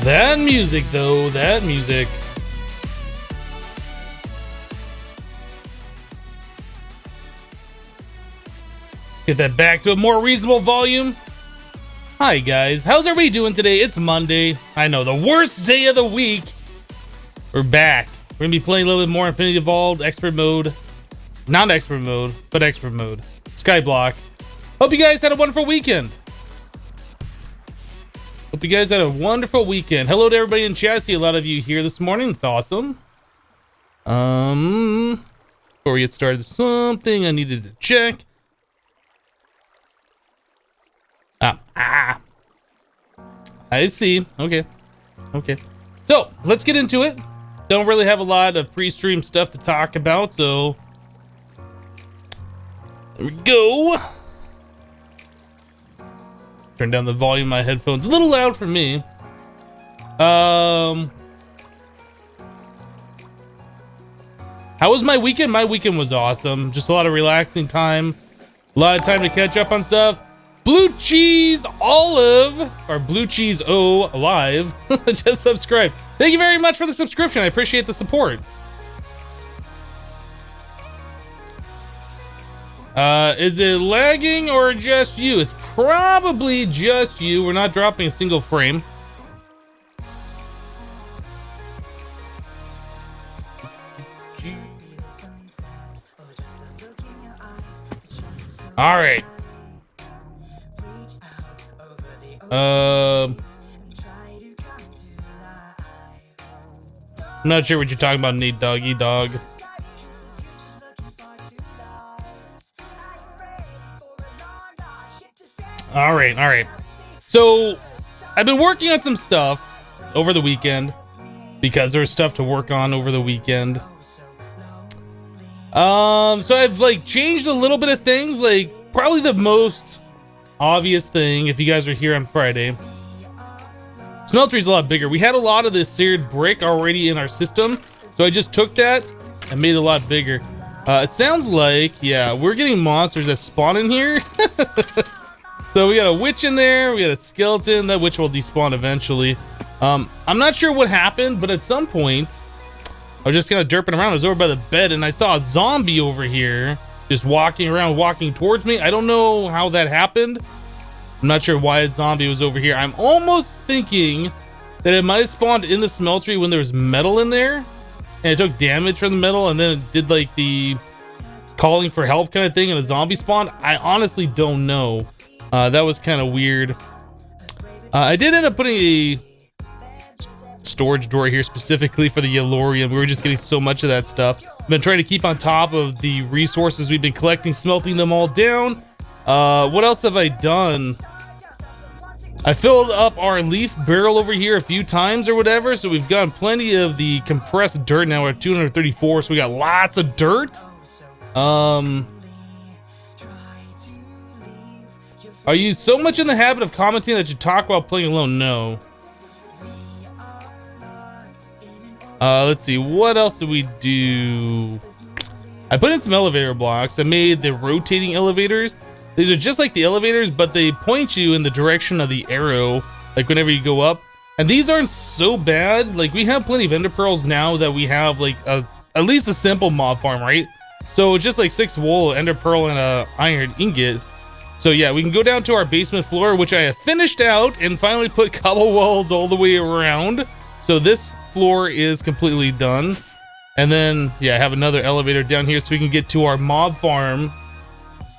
That music, though, that music. Get that back to a more reasonable volume. Hi, guys. How's everybody doing today? It's Monday. I know, the worst day of the week. We're back. We're going to be playing a little bit more Infinity Evolved, Expert Mode. Not Expert Mode, but Expert Mode. Skyblock. Hope you guys had a wonderful weekend. Hope you guys had a wonderful weekend. Hello to everybody in chat. I see a lot of you here this morning. It's awesome. Before we get started, there's something I needed to check. I see. Okay. So let's get into it. Don't really have a lot of pre-stream stuff to talk about, so there we go. Turn down the volume of my headphones. A little loud for me. How was my weekend? My weekend was awesome. Just a lot of relaxing time. A lot of time to catch up on stuff. Blue Cheese Olive, or Blue Cheese O Alive, just subscribe. Thank you very much for the subscription. I appreciate the support. Is it lagging or just you? It's probably just you. We're not dropping a single frame. All right. I'm not sure what you're talking about, Nate Doggy Dog. All right. So I've been working on some stuff over the weekend because there's stuff to work on over the weekend. So I've like changed a little bit of things, like probably the most obvious thing, if you guys are here on Friday, smeltery's a lot bigger. We had a lot of this seared brick already in our system, so I just took that and made it a lot bigger. It sounds like, yeah, we're getting monsters that spawn in here. So we got a witch in there, we got a skeleton. That witch will despawn eventually. I'm not sure what happened, but at some point I was just kind of derping around. I was over by the bed and I saw a zombie over here just walking around, walking towards me. I don't know how that happened. I'm not sure why a zombie was over here. I'm almost thinking that it might have spawned in the smeltery when there was metal in there and it took damage from the metal and then it did like the calling for help kind of thing and a zombie spawned. I honestly don't know. That was kind of weird. I did end up putting a storage drawer here specifically for the Yellorium. We were just getting so much of that stuff. I've been trying to keep on top of the resources we've been collecting, smelting them all down. What else have I done? I filled up our leaf barrel over here a few times or whatever, so we've gotten plenty of the compressed dirt. Now we're at 234, so we got lots of dirt. Are you so much in the habit of commenting that you talk while playing alone? No. Let's see, what else did we do? I put in some elevator blocks. I made the rotating elevators. These are just like the elevators, but they point you in the direction of the arrow, like whenever you go up. And these aren't so bad. Like, we have plenty of ender pearls now that we have like at least a simple mob farm, right? So it's just like 6 wool, ender pearl, and a iron ingot. So yeah, we can go down to our basement floor, which I have finished out and finally put cobble walls all the way around. So this floor is completely done. And then yeah, I have another elevator down here so we can get to our mob farm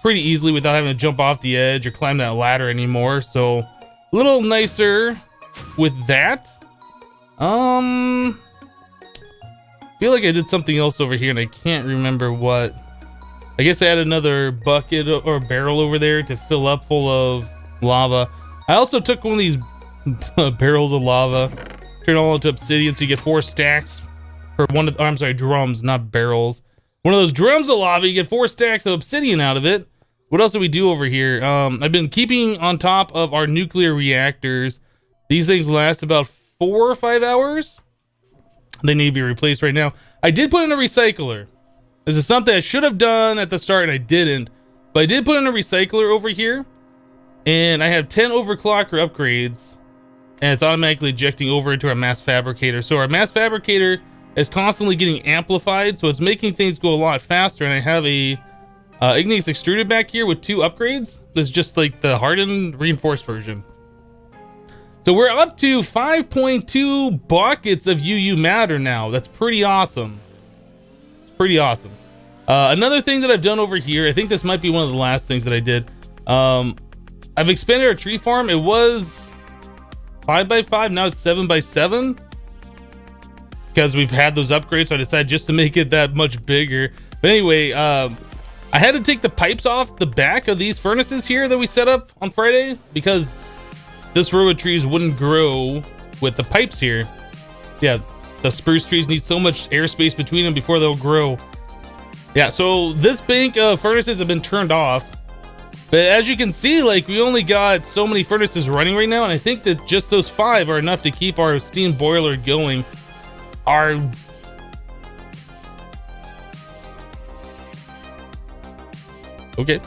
pretty easily without having to jump off the edge or climb that ladder anymore. So a little nicer with that. Feel like I did something else over here and I can't remember what. I guess I had another bucket or barrel over there to fill up full of lava. I also took one of these barrels of lava, turn it all into obsidian, so you get 4 stacks for one of, I'm sorry, drums, not barrels. One of those drums of lava, you get 4 stacks of obsidian out of it. What else do we do over here? I've been keeping on top of our nuclear reactors. These things last about 4 or 5 hours. They need to be replaced right now. I did put in a recycler. This is something I should have done at the start and I didn't. But I did put in a recycler over here. And I have 10 overclocker upgrades. and it's automatically ejecting over into our mass fabricator. So our mass fabricator is constantly getting amplified, so it's making things go a lot faster. And I have a igneous extruded back here with 2 upgrades. This is just like the hardened reinforced version. So we're up to 5.2 buckets of UU matter now. That's pretty awesome. It's pretty awesome. Another thing that I've done over here, I think this might be one of the last things that I did. I've expanded our tree farm. It was 5x5, now it's 7x7. Because we've had those upgrades, so I decided just to make it that much bigger. But anyway, I had to take the pipes off the back of these furnaces here that we set up on Friday, because this row of trees wouldn't grow with the pipes here. Yeah, the spruce trees need so much airspace between them before they'll grow. Yeah, so this bank of furnaces have been turned off. But as you can see, like, we only got so many furnaces running right now, and I think that just those 5 are enough to keep our steam boiler going. Okay.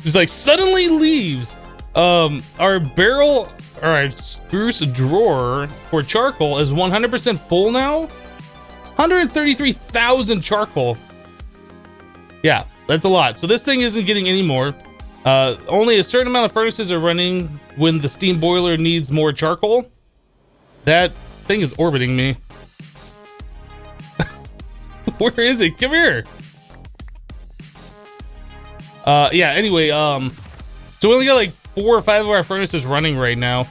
Just like suddenly leaves. Our barrel, or our spruce drawer for charcoal is 100% full now. 133,000 charcoal. Yeah, that's a lot. So this thing isn't getting any more. Only a certain amount of furnaces are running when the steam boiler needs more charcoal. That thing is orbiting me. Where is it? Come here. Yeah, anyway, so we only got like 4 or 5 of our furnaces running right now.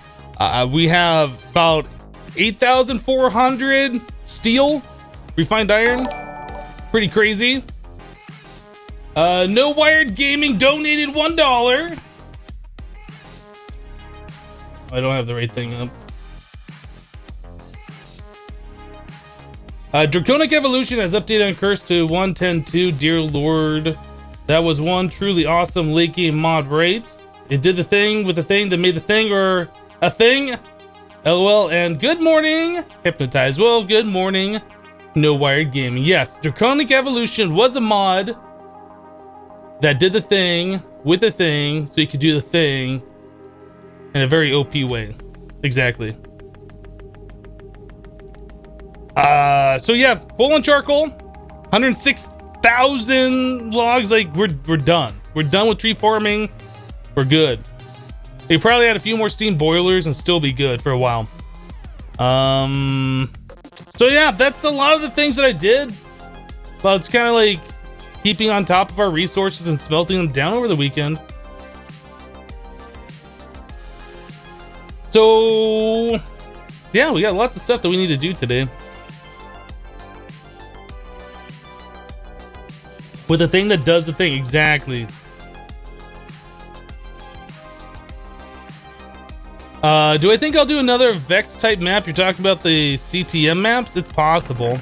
We have about 8,400 steel, refined iron. Pretty crazy. No Wired Gaming donated $1. I don't have the right thing up. Draconic Evolution has updated on Curse to 1.10.2. Dear Lord, that was one truly awesome late game mod, right? It did the thing with the thing that made the thing, or a thing. LOL. And good morning, Hypnotized. Well, good morning, No Wired Gaming. Yes, Draconic Evolution was a mod that did the thing with the thing, so you could do the thing in a very OP way. Exactly. So yeah, full on charcoal, 106,000 logs. Like, we're done. We're done with tree farming. We're good. We probably add a few more steam boilers and still be good for a while. So yeah, that's a lot of the things that I did. Well, it's kind of like keeping on top of our resources and smelting them down over the weekend. So yeah, we got lots of stuff that we need to do today. With the thing that does the thing, exactly. Do I think I'll do another Vex type map? You're talking about the CTM maps? It's possible.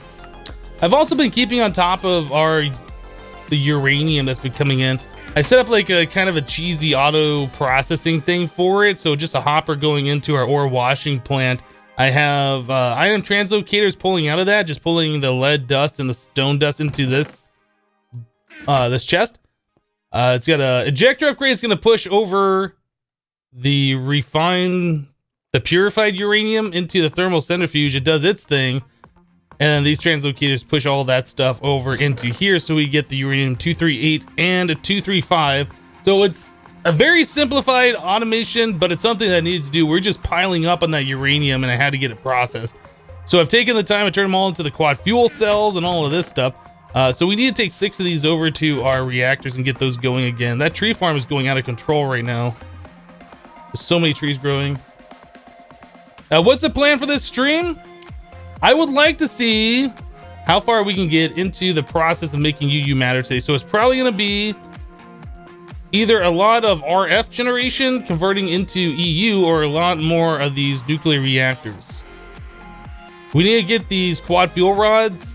I've also been keeping on top of the uranium that's been coming in. I set up like a kind of a cheesy auto processing thing for it. So just a hopper going into our ore washing plant. I have item translocators pulling out of that, just pulling the lead dust and the stone dust into this chest. It's got a ejector upgrade. It's going to push over the purified uranium into the thermal centrifuge. It does its thing, and these translocators push all that stuff over into here, so we get the uranium 238 and a 235. So it's a very simplified automation, but it's something that I needed to do. We're just piling up on that uranium, and I had to get it processed. So I've taken the time to turn them all into the quad fuel cells and all of this stuff. So we need to take 6 of these over to our reactors and get those going again. That tree farm is going out of control right now. There's so many trees growing. What's the plan for this stream? I would like to see how far we can get into the process of making UU matter today. So it's probably going to be either a lot of RF generation converting into EU, or a lot more of these nuclear reactors. We need to get these quad fuel rods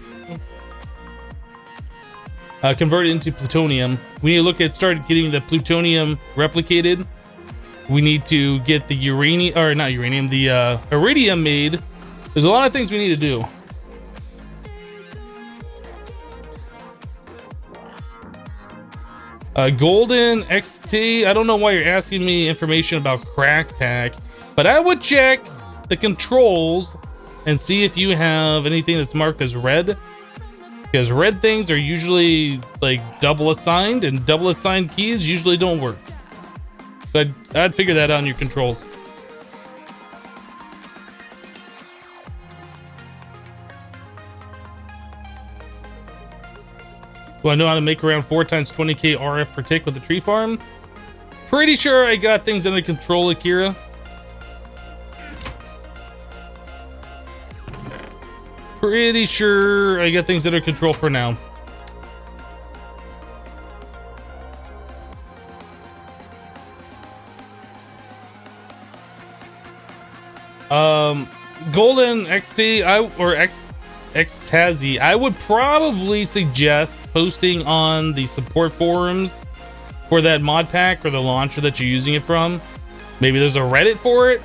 converted into plutonium. We need to look at start getting the plutonium replicated. We need to get the uranium, or not uranium, the iridium made. There's a lot of things we need to do. Golden XT, I don't know why you're asking me information about crack pack. But I would check the controls and see if you have anything that's marked as red, because red things are usually like double assigned, and double assigned keys usually don't work. So I'd figure that out in your controls. Do I know how to make around 4 times 20k RF per tick with the tree farm? Pretty sure I got things under control, Akira. Pretty sure I got things under control for now. Golden XT or Xtazi, I would probably suggest posting on the support forums for that mod pack or the launcher that you're using it from. Maybe there's a Reddit for it.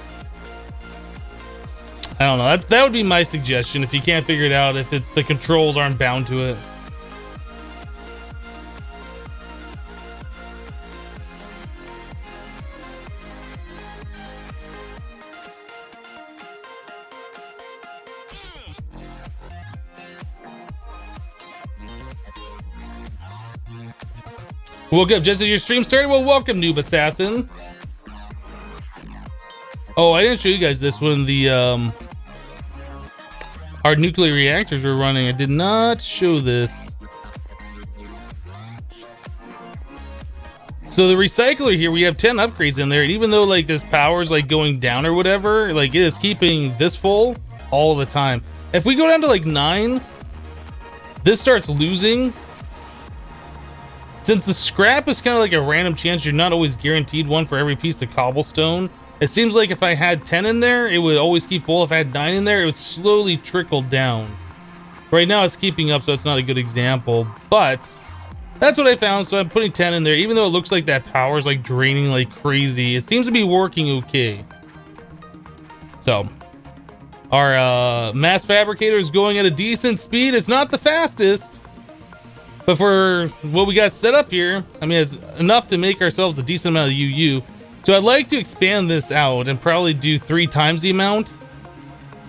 I don't know. That would be my suggestion if you can't figure it out, if it's, the controls aren't bound to it. Woke up just as your stream started? Well, welcome, Noob Assassin. Oh, I didn't show you guys this when the our nuclear reactors were running. I did not show this. So the recycler here, we have 10 upgrades in there, and even though like this power is like going down or whatever, like it is keeping this full all the time. If we go down to like 9, this starts losing. Since the scrap is kind of like a random chance, you're not always guaranteed one for every piece of cobblestone. It seems like if I had 10 in there, it would always keep full. If I had 9 in there, it would slowly trickle down. Right now it's keeping up, so it's not a good example, but that's what I found. So I'm putting 10 in there, even though it looks like that power is like draining like crazy. It seems to be working okay. So our mass fabricator is going at a decent speed. It's not the fastest, but for what we got set up here, I mean, it's enough to make ourselves a decent amount of UU. So I'd like to expand this out and probably do 3 times the amount.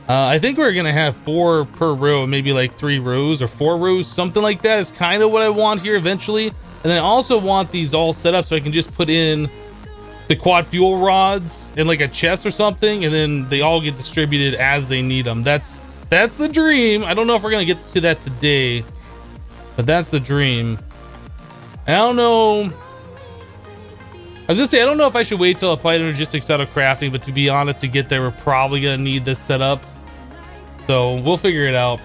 I think we're gonna have 4 per row, maybe like 3 rows or 4 rows, something like that is kind of what I want here eventually. And then I also want these all set up so I can just put in the quad fuel rods in like a chest or something, and then they all get distributed as they need them. That's the dream. I don't know if we're gonna get to that today, but that's the dream. I don't know. I was gonna say, I don't know if I should wait till applied logistics out of crafting, but to be honest, to get there, we're probably gonna need this set up. So we'll figure it out.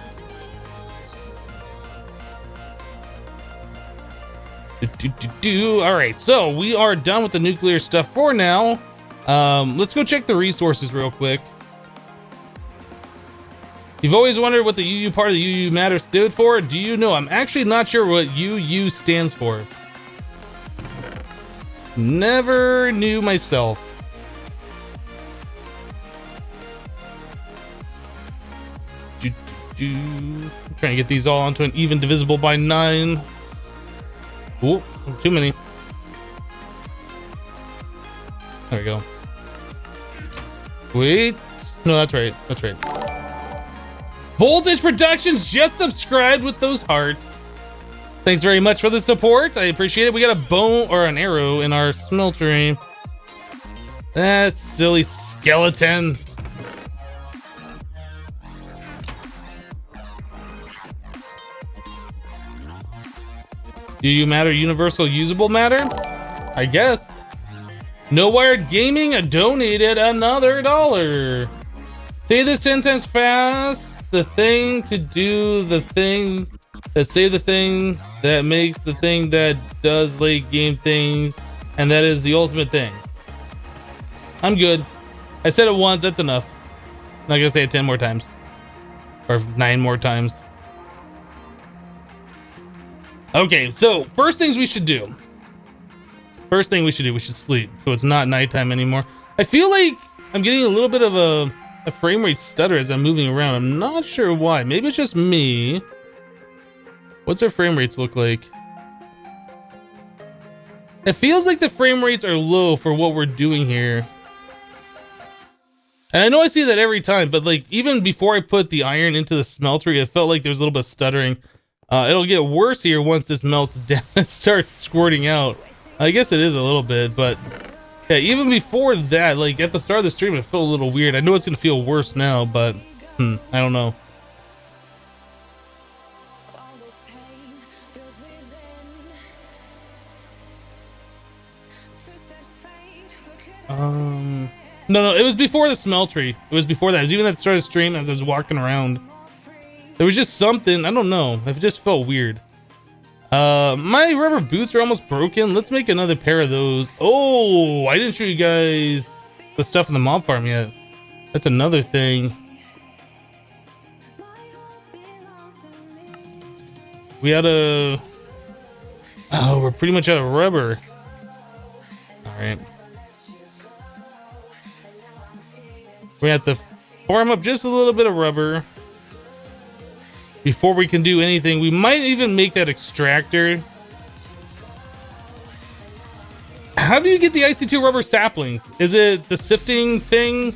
All right, so we are done with the nuclear stuff for now. Let's go check the resources real quick. You've always wondered what the UU part of the UU matter stood for? Do you know? I'm actually not sure what UU stands for. Never knew myself. I'm trying to get these all onto an even divisible by 9. Ooh, too many. There we go. Wait. No, that's right. That's right. Voltage Productions just subscribed with those hearts. Thanks very much for the support. I appreciate it. We got a bone or an arrow in our smeltery. That silly skeleton. Do you matter? Universal usable matter? I guess. No Wired Gaming donated another $1. Say this 10 times fast. The thing to do, the thing that say the thing that makes the thing that does late game things, and that is the ultimate thing. I'm good. I said it once, that's enough. I'm not gonna say it 10 more times. Or 9 more times. Okay, so first things we should do. First thing we should do, we should sleep, so it's not nighttime anymore. I feel like I'm getting a little bit of a frame rate stutter as I'm moving around. I'm not sure why. Maybe it's just me. What's our frame rates look like? It feels like the frame rates are low for what we're doing here. And I know I see that every time, but like even before I put the iron into the smeltery, it felt like there was a little bit of stuttering. It'll get worse here once this melts down and starts squirting out. I guess it is a little bit, but yeah, even before that, like at the start of the stream, it felt a little weird. I know it's gonna feel worse now, but I don't know. No, it was before the smeltery. It was before that. It was even at the start of the stream as I was walking around. There was just something, I don't know. It just felt weird. My rubber boots are almost broken. Let's make another pair of those. Oh, I didn't show you guys the stuff in the mob farm yet. That's another thing. We had a... Oh, we're pretty much out of rubber. All right. We have to farm up just a little bit of rubber before we can do anything. We might even make that extractor. How do you get the IC2 rubber saplings? Is it the sifting thing?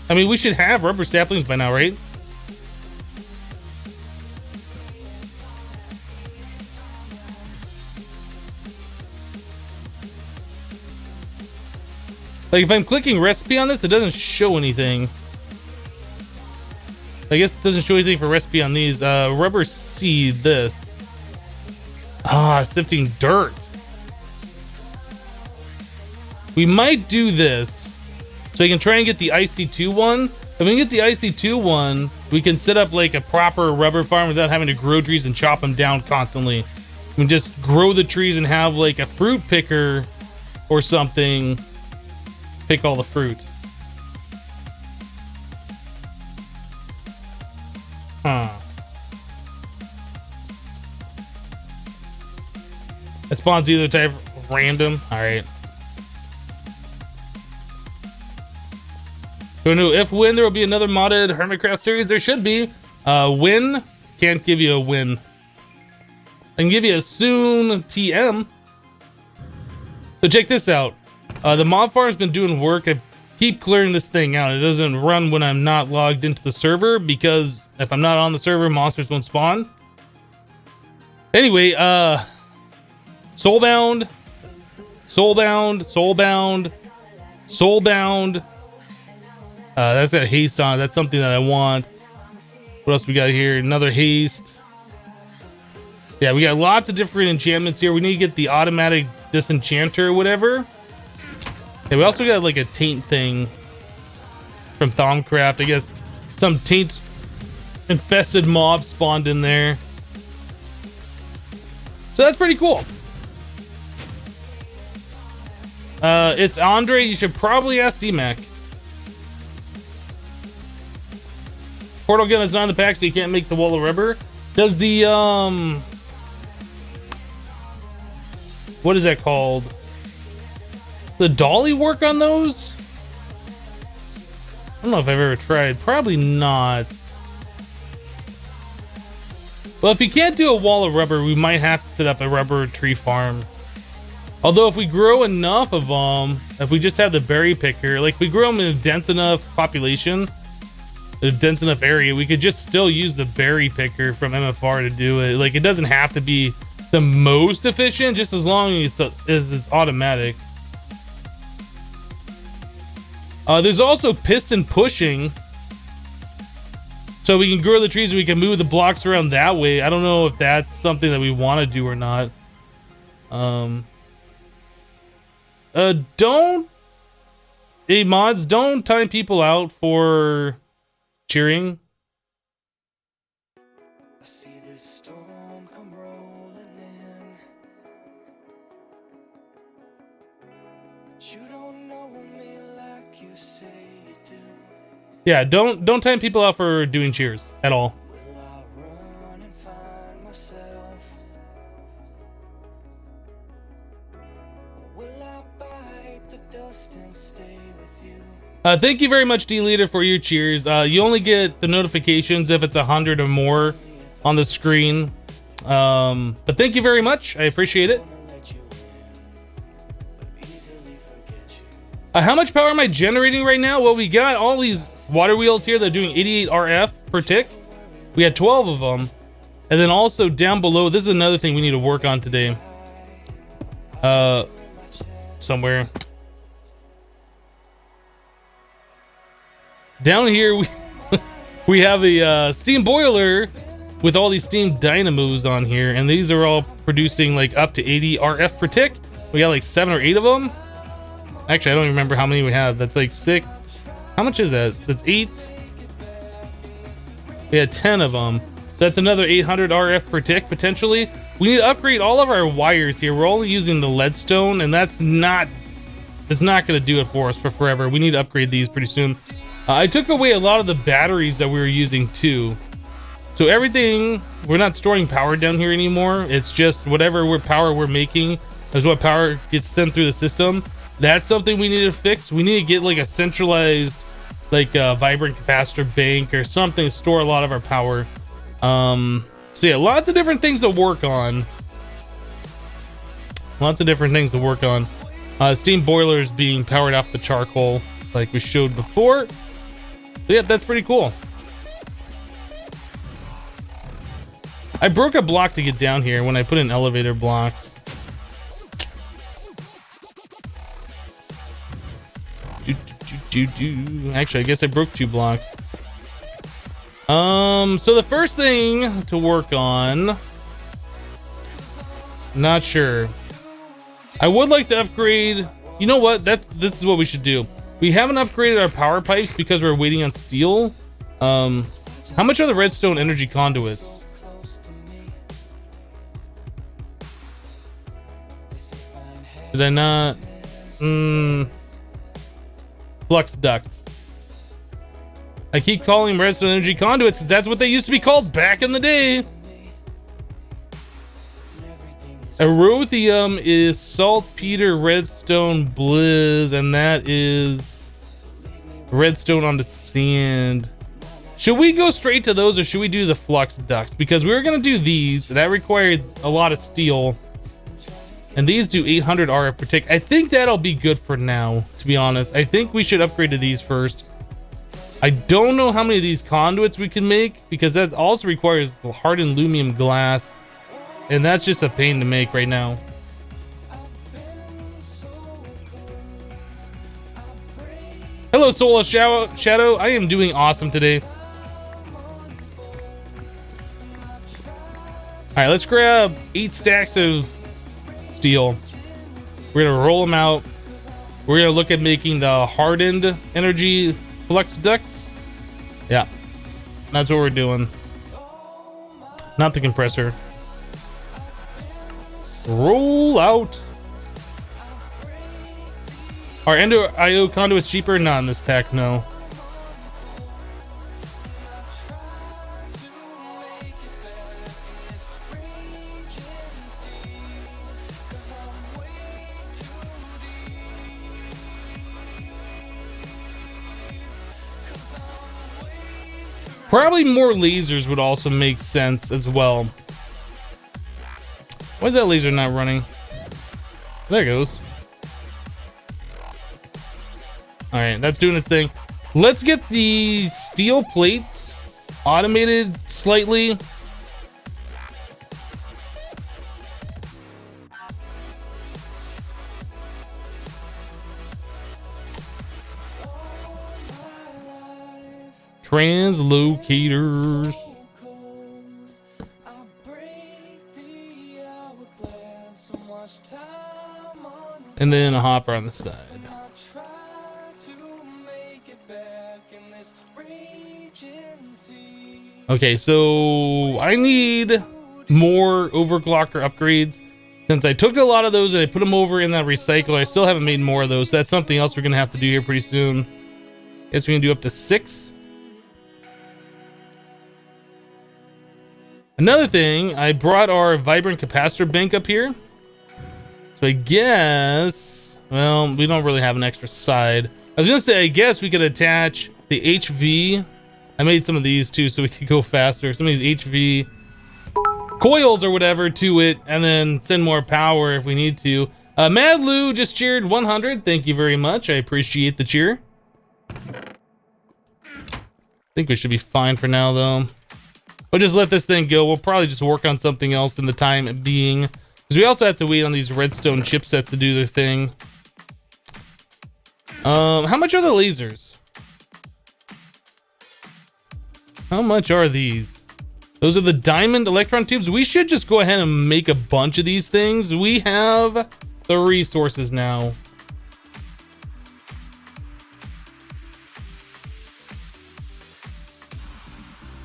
I mean, we should have rubber saplings by now, right? Like if I'm clicking recipe on this, it doesn't show anything. I guess it doesn't show anything for recipe on these. Rubber seed, this. Sifting dirt. We might do this so we can try and get the IC2 one. If we can get the IC2 one, we can set up like a proper rubber farm without having to grow trees and chop them down constantly. We can just grow the trees and have like a fruit picker or something pick all the fruit. It spawns either type random. Alright. So no, if win, there will be another modded Hermitcraft series. There should be. Win can't give you a win. I can give you a soon TM. So check this out. The mob farm's been doing work. I keep clearing this thing out. It doesn't run when I'm not logged into the server because if I'm not on the server, monsters won't spawn. Anyway, soulbound, soulbound, soulbound, soulbound. That's got haste on it. That's something that I want. What else we got here? Another haste. Yeah, we got lots of different enchantments here. We need to get the automatic disenchanter or whatever. Yeah, we also got like a taint thing from Thaumcraft. I guess some taint infested mob spawned in there. So that's pretty cool. It's Andre. You should probably ask DMAC. Portal gun is not in the pack, so you can't make the wall of rubber. Does the what is that called? The dolly work on those? I don't know if I've ever tried. Probably not. Well, if you can't do a wall of rubber, we might have to set up a rubber tree farm. Although if we grow enough of them, if we just have the berry picker, like if we grow them in a dense enough population, a dense enough area, we could just still use the berry picker from MFR to do it. Like it doesn't have to be the most efficient, just as long as it's automatic. There's also piston pushing, so we can grow the trees and we can move the blocks around that way. I don't know if that's something that we want to do or not. Mods, don't time people out for cheering. I see this storm come rolling in. But you don't know me like you say you do. Yeah, don't time people out for doing cheers at all. Will I run and find myself? Or will I bite the dust and stay with you? Thank you very much, D-Leader, for your cheers. You only get the notifications if it's 100 or more on the screen. But thank you very much. I appreciate it. Let you in, but easily forget you. How much power am I generating right now? Well, we got all these water wheels here that are doing 88 RF per tick. We had 12 of them. And then also down below, this is another thing we need to work on today. Somewhere. Down here, we have a steam boiler with all these steam dynamos on here. And these are all producing like up to 80 RF per tick. We got like 7 or 8 of them. Actually, I don't even remember how many we have. That's like 6. How much is that? That's 8. We had 10 of them. So that's another 800 RF per tick potentially. We need to upgrade all of our wires here. We're only using the leadstone, and it's not going to do it for us for forever. We need to upgrade these pretty soon. I took away a lot of the batteries that we were using too. So everything, we're not storing power down here anymore. It's just whatever power we're making is what power gets sent through the system. That's something we need to fix. We need to get like a centralized, like vibrant capacitor bank or something to store a lot of our power. So yeah, lots of different things to work on. Steam boilers being powered off the charcoal like we showed before. So yeah, that's pretty cool. I broke a block to get down here when I put in elevator blocks. Actually, I guess I broke 2 blocks. So the first thing to work on, not sure. I would like to upgrade. You know what? This is what we should do. We haven't upgraded our power pipes because we're waiting on steel. How much are the redstone energy conduits? Did I not? Flux ducts. I keep calling them redstone energy conduits because that's what they used to be called back in the day. Erothium is saltpeter, redstone, blizz, and that is redstone onto sand. Should we go straight to those or should we do the flux ducts? Because we were going to do these. That required a lot of steel. And these do 800 RF per tick. I think that'll be good for now, to be honest. I think we should upgrade to these first. I don't know how many of these conduits we can make because that also requires hardened aluminum glass. And that's just a pain to make right now. Hello, Solar Shadow. I am doing awesome today. All right, let's grab 8 stacks of steel. We're gonna roll them out. We're gonna look at making the hardened energy flux ducts. Yeah, that's what we're doing. Not the compressor. Roll out. Are Ender IO conduits cheaper? Not in this pack, no. Probably more lasers would also make sense as well. Why is that laser not running? There it goes. All right, that's doing its thing. Let's get the steel plates automated slightly. Translocators. And then a hopper on the side. Okay, so I need more overclocker upgrades. Since I took a lot of those and I put them over in that recycle, I still haven't made more of those. So that's something else we're gonna have to do here pretty soon. Guess we can do up to 6. Another thing, I brought our vibrant capacitor bank up here. So I guess, well, we don't really have an extra side. I was gonna say, I guess we could attach the HV. I made some of these too so we could go faster. Some of these HV coils or whatever to it and then send more power if we need to. Mad Lou just cheered 100. Thank you very much. I appreciate the cheer. I think we should be fine for now, though. We'll just let this thing go. We'll probably just work on something else in the time being. Because we also have to wait on these redstone chipsets to do their thing. How much are the lasers? How much are these? Those are the diamond electron tubes. We should just go ahead and make a bunch of these things. We have the resources now.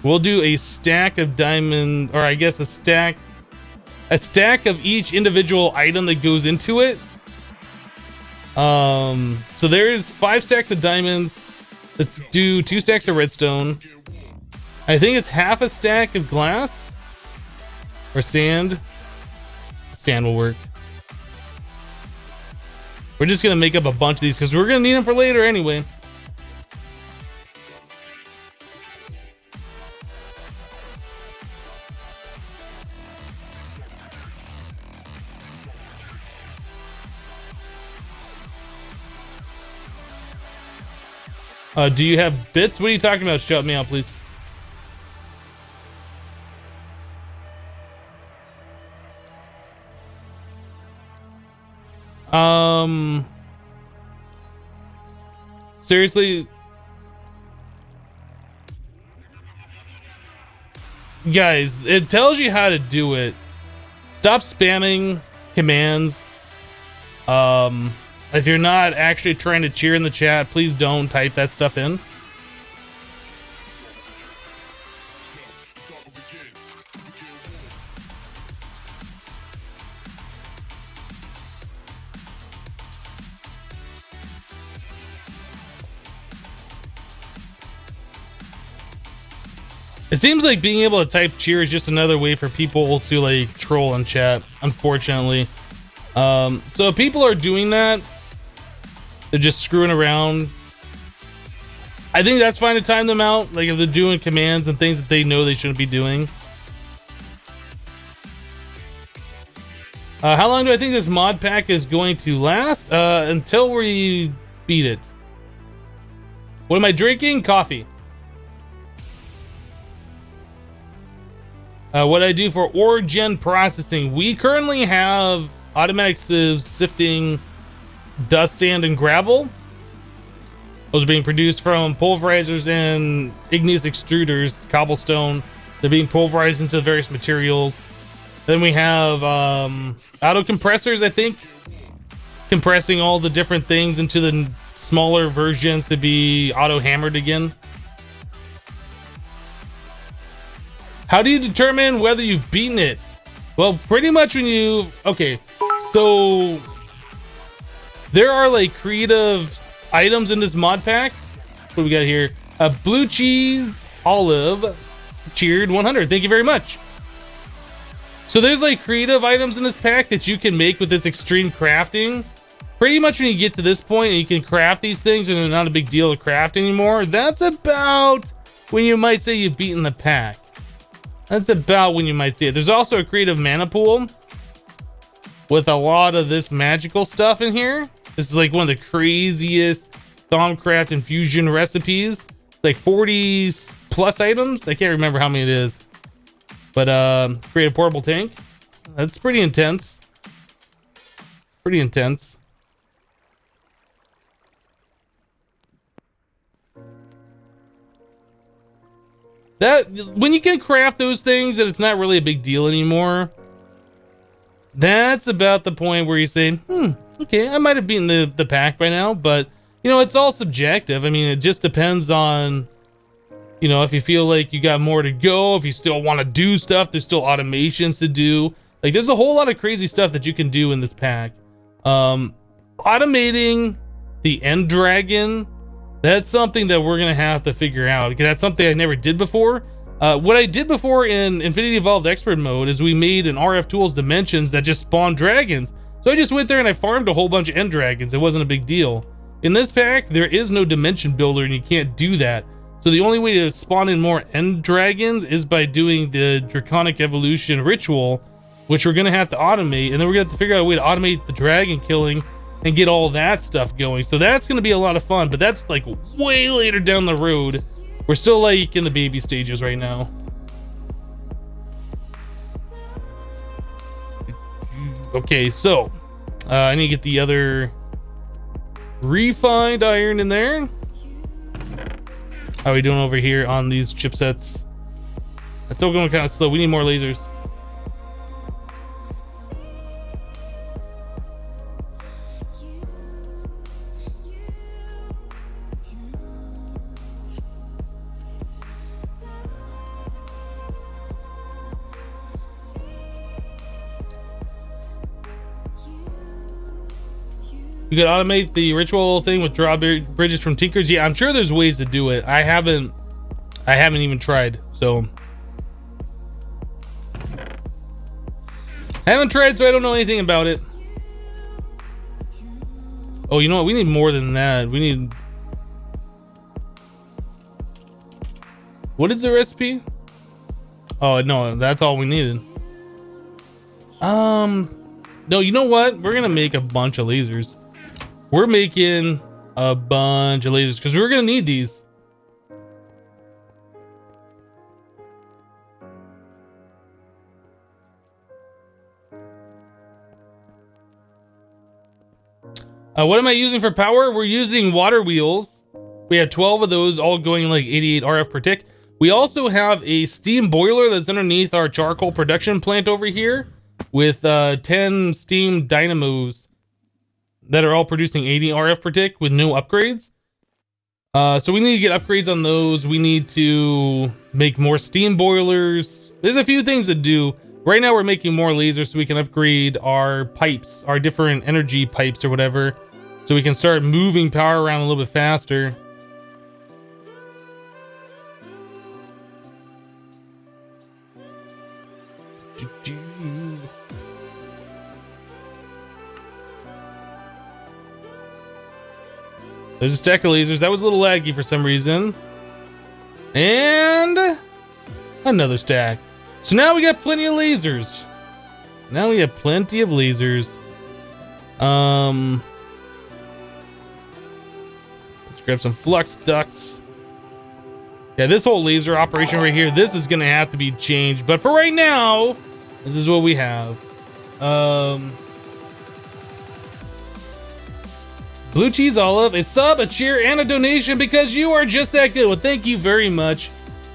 We'll do a stack of diamond, or I guess a stack of each individual item that goes into it. So there's 5 stacks of diamonds. Let's do 2 stacks of redstone. I think it's half a stack of glass or sand. Sand will work. We're just gonna make up a bunch of these because we're gonna need them for later anyway. Do you have bits? What are you talking about? Shout me out, please. Seriously? Guys, it tells you how to do it. Stop spamming commands. If you're not actually trying to cheer in the chat, please don't type that stuff in. It seems like being able to type cheer is just another way for people to like troll in chat, unfortunately. So if people are doing that, they're just screwing around. I think that's fine to time them out. Like if they're doing commands and things that they know they shouldn't be doing. How long do I think this mod pack is going to last? Until we beat it. What am I drinking? Coffee. What I do for origin processing. We currently have automatic sifting dust, sand, and gravel. Those are being produced from pulverizers and igneous extruders, cobblestone. They're being pulverized into various materials. Then we have auto compressors, I think, compressing all the different things into the smaller versions to be auto hammered again. How do you determine whether you've beaten it? Well, pretty much when you... Okay, so there are like creative items in this mod pack. What do we got here? Blue cheese olive cheered 100. Thank you very much. So there's like creative items in this pack that you can make with this extreme crafting. Pretty much when you get to this point and you can craft these things and they're not a big deal to craft anymore, that's about when you might say you've beaten the pack. That's about when you might see it. There's also a creative Manapool with a lot of this magical stuff in here. This is like one of the craziest Thaumcraft infusion recipes. Like 40 plus items. I can't remember how many it is. But create a portable tank. That's pretty intense. Pretty intense. That when you can craft those things and it's not really a big deal anymore, that's about the point where you say, okay, I might have beaten the pack by now, but you know, it's all subjective. I mean, it just depends on, you know, if you feel like you got more to go, if you still want to do stuff, there's still automations to do. Like there's a whole lot of crazy stuff that you can do in this pack. Automating the end dragon, that's something that we're gonna have to figure out, because that's something I never did before. What I did before in Infinity Evolved Expert mode is we made an RF Tools dimensions that just spawned dragons. So I just went there and I farmed a whole bunch of end dragons. It wasn't a big deal. In this pack, there is no dimension builder and you can't do that. So the only way to spawn in more end dragons is by doing the Draconic Evolution ritual, which we're gonna have to automate, and then we're gonna have to figure out a way to automate the dragon killing and get all that stuff going. So that's gonna be a lot of fun, but that's like way later down the road. We're still like in the baby stages right now. Okay, so I need to get the other refined iron in there. How are we doing over here on these chipsets? It's still going kind of slow. We need more lasers. You could automate the ritual thing with drawbridges from Tinkers. Yeah, I'm sure there's ways to do it. I haven't even tried, so I haven't tried, so I don't know anything about it. Oh, you know what? We need more than that. We need. What is the recipe? Oh no, that's all we needed. No, you know what? We're gonna make a bunch of lasers. We're making a bunch of lasers because we're gonna need these. What am I using for power? We're using water wheels. We have 12 of those, all going like 88 RF per tick. We also have a steam boiler that's underneath our charcoal production plant over here with 10 steam dynamos that are all producing 80 RF per tick with no upgrades. So we need to get upgrades on those. We need to make more steam boilers. There's a few things to do. Right now we're making more lasers so we can upgrade our pipes, our different energy pipes or whatever, so we can start moving power around a little bit faster. There's a stack of lasers. That was a little laggy for some reason. And another stack. So now we got plenty of lasers. Now we have plenty of lasers. Let's grab some flux ducts. Yeah, this whole laser operation right here, this is gonna have to be changed. But for right now, this is what we have. Blue Cheese Olive, a sub, a cheer, and a donation because you are just that good. Well, thank you very much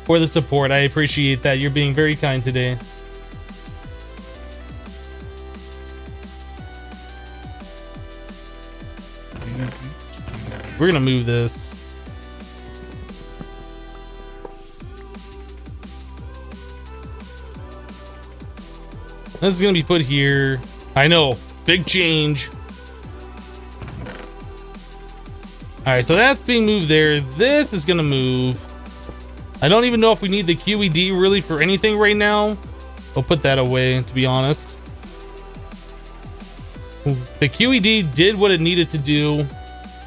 for the support. I appreciate that. You're being very kind today. We're gonna move this. This is gonna be put here. I know, big change. All right, so that's being moved there. This is gonna move. I don't even know if we need the QED really for anything right now. I'll put that away, to be honest. The QED did what it needed to do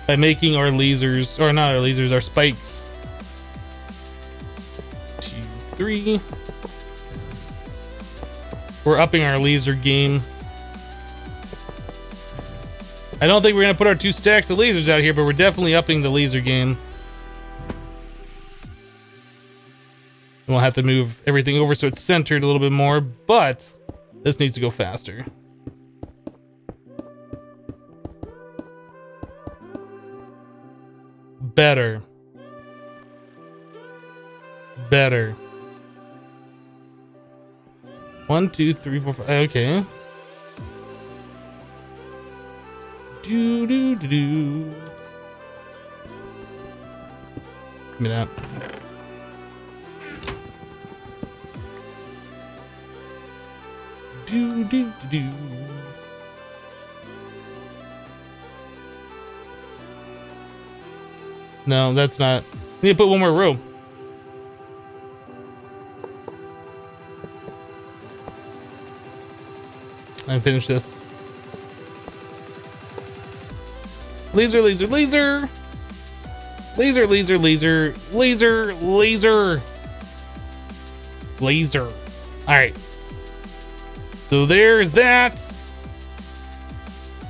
by making our lasers, or not our lasers, our spikes. 2, 3. We're upping our laser game. I don't think we're gonna put our 2 stacks of lasers out here, but we're definitely upping the laser game. We'll have to move everything over so it's centered a little bit more, but this needs to go faster. Better. Better. 1, 2, 3, 4, 5. Okay. Do do do do. Give me that. Do do do do. No, that's not. We need to put one more row. And finish this. Laser, laser, laser. Laser, laser, laser, laser, laser. Laser. All right. So there's that.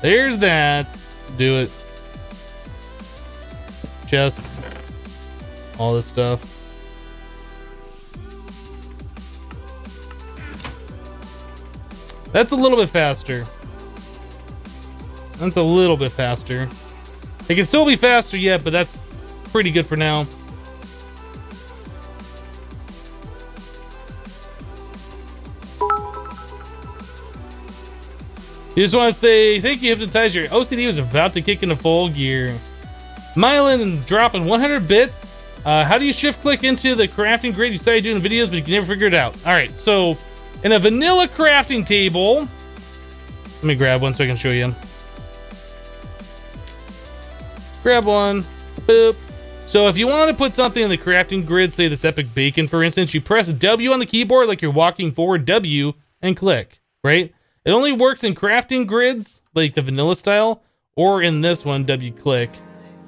There's that. Do it. Chest. All this stuff. That's a little bit faster. That's a little bit faster. It can still be faster yet, but that's pretty good for now. You just want to say thank you, Hypnotize. Your OCD was about to kick into full gear. Mylan dropping 100 bits. How do you shift click into the crafting grid? You started doing videos, but you can never figure it out. All right, so in a vanilla crafting table, let me grab one so I can show you. Grab one. Boop. So if you want to put something in the crafting grid, say this epic bacon, for instance, you press W on the keyboard like you're walking forward, W, and click, right? It only works in crafting grids, like the vanilla style, or in this one, W click.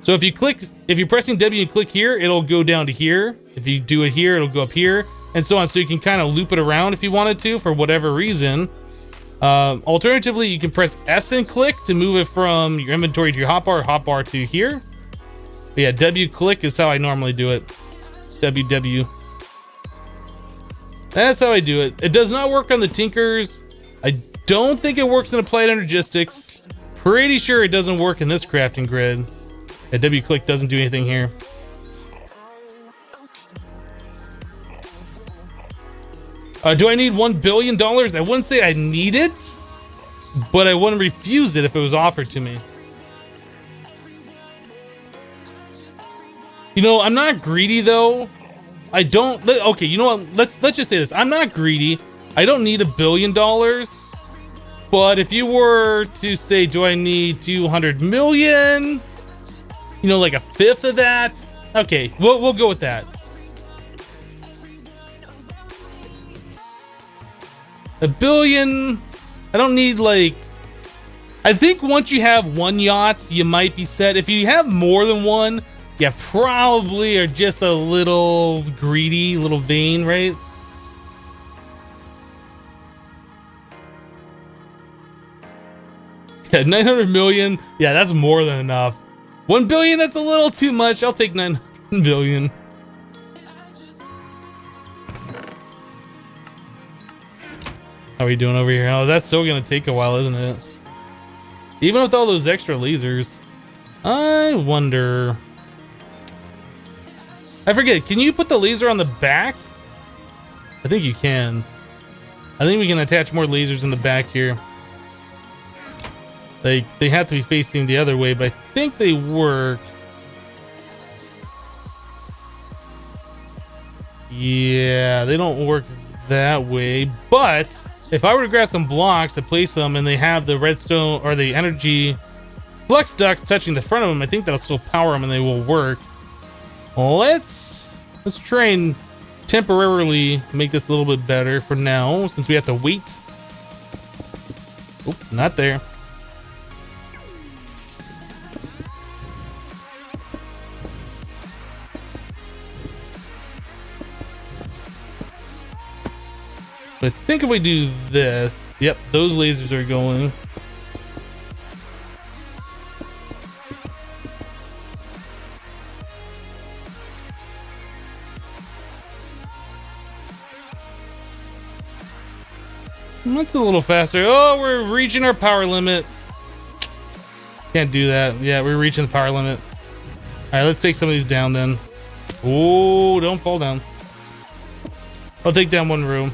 So if you're pressing W and click here, it'll go down to here. If you do it here, it'll go up here, and so on. So you can kind of loop it around if you wanted to, for whatever reason. Alternatively, you can press S and click to move it from your inventory to your hotbar to here. But yeah, W click is how I normally do it. W. That's how I do it. It does not work on the Tinkers. I don't think it works in Applied Energistics. Pretty sure it doesn't work in this crafting grid. Yeah, W click doesn't do anything here. Do I need $1 billion? I wouldn't say I need it, but I wouldn't refuse it if it was offered to me. You know, I'm not greedy though. I don't. Okay, you know what? Let's just say this. I'm not greedy. I don't need $1 billion. But if you were to say, do I need 200 million? You know, like a fifth of that. Okay, we'll go with that. $1 billion. I don't need like. I think once you have one yacht, you might be set. If you have more than one, you probably are just a little greedy, a little vain, right? Yeah, 900 million. Yeah, that's more than enough. 1 billion, that's a little too much. I'll take 900 billion. How are we doing over here? Oh, that's still gonna take a while, isn't it? Even with all those extra lasers. I wonder. I forget, can you put the laser on the back? I think you can. I think we can attach more lasers in the back here. Like, they have to be facing the other way, but I think they work. Yeah, they don't work that way, but if I were to grab some blocks and place them and they have the redstone or the energy flux ducts touching the front of them, I think that'll still power them and they will work. Let's try and temporarily make this a little bit better for now, since we have to wait. Oop, not there. I think if we do this, yep, those lasers are going. That's a little faster. Oh, we're reaching our power limit. Can't do that. Yeah, we're reaching the power limit. All right, let's take some of these down then. Oh, don't fall down. I'll take down one room.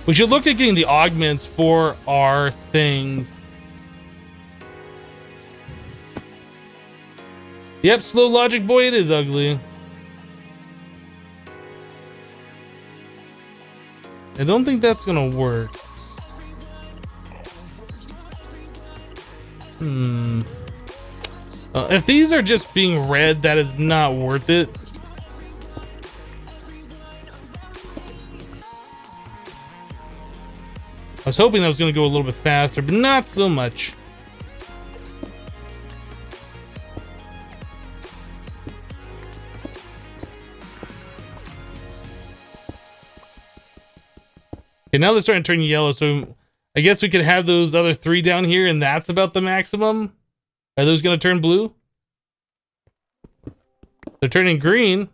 We should look at getting the augments for our things. Yep, slow logic boy, it is ugly. I don't think that's gonna work. If these are just being red, that is not worth it. I was hoping that was going to go a little bit faster, but not so much. Okay, now they're starting to turn yellow, so I guess we could have those other 3 down here, and that's about the maximum. Are those going to turn blue? They're turning green,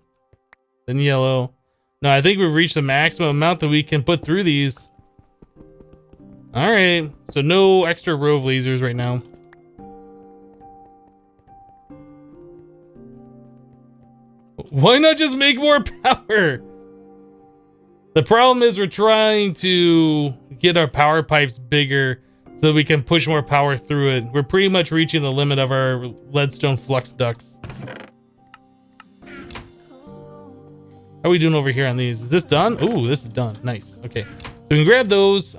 then yellow. No, I think we've reached the maximum amount that we can put through these. All right, so no extra row of lasers right now. Why not just make more power? The problem is we're trying to get our power pipes bigger so that we can push more power through it. We're pretty much reaching the limit of our leadstone flux ducts. How are we doing over here on these? Is this done? Ooh, this is done. Nice. Okay. So we can grab those.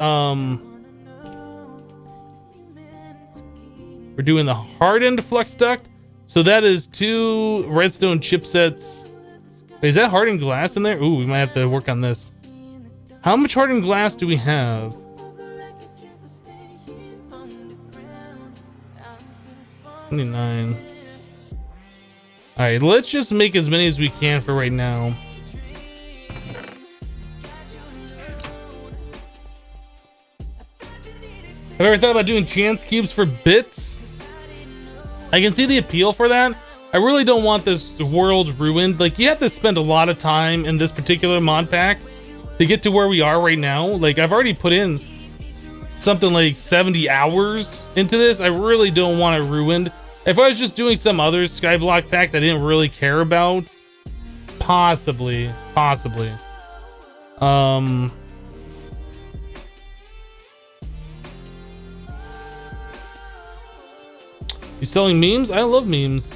We're doing the hardened flux duct. So that is 2 redstone chipsets. Wait, is that hardened glass in there? Ooh, we might have to work on this. How much hardened glass do we have? 29. All right, let's just make as many as we can for right now. Have you ever thought about doing chance cubes for bits? I can see the appeal for that. I really don't want this world ruined. Like, you have to spend a lot of time in this particular mod pack to get to where we are right now. Like, I've already put in something like 70 hours into this. I really don't want it ruined. If I was just doing some other Skyblock pack that I didn't really care about, possibly. You selling memes? I love memes.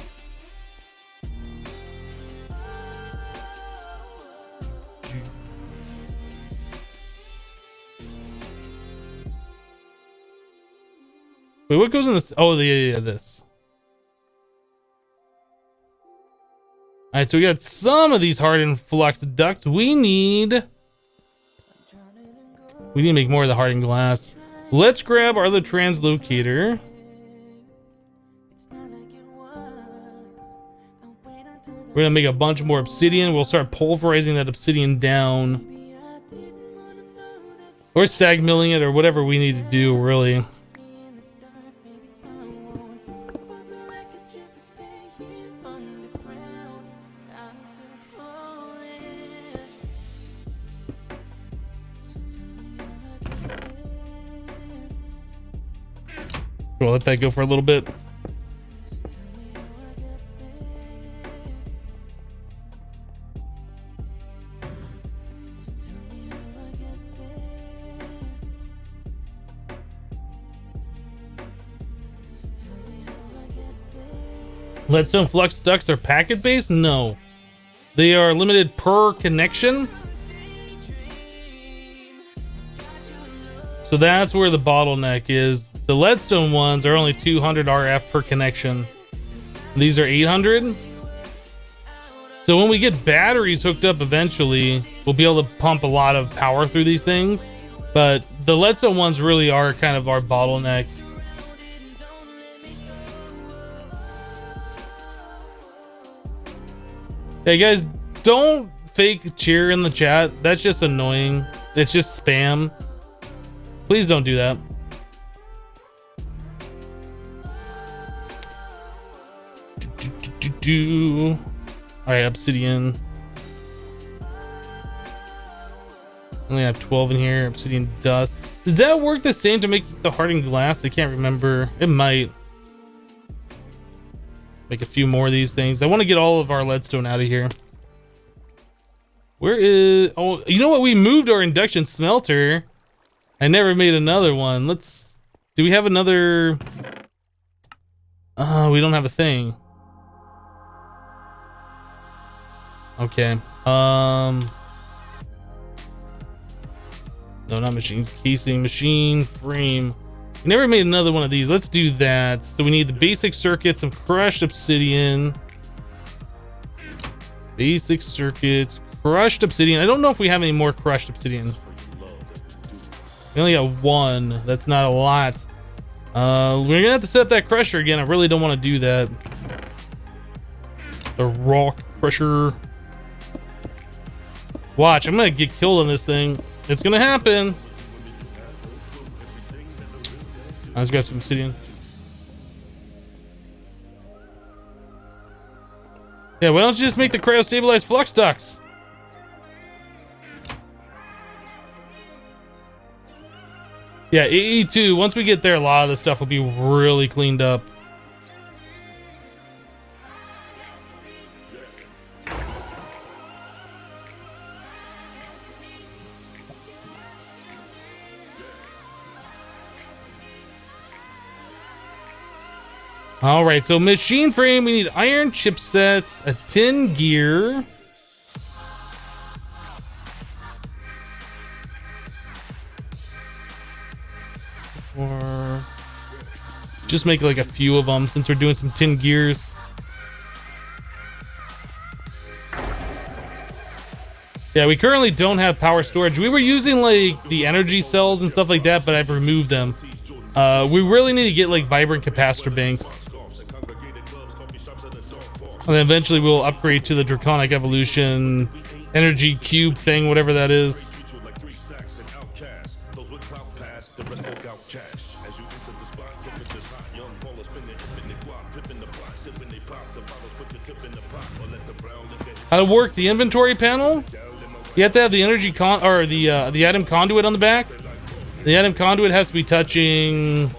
Wait, what goes in this? Oh, yeah, this. All right, so we got some of these hardened flux ducts. We need to make more of the hardened glass. Let's grab our other translocator. We're gonna make a bunch more obsidian. We'll start pulverizing that obsidian down. Or sag milling it, or whatever we need to do, really. We'll let that go for a little bit. Leadstone flux ducts are packet based? No. They are limited per connection. So that's where the bottleneck is. The leadstone ones are only 200 RF per connection. These are 800. So when we get batteries hooked up eventually, we'll be able to pump a lot of power through these things. But the leadstone ones really are kind of our bottleneck. Hey guys, don't fake cheer in the chat. That's just annoying. It's just spam. Please don't do that. Alright, obsidian. Only have 12 in here. Obsidian dust. Does that work the same to make the hardened glass? I can't remember. It might. Make a few more of these things. I want to get all of our leadstone out of here. Where is... Oh, you know what? We moved our induction smelter. I never made another one. Let's... Do we have another... we don't have a thing. Okay. No, not machine. Casing, machine, frame. We never made another one of these. Let's do that. So we need the basic circuit, some crushed obsidian. Basic circuit, crushed obsidian. I don't know if we have any more crushed obsidian. We only got one. That's not a lot. We're gonna have to set up that crusher again. I really don't want to do that. The rock crusher. Watch, I'm gonna get killed on this thing. It's gonna happen. Let's grab some obsidian. Yeah, why don't you just make the cryo-stabilized flux ducts? Yeah, AE2, once we get there, a lot of the stuff will be really cleaned up. All right, so machine frame, we need iron chipset, a tin gear. Or just make like a few of them since we're doing some tin gears. Yeah, we currently don't have power storage. We were using like the energy cells and stuff like that, but I've removed them. We really need to get like vibrant capacitor banks. And then eventually we'll upgrade to the Draconic Evolution energy cube thing, whatever that is. How to work the inventory panel? You have to have the energy the item conduit on the back. The item conduit has to be touching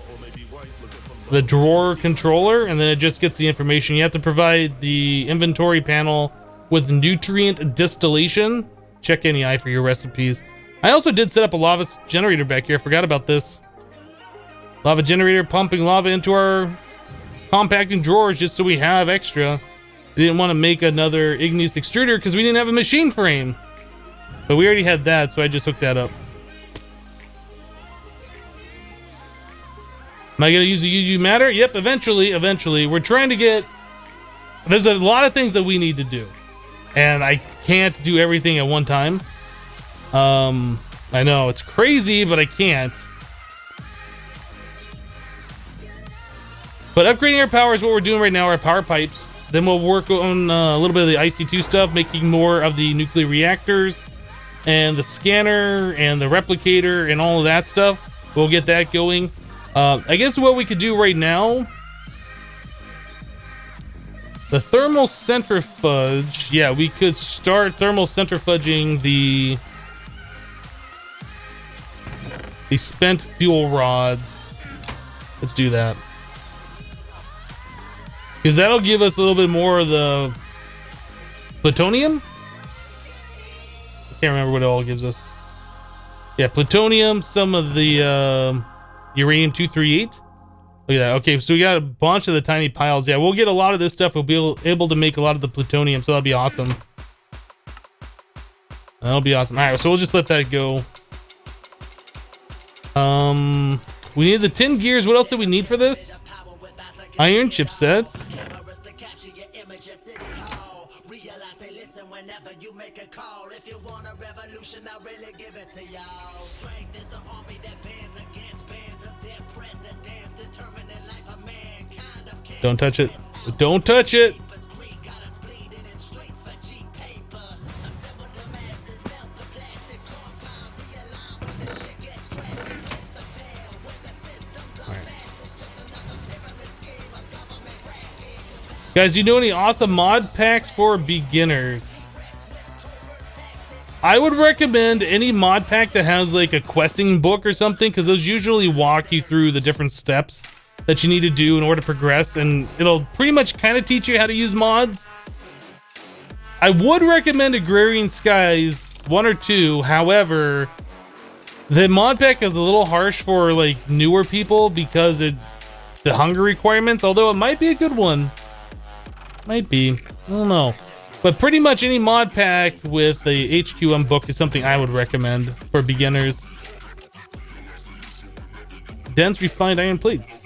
the drawer controller, and then it just gets the information. You have to provide the inventory panel with nutrient distillation. Check any eye for your recipes. I also did set up a lava generator back here. I forgot about this. Lava generator pumping lava into our compacting drawers just so we have extra. I didn't want to make another igneous extruder because we didn't have a machine frame. But we already had that, so I just hooked that up. Am I gonna use the UU matter? Yep, eventually. We're trying to get... There's a lot of things that we need to do. And I can't do everything at one time. I know, it's crazy, but I can't. But upgrading our power is what we're doing right now, our power pipes. Then we'll work on a little bit of the IC2 stuff, making more of the nuclear reactors, and the scanner, and the replicator, and all of that stuff. We'll get that going. I guess what we could do right now, the thermal centrifuge. Yeah, we could start thermal centrifuging the spent fuel rods. Let's do that, because that'll give us a little bit more of the plutonium. I can't remember what it all gives us. Yeah, plutonium, some of the uranium-238. Look at that. Okay, so we got a bunch of the tiny piles. Yeah, we'll get a lot of this stuff. We'll be able to make a lot of the plutonium, so that'll be awesome. That'll be awesome. All right, so we'll just let that go. We need the tin gears. What else do we need for this? Iron chipset. Don't touch it. Don't touch it. Guys, you know any awesome mod packs for beginners? I would recommend any mod pack that has like a questing book or something, because those usually walk you through the different steps that you need to do in order to progress, and it'll pretty much kind of teach you how to use mods. I would recommend Agrarian Skies 1 or 2. However, the mod pack is a little harsh for like newer people because the hunger requirements, although it might be a good one. Might be. I don't know. But pretty much any mod pack with the HQM book is something I would recommend for beginners. Dense refined iron plates.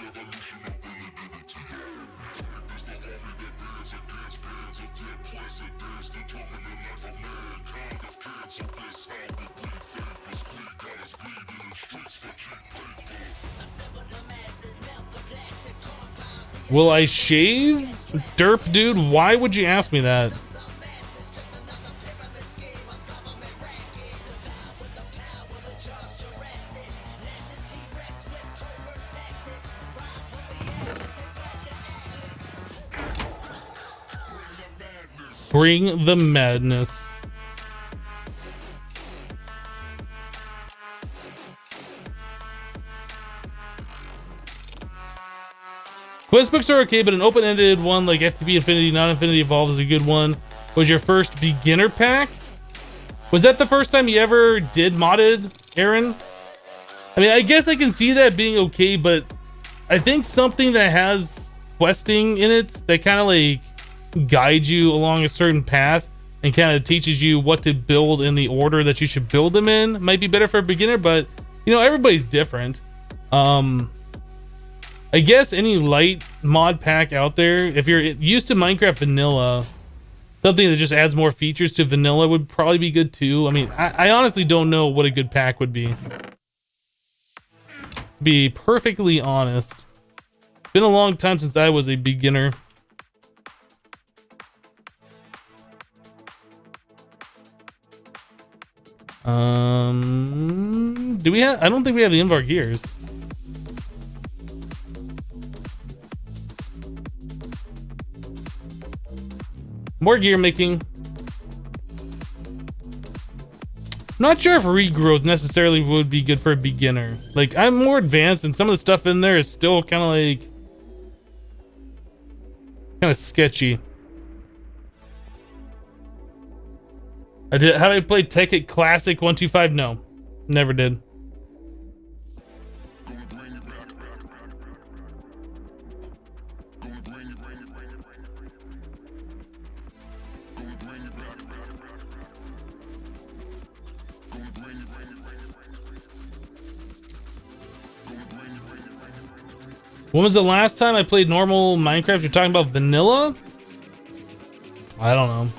Will I shave? Derp, dude, why would you ask me that? Bring the madness. Quest books are okay, but an open-ended one like FTB Infinity, not Infinity Evolved is a good one. Was your first beginner pack? Was that the first time you ever did modded, Aaron? I mean, I guess I can see that being okay, but I think something that has questing in it that kind of like guides you along a certain path and kind of teaches you what to build in the order that you should build them in might be better for a beginner, but you know, everybody's different. I guess any light mod pack out there, if you're used to Minecraft vanilla, something that just adds more features to vanilla would probably be good too. I mean, I honestly don't know what a good pack would be. Be perfectly honest. Been a long time since I was a beginner. Do we have? I don't think we have the Invar gears. More gear making. Not sure if regrowth necessarily would be good for a beginner. Like, I'm more advanced and some of the stuff in there is still kind of like sketchy. Have I played Tekkit Classic 125? No, never did. When was the last time I played normal Minecraft? You're talking about vanilla? I don't know.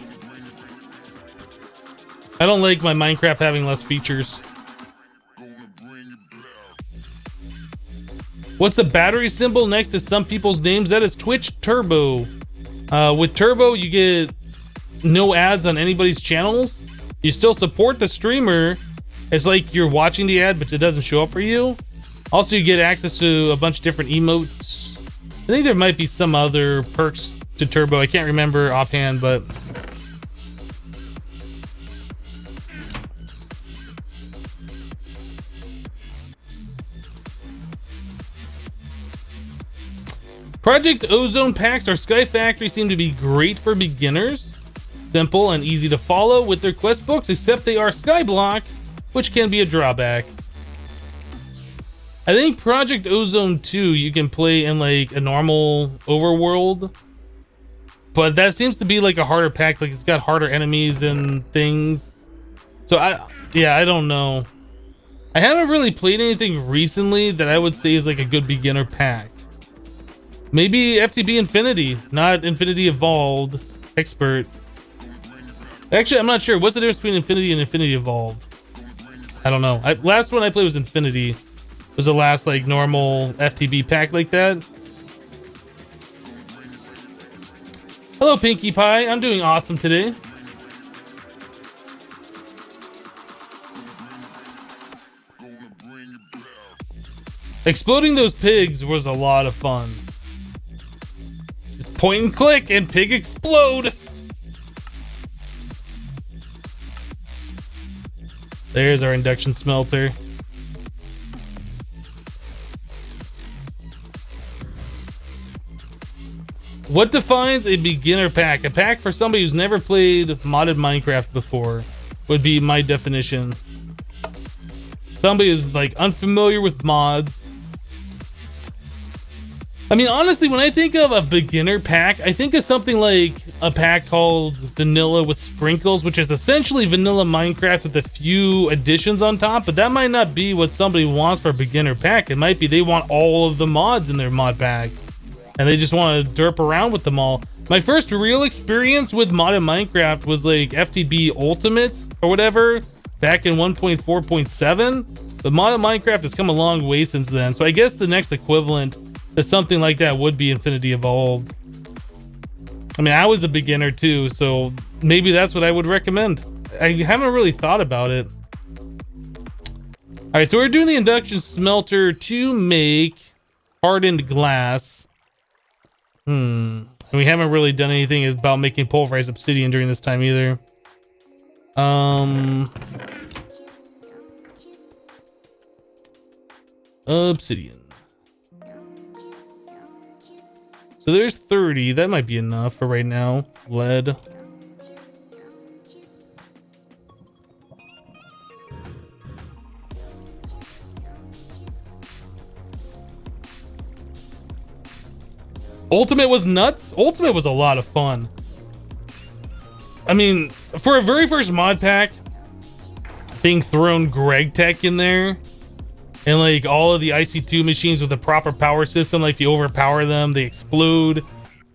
I don't like my Minecraft having less features. What's the battery symbol next to some people's names? That is Twitch Turbo. With Turbo, you get no ads on anybody's channels. You still support the streamer. It's like you're watching the ad, but it doesn't show up for you. Also, you get access to a bunch of different emotes. I think there might be some other perks to Turbo. I can't remember offhand, but... Project Ozone packs or Sky Factory seem to be great for beginners. Simple and easy to follow with their quest books, except they are Skyblock, which can be a drawback. I think Project Ozone 2 you can play in like a normal overworld, but that seems to be like a harder pack. Like it's got harder enemies and things. So I don't know. I haven't really played anything recently that I would say is like a good beginner pack. Maybe FTB Infinity, not Infinity Evolved Expert. Actually, I'm not sure. What's the difference between Infinity and Infinity Evolved? I don't know. Last one I played was Infinity. Was the last like normal FTB pack like that. Hello, Pinkie Pie. I'm doing awesome today. Exploding those pigs was a lot of fun. Just point and click and pig explode. There's our induction smelter. What defines a beginner pack? A pack for somebody who's never played modded Minecraft before would be my definition. Somebody who's like unfamiliar with mods. I mean, honestly, when I think of a beginner pack, I think of something like a pack called Vanilla with Sprinkles, which is essentially vanilla Minecraft with a few additions on top, but that might not be what somebody wants for a beginner pack. It might be they want all of the mods in their mod pack, and they just want to derp around with them all. My first real experience with modded Minecraft was like FTB Ultimate or whatever, back in 1.4.7. But modded Minecraft has come a long way since then, so I guess the next equivalent to something like that would be Infinity Evolved. I mean, I was a beginner too, so maybe that's what I would recommend. I haven't really thought about it. All right, so we're doing the induction smelter to make hardened glass. And we haven't really done anything about making pulverized obsidian during this time either. Obsidian. So there's 30. That might be enough for right now. Lead. Ultimate was nuts. Ultimate was a lot of fun. I mean, for a very first mod pack, being thrown Greg Tech in there, and like all of the IC2 machines with a proper power system, like if you overpower them, they explode,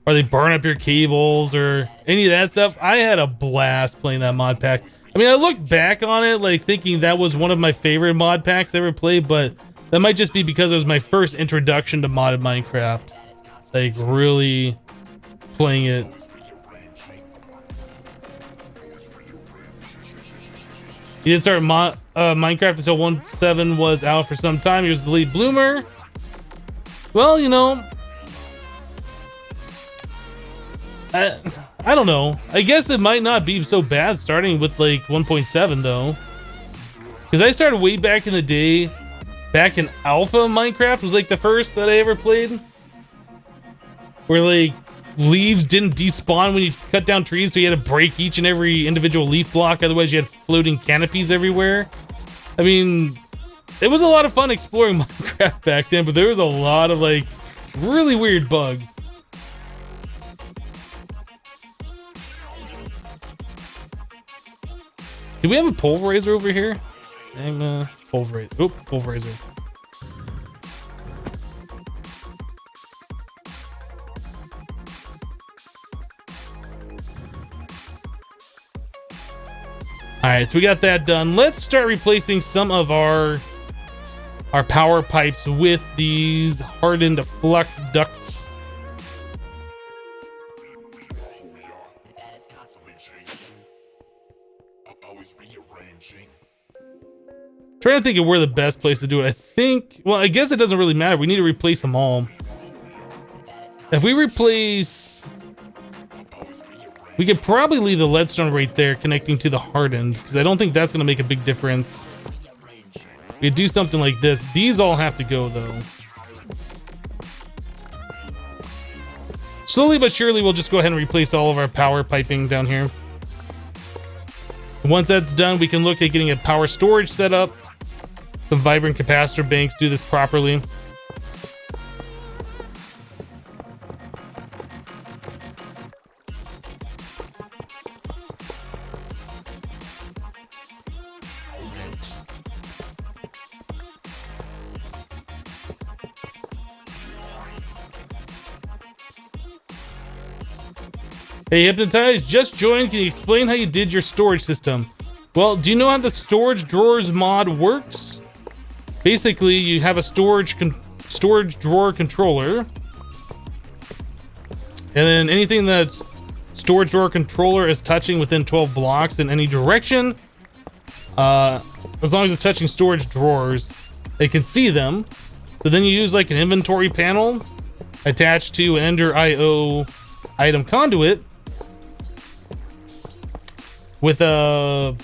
or they burn up your cables, or any of that stuff. I had a blast playing that mod pack. I mean, I look back on it like thinking that was one of my favorite mod packs I ever played, but that might just be because it was my first introduction to modded Minecraft. Like really playing it. He didn't start Minecraft until 1.7 was out for some time. He was the lead bloomer. Well, you know, I don't know. I guess it might not be so bad starting with like 1.7 though, because I started way back in the day. Back in alpha, Minecraft was like the first that I ever played, where like leaves didn't despawn when you cut down trees, so you had to break each and every individual leaf block, otherwise you had floating canopies everywhere. I mean, it was a lot of fun exploring Minecraft back then, but there was a lot of like really weird bugs. Do we have a pulverizer over here? Pulverizer. Oh, pulverizer. All right, so we got that done. Let's start replacing some of our power pipes with these hardened flux ducts. Trying to think of where the best place to do it. I think, well, I guess it doesn't really matter. We need to replace them all. If we replace, we could probably leave the leadstone right there connecting to the hardened, because I don't think that's going to make a big difference. We could do something like this. These all have to go though. Slowly but surely, we'll just go ahead and replace all of our power piping down here. Once that's done, we can look at getting a power storage set up. Some vibrant capacitor banks, do this properly. Hey, Hypnotized, just joined. Can you explain how you did your storage system? Well, do you know how the storage drawers mod works? Basically, you have a storage drawer controller, and then anything that storage drawer controller is touching within 12 blocks in any direction, as long as it's touching storage drawers, they can see them. So then you use like an inventory panel attached to an Ender IO item conduit with a,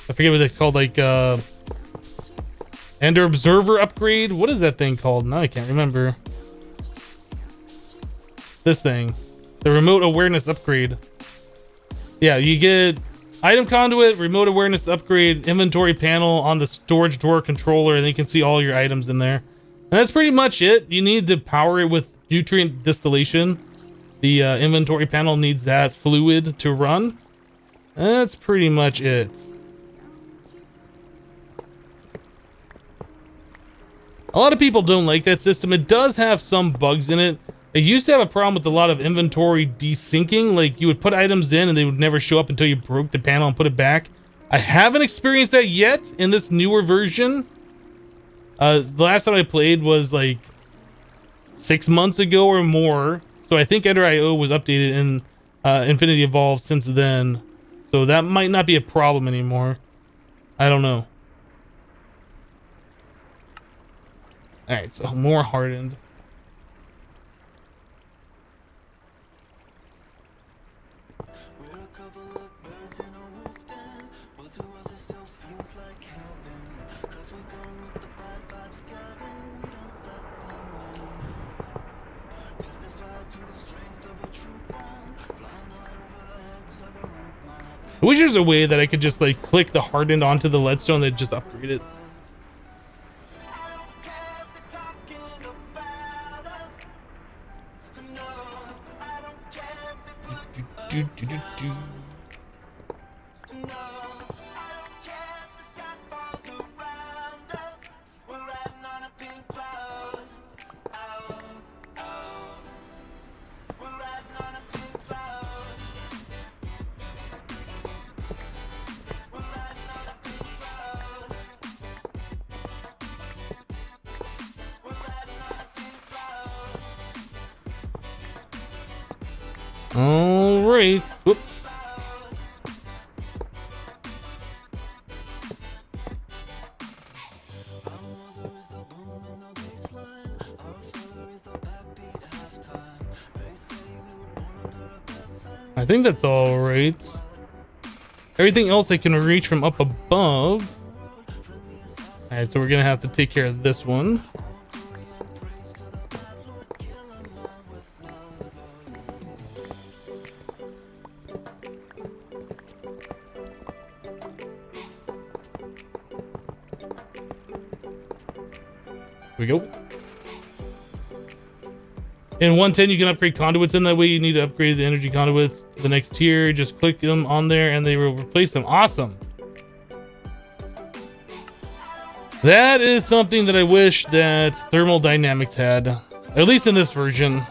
I forget what it's called, like Ender Observer upgrade. What is that thing called? Now I can't remember. This thing, the remote awareness upgrade. Yeah, you get item conduit, remote awareness upgrade, inventory panel on the storage drawer controller, and you can see all your items in there. And that's pretty much it. You need to power it with nutrient distillation. The inventory panel needs that fluid to run. And that's pretty much it. A lot of people don't like that system. It does have some bugs in it. It used to have a problem with a lot of inventory desyncing. Like you would put items in and they would never show up until you broke the panel and put it back. I haven't experienced that yet in this newer version. The last time I played was like 6 months ago or more. So I think Ender IO was updated in Infinity Evolved since then. So that might not be a problem anymore. I don't know. Alright, so more hardened. I wish there's a way that I could just like click the hardened onto the leadstone and just upgrade it. All right. Whoop. I think that's all right. Everything else I can reach from up above. All right, so we're gonna have to take care of this one. Here we go. In 110, you can upgrade conduits in that way. You need to upgrade the energy conduits to the next tier. Just click them on there and they will replace them. Awesome. That is something that I wish that Thermodynamics had, at least in this version.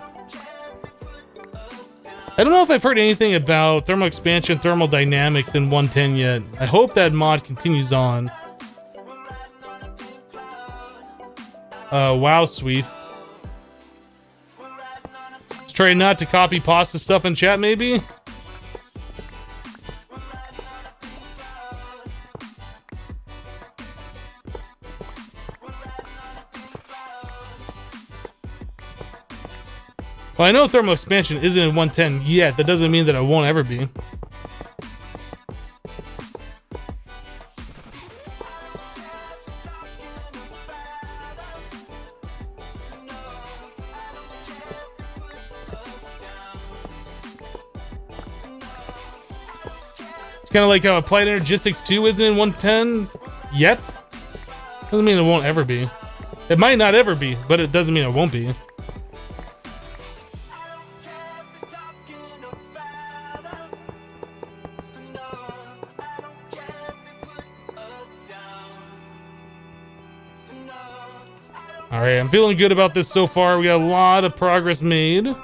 I don't know if I've heard anything about thermal expansion, Thermodynamics in 110 yet. I hope that mod continues on. Wow, sweet. Let's try not to copy pasta stuff in chat, maybe. Well, I know thermal expansion isn't in 110 yet. That doesn't mean that it won't ever be. Kind of like how Applied Energistics 2 isn't in 110 yet. Doesn't mean it won't ever be. It might not ever be, but it doesn't mean it won't be. All right, I'm feeling good about this so far. We got a lot of progress made.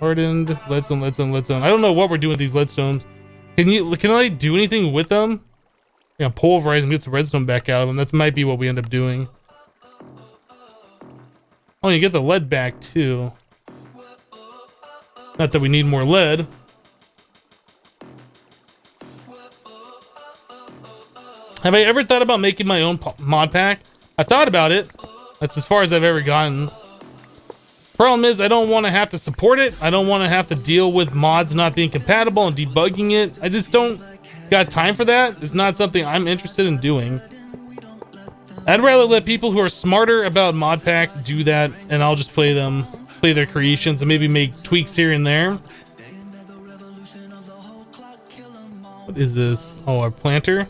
Hardened, leadstone. I don't know what we're doing with these leadstones. Can I do anything with them? Yeah, pulverize and get some redstone back out of them. That might be what we end up doing. Oh, you get the lead back too. Not that we need more lead. Have I ever thought about making my own mod pack? I thought about it. That's as far as I've ever gotten. Problem is, I don't want to have to support it. I don't want to have to deal with mods not being compatible and debugging it. I just don't got time for that. It's not something I'm interested in doing. I'd rather let people who are smarter about mod packs do that, and I'll just play their creations, and maybe make tweaks here and there. What is this? Oh, a planter.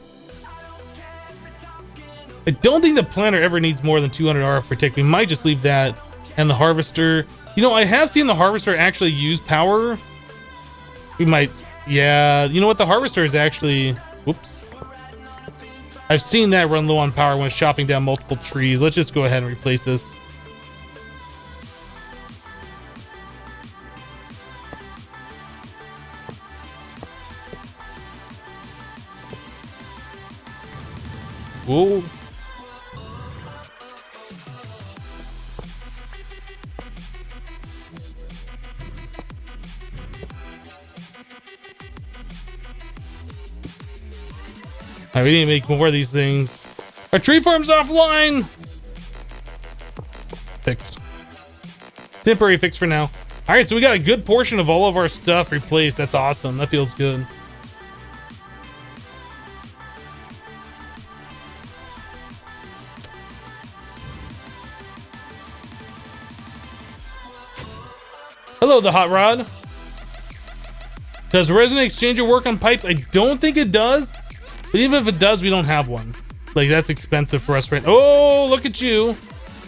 I don't think the planter ever needs more than 200 RF per tick. We might just leave that. And the harvester, you know, I have seen the harvester actually use power. We might, yeah, you know what, the harvester is actually, whoops. I've seen that run low on power when chopping down multiple trees. Let's just go ahead and replace this. Whoa. Alright, we need to make more of these things. Our tree farm's offline! Fixed. Temporary fix for now. Alright, so we got a good portion of all of our stuff replaced. That's awesome. That feels good. Hello, the hot rod. Does resonant exchanger work on pipes? I don't think it does. But even if it does, we don't have one. Like, that's expensive for us right now. Oh, look at you.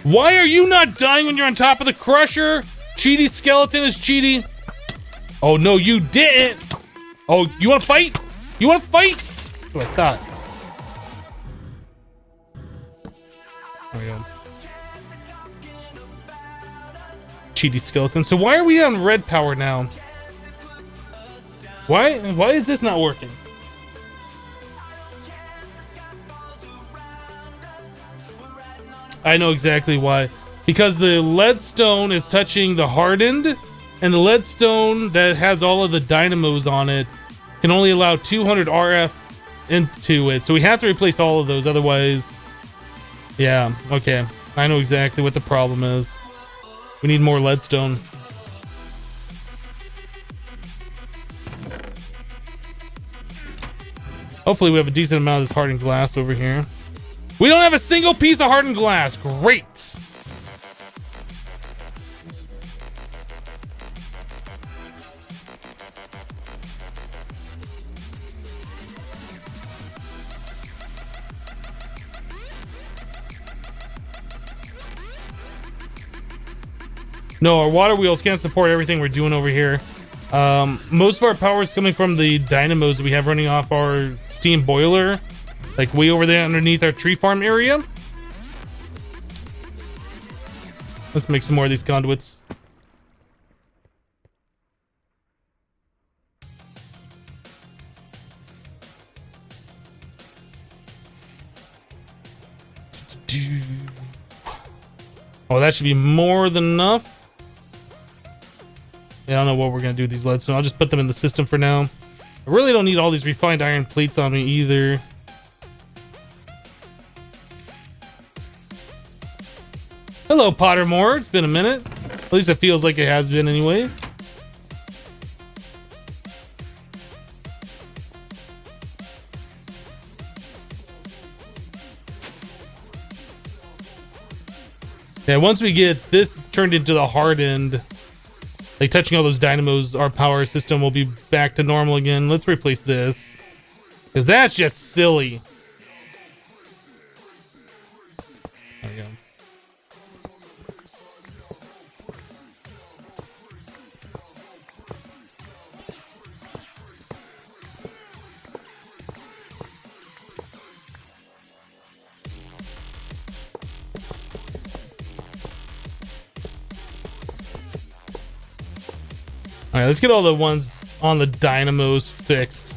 Why are you not dying when you're on top of the crusher? Cheaty skeleton is cheaty. Oh, no, you didn't. Oh, you want to fight? You want to fight? That's what I thought. There we go. Cheaty skeleton. So why are we on red power now? Why is this not working? I know exactly why. Because the lead stone is touching the hardened, and the lead stone that has all of the dynamos on it can only allow 200 RF into it. So we have to replace all of those, otherwise... Yeah, okay. I know exactly what the problem is. We need more lead stone. Hopefully we have a decent amount of this hardened glass over here. We don't have a single piece of hardened glass. Great. No, our water wheels can't support everything we're doing over here. Most of our power is coming from the dynamos that we have running off our steam boiler, like way over there underneath our tree farm area. Let's make some more of these conduits. Oh, that should be more than enough. Yeah, I don't know what we're gonna do with these lead, so I'll just put them in the system for now. I really don't need all these refined iron plates on me either. Hello, Pottermore. It's been a minute. At least it feels like it has been anyway. Yeah, once we get this turned into the hardened, like touching all those dynamos, our power system will be back to normal again. Let's replace this, because that's just silly. There we go. All right, let's get all the ones on the dynamos fixed.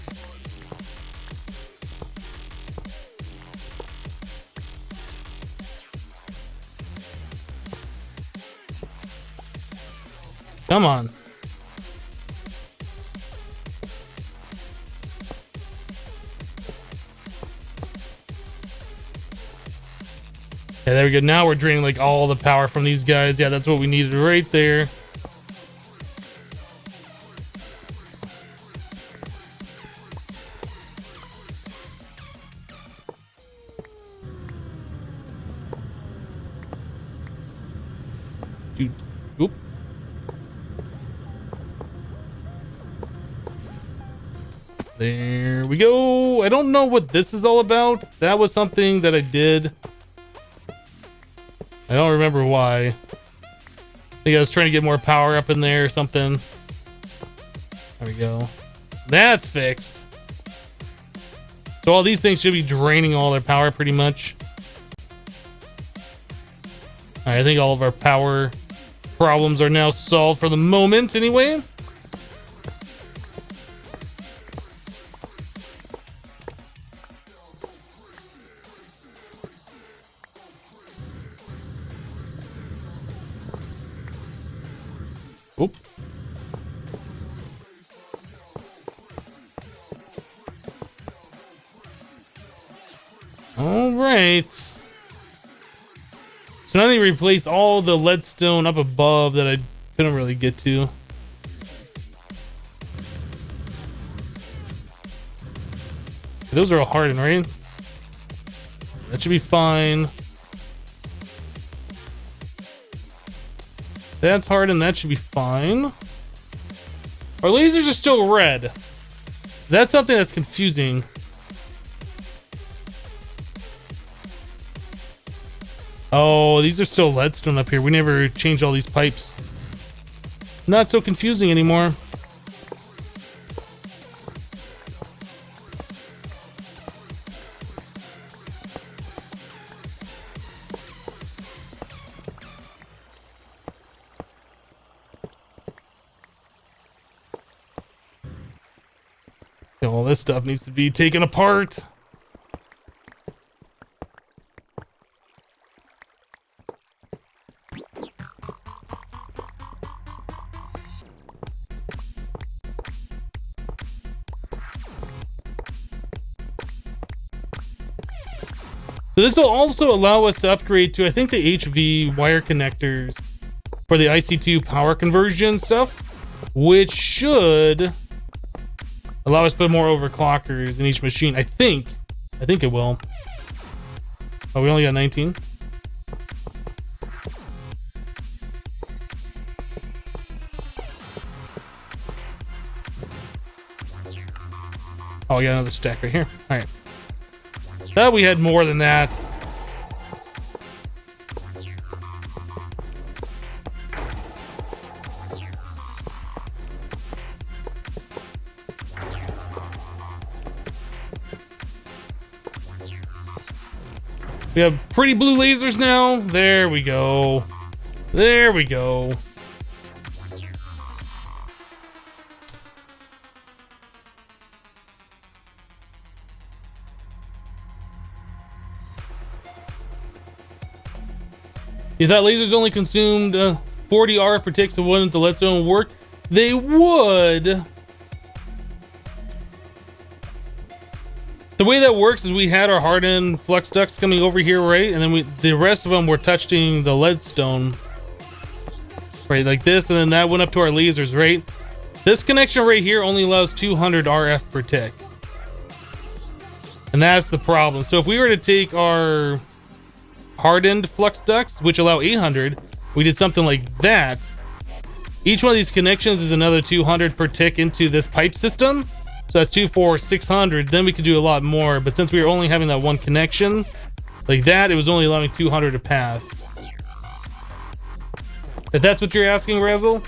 Come on. Yeah, there we go. Now we're draining like all the power from these guys. Yeah, that's what we needed right there. Oop. There we go. I don't know what this is all about. That was something that I did. I don't remember why. I think I was trying to get more power up in there or something. There we go. That's fixed. So all these things should be draining all their power pretty much. All right, I think all of our power problems are now solved for the moment anyway. Oop. All right. So now I need to replace all the leadstone up above that I couldn't really get to. Those are all hardened, right? That should be fine. That's hard, and that should be fine. Our lasers are still red. That's something that's confusing. Oh, these are still leadstone up here. We never changed all these pipes. Not so confusing anymore. All this stuff needs to be taken apart. So this will also allow us to upgrade to, I think, the HV wire connectors for the IC2 power conversion stuff, which should allow us to put more overclockers in each machine. I think it will. Oh, we only got 19. Oh, we got another stack right here. All right. Thought we had more than that. We have pretty blue lasers now. There we go. There we go. You thought lasers only consumed 40 RF per tick, so wouldn't the leadstone work? They would. The way that works is we had our hardened flux ducts coming over here, right? And then the rest of them were touching the leadstone, right? Like this, and then that went up to our lasers, right? This connection right here only allows 200 RF per tick. And that's the problem. So if we were to take our hardened flux ducts, which allow 800, we did something like that. Each one of these connections is another 200 per tick into this pipe system. So that's 2, 4, 600. Then we could do a lot more. But since we were only having that one connection like that, it was only allowing 200 to pass. If that's what you're asking, Razzle?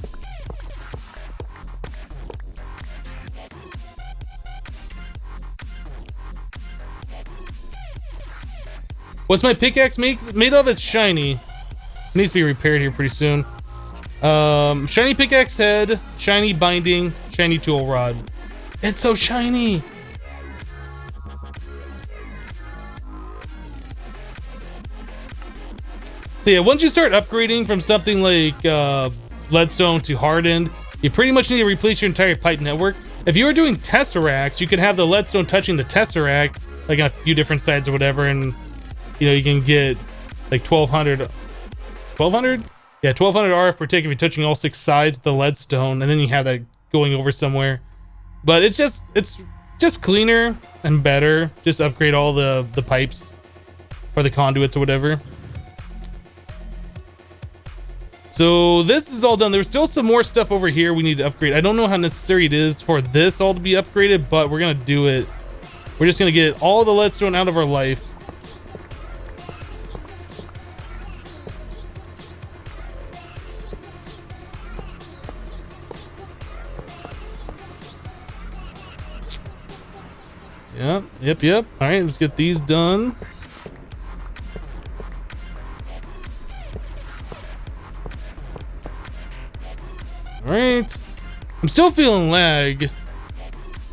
What's my pickaxe made of? It's shiny. It needs to be repaired here pretty soon. Shiny pickaxe head, shiny binding, shiny tool rod. It's so shiny. So yeah, once you start upgrading from something like leadstone to hardened, you pretty much need to replace your entire pipe network. If you were doing tesseracts, you could have the leadstone touching the tesseract, like on a few different sides or whatever, and you know, you can get like 1200? Yeah, 1200 RF per tick if you're touching all 6 sides of the leadstone, and then you have that going over somewhere. But it's just cleaner and better. Just upgrade all the pipes or the conduits or whatever. So this is all done. There's still some more stuff over here we need to upgrade. I don't know how necessary it is for this all to be upgraded, but we're gonna do it. We're just gonna get all the leadstone out of our life. Yep. All right, let's get these done. All right. I'm still feeling lag.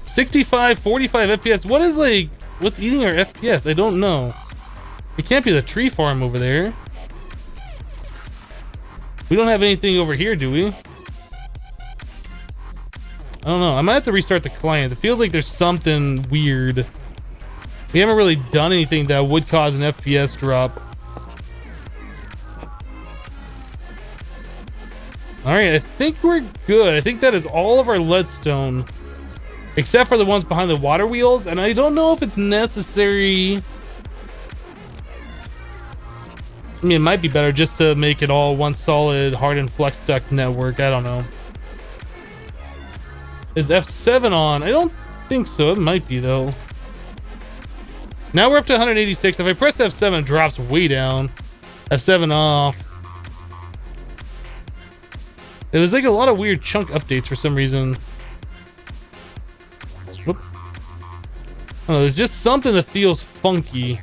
65, 45 FPS. What is like, what's eating our FPS? I don't know. It can't be the tree farm over there. We don't have anything over here, do we? I don't know. I might have to restart the client. It feels like there's something weird. We haven't really done anything that would cause an FPS drop. All right, I think we're good. I think that is all of our leadstone, except for the ones behind the water wheels. And I don't know if it's necessary I mean, it might be better just to make it all one solid hardened flex duct network. I don't know. Is F7 on? I don't think so. It might be though. Now we're up to 186. If I press F7, it drops way down. F7 off. It was like a lot of weird chunk updates for some reason. Whoop. Oh, there's just something that feels funky.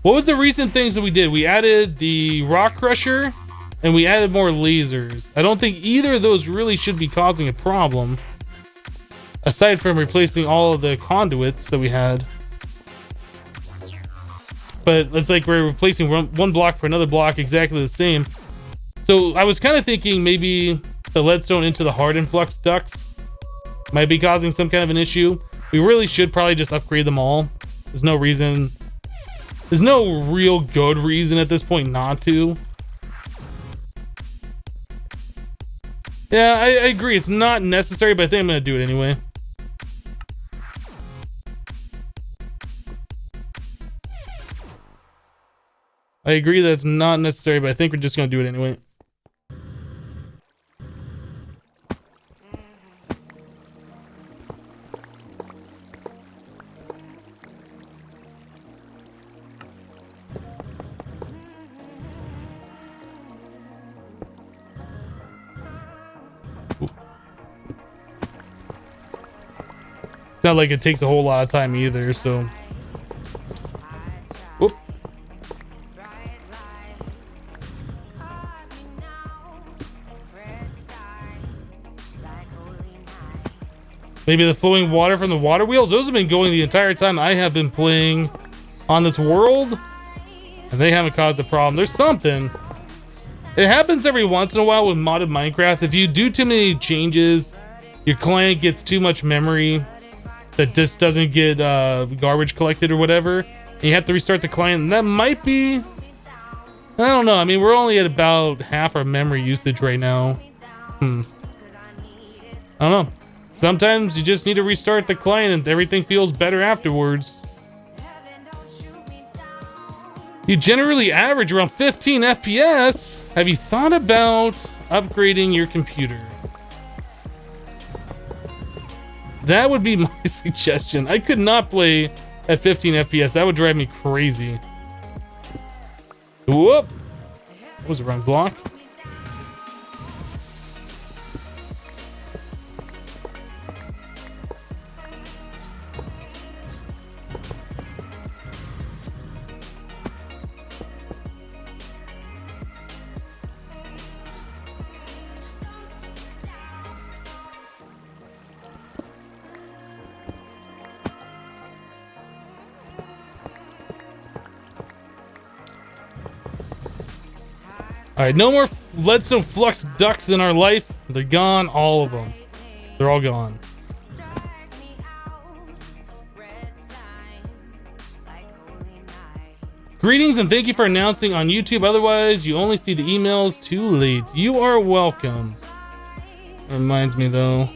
What was the recent things that we did? We added the rock crusher and we added more lasers. I don't think either of those really should be causing a problem. Aside from replacing all of the conduits that we had. But it's like we're replacing one block for another block exactly the same. So I was kind of thinking maybe the leadstone into the hardened flux ducts might be causing some kind of an issue. We really should probably just upgrade them all. There's no reason. There's no real good reason at this point not to. Yeah, I agree. It's not necessary, but I think I'm going to do it anyway. I agree that it's not necessary, but I think we're just going to do it anyway. Not like it takes a whole lot of time either, so. Whoop. Maybe the flowing water from the water wheels. Those have been going the entire time I have been playing on this world, and they haven't caused a problem. There's something. It happens every once in a while with modded Minecraft. If you do too many changes, your client gets too much memory that just doesn't get garbage collected or whatever, and you have to restart the client, and that might be, I don't know. I mean, we're only at about half our memory usage right now. I don't know. Sometimes you just need to restart the client and everything feels better afterwards. You generally average around 15 FPS. Have you thought about upgrading your computer? That would be my suggestion. I could not play at 15 FPS. That would drive me crazy. Whoop! That was the wrong block. Alright, no more leadstone flux ducts in our life. They're gone, all of them. They're all gone. Greetings and thank you for announcing on YouTube. Otherwise, you only see the emails too late. You are welcome. That reminds me though.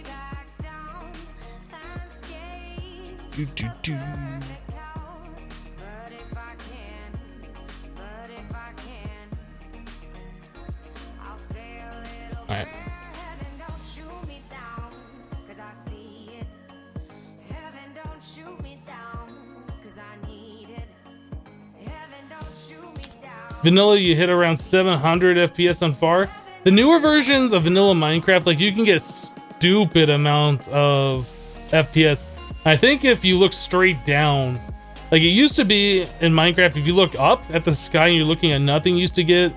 Alright. Vanilla, you hit around 700 FPS on far. The newer versions of vanilla Minecraft, like, you can get stupid amounts of FPS. I think if you look straight down, like it used to be in Minecraft, if you look up at the sky and you're looking at nothing, you used to get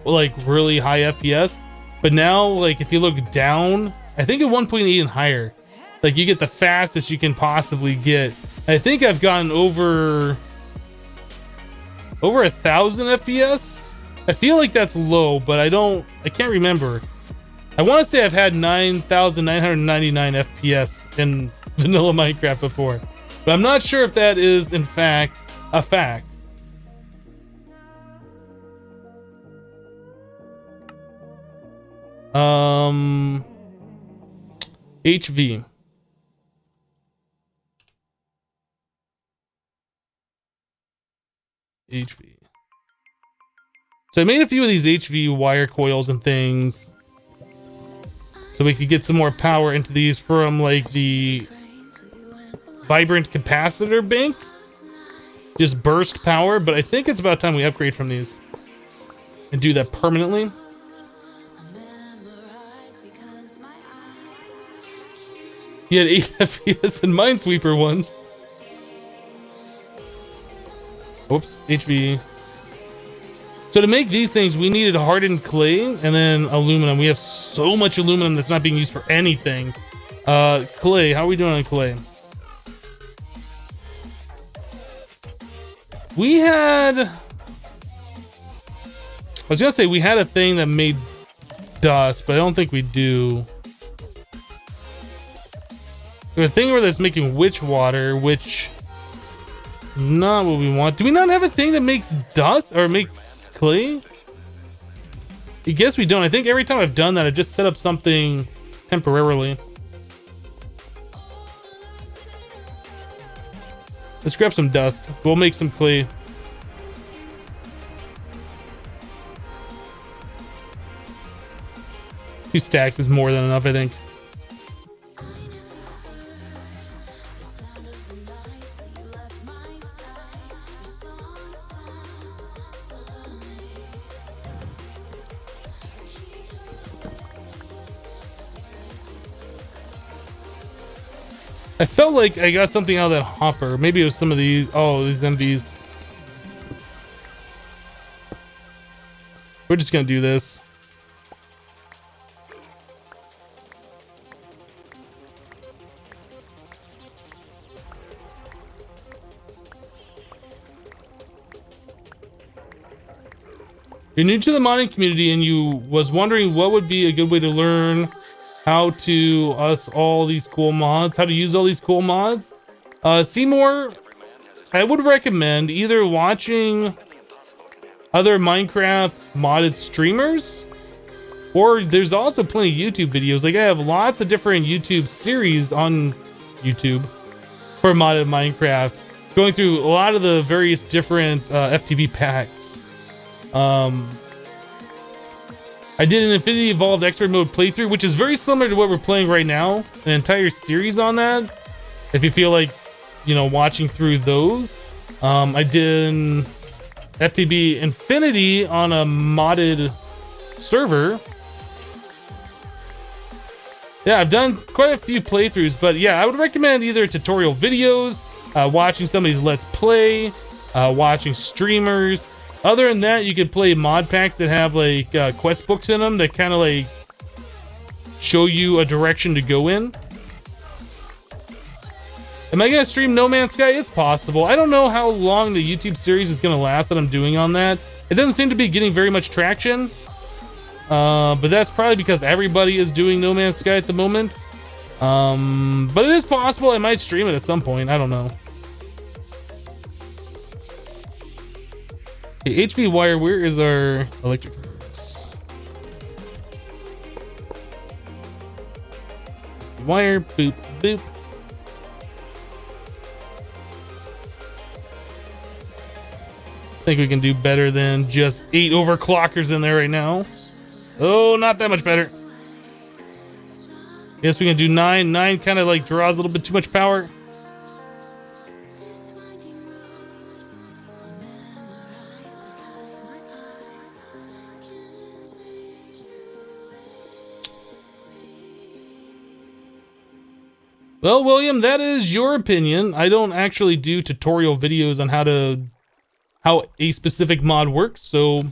like really high FPS. But now, like, if you look down, I think at 1.8 and higher, like, you get the fastest you can possibly get. I think I've gotten over 1,000 FPS. I feel like that's low, but I can't remember. I want to say I've had 9,999 FPS in vanilla Minecraft before, but I'm not sure if that is in fact a fact. HV. HV. So I made a few of these HV wire coils and things, so we could get some more power into these from like the vibrant capacitor bank. Just burst power, but I think it's about time we upgrade from these and do that permanently. He had 8 FPS in Minesweeper once. Oops, HV. So to make these things, we needed hardened clay and then aluminum. We have so much aluminum that's not being used for anything. Clay, how are we doing on clay? We had... I was gonna say we had a thing that made dust, but I don't think we do. There's a thing where that's making witch water, which... not what we want. Do we not have a thing that makes dust or makes clay? I guess we don't. I think every time I've done that, I've just set up something temporarily. Let's grab some dust. We'll make some clay. 2 stacks is more than enough, I think. I felt like I got something out of that hopper. Maybe it was some of these. Oh, these MVs. We're just gonna do this. You're new to the modding community and you was wondering what would be a good way to learn how to all these cool mods, how to use all these cool mods. Seymour, I would recommend either watching other Minecraft modded streamers, or there's also plenty of YouTube videos. Like I have lots of different YouTube series on YouTube for modded Minecraft, going through a lot of the various different FTB packs. I did an Infinity Evolved Expert Mode playthrough, which is very similar to what we're playing right now. An entire series on that. If you feel like, you know, watching through those. I did FTB Infinity on a modded server. Yeah, I've done quite a few playthroughs, but yeah, I would recommend either tutorial videos, watching somebody's Let's Play, watching streamers. Other than that, you could play mod packs that have like quest books in them that kind of like show you a direction to go in. Am I gonna stream No Man's Sky? It's possible. I don't know how long the YouTube series is gonna last that I'm doing on that. It doesn't seem to be getting very much traction. But that's probably because everybody is doing No Man's Sky at the moment. But it is possible I might stream it at some point. I don't know. Okay, HV wire, where is our electric? Wire, boop, boop. I think we can do better than just 8 overclockers in there right now. Oh, not that much better. Guess we can do 9. 9 kind of like draws a little bit too much power. Well, William, that is your opinion. I don't actually do tutorial videos on how a specific mod works, so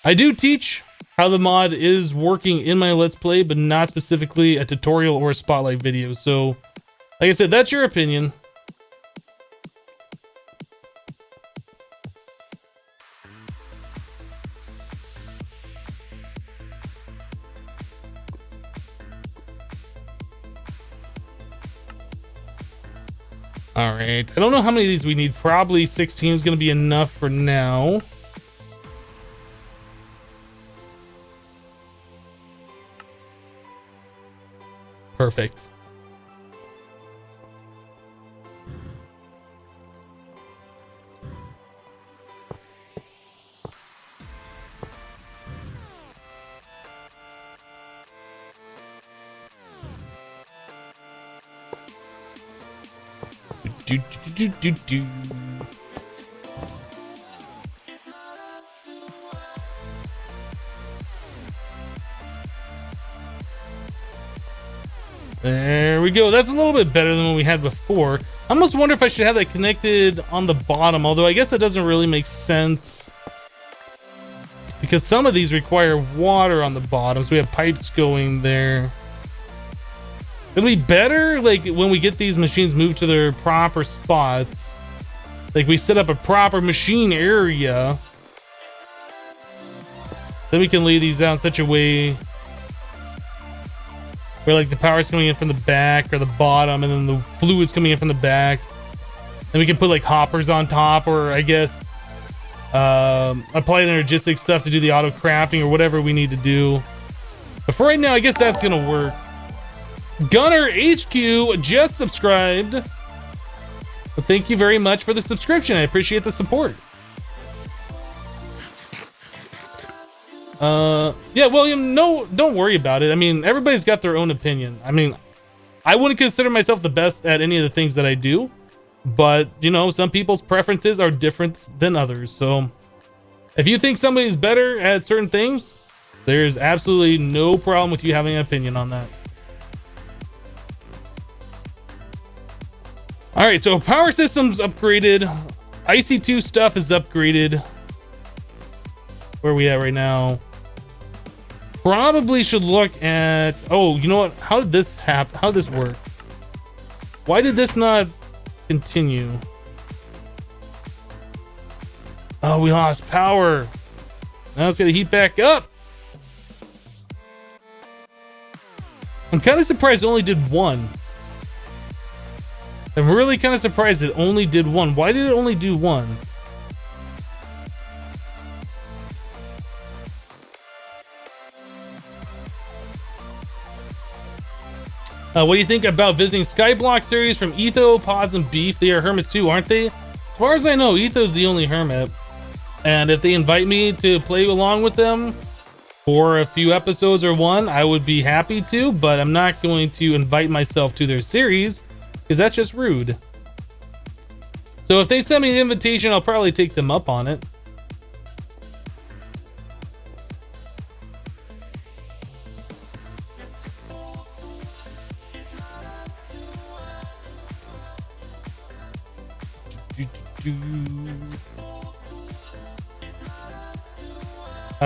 I do teach how the mod is working in my Let's Play, but not specifically a tutorial or a spotlight video. So, like I said, that's your opinion. All right, I don't know how many of these we need. Probably 16 is going to be enough for now. Perfect. There we go. That's a little bit better than what we had before. I almost wonder if I should have that connected on the bottom, although I guess that doesn't really make sense because some of these require water on the bottom, so we have pipes going there. It'll be better like when we get these machines moved to their proper spots, like we set up a proper machine area, then we can lay these out in such a way where like the power's coming in from the back or the bottom, and then the fluid's coming in from the back. And we can put like hoppers on top, or I guess apply the energistic stuff to do the auto crafting or whatever we need to do. But for right now, I guess that's gonna work. Gunner HQ just subscribed. Well, thank you very much for the subscription. I appreciate the support. Yeah, William, no, don't worry about it. I mean, everybody's got their own opinion. I mean, I wouldn't consider myself the best at any of the things that I do, but you know, some people's preferences are different than others. So if you think somebody's better at certain things, there's absolutely no problem with you having an opinion on that. All right, so power system's upgraded. IC2 stuff is upgraded. Where are we at right now? Probably should look at, oh, you know what? How did this happen? How did this work? Why did this not continue? Oh, we lost power. Now it's gonna heat back up. I'm kind of surprised it only did one. I'm really kind of surprised it only did one. Why did it only do one? What do you think about visiting Skyblock series from Etho, Paz, and Beef? They are hermits too, aren't they? As far as I know, Etho's the only hermit. And if they invite me to play along with them for a few episodes or one, I would be happy to, but I'm not going to invite myself to their series because that's just rude. So if they send me an invitation, I'll probably take them up on it.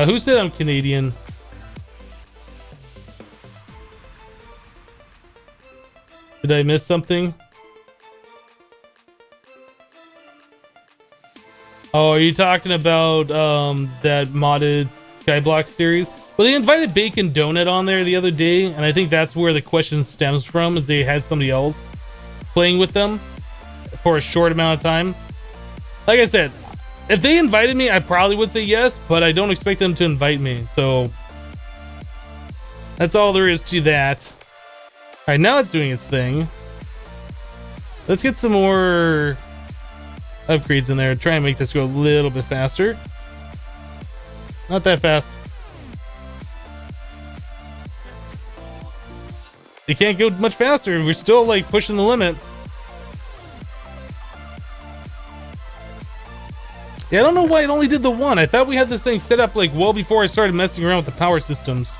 Who said I'm Canadian? Did I miss something? Oh, are you talking about that modded Skyblock series? Well, they invited Bacon Donut on there the other day, and I think that's where the question stems from, is they had somebody else playing with them for a short amount of time. Like I said, if they invited me, I probably would say yes, but I don't expect them to invite me. So that's all there is to that. All right, now it's doing its thing. Let's get some more upgrades in there. Try and make this go a little bit faster. Not that fast. It can't go much faster. We're still like pushing the limit. Yeah, I don't know why it only did the one. I thought we had this thing set up like well before I started messing around with the power systems.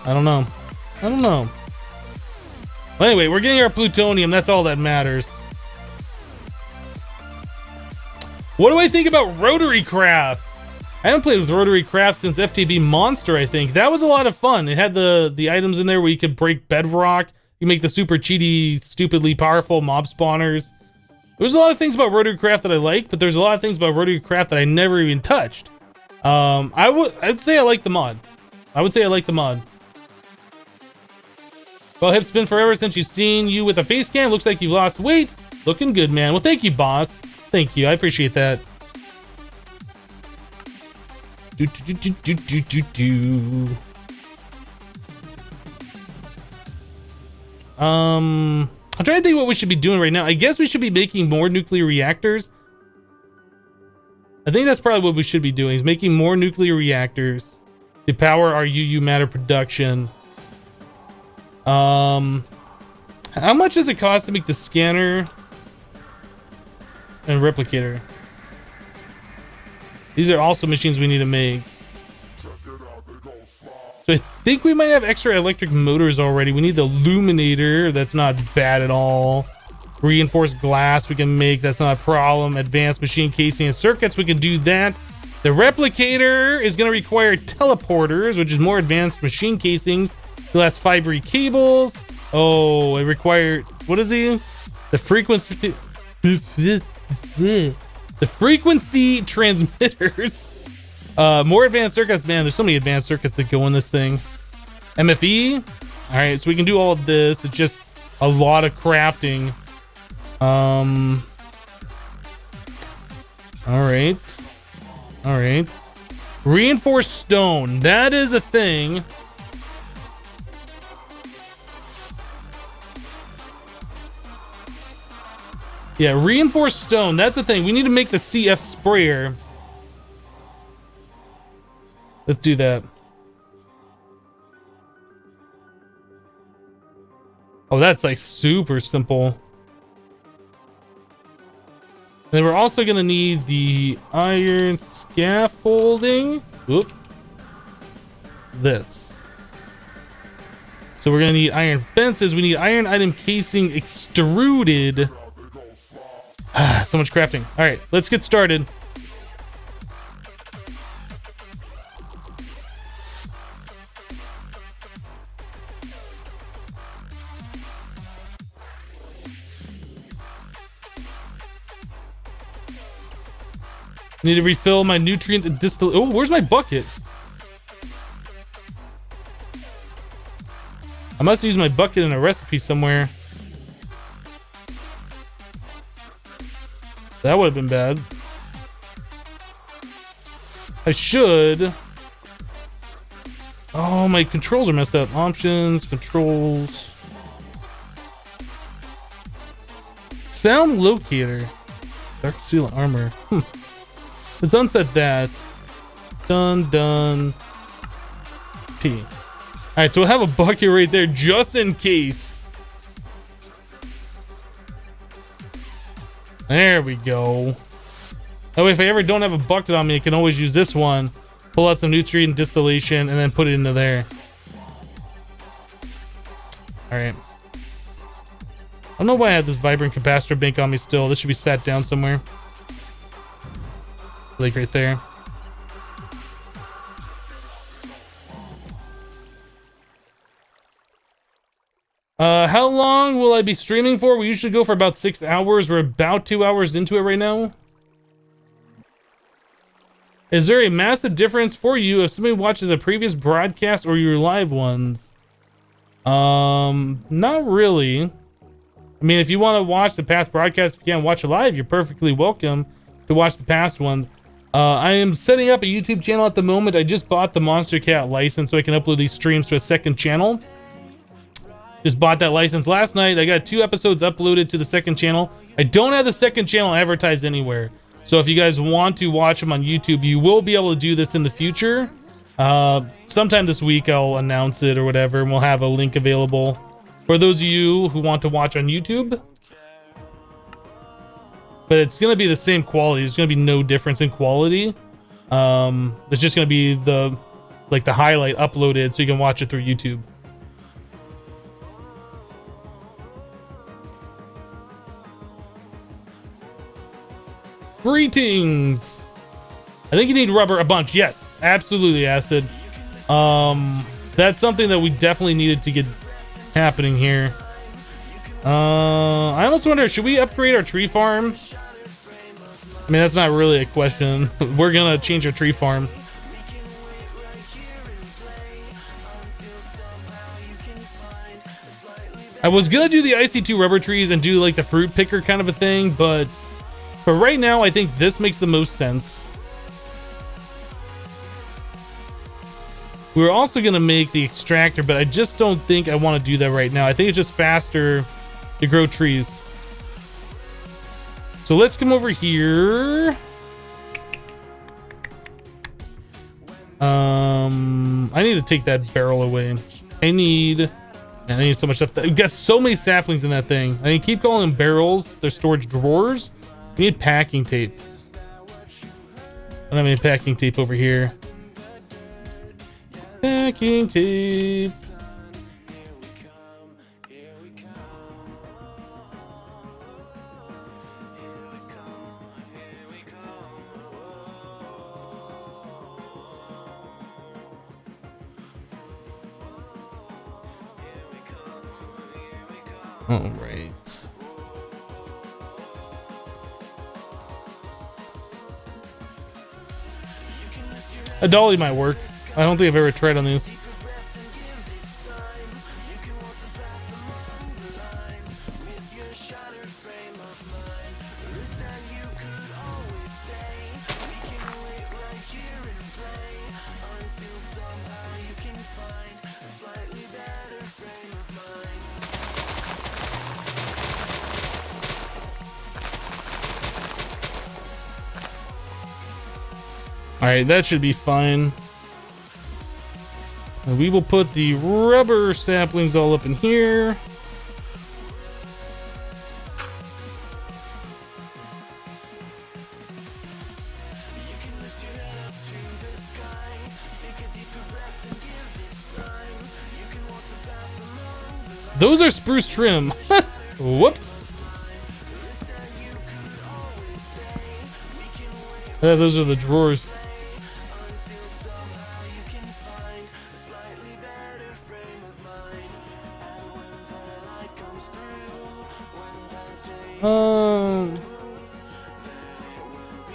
I don't know. I don't know. Well, anyway, we're getting our plutonium. That's all that matters. What do I think about rotary craft? I haven't played with rotary craft since FTB Monster, I think. That was a lot of fun. It had the items in there where you could break bedrock. You make the super cheaty, stupidly powerful mob spawners. There's a lot of things about rotary craft that I like, but there's a lot of things about rotary craft that I never even touched. I'd say I like the mod. I would say I like the mod. Well, Hip's been forever since you've seen you with a face cam. Looks like you've lost weight. Looking good, man. Well, thank you, boss. Thank you. I appreciate that. I'm trying to think what we should be doing right now. I guess we should be making more nuclear reactors. I think that's probably what we should be doing, is making more nuclear reactors to power our UU matter production. How much does it cost to make the scanner and replicator? These are also machines we need to make. So I think we might have extra electric motors already. We need the illuminator. That's not bad at all. Reinforced glass we can make. That's not a problem. Advanced machine casing and circuits. We can do that. The replicator is going to require teleporters, which is more advanced machine casings. Glass fibery cables. Oh, it required, what is these? The frequency, the frequency transmitters. More advanced circuits. Man, there's so many advanced circuits that go in this thing. MFE. All right, so we can do all of this. It's just a lot of crafting. All right. Reinforced stone. That is a thing. Yeah, reinforced stone. That's the thing. We need to make the CF sprayer. Let's do that. Oh, that's like super simple. Then we're also going to need the iron scaffolding. Whoop. This. So we're going to need iron fences. We need iron item casing extruded. Ah, so much crafting. All right, let's get started. Need to refill my nutrient and distill. Oh, where's my bucket? I must use my bucket in a recipe somewhere. That would have been bad. I should. Oh, my controls are messed up. Options, controls. Sound locator. Dark seal armor. Let's unset that. Done. P. All right, so we'll have a bucket right there just in case. There we go. That way, if I ever don't have a bucket on me, I can always use this one, pull out some nutrient distillation, and then put it into there. All right. I don't know why I have this vibrant capacitor bank on me still. This should be sat down somewhere. Like right there. How long will I be streaming for? We usually go for about 6 hours. We're about 2 hours into it right now. Is there a massive difference for you if somebody watches a previous broadcast or your live ones? Not really. I mean, if you want to watch the past broadcasts, if you can't watch it live, you're perfectly welcome to watch the past ones. I am setting up a YouTube channel at the moment. I just bought the Monster Cat license so I can upload these streams to a second channel. Just bought that license last night. I got 2 episodes uploaded to the second channel. I don't have the second channel advertised anywhere. So if you guys want to watch them on YouTube, you will be able to do this in the future. Sometime this week I'll announce it or whatever, and we'll have a link available for those of you who want to watch on YouTube. But it's going to be the same quality. There's going to be no difference in quality. It's just going to be the highlight uploaded so you can watch it through YouTube. Greetings. I think you need rubber a bunch. Yes, absolutely, Acid. That's something that we definitely needed to get happening here. I almost wonder, should we upgrade our tree farm? I mean, that's not really a question. We're gonna change our tree farm. I was gonna do the IC2 rubber trees and do like the fruit picker kind of a thing, but for right now, I think this makes the most sense. We're also gonna make the extractor, but I just don't think I want to do that right now. I think it's just faster to grow trees. So let's come over here. I need to take that barrel away. I need Man, I need so much stuff. We've got so many saplings in that thing. I mean, keep calling them barrels. They're storage drawers. We need packing tape. I don't have any packing tape over here. Packing tape. All right. A dolly might work. I don't think I've ever tried on these. Alright, that should be fine. And we will put the rubber saplings all up in here. Those are spruce trim. Whoops. Those are the drawers.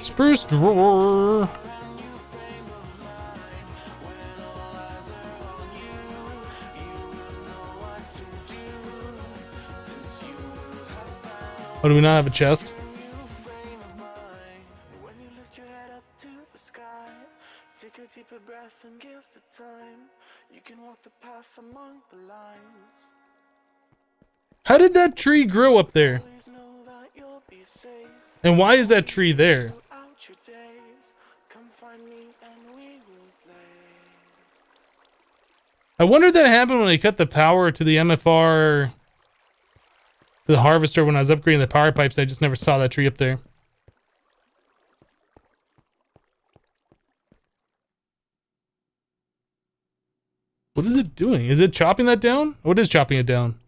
Spruce drawer. Oh, do we not have a chest? Take a deeper breath and give it time. You can walk the path among the lines. How did that tree grow up there? And why is that tree there? I wonder if that happened when I cut the power to the MFR, to the harvester when I was upgrading the power pipes. I just never saw that tree up there. What is it doing? Is it chopping that down? What is chopping it down?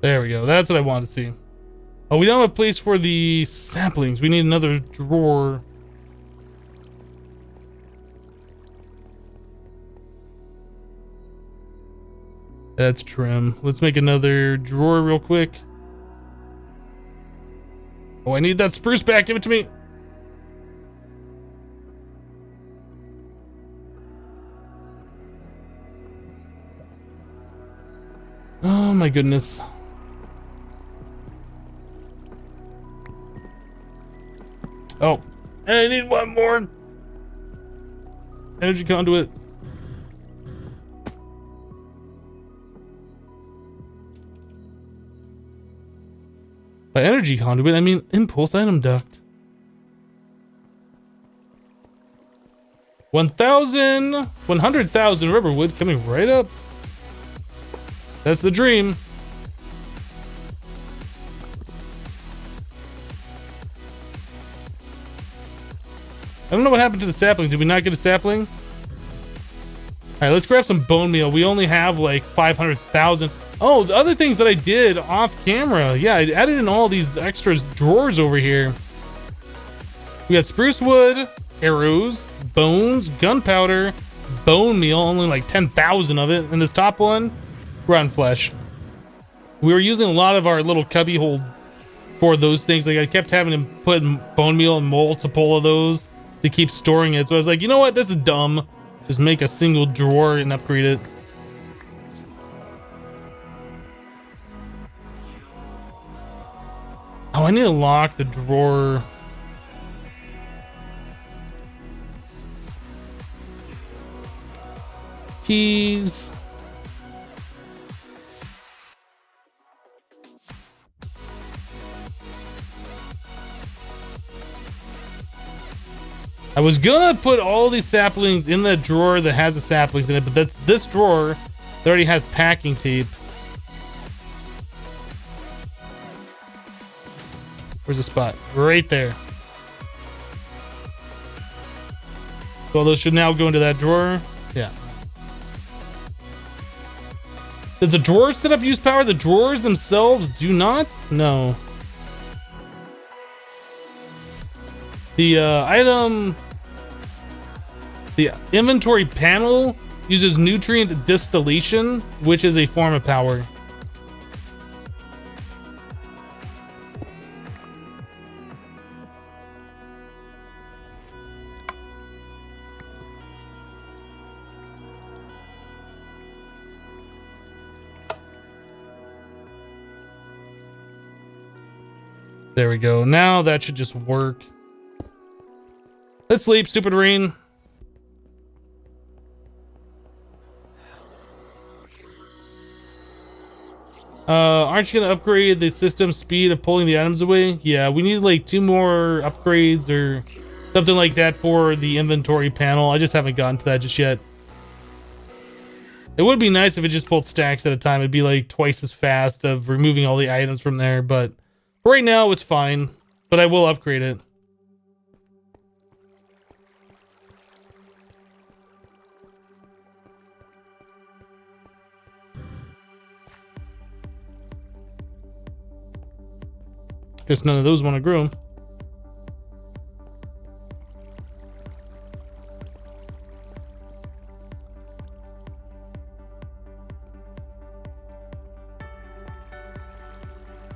There we go. That's what I wanted to see. Oh, we don't have a place for the saplings. We need another drawer. That's trim. Let's make another drawer real quick. Oh, I need that spruce back. Give it to me. Oh my goodness. Oh, and I need one more energy conduit. By energy conduit, I mean impulse item duct. 100,000 rubber wood coming right up. That's the dream. I don't know what happened to the sapling. Did we not get a sapling? Alright, let's grab some bone meal. We only have like 500,000. Oh, the other things that I did off camera. Yeah, I added in all these extra drawers over here. We got spruce wood, arrows, bones, gunpowder, bone meal, only like 10,000 of it. And this top one, rotten flesh. We were using a lot of our little cubby hole for those things. Like I kept having to put bone meal in multiple of those to keep storing it. So I was like, you know what? This is dumb. Just make a single drawer and upgrade it. Oh, I need to lock the drawer. Keys. I was gonna put all these saplings in the drawer that has the saplings in it, but that's this drawer that already has packing tape. Where's the spot? Right there. So those should now go into that drawer. Yeah. Does the drawer setup use power? The drawers themselves do not? No. The the inventory panel uses nutrient distillation, which is a form of power. There we go. Now that should just work. Let's sleep, stupid rain. Aren't you gonna upgrade the system speed of pulling the items away? Yeah, we need like 2 more upgrades or something like that for the inventory panel. I just haven't gotten to that just yet. It would be nice if it just pulled stacks at a time. It'd be like twice as fast of removing all the items from there, but for right now it's fine. But I will upgrade it. Guess none of those want to grow. Are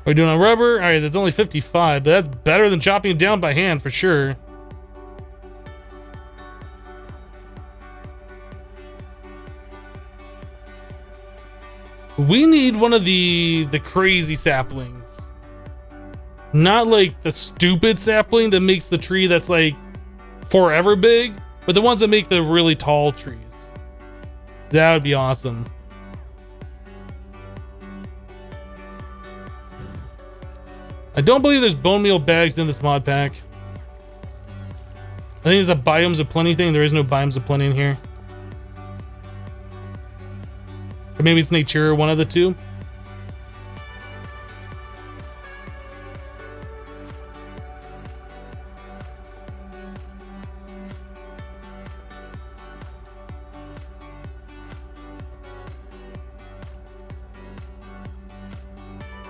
we doing on rubber? All right, that's only 55, but that's better than chopping it down by hand for sure. We need one of the crazy saplings. Not like the stupid sapling that makes the tree that's like forever big, but the ones that make the really tall trees. That would be awesome. I don't believe there's bone meal bags in this mod pack. I think it's a biomes of plenty thing. There is no biomes of plenty in here. Or maybe it's nature, one of the two.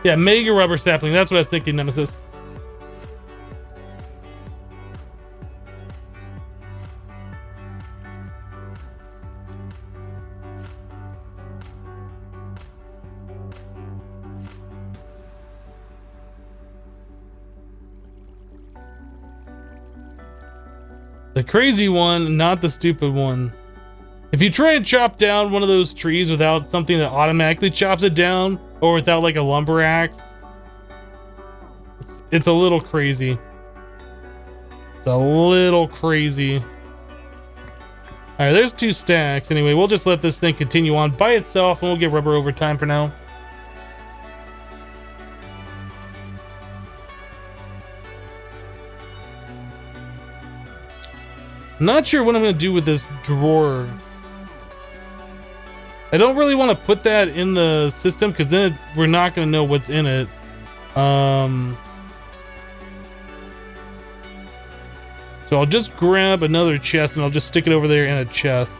Yeah, mega rubber sapling. That's what I was thinking, Nemesis. The crazy one, not the stupid one. If you try and chop down one of those trees without something that automatically chops it down, or without like a lumber axe, it's a little crazy. It's a little crazy. All right, there's 2 stacks. Anyway, we'll just let this thing continue on by itself, and we'll get rubber over time for now. Not sure what I'm gonna do with this drawer. I don't really want to put that in the system because then we're not going to know what's in it. So I'll just grab another chest and I'll just stick it over there in a chest.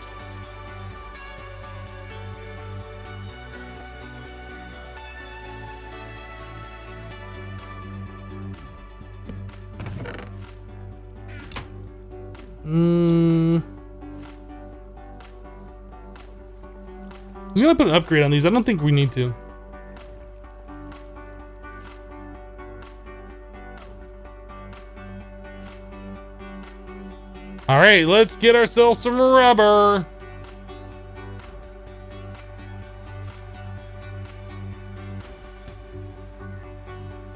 I was gonna put an upgrade on these. I don't think we need to. All right, let's get ourselves some rubber.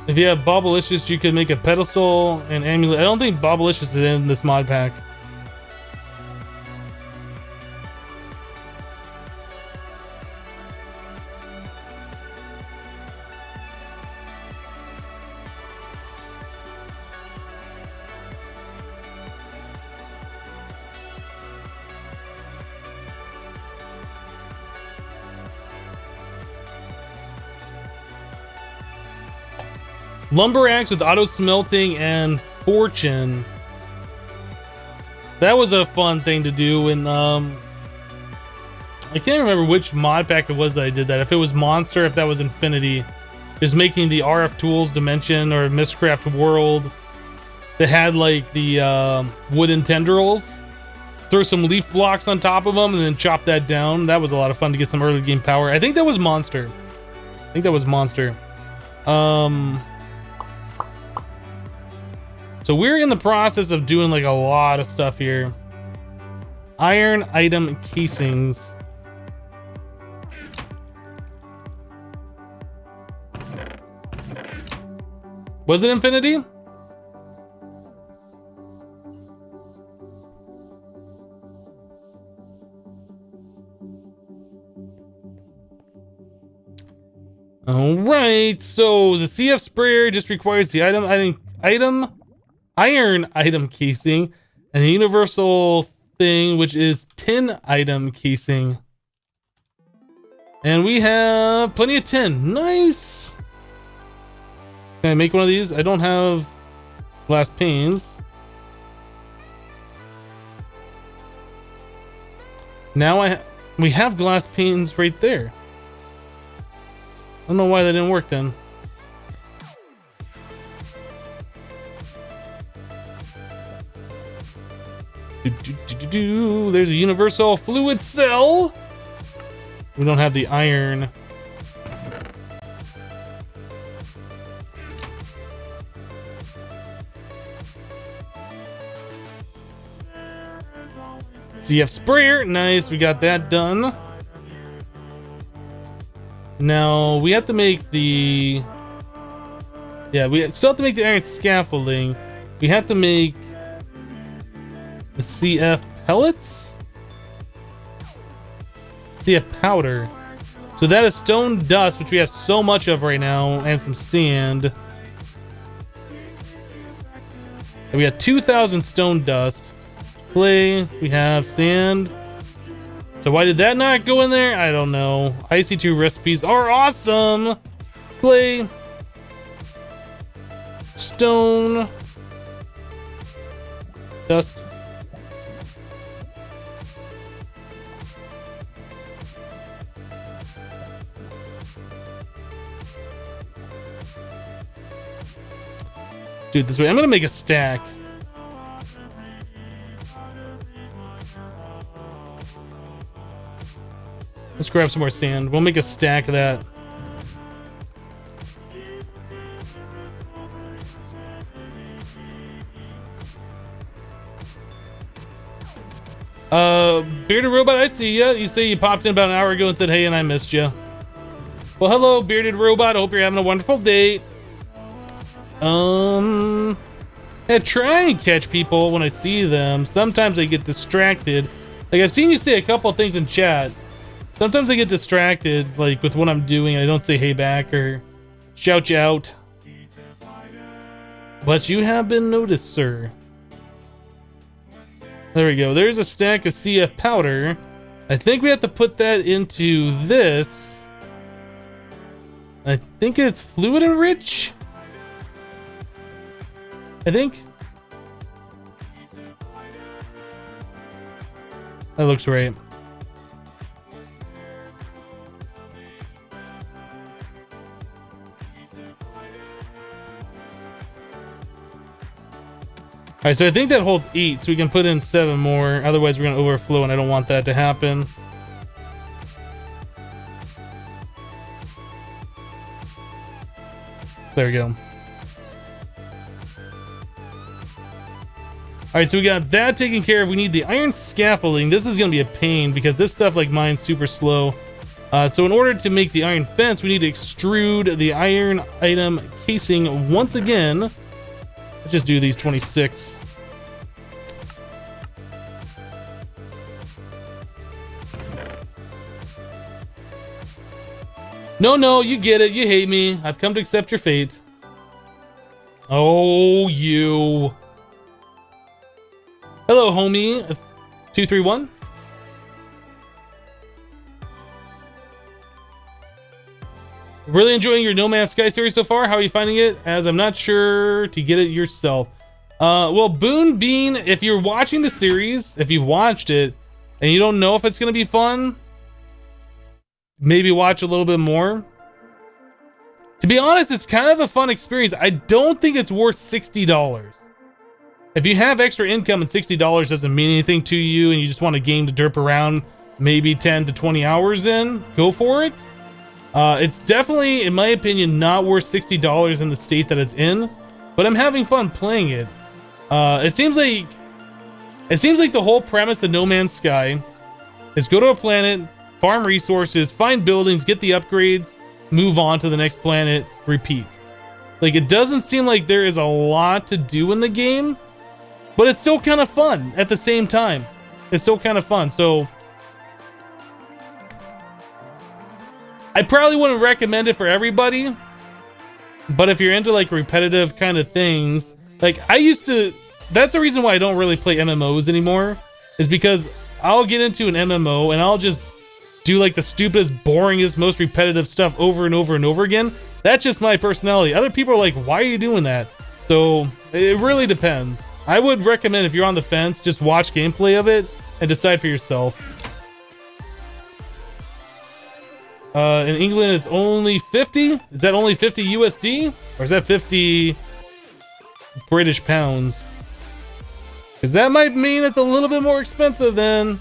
If you have Bobblicious, you could make a pedestal and amulet. I don't think Bobblicious is in this mod pack. Lumber axe with auto smelting and fortune. That was a fun thing to do, and I can't remember which mod pack it was that I did that. If it was Monster, if that was Infinity. Just making the RF Tools Dimension or Mistcraft World that had like the wooden tendrils. Throw some leaf blocks on top of them and then chop that down. That was a lot of fun to get some early game power. I think that was Monster. So we're in the process of doing like a lot of stuff here. Iron item casings. Was it Infinity? All right, so the CF sprayer just requires the iron item casing and the universal thing, which is tin item casing. And we have plenty of tin. Nice. Can I make one of these? I don't have glass panes. Now we have glass panes right there. I don't know why that didn't work then. There's a universal fluid cell. We don't have the iron. CF sprayer, nice, we got that done. Now we have to make the... Yeah, we still have to make the iron scaffolding. We have to make the CF pellets? CF powder. So that is stone dust, which we have so much of right now, and some sand. And we got 2,000 stone dust. Clay, we have sand. So why did that not go in there? I don't know. IC2 recipes are awesome. Clay, stone, dust. Do it this way. I'm gonna make a stack. Let's grab some more sand. We'll make a stack of that. Bearded Robot, I see ya. You say you popped in about an hour ago and said hey, and I missed you. Well, hello, Bearded Robot. I hope you're having a wonderful day. I try and catch people when I see them. Sometimes I get distracted. Like, I've seen you say a couple things in chat. Sometimes I get distracted, like, with what I'm doing. I don't say hey back or shout you out. But you have been noticed, sir. There we go. There's a stack of CF powder. I think we have to put that into this. I think it's fluid enrich. I think. That looks right. Alright, so I think that holds 8, so we can put in 7 more. Otherwise, we're going to overflow, and I don't want that to happen. There we go. Alright, so we got that taken care of. We need the iron scaffolding. This is going to be a pain because this stuff, like mine's super slow. So in order to make the iron fence, we need to extrude the iron item casing once again. Let's just do these 26. No, you get it. You hate me. I've come to accept your fate. Oh, you. Hello, homie. 231. Really enjoying your No Man's Sky series so far. How are you finding it? As I'm not sure to get it yourself. Well, Boon Bean, if you're watching the series, if you've watched it and you don't know if it's going to be fun, maybe watch a little bit more. To be honest, it's kind of a fun experience. I don't think it's worth $60. If you have extra income and $60 doesn't mean anything to you and you just want a game to derp around maybe 10 to 20 hours in, go for it. It's definitely, in my opinion, not worth $60 in the state that it's in, but I'm having fun playing it. It seems like the whole premise of No Man's Sky is go to a planet, farm resources, find buildings, get the upgrades, move on to the next planet, repeat. Like, it doesn't seem like there is a lot to do in the game, but it's still kind of fun at the same time. It's still kind of fun. So I probably wouldn't recommend it for everybody, but if you're into like repetitive kind of things, like I used to, that's the reason why I don't really play MMOs anymore, is because I'll get into an MMO and I'll just do like the stupidest, boringest, most repetitive stuff over and over and over again. That's just my personality. Other people are like, why are you doing that? So it really depends. I would recommend, if you're on the fence, just watch gameplay of it and decide for yourself. In England, it's only 50. Is that only 50 USD? Or is that 50 British pounds? Because that might mean it's a little bit more expensive then.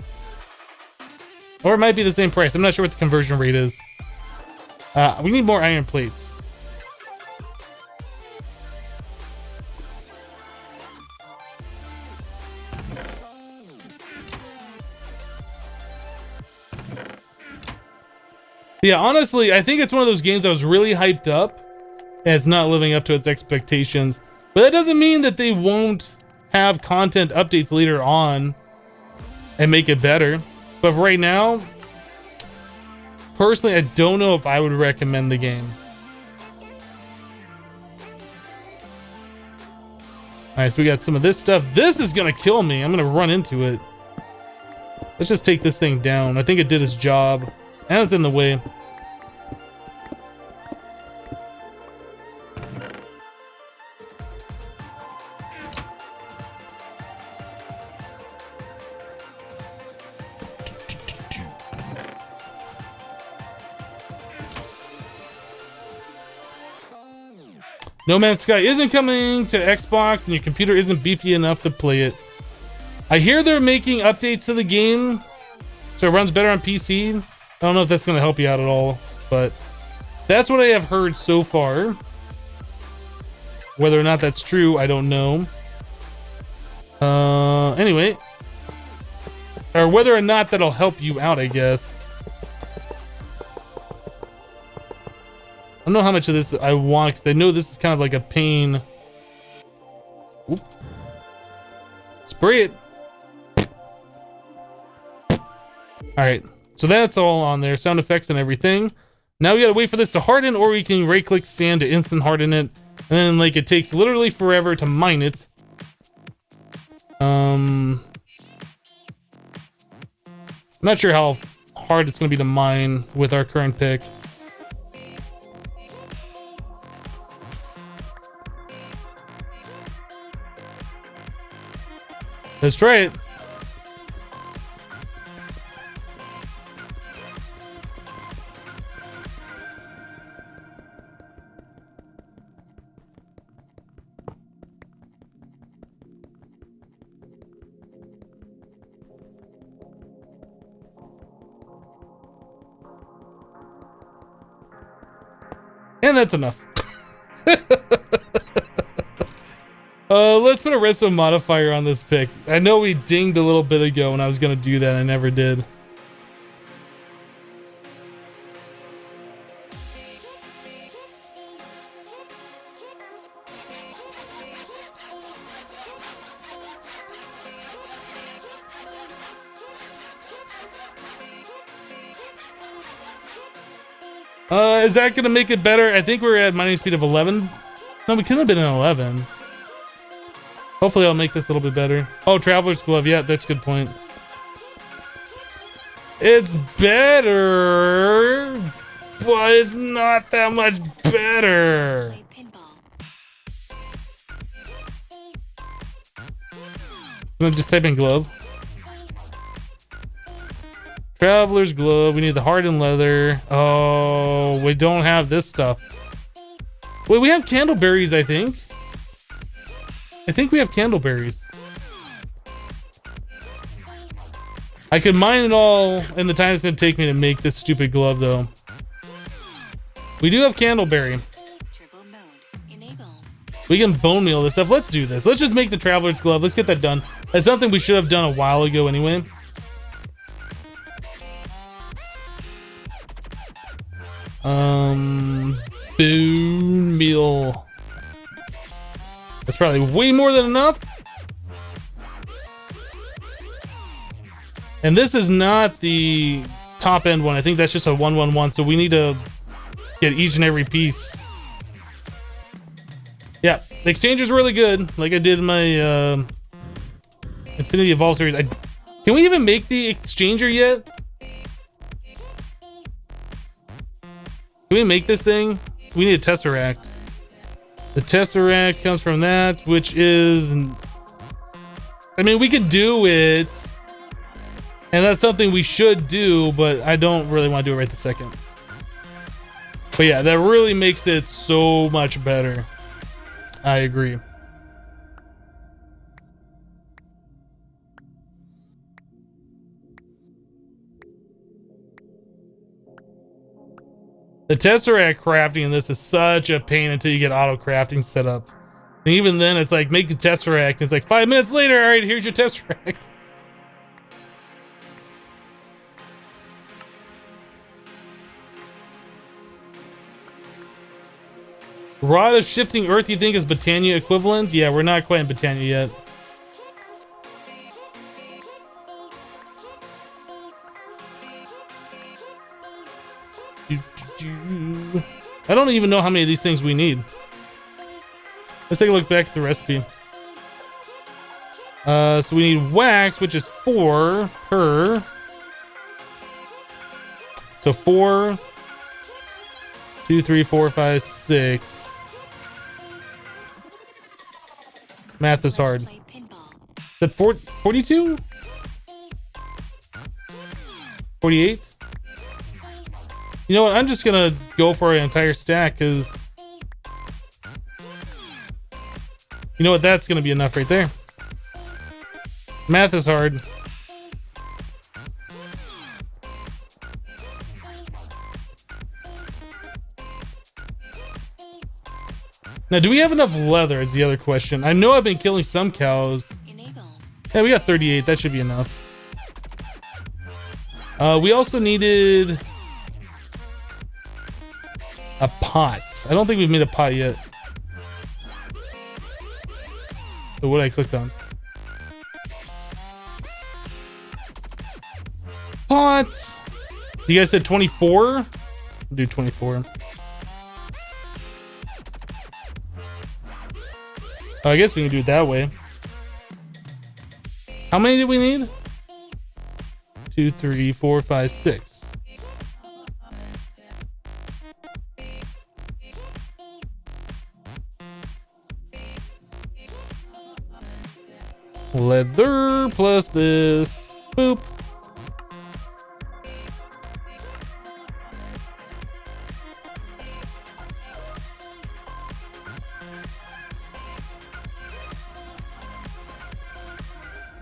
Or it might be the same price. I'm not sure what the conversion rate is. We need more iron plates. Yeah, honestly, I think it's one of those games that was really hyped up and it's not living up to its expectations. But that doesn't mean that they won't have content updates later on and make it better. But right now, personally, I don't know if I would recommend the game. Alright, so we got some of this stuff. This is gonna kill me. I'm gonna run into it. Let's just take this thing down. I think it did its job. And it's in the way. No Man's Sky isn't coming to Xbox and your computer isn't beefy enough to play it. I hear they're making updates to the game so it runs better on PC. I don't know if that's going to help you out at all, but that's what I have heard so far. Whether or not that's true, I don't know. Anyway. Or whether or not that'll help you out, I guess. I don't know how much of this I want, because I know this is kind of like a pain. Oop. Spray it. Alright. So that's all on there, sound effects and everything. Now we gotta wait for this to harden, or we can right click sand to instant harden it. And then like it takes literally forever to mine it. I'm not sure how hard it's gonna be to mine with our current pick. Let's try it. And that's enough. Let's put a redstone modifier on this pick. I know we dinged a little bit ago when I was gonna do that. I never did. Is that gonna make it better? I think we're at mining speed of 11. No, we couldn't have been at 11. Hopefully I'll make this a little bit better. Oh, Traveler's Glove. Yeah, that's a good point. It's better. but it's not that much better. I'm just type in glove. Traveler's glove. We need the hardened leather. Oh, we don't have this stuff. Wait, we have candleberries, I think. I think we have candleberries. I could mine it all in the time it's gonna take me to make this stupid glove, though. We do have candleberry. We can bone meal this stuff. Let's do this. Let's just make the traveler's glove. Let's get that done. That's something we should have done a while ago anyway. Bone meal. That's probably way more than enough. And this is not the top end one. I think that's just a 111. So we need to get each and every piece. Yeah, the exchanger's really good. Like I did in my Infinity Evolved series. Can we even make the exchanger yet? Can we make this thing? We need a tesseract. The tesseract comes from that, which is... I mean, we can do it. And that's something we should do, but I don't really want to do it right this second. But yeah, that really makes it so much better. I agree. The tesseract crafting in this is such a pain until you get auto crafting set up. And even then, it's like, make the tesseract. And it's like 5 minutes later, all right, here's your tesseract. Rod of Shifting Earth, you think is Botania equivalent? Yeah, we're not quite in Botania yet. I don't even know how many of these things we need. Let's take a look back at the recipe. So we need wax, which is 4 per. So 4, 2, 3, 4, 5, 6. Math is hard. Is that 42? 48? You know what? I'm just gonna go for an entire stack because you know what? That's gonna be enough right there. Math is hard. Now, do we have enough leather is the other question. I know I've been killing some cows. Yeah, we got 38. That should be enough. We also needed a pot. I don't think we've made a pot yet. So what I clicked on? Pot. You guys said 24? I'll do 24. Oh, I guess we can do it that way. How many do we need? 2, 3, 4, 5, 6. Leather plus this. Boop.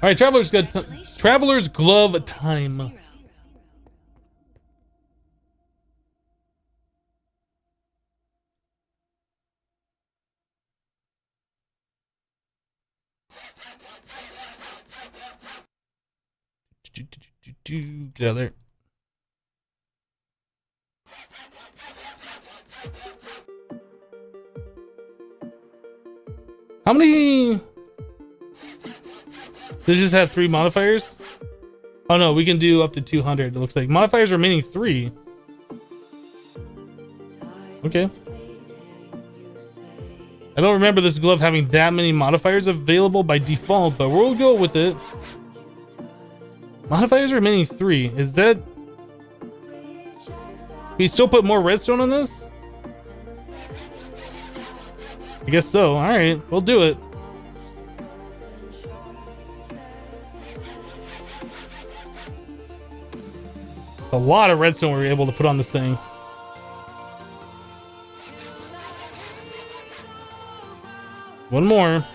All right, Traveler's Glove time. Get out of there. How many? Does it just have 3 modifiers? Oh no, we can do up to 200. It looks like modifiers remaining 3. Okay. I don't remember this glove having that many modifiers available by default, but we'll go with it. Modifiers remaining 3. Is that? we still put more redstone on this? I guess so. All right, we'll do it. A lot of redstone we were able to put on this thing. One more.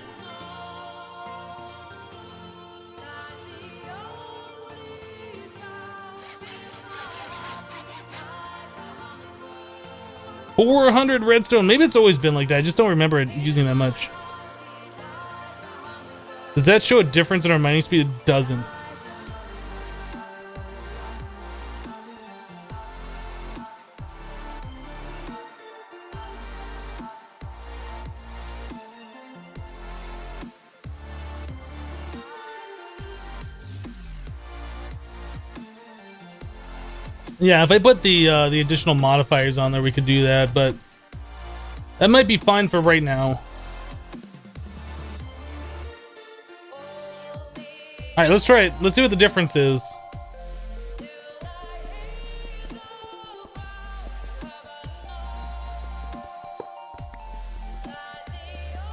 $400 redstone. Maybe it's always been like that. I just don't remember it using that much. Does that show a difference in our mining speed? It doesn't. Yeah, if I put the additional modifiers on there, we could do that, but that might be fine for right now. All right, let's try it. Let's see what the difference is.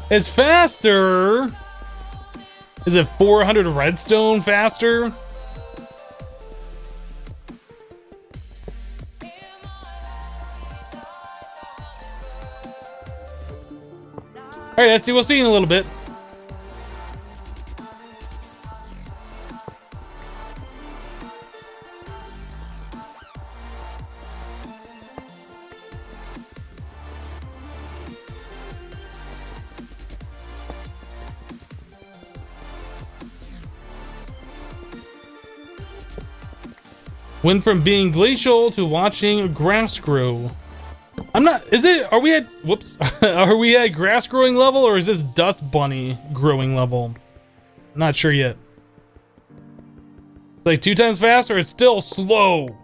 It's faster. Is it 400 redstone faster? All right, Esty, we'll see you in a little bit. Went from being glacial to watching grass grow. I'm not, is it, are we at, whoops, are we at grass growing level or is this dust bunny growing level? Not sure yet. Like 2 times faster, it's still slow.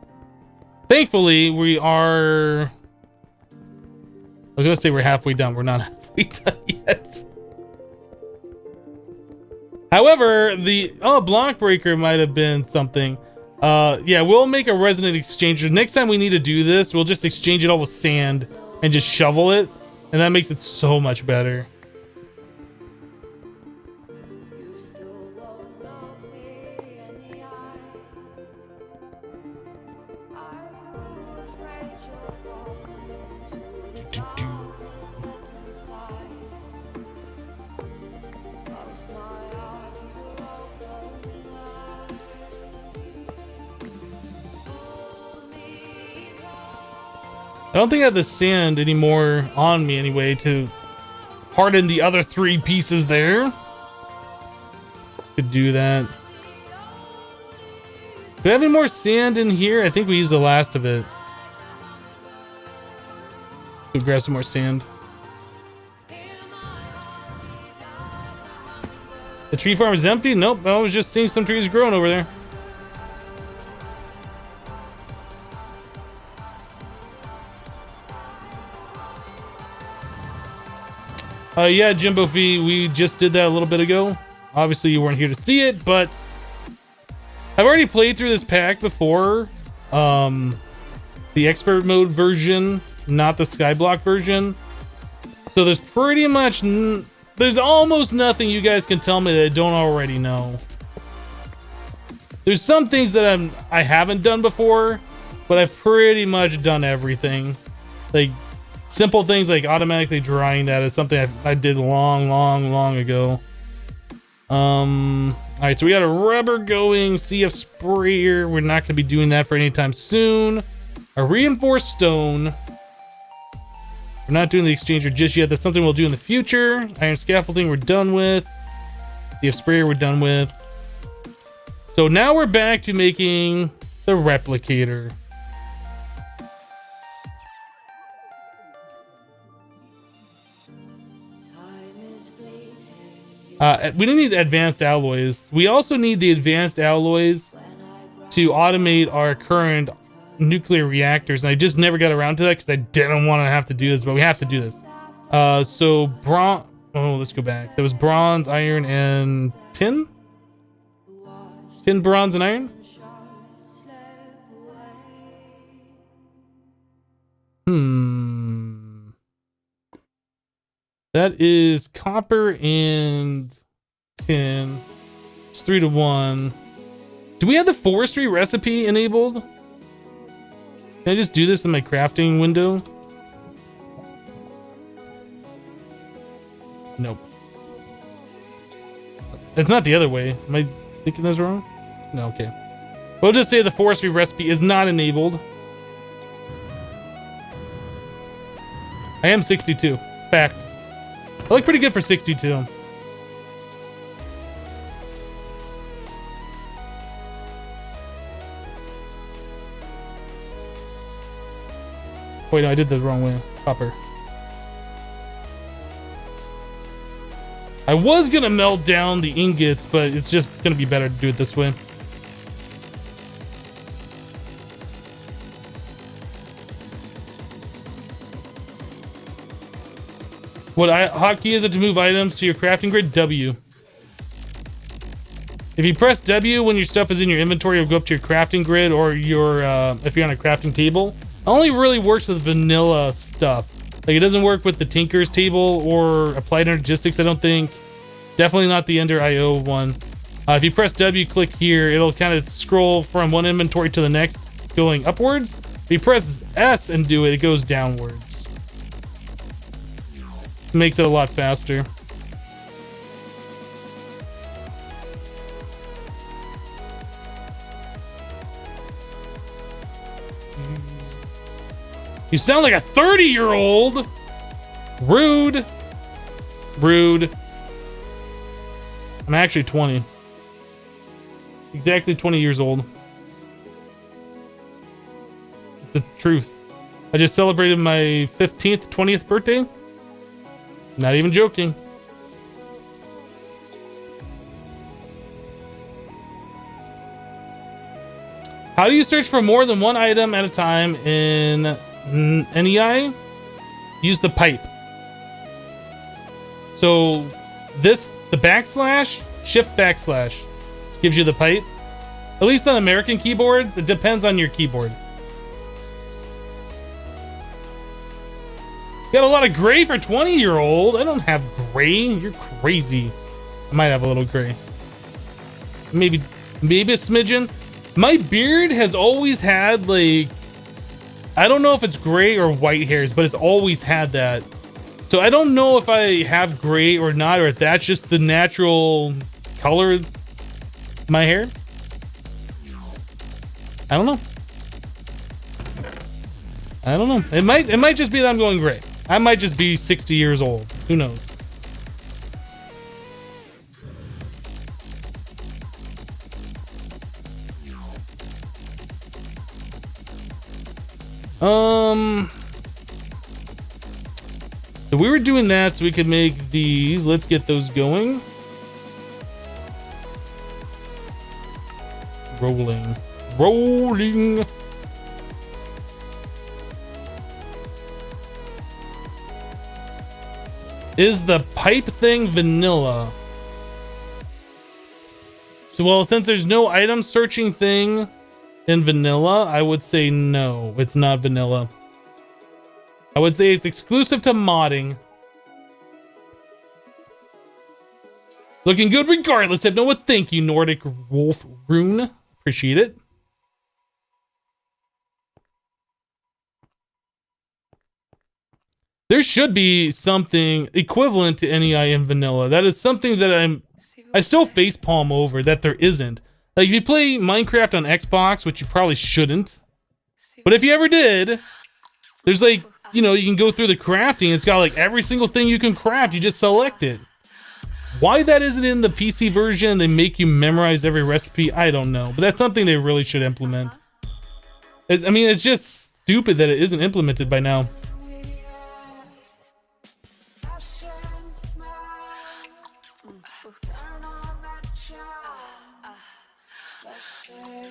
Thankfully, we are, I was gonna say we're halfway done. We're not halfway done yet. However, the, oh, block breaker might have been something. Yeah, we'll make a resonant exchanger. Next time we need to do this, we'll just exchange it all with sand and just shovel it. And that makes it so much better. I don't think I have the sand anymore on me anyway to harden the other 3 pieces there. Could do that. Do we have any more sand in here? I think we used the last of it. We'll grab some more sand. The tree farm is empty? Nope, I was just seeing some trees growing over there. Yeah, Jimbo Fee, we just did that a little bit ago. Obviously, you weren't here to see it, but I've already played through this pack before. The expert mode version, not the Skyblock version. So there's pretty much, there's almost nothing you guys can tell me that I don't already know. There's some things that I haven't done before, but I've pretty much done everything. Like, simple things like automatically drying that is something I did long ago. Alright, so we got a rubber going CF sprayer. We're not going to be doing that for any time soon. A reinforced stone. We're not doing the exchanger just yet. That's something we'll do in the future. Iron scaffolding we're done with. CF sprayer we're done with. So now we're back to making the replicator. We don't need advanced alloys. We also need the advanced alloys to automate our current nuclear reactors. And I just never got around to that because I didn't want to have to do this, but we have to do this. So bronze. Oh, let's go back. There was bronze, iron, and tin. Tin, bronze, and iron. That is copper and tin. It's 3 to 1. Do we have the forestry recipe enabled? Can I just do this in my crafting window? Nope. It's not the other way. Am I thinking that's wrong? No, okay. We'll just say the forestry recipe is not enabled. I am 62. Fact. I look pretty good for 62. Wait, no, I did the wrong way. Copper. I was gonna melt down the ingots, but it's just gonna be better to do it this way. What hotkey is it to move items to your crafting grid? W. If you press W when your stuff is in your inventory, it'll go up to your crafting grid, or your if you're on a crafting table. It only really works with vanilla stuff. Like, it doesn't work with the Tinker's table or Applied Energistics, I don't think. Definitely not the Ender IO one. If you press W, click here, it'll kind of scroll from one inventory to the next, going upwards. If you press S and do it, it goes downwards. It makes it a lot faster. You sound like a 30-year-old. Rude. Rude. I'm actually 20. Exactly 20 years old. It's the truth. I just celebrated my 15th, 20th birthday. Not even joking. How do you search for more than one item at a time in NEI? Use the pipe. So this, the backslash, shift backslash gives you the pipe. At least on American keyboards, it depends on your keyboard. Got a lot of gray for 20-year-old. I don't have gray. You're crazy. I might have a little gray. Maybe a smidgen. My beard has always had, like, I don't know if it's gray or white hairs, but it's always had that. So I don't know if I have gray or not, or if that's just the natural color of my hair. I don't know. I don't know. It might just be that I'm going gray. I might just be 60 years old. Who knows? So we were doing that so we could make these. Let's get those going. Rolling. Rolling. Is the pipe thing vanilla? So, well, since there's no item searching thing in vanilla, I would say no, it's not vanilla. I would say it's exclusive to modding. Looking good regardless. Hypno, thank you, Nordic Wolf Rune. Appreciate it. There should be something equivalent to NEI in vanilla. That is something that I still facepalm over that there isn't. Like, if you play Minecraft on Xbox, which you probably shouldn't, but if you ever did, there's like, you know, you can go through the crafting. It's got like every single thing you can craft. You just select it. Why that isn't in the PC version, they make you memorize every recipe, I don't know. But that's something they really should implement. I mean, it's just stupid that it isn't implemented by now.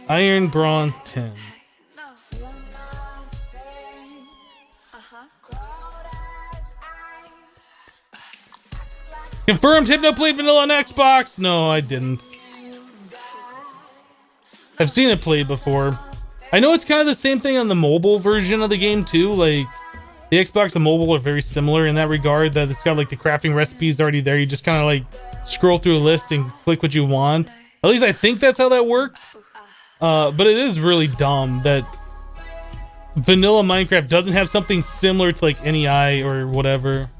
Iron, bronze, tin. Confirmed Hypno played vanilla on Xbox. No, I didn't. I've seen it played before. I know it's kind of the same thing on the mobile version of the game too. Like, The Xbox and mobile are very similar in that regard, that it's got like the crafting recipes already there. You just kind of like scroll through a list and click what you want. At least I think that's how that works. But it is really dumb that vanilla Minecraft doesn't have something similar to like NEI or whatever.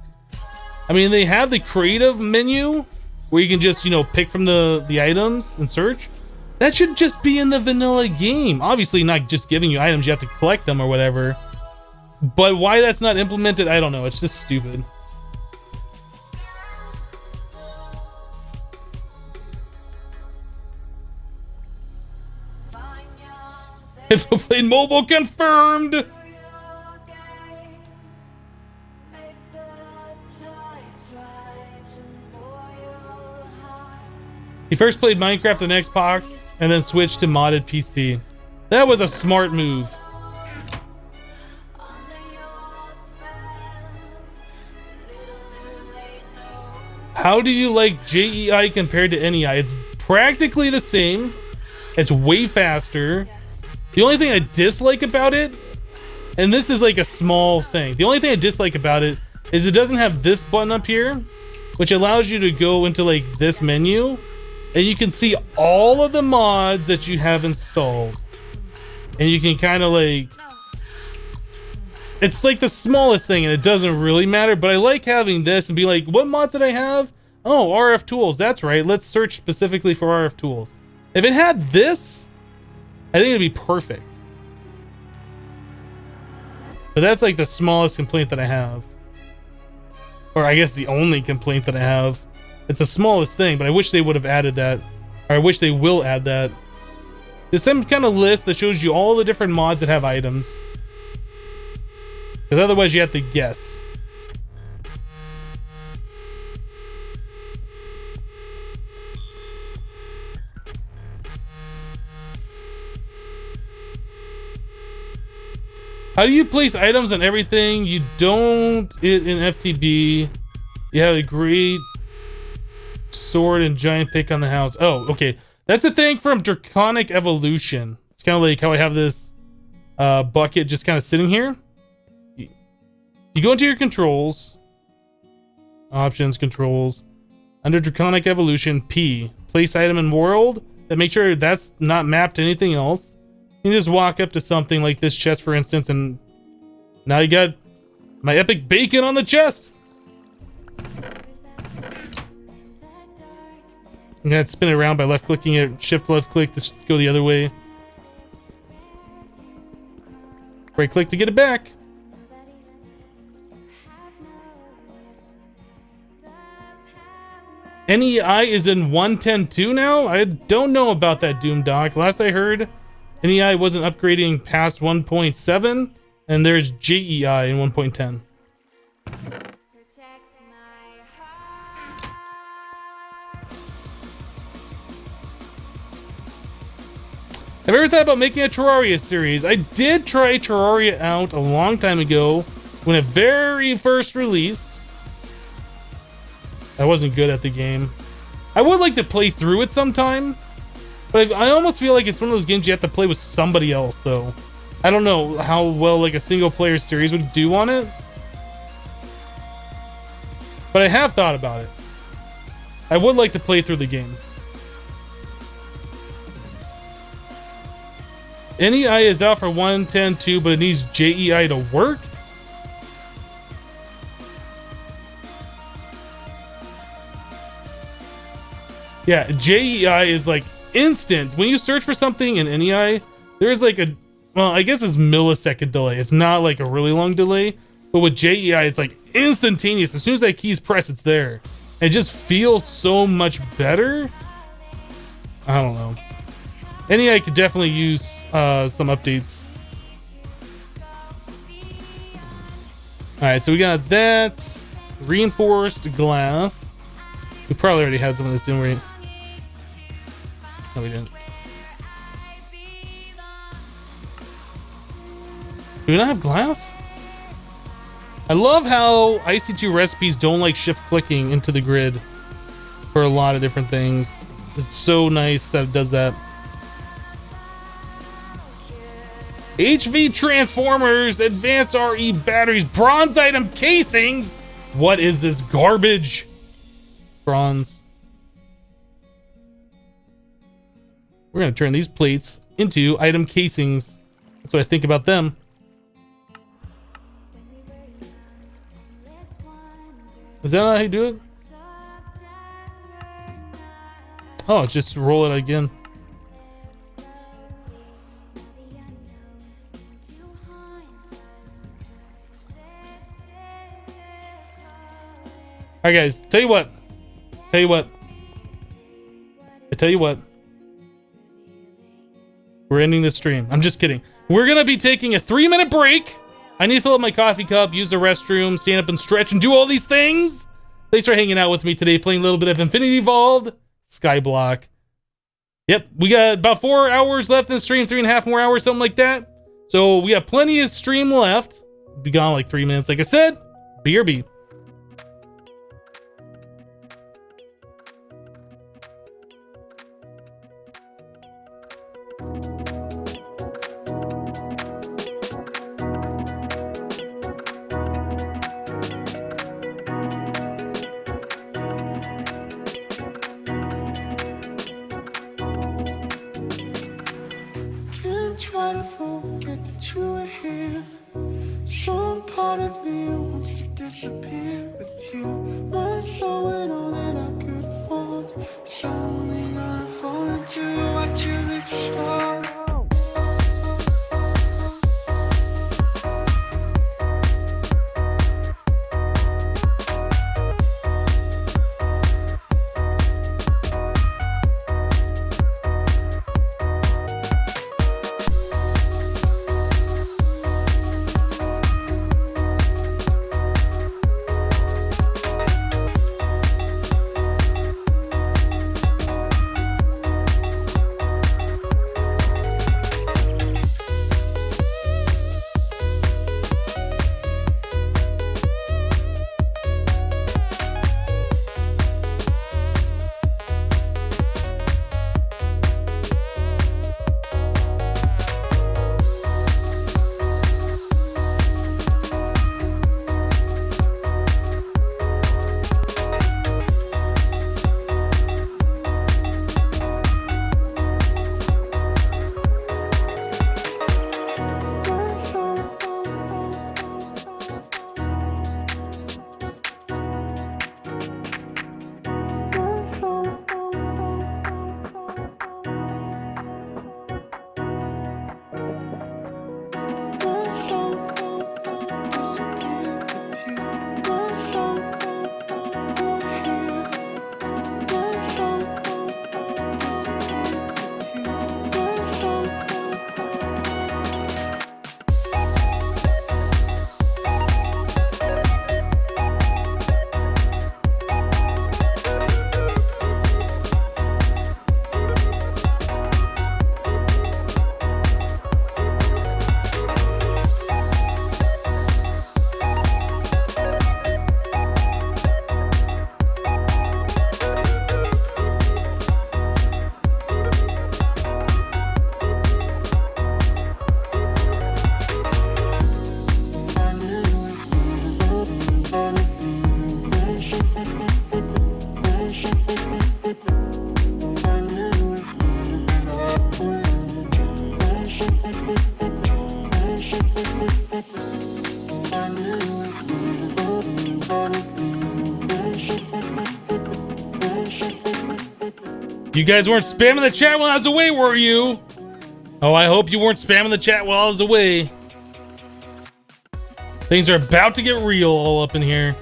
I mean, they have the creative menu where you can just, you know, pick from the items and search. That should just be in the vanilla game. Obviously not just giving you items, you have to collect them or whatever. But why that's not implemented, I don't know. It's just stupid. Hypno played mobile confirmed. He first played Minecraft on Xbox and then switched to modded PC. That was a smart move. How do you like JEI compared to NEI? It's practically the same. It's way faster. The only thing I dislike about it, and this is like a small thing, the only thing I dislike about it is it doesn't have this button up here, which allows you to go into like this menu and you can see all of the mods that you have installed. And you can kind of like, it's like the smallest thing and it doesn't really matter, but I like having this and be like, what mods did I have? Oh, RF tools. That's right. Let's search specifically for RF tools. If it had this, I think it'd be perfect. But that's like the smallest complaint that I have. Or I guess the only complaint that I have. It's the smallest thing, but I wish they would have added that. Or I wish they will add that. There's some kind of list that shows you all the different mods that have items. Because otherwise you have to guess. How do you place items on everything? You don't it in FTB. You have a great sword and giant pick on the house. Oh, okay. That's a thing from Draconic Evolution. It's kind of like how I have this bucket just kind of sitting here. You go into your controls. Options, controls. Under Draconic Evolution, P. Place item in world. And make sure that's not mapped to anything else. You just walk up to something like this chest, for instance, and now you got my epic bacon on the chest. I'm gonna spin it around by left clicking it, shift left click to go the other way. Right click to get it back. NEI is in 1.10.2 now? I don't know about that, Doom Doc. Last I heard, NEI wasn't upgrading past 1.7, and there's JEI in 1.10. Have you ever thought about making a Terraria series? I did try Terraria out a long time ago when it very first released. I wasn't good at the game. I would like to play through it sometime, but I almost feel like it's one of those games you have to play with somebody else, though. I don't know how well like a single player series would do on it, but I have thought about it. I would like to play through the game. NEI is out for 1.10.2, but it needs JEI to work. Yeah, JEI is like instant. When you search for something in NEI, there's like a, well, I guess it's millisecond delay. It's not like a really long delay, but with JEI, it's like instantaneous. As soon as that key's pressed, it's there. It just feels so much better. I don't know. NEI could definitely use some updates. All right, so we got that reinforced glass. We probably already had some of this, didn't we? No, we didn't. Do we not have glass? I love how IC2 recipes don't like shift clicking into the grid for a lot of different things. It's so nice that it does that. HV transformers, advanced RE batteries, bronze item casings. What is this garbage? Bronze. We're gonna turn these plates into item casings. That's what I think about them. Is that not how you do it? Oh, just roll it again. Alright guys, tell you what. I tell you what. We're ending this stream. I'm just kidding. We're gonna be taking a 3-minute break. I need to fill up my coffee cup, use the restroom, stand up and stretch, and do all these things. Thanks for hanging out with me today, playing a little bit of Infinity Evolved Skyblock. Yep, we got about 4 hours left in the stream, 3.5 more hours, something like that. So we got plenty of stream left. Be gone like 3 minutes, like I said. BRB. Try to forget that you were here. Some part of me wants to disappear with you. My soul and all that I could afford. So only gonna fall into what you explore. You guys weren't spamming the chat while I was away, were you? Oh, I hope you weren't spamming the chat while I was away. Things are about to get real all up in here.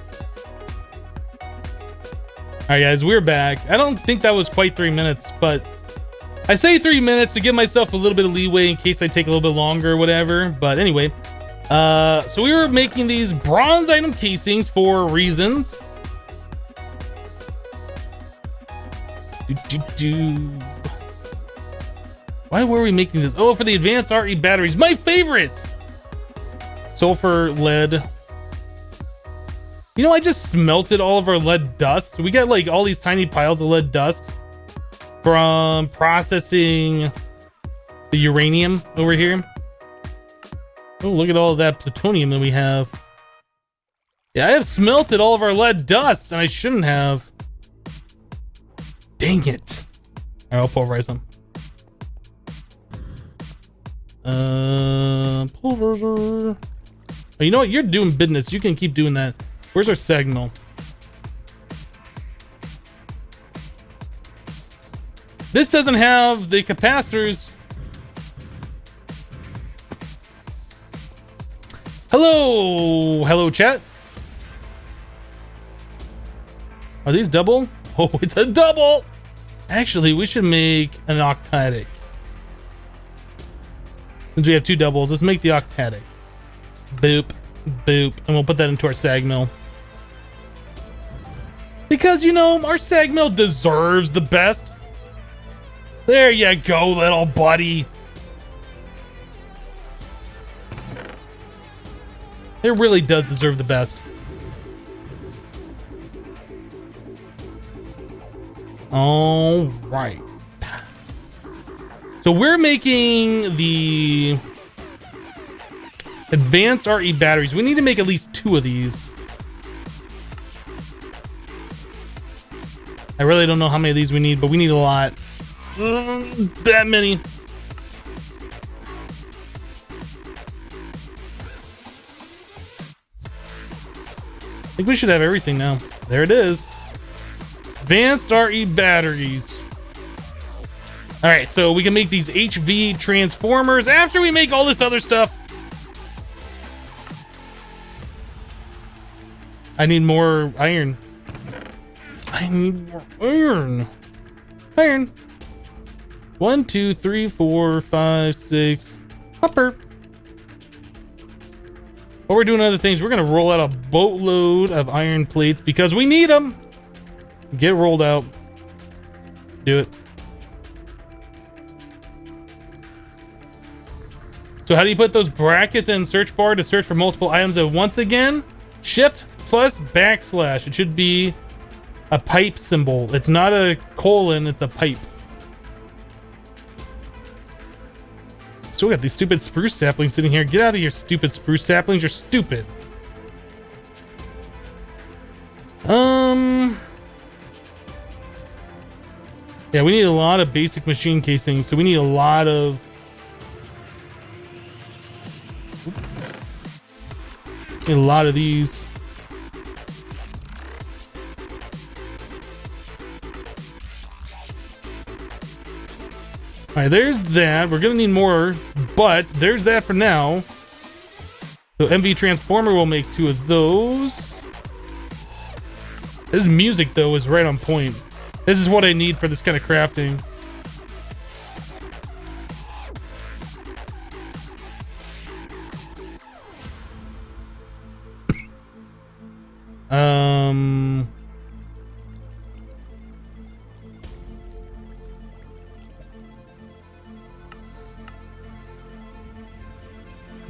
Alright guys, we're back. I don't think that was quite 3 minutes, but I say 3 minutes to give myself a little bit of leeway in case I take a little bit longer or whatever. But anyway, so we were making these bronze item casings for reasons. Why were we making this? Oh, for the advanced RE batteries, my favorite. Sulfur, lead. You know, I just smelted all of our lead dust. We got like all these tiny piles of lead dust from processing the uranium over here. Oh, look at all of that plutonium that we have. Yeah, I have smelted all of our lead dust, and I shouldn't have. Dang it. All right, I'll pulverize them. Pulverizer. Oh, you know what? You're doing business. You can keep doing that. Where's our signal? This doesn't have the capacitors. Hello. Hello, chat. Are these double? Oh, it's a double. Actually, we should make an octatic. Since we have two doubles, let's make the octatic. Boop, boop, and we'll put that into our sag mill. Because, you know, our sag mill deserves the best. There you go, little buddy. It really does deserve the best. All right. So we're making the advanced RE batteries. We need to make at least 2 of these. I really don't know how many of these we need, but we need a lot. That many. I think we should have everything now. There it is. Advanced RE batteries. All right, so we can make these HV transformers after we make all this other stuff. I need more iron. I need more iron. Iron. 1, 2, 3, 4, 5, 6. Copper. While we're doing other things, we're gonna roll out a boatload of iron plates because we need them. Get rolled out. Do it. So how do you put those brackets in search bar to search for multiple items at once again? Shift plus backslash. It should be a pipe symbol. It's not a colon, it's a pipe. Still got these stupid spruce saplings sitting here. Get out of here, stupid spruce saplings. You're stupid. Yeah, we need a lot of basic machine casings, so we need a lot of... Need a lot of these. All right, there's that. We're gonna need more, but there's that for now. So MV Transformer will make 2 of those. This music, though, is right on point. This is what I need for this kind of crafting.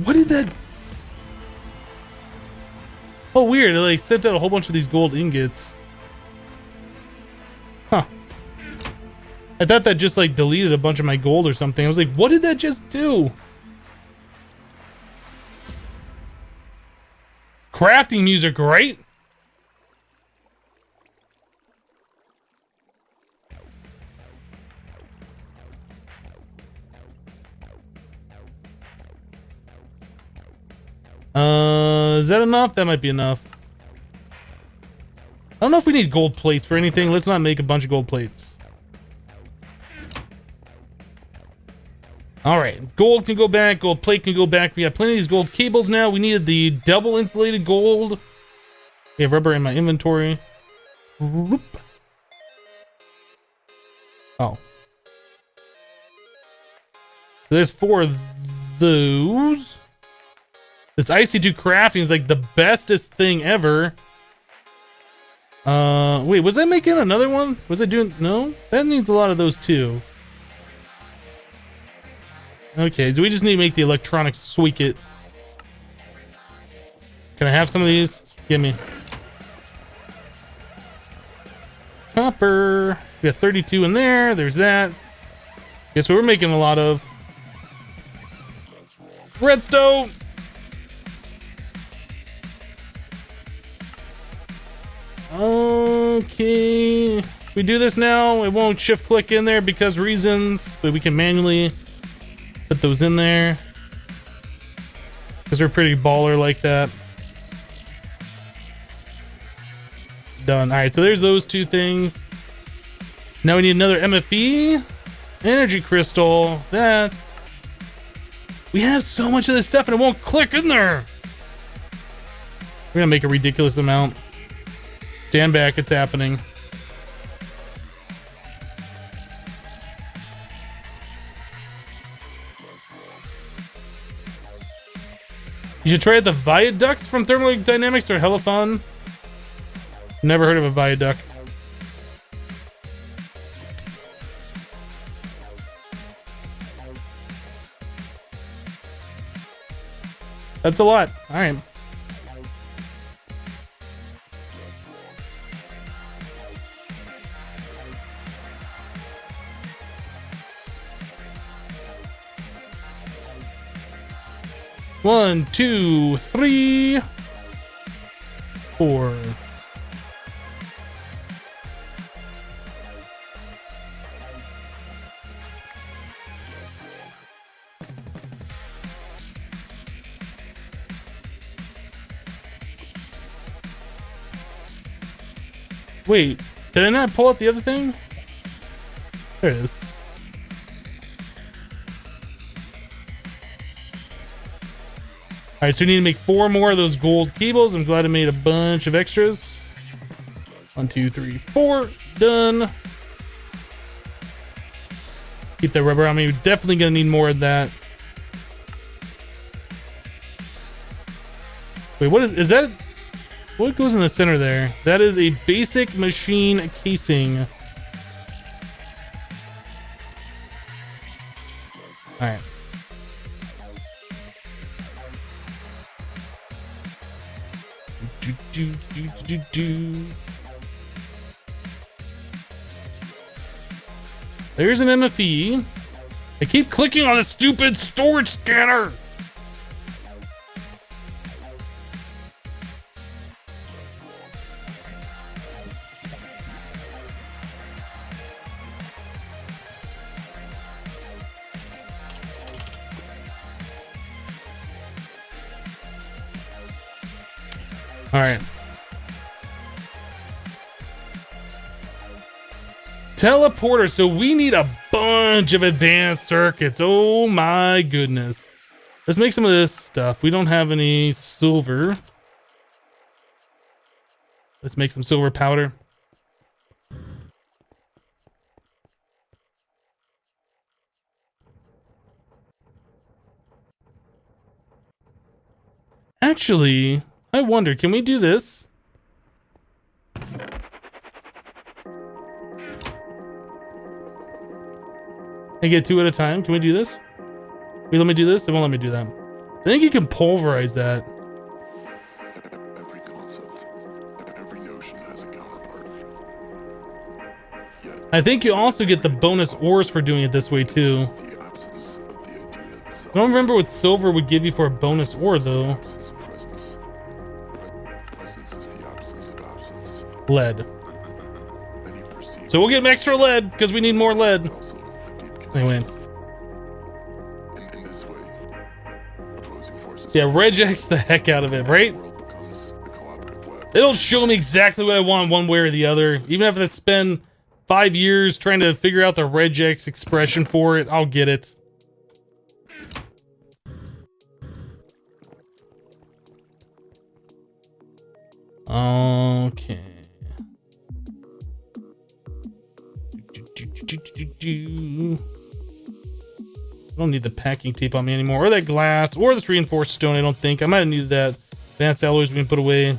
What did that... Oh, weird. It like sent out a whole bunch of these gold ingots. Huh. I thought that just like deleted a bunch of my gold or something. I was like, what did that just do? Crafting music, right? Is that enough? That might be enough. I don't know if we need gold plates for anything. Let's not make a bunch of gold plates. All right, gold can go back. Gold plate can go back. We have plenty of these gold cables now. We needed the double insulated gold. We have rubber in my inventory. Whoop. Oh. So there's 4 of those. This IC2 crafting is like the bestest thing ever. Wait, was I making another one? Was I doing... No? That needs a lot of those too. Okay, so we just need to make the electronics squeak it. Can I have some of these? Gimme. Copper. We got 32 in there. There's that. Guess what we're making a lot of? Redstone! Okay. We do this now. It won't shift click in there because reasons, but we can manually put those in there because they're pretty baller like that. Done. All right, so there's those two things. Now we need another MFE energy crystal. That we have so much of this stuff and it won't click in there. We're gonna make a ridiculous amount. Stand back, it's happening. You should try out the viaducts from thermodynamics. They're hella fun. Never heard of a viaduct. That's a lot. All right. One, two, three, four. Wait, did I not pull out the other thing? There it is. All right, so we need to make 4 more of those gold cables. I'm glad I made a bunch of extras. 1, 2, 3, 4. Done. Keep that rubber on me. We're definitely gonna need more of that. Wait, what is that? What goes in the center there? That is a basic machine casing. All right. There's an MFE. I keep clicking on the stupid storage scanner. All right. Teleporter. So we need a bunch of advanced circuits. Oh my goodness. Let's make some of this stuff. We don't have any silver. Let's make some silver powder. Actually, I wonder, can we do this? I get 2 at a time. Can we do this? Wait, let me do this. They won't let me do that. I think you can pulverize that. Every concept, every notion has a counterpart. Yet, I think you also get the bonus ores for doing it this way too. the absence of the idea itself. I don't remember what silver would give you for a bonus ore though. Absence of presence. Presence is the absence of absence. Lead. Many perceive So we'll get extra lead because we need more lead. also a deep connection. Anyway. In this way, opposing forces. Yeah, regex the heck out of it, right? The world becomes a cooperative web. It'll show me exactly what I want one way or the other. Even if I spend 5 years trying to figure out the regex expression for it, I'll get it. Okay. I don't need the packing tape on me anymore, or that glass, or this reinforced stone. I don't think I might have needed that. Advanced alloys we can put away.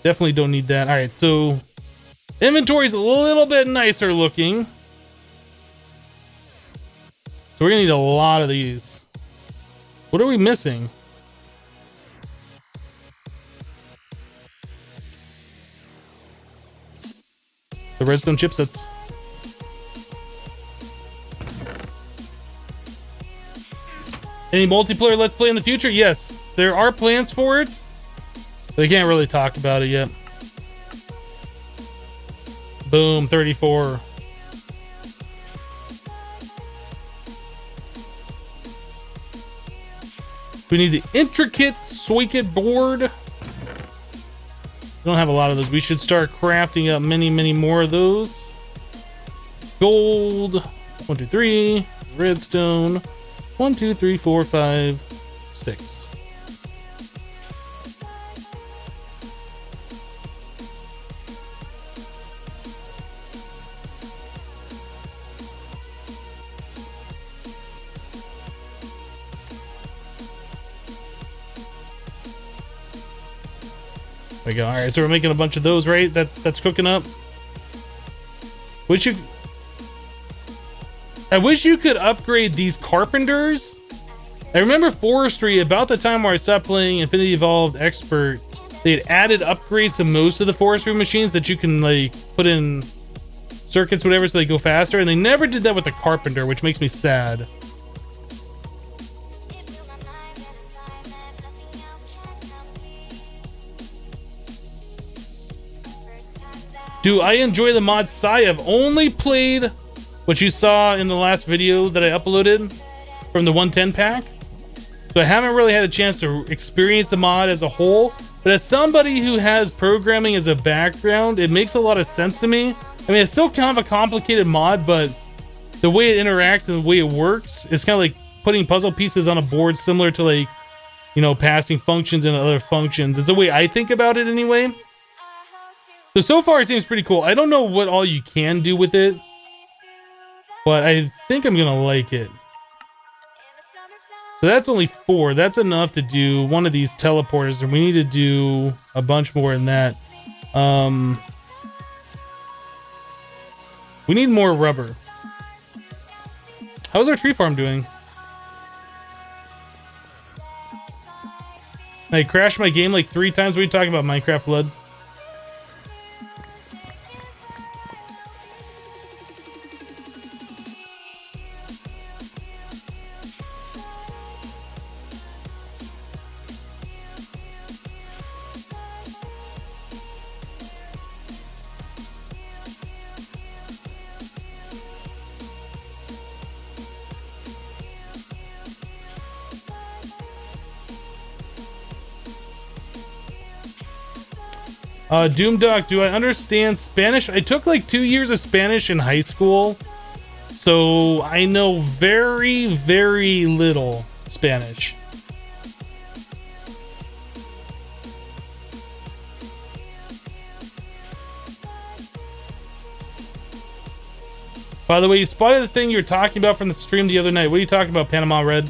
Definitely don't need that. All right, so inventory's a little bit nicer looking. So we're gonna need a lot of these. What are we missing? The redstone chipsets. Any multiplayer Let's Play in the future? Yes, there are plans for it, but I can't really talk about it yet. Boom, 34. We need the intricate circuit board. We don't have a lot of those. We should start crafting up many, many more of those. Gold. 1, 2, 3. Redstone. 1, 2, 3, 4, 5, 6. There we go. All right, so we're making a bunch of those, right? That's cooking up. I wish you could upgrade these carpenters. I remember forestry, about the time where I stopped playing Infinity Evolved Expert, they had added upgrades to most of the forestry machines that you can like put in circuits, whatever, so they go faster. And they never did that with the carpenter, which makes me sad. Do I enjoy the mod Sai? I've only played what you saw in the last video that I uploaded from the 110 pack. So I haven't really had a chance to experience the mod as a whole. But as somebody who has programming as a background, it makes a lot of sense to me. I mean, it's still kind of a complicated mod, but the way it interacts and the way it works is kind of like putting puzzle pieces on a board, similar to like, you know, passing functions and other functions. Is the way I think about it anyway. So far it seems pretty cool. I don't know what all you can do with it, but I think I'm gonna like it. So that's only 4. That's enough to do one of these teleporters, and we need to do a bunch more than that. We need more rubber. How's our tree farm doing? I crashed my game like 3 times. What are you talking about, Minecraft Flood? Doomduck, do I understand Spanish? I took like 2 years of Spanish in high school, so I know very, very little Spanish. By the way, you spotted the thing you were talking about from the stream the other night. What are you talking about, Panama Red?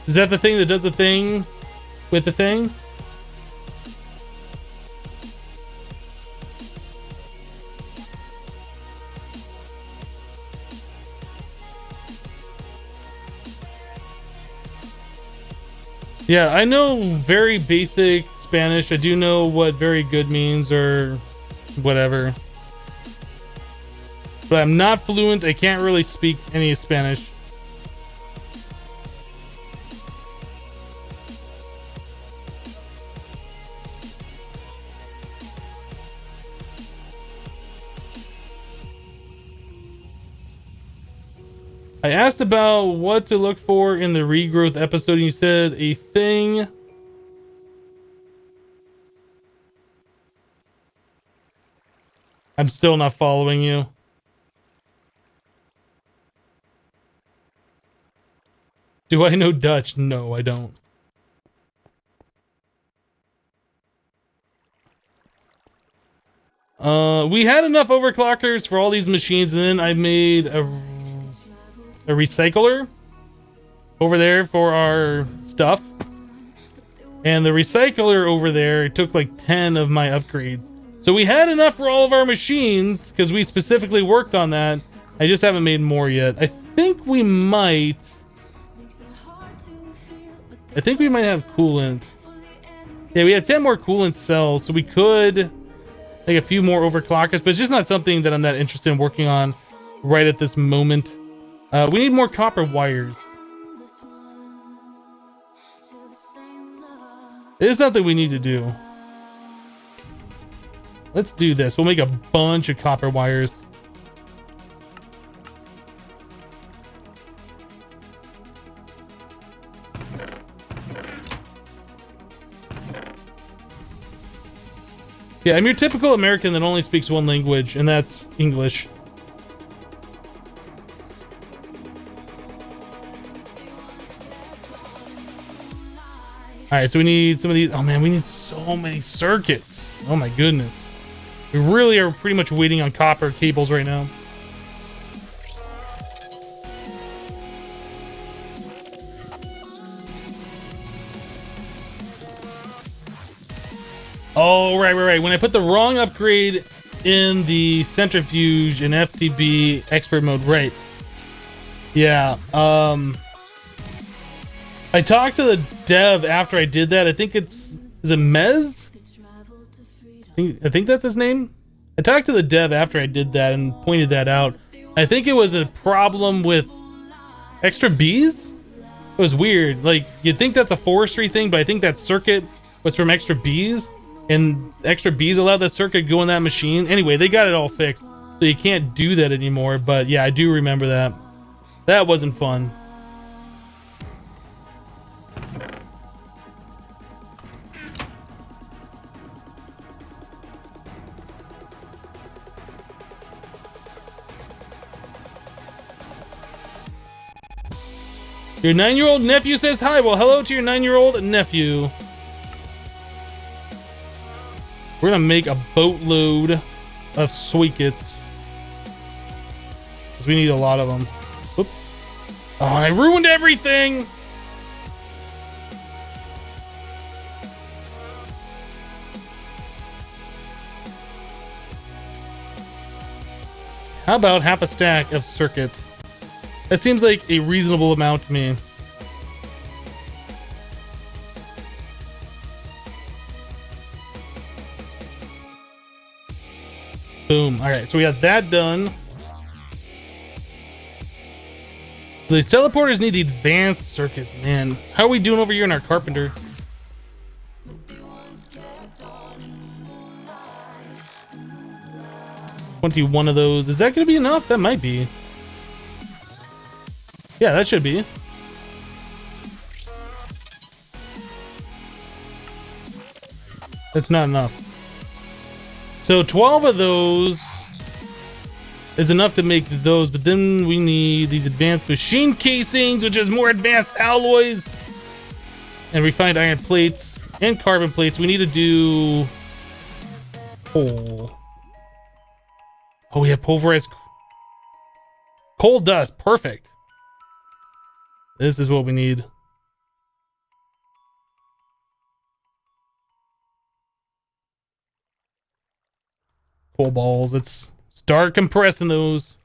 Is that the thing that does the thing with the thing? Yeah, I know very basic Spanish. I do know what very good means or whatever. But I'm not fluent. I can't really speak any Spanish. I asked about what to look for in the regrowth episode, and you said a thing. I'm still not following you. Do I know Dutch? No, I don't. We had enough overclockers for all these machines, and then I made a recycler over there for our stuff. And the recycler over there took like 10 of my upgrades. So we had enough for all of our machines because we specifically worked on that. I just haven't made more yet. I think we might have coolant. Yeah, we have 10 more coolant cells, so we could make a few more overclockers, but it's just not something that I'm that interested in working on right at this moment. We need more copper wires. It is something we need to do. let's do this. We'll make a bunch of copper wires. Yeah, I'm your typical American that only speaks one language, and that's English. Alright, so we need some of these. Oh man, we need so many circuits. Oh my goodness. We really are pretty much waiting on copper cables right now. Oh, right. When I put the wrong upgrade in the centrifuge in FTB expert mode, right. Yeah, I talked to the dev after I did that. I think is it Mez? I think that's his name. I talked to the dev after I did that and pointed that out. I think it was a problem with extra Bs. It was weird. Like, you'd think that's a forestry thing, but I think that circuit was from extra Bs. And extra Bs allowed that circuit to go in that machine. Anyway, they got it all fixed, so you can't do that anymore. But yeah, I do remember that. That wasn't fun. Your 9-year-old nephew says hi. Well, hello to your 9-year-old nephew. We're gonna make a boatload of sweekets, because we need a lot of them. Whoop. Oh, I ruined everything. How about half a stack of circuits? That seems like a reasonable amount to me. Boom. All right, so we got that done. These teleporters need the advanced circuits, man. How are we doing over here in our carpenter? $21 of those. Is that gonna be enough? That might be. Yeah, that should be. That's not enough. So 12 of those is enough to make those, but then we need these advanced machine casings, which is more advanced alloys and refined iron plates and carbon plates. We need to do coal. Oh, we have pulverized coal dust. Perfect. This is what we need. Coal balls. Let's start compressing those.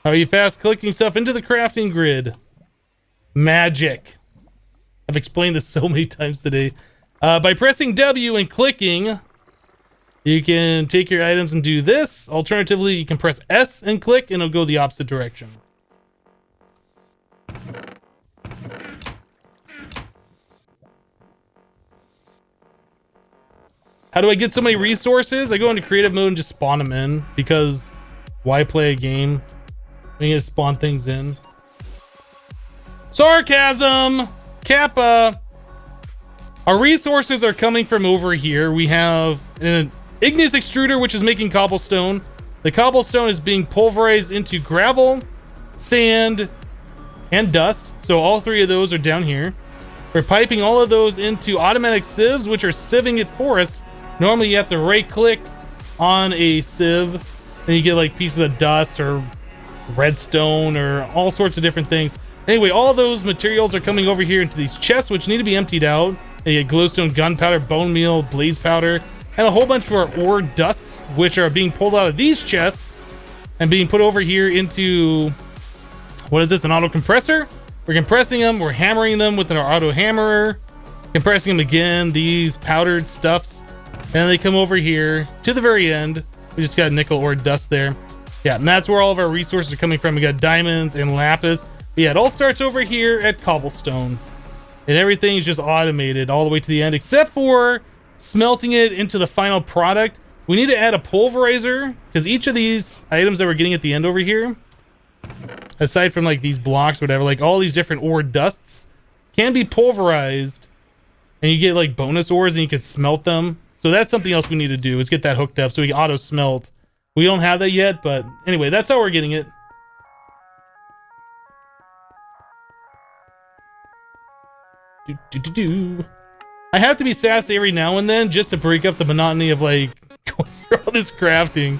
How are you fast clicking stuff into the crafting grid? Magic. I've explained this so many times today. By pressing W and clicking, you can take your items and do this. Alternatively, you can press S and click and it'll go the opposite direction. How do I get so many resources? I go into creative mode and just spawn them in, because why play a game when you just spawn things in? Sarcasm! Kappa! Our resources are coming from over here. We have an igneous extruder, which is making cobblestone. The cobblestone is being pulverized into gravel, sand, and dust. So all three of those are down here. We're piping all of those into automatic sieves, which are sieving it for us. Normally you have to right click on a sieve and you get like pieces of dust or redstone or all sorts of different things. Anyway, all those materials are coming over here into these chests, which need to be emptied out. You get glowstone, gunpowder, bone meal, blaze powder, and a whole bunch of our ore dusts, which are being pulled out of these chests and being put over here into, what is this, an auto compressor? We're compressing them, we're hammering them with our auto hammerer, compressing them again, these powdered stuffs, and they come over here to the very end, We just got nickel ore dust there. Yeah, and that's where all of our resources are coming from. We got diamonds and lapis. But yeah, it all starts over here at cobblestone. And everything is just automated all the way to the end, except for smelting it into the final product. We need to add a pulverizer, because each of these items that we're getting at the end over here, aside from like these blocks, whatever, like all these different ore dusts can be pulverized, and you get like bonus ores and you can smelt them. So that's something else we need to do, is get that hooked up so we can auto smelt. We don't have that yet, but anyway, that's how we're getting it. I have to be sassy every now and then just to break up the monotony of like going through all this crafting.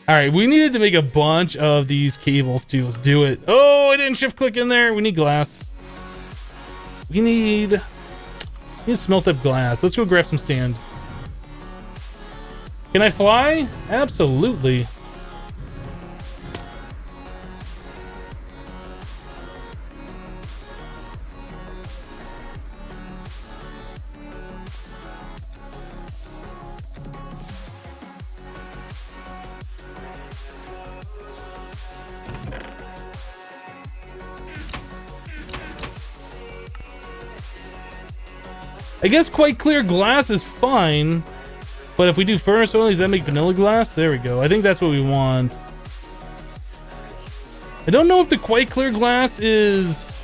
All right, we needed to make a bunch of these cables too. Let's do it. Oh, I didn't shift click in there. We need glass. We need smelt up glass. Let's go grab some sand. Can I fly? Absolutely. I guess quite clear glass is fine, but if we do furnace oil, does that make vanilla glass? There we go. I think that's what we want. I don't know if the quite clear glass is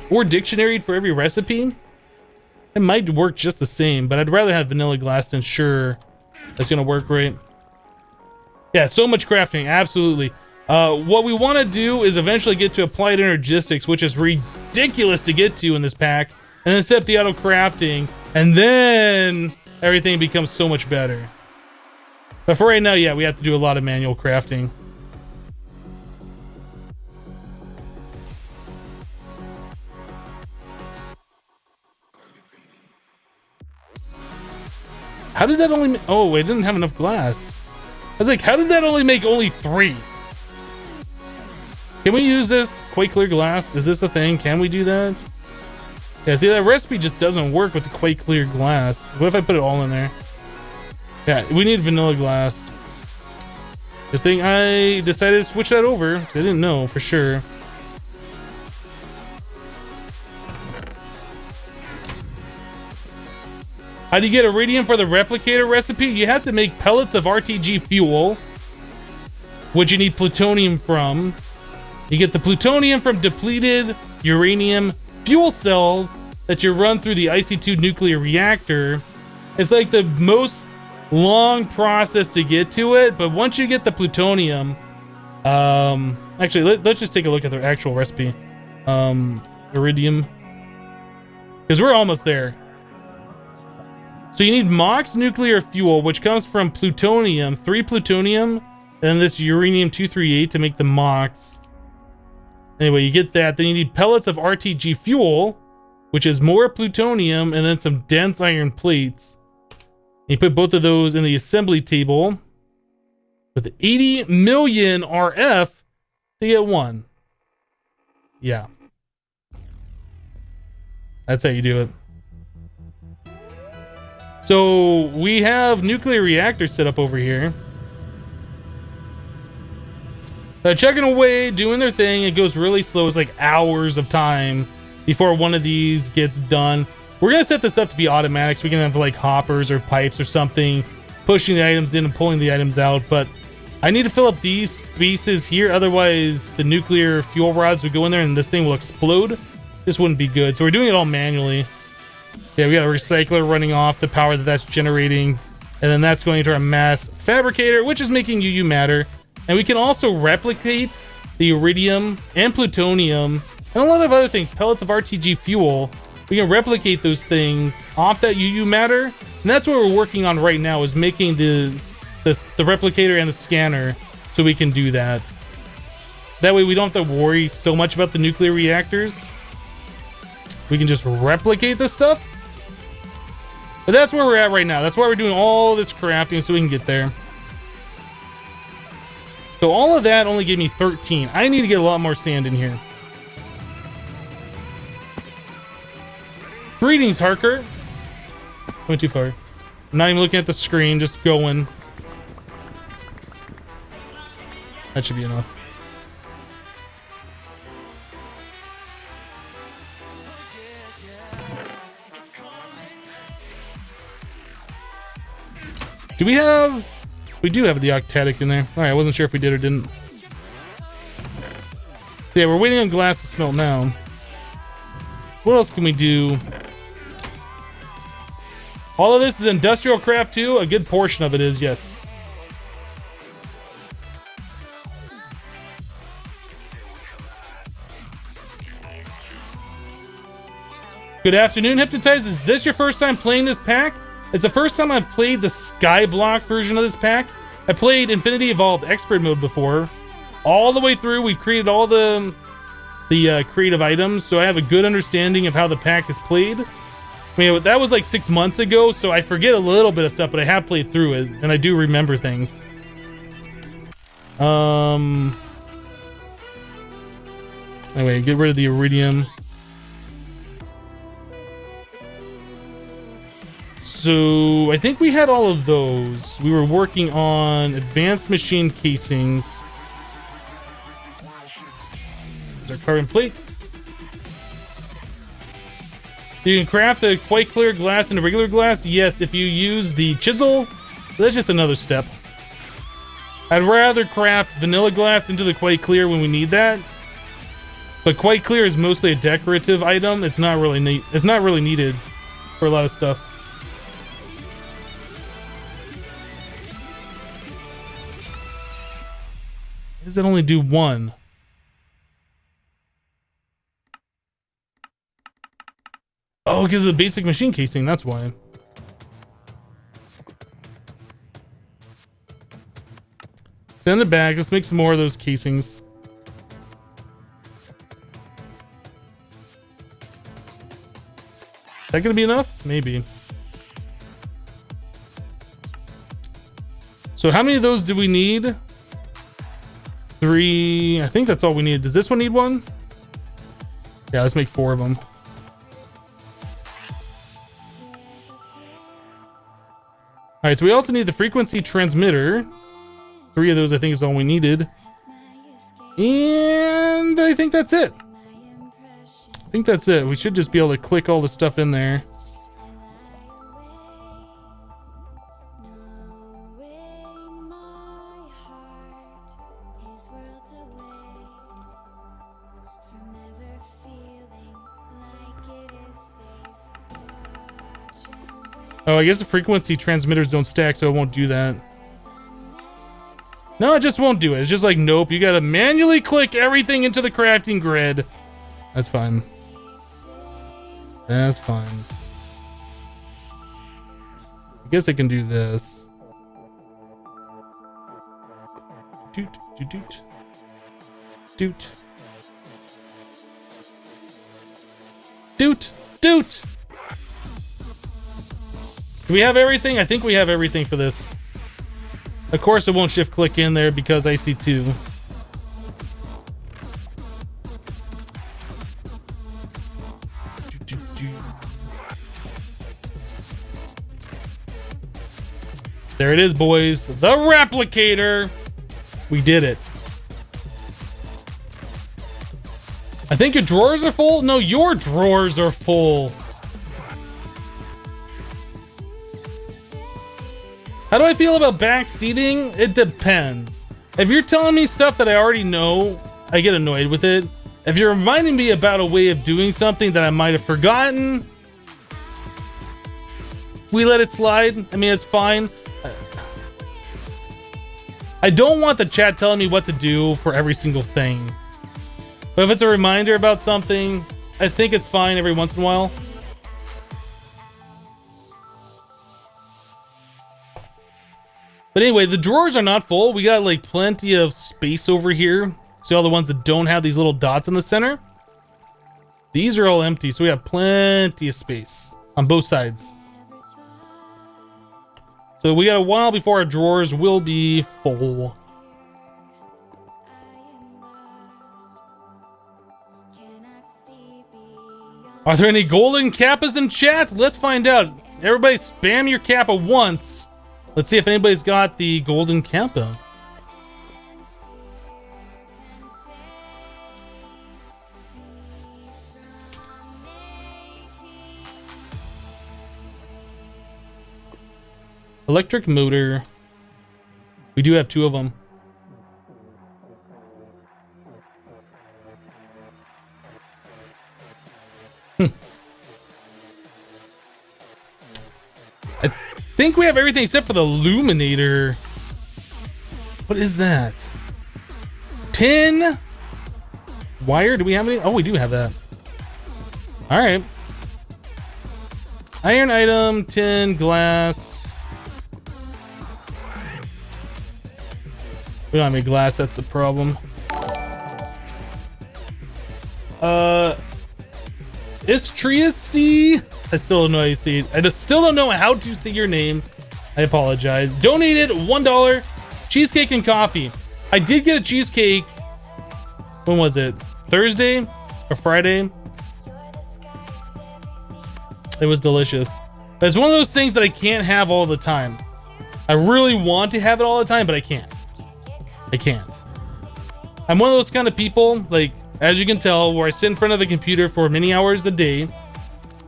or dictionaried for every recipe. It might work just the same, but I'd rather have vanilla glass to ensure that's gonna work right. Yeah, so much crafting, absolutely. What we want to do is eventually get to applied energistics, which is ridiculous to get to in this pack, and then set the auto crafting, and then everything becomes so much better. But for right now, yeah, we have to do a lot of manual crafting. How did that only oh, it didn't have enough glass. I was like, how did that only make only 3? Can we use this quite clear glass? Is this a thing? Can we do that? Yeah, see, that recipe just doesn't work with the quite clear glass. What if I put it all in there? Yeah, we need vanilla glass. The thing I decided to switch that over. I didn't know for sure. How do you get iridium for the replicator recipe? You have to make pellets of RTG fuel, which you need plutonium from. You get the plutonium from depleted uranium fuel cells that you run through the IC2 nuclear reactor. It's like the most long process to get to it, but once you get the plutonium, actually let's just take a look at the actual recipe. Iridium, because we're almost there. So you need MOX nuclear fuel, which comes from plutonium, 3 plutonium, and this uranium-238 to make the MOX. Anyway, you get that. Then you need pellets of RTG fuel, which is more plutonium, and then some dense iron plates. You put both of those in the assembly table with 80 million RF to get 1. Yeah. That's how you do it. So we have nuclear reactors set up over here. They're chugging away, doing their thing. It goes really slow. It's like hours of time before one of these gets done. We're gonna set this up to be automatic, so we can have like hoppers or pipes or something pushing the items in and pulling the items out. But I need to fill up these spaces here, otherwise the nuclear fuel rods would go in there and this thing will explode. This wouldn't be good, so we're doing it all manually. Yeah, we got a recycler running off the power that's generating, and then that's going into our mass fabricator, which is making UU matter. And we can also replicate the iridium and plutonium and a lot of other things, pellets of RTG fuel. We can replicate those things off that UU matter, and that's what we're working on right now, is making the replicator and the scanner so we can do that. That way we don't have to worry so much about the nuclear reactors. We can just replicate this stuff. But that's where we're at right now. That's why we're doing all this crafting, so we can get there. So all of that only gave me 13. I need to get a lot more sand in here. Greetings, Harker. Went too far. I'm not even looking at the screen, just going. That should be enough. Do we have... We do have the octatic in there. Alright, I wasn't sure if we did or didn't. Yeah, we're waiting on glass to smelt now. What else can we do? All of this is industrial craft too. A good portion of it is, yes. Good afternoon, Hypnotize. Is this your first time playing this pack? It's the first time I've played the Skyblock version of this pack. I played Infinity Evolved Expert Mode before. All the way through, we've created all the creative items, so I have a good understanding of how the pack is played. I mean, that was like 6 months ago, so I forget a little bit of stuff, but I have played through it, and I do remember things. Anyway, get rid of the iridium. So I think we had all of those. We were working on advanced machine casings. There's our carbon plates. You can craft a quite clear glass into regular glass. Yes, if you use the chisel, that's just another step. I'd rather craft vanilla glass into the quite clear when we need that. But quite clear is mostly a decorative item. It's not really neat. It's not really needed for a lot of stuff. Why does it only do one? Oh, because of the basic machine casing, that's why. Send it back. Let's make some more of those casings. Is that gonna be enough? Maybe. So how many of those do we need? 3. I think that's all we need. Does this one need one? Yeah, let's make 4 of them. All right, so we also need the frequency transmitter. 3 of those, I think, is all we needed. And I think that's it. I think that's it. We should just be able to click all the stuff in there. Oh, I guess the frequency transmitters don't stack, so it won't do that. No, it just won't do it. It's just like, nope, you gotta manually click everything into the crafting grid. That's fine. That's fine. I guess I can do this. Doot, doot, doot. Doot. Doot, doot. Do we have everything? I think we have everything for this. Of course, it won't shift click in there because I see 2. There it is, boys. The replicator. We did it. I think your drawers are full. No, your drawers are full. How do I feel about backseating? It depends. If you're telling me stuff that I already know, I get annoyed with it. If you're reminding me about a way of doing something that I might have forgotten, we let it slide. I mean, it's fine. I don't want the chat telling me what to do for every single thing. But if it's a reminder about something, I think it's fine every once in a while. But anyway, the drawers are not full. We got like plenty of space over here. See all the ones that don't have these little dots in the center? These are all empty, so we have plenty of space on both sides. So we got a while before our drawers will be full. Are there any golden kappas in chat? Let's find out. Everybody spam your kappa once. Let's see if anybody's got the golden kappa. Electric motor. We do have 2 of them. I think we have everything except for the illuminator. What is that? 10 wire? Do we have any? Oh, we do have that. All right. Iron item, 10 glass. We don't have any glass, that's the problem. Istriacy. I still don't know how you say it. I still don't know how to say your name. I apologize. Donated $1. Cheesecake and coffee. I did get a cheesecake. When was it? Thursday or Friday? It was delicious. It's one of those things that I can't have all the time. I really want to have it all the time, but I can't. I can't. I'm one of those kind of people, like, as you can tell, where I sit in front of the computer for many hours a day.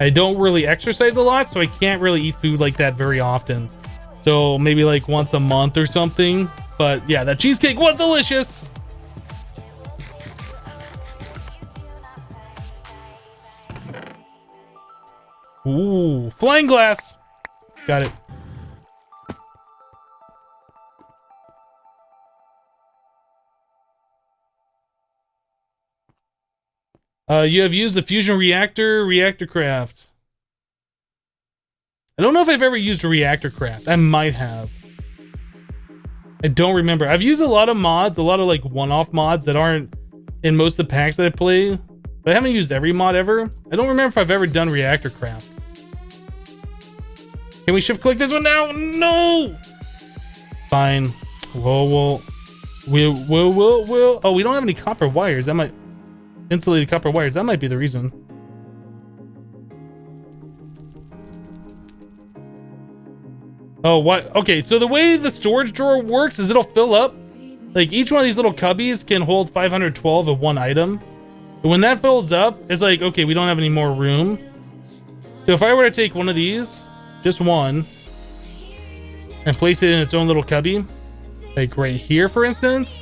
I don't really exercise a lot, so I can't really eat food like that very often. So maybe like once a month or something. But yeah, that cheesecake was delicious. Ooh, flying glass. Got it. You have used the fusion reactor craft. I don't know if I've ever used a reactor craft. I might have. I don't remember. I've used a lot of mods, a lot of like one-off mods that aren't in most of the packs that I play, but I haven't used every mod ever. I don't remember if I've ever done reactor craft. Can we shift click this one now? No! Fine. We'll. Oh, we don't have any copper wires. That might... Insulated copper wires. That might be the reason. Oh, what? Okay, so the way the storage drawer works is it'll fill up. Like, each one of these little cubbies can hold 512 of one item. And when that fills up, it's like, okay, we don't have any more room. So if I were to take one of these, just one, and place it in its own little cubby, like right here, for instance,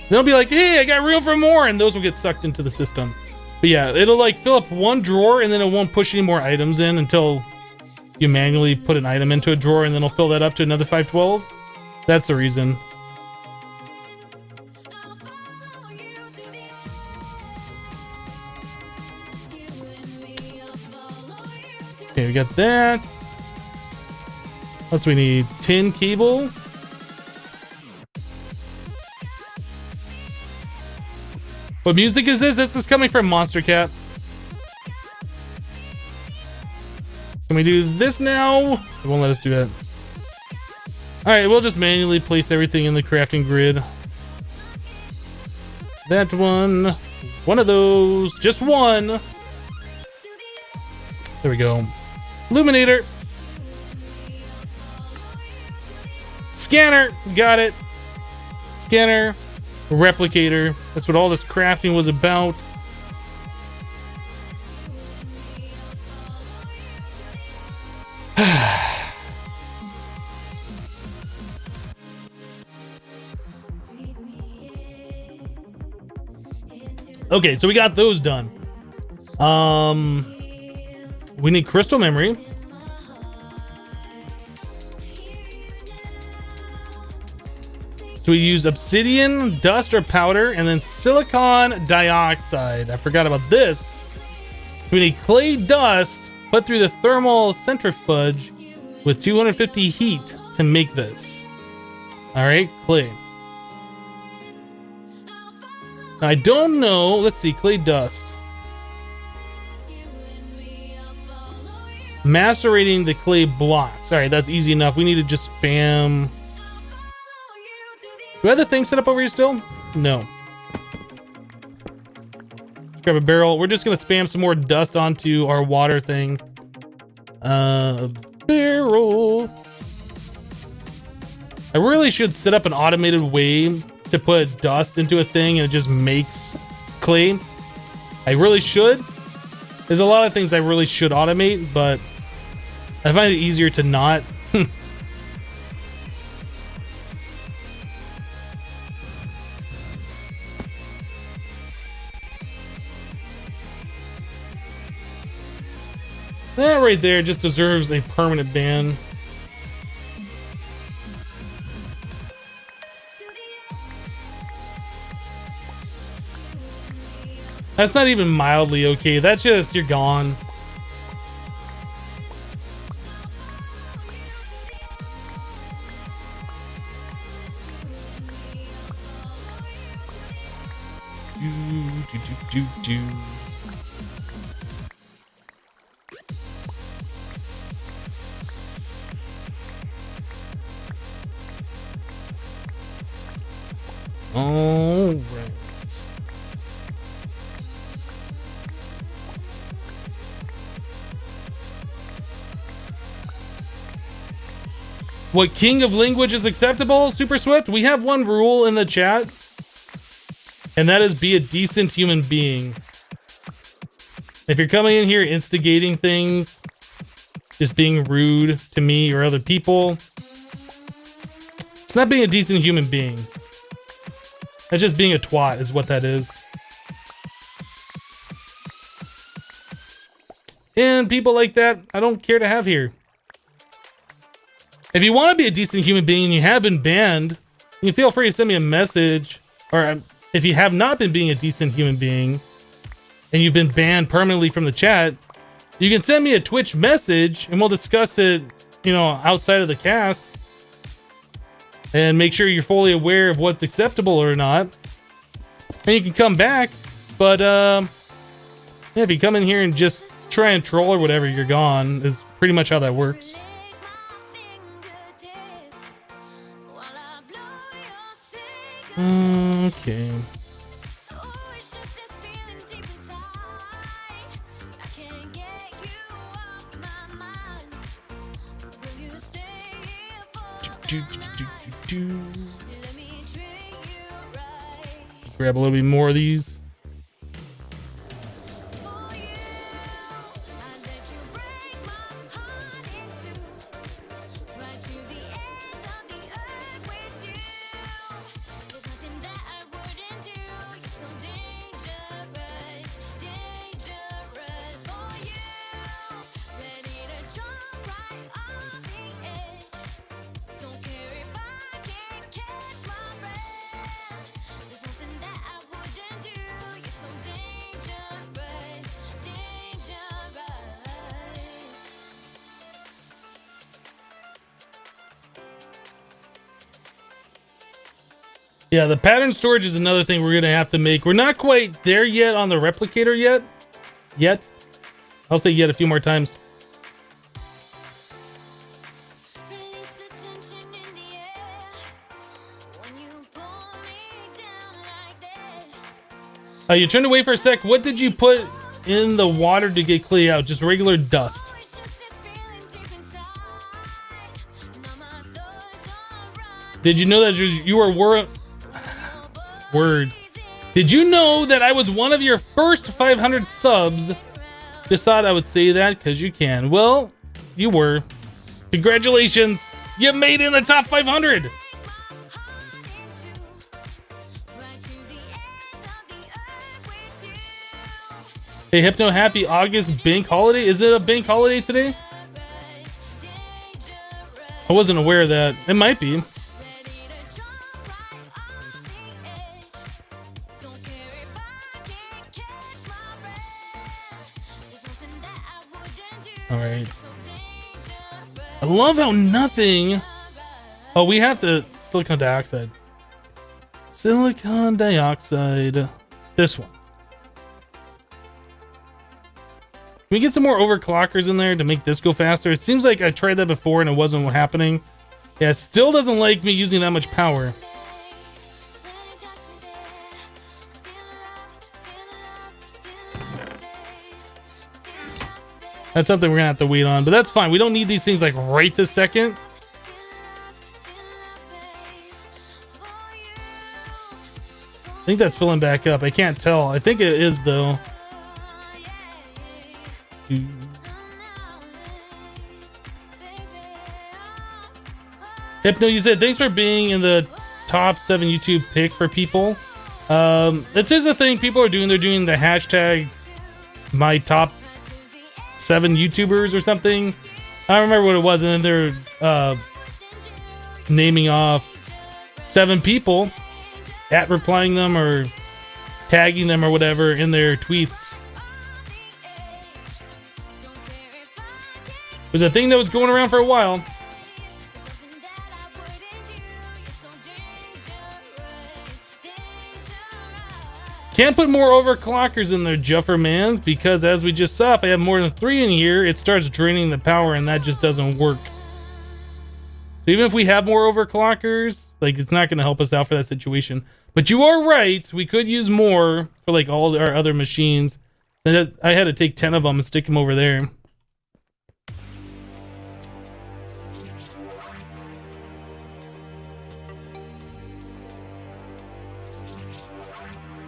they'll be like, hey, I got room for more, and those will get sucked into the system. But yeah, it'll like fill up one drawer, and then it won't push any more items in until you manually put an item into a drawer, and then it'll fill that up to another 512. That's the reason. Okay, we got that. What else we need? Tin cable. What music is this? This is coming from Monster Cat. Can we do this now? It won't let us do that. Alright, we'll just manually place everything in the crafting grid. That one. One of those. Just one. There we go. Illuminator. Scanner. Got it. Scanner. Replicator. That's what all this crafting was about. Okay, so we got those done. We need crystal memory. So we use obsidian, dust or powder, and then silicon dioxide. I forgot about this. We need clay dust put through the thermal centrifuge with 250 heat to make this. All right, clay. I don't know. Let's see, clay dust. Macerating the clay blocks. All right, that's easy enough. We need to just spam. Do I have the thing set up over here still? No. Grab a barrel. We're just gonna spam some more dust onto our water thing. Barrel. I really should set up an automated way to put dust into a thing and it just makes clay. I really should. There's a lot of things I really should automate, but I find it easier to not. That right there just deserves a permanent ban. That's not even mildly okay. That's just, you're gone. Do. All right. What king of language is acceptable, Super Swift? We have one rule in the chat, and that is be a decent human being. If you're coming in here instigating things, just being rude to me or other people, it's not being a decent human being. That's just being a twat is what that is. And people like that, I don't care to have here. If you want to be a decent human being and you have been banned, you feel free to send me a message. Or if you have not been being a decent human being and you've been banned permanently from the chat, you can send me a Twitch message and we'll discuss it, you know, outside of the cast. And make sure you're fully aware of what's acceptable or not. And you can come back. But yeah, if you come in here and just try and troll or whatever, you're gone. Is pretty much how that works. Okay. Grab a little bit more of these. Yeah, the pattern storage is another thing we're gonna have to make. We're not quite there yet on the replicator yet. I'll say yet a few more times. You turned away for a sec. What did you put in the water to get clay out? Just regular dust. Did you know that you were word? Did you know that I was one of your first 500 subs? Just thought I would say that because you can. Well, you were. Congratulations. You made it in the top 500. Hey, Hypno, happy August bank holiday. Is it a bank holiday today? I wasn't aware of that. It might be. All right. I love how nothing. Oh, we have the silicon dioxide. Silicon dioxide. This one. Can we get some more overclockers in there to make this go faster? It seems like I tried that before and it wasn't happening. Yeah, it still doesn't like me using that much power. That's something we're gonna have to wait on, but that's fine. We don't need these things like right this second. I think that's filling back up. I can't tell. I think it is though. Hypno, you said thanks for being in the top 7 YouTube pick for people. This is a thing people are doing. They're doing the hashtag my top 7 YouTubers or something. I don't remember what it was, and then they're naming off 7 people at replying them or tagging them or whatever in their tweets. It was a thing that was going around for a while. Can't put more overclockers in there, Juffermans, because as we just saw, if I have more than 3 in here, it starts draining the power, and that just doesn't work. So even if we have more overclockers, like, it's not going to help us out for that situation. But you are right, we could use more for like all our other machines. And I had to take 10 of them and stick them over there.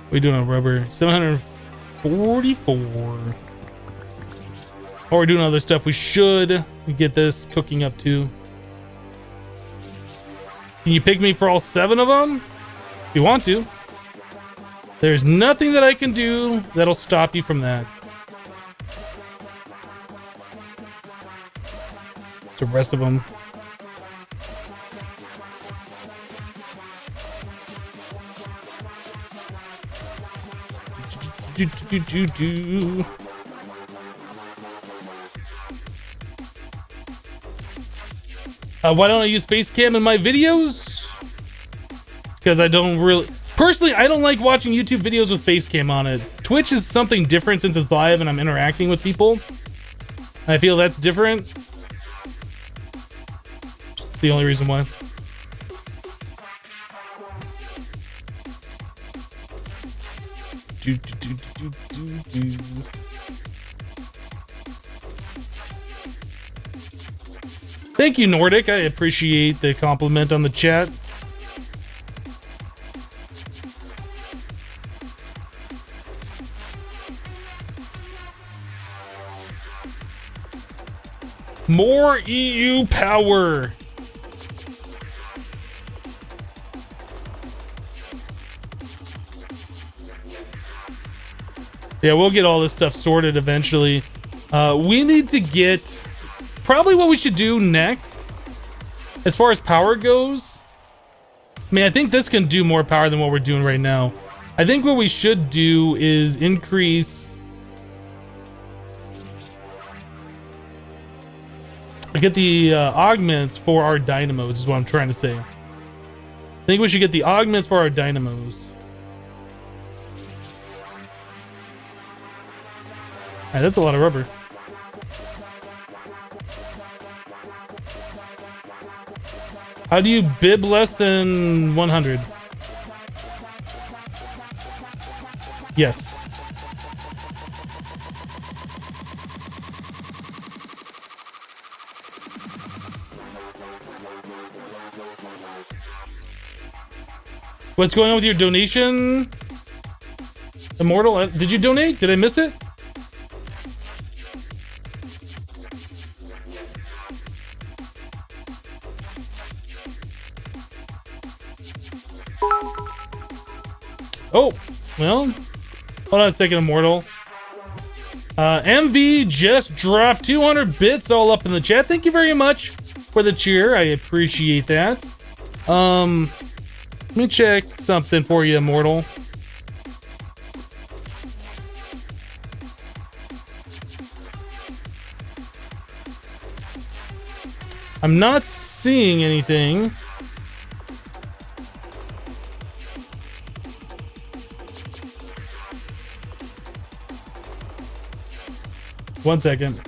What are we doing on rubber? 744. Oh, we're doing other stuff. We should get this cooking up too. Can you pick me for all 7 of them? If you want to. There's nothing that I can do that'll stop you from that. The rest of them. Why don't I use face cam in my videos? Because I don't really... Personally, I don't like watching YouTube videos with face cam on it. Twitch is something different since it's live and I'm interacting with people. I feel that's different. The only reason why. Thank you, Nordic. I appreciate the compliment on the chat. More EU power. Yeah, we'll get all this stuff sorted eventually. We need to get... Probably what we should do next, as far as power goes, I mean, I think this can do more power than what we're doing right now. I think what we should do is increase... Get the augments for our dynamos is what I'm trying to say. I think we should get the augments for our dynamos. Alright, that's a lot of rubber. How do you bib less than 100? Yes. What's going on with your donation? Immortal, did you donate? Did I miss it? Oh, well, hold on a second, Immortal. MV just dropped 200 bits all up in the chat. Thank you very much for the cheer. I appreciate that. Let me check something for you, Immortal. I'm not seeing anything. One second.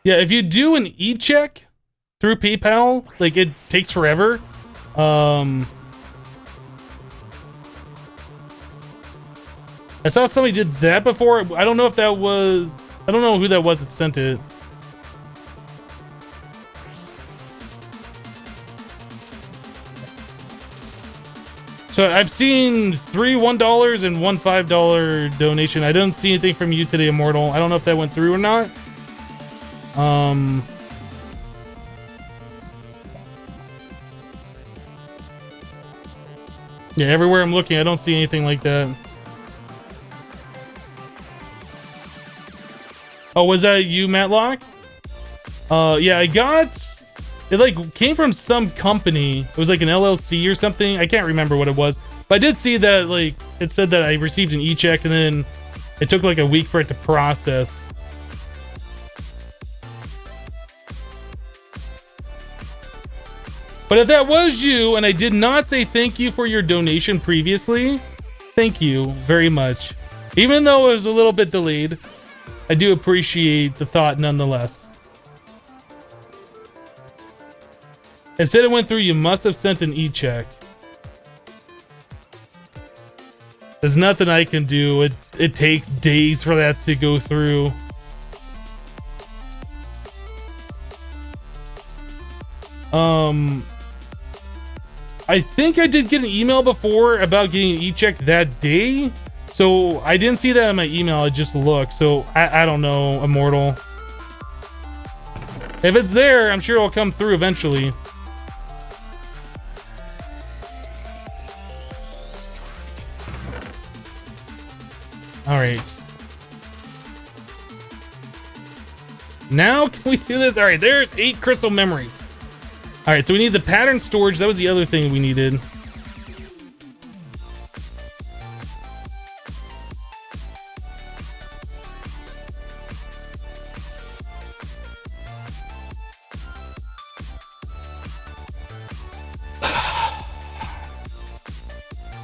Yeah, if you do an e-check through PayPal, like it takes forever. I saw somebody did that before. I don't know if that was, I don't know who that was that sent it. So I've seen 3 $1 and 1 $5 donation. I don't see anything from you today, Immortal. I don't know if that went through or not. Yeah, everywhere I'm looking, I don't see anything like that. Oh, was that you, Matlock? Yeah, I got... It like came from some company. It was like an LLC or something. I can't remember what it was. But I did see that like it said that I received an e-check and then it took like a week for it to process. But if that was you and I did not say thank you for your donation previously, thank you very much. Even though it was a little bit delayed, I do appreciate the thought nonetheless. It said it went through. You must have sent an e-check. There's nothing I can do. It takes days for that to go through. I think I did get an email before about getting an e-check that day. So I didn't see that in my email. I just looked. So I don't know, Immortal. If it's there, I'm sure it'll come through eventually. All right. Now can we do this? All right, there's 8 crystal memories. All right, so we need the pattern storage. That was the other thing we needed.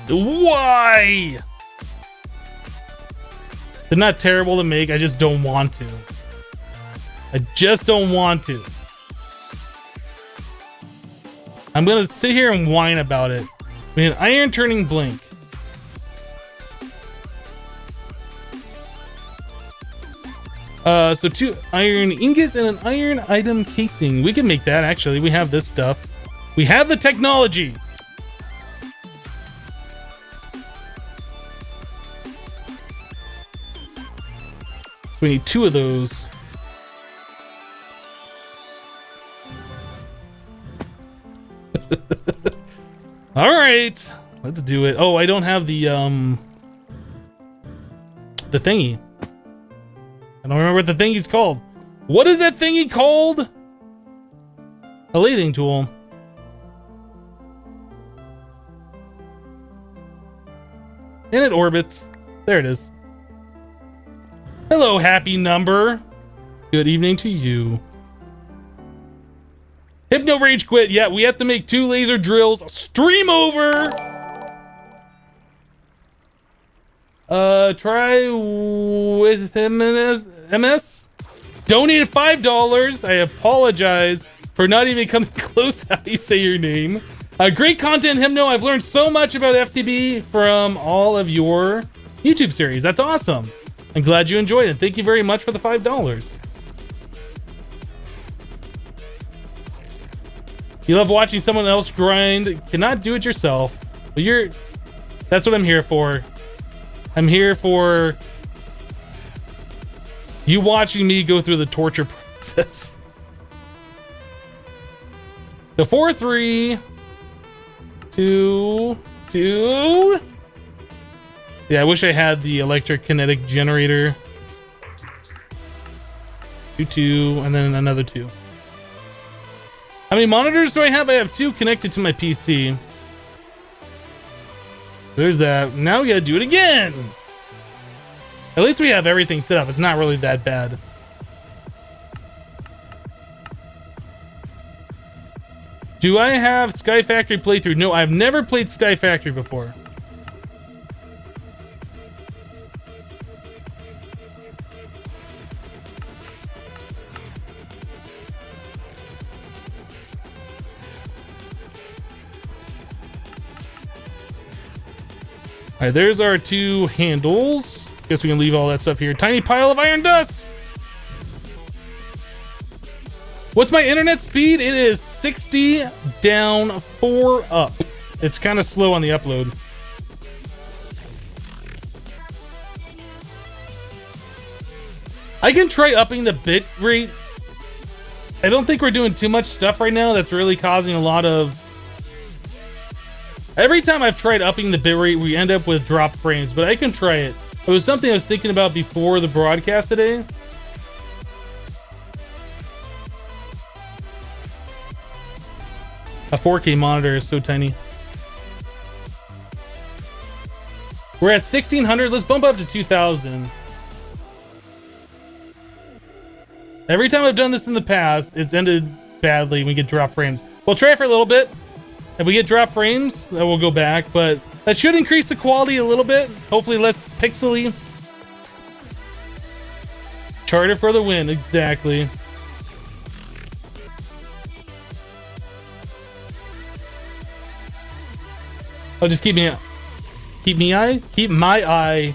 Why? They're not terrible to make. I just don't want to. I just don't want to. I'm gonna sit here and whine about it. We need an iron turning blink. So 2 iron ingots and an iron item casing. We can make that actually. We have this stuff. We have the technology. We need 2 of those. All right, let's do it. Oh, I don't have the thingy. I don't remember what the thingy's called. What is that thingy called? A lading tool. And it orbits. There it is. Hello, happy number. Good evening to you. Hypno rage quit. Yeah, we have to make 2 laser drills. Stream over. Try with MS. Donated $5. I apologize for not even coming close to how you say your name. Great content, Hypno. I've learned so much about FTB from all of your YouTube series. That's awesome. I'm glad you enjoyed it. Thank you very much for the $5. You love watching someone else grind. Cannot do it yourself. But that's what I'm here for. I'm here for you watching me go through the torture process. So 4, 3, 2, 2. Yeah, I wish I had the electric kinetic generator. 2, 2, and then another 2. How many monitors do I have? I have 2 connected to my PC. There's that. Now we gotta do it again. At least we have everything set up. It's not really that bad. Do I have Sky Factory playthrough? No, I've never played Sky Factory before. All right, there's our 2 handles. Guess we can leave all that stuff here. Tiny pile of iron dust. What's my internet speed? It is 60 down, 4 up. It's kind of slow on the upload. I can try upping the bit rate. I don't think we're doing too much stuff right now that's really causing a lot of... Every time I've tried upping the bitrate, we end up with dropped frames, but I can try it. It was something I was thinking about before the broadcast today. A 4K monitor is so tiny. We're at 1600. Let's bump up to 2000. Every time I've done this in the past, it's ended badly. We get drop frames. We'll try it for a little bit. If we get drop frames, then we'll go back, but that should increase the quality a little bit. Hopefully less pixely. Charter for the win, exactly. I'll just keep my eye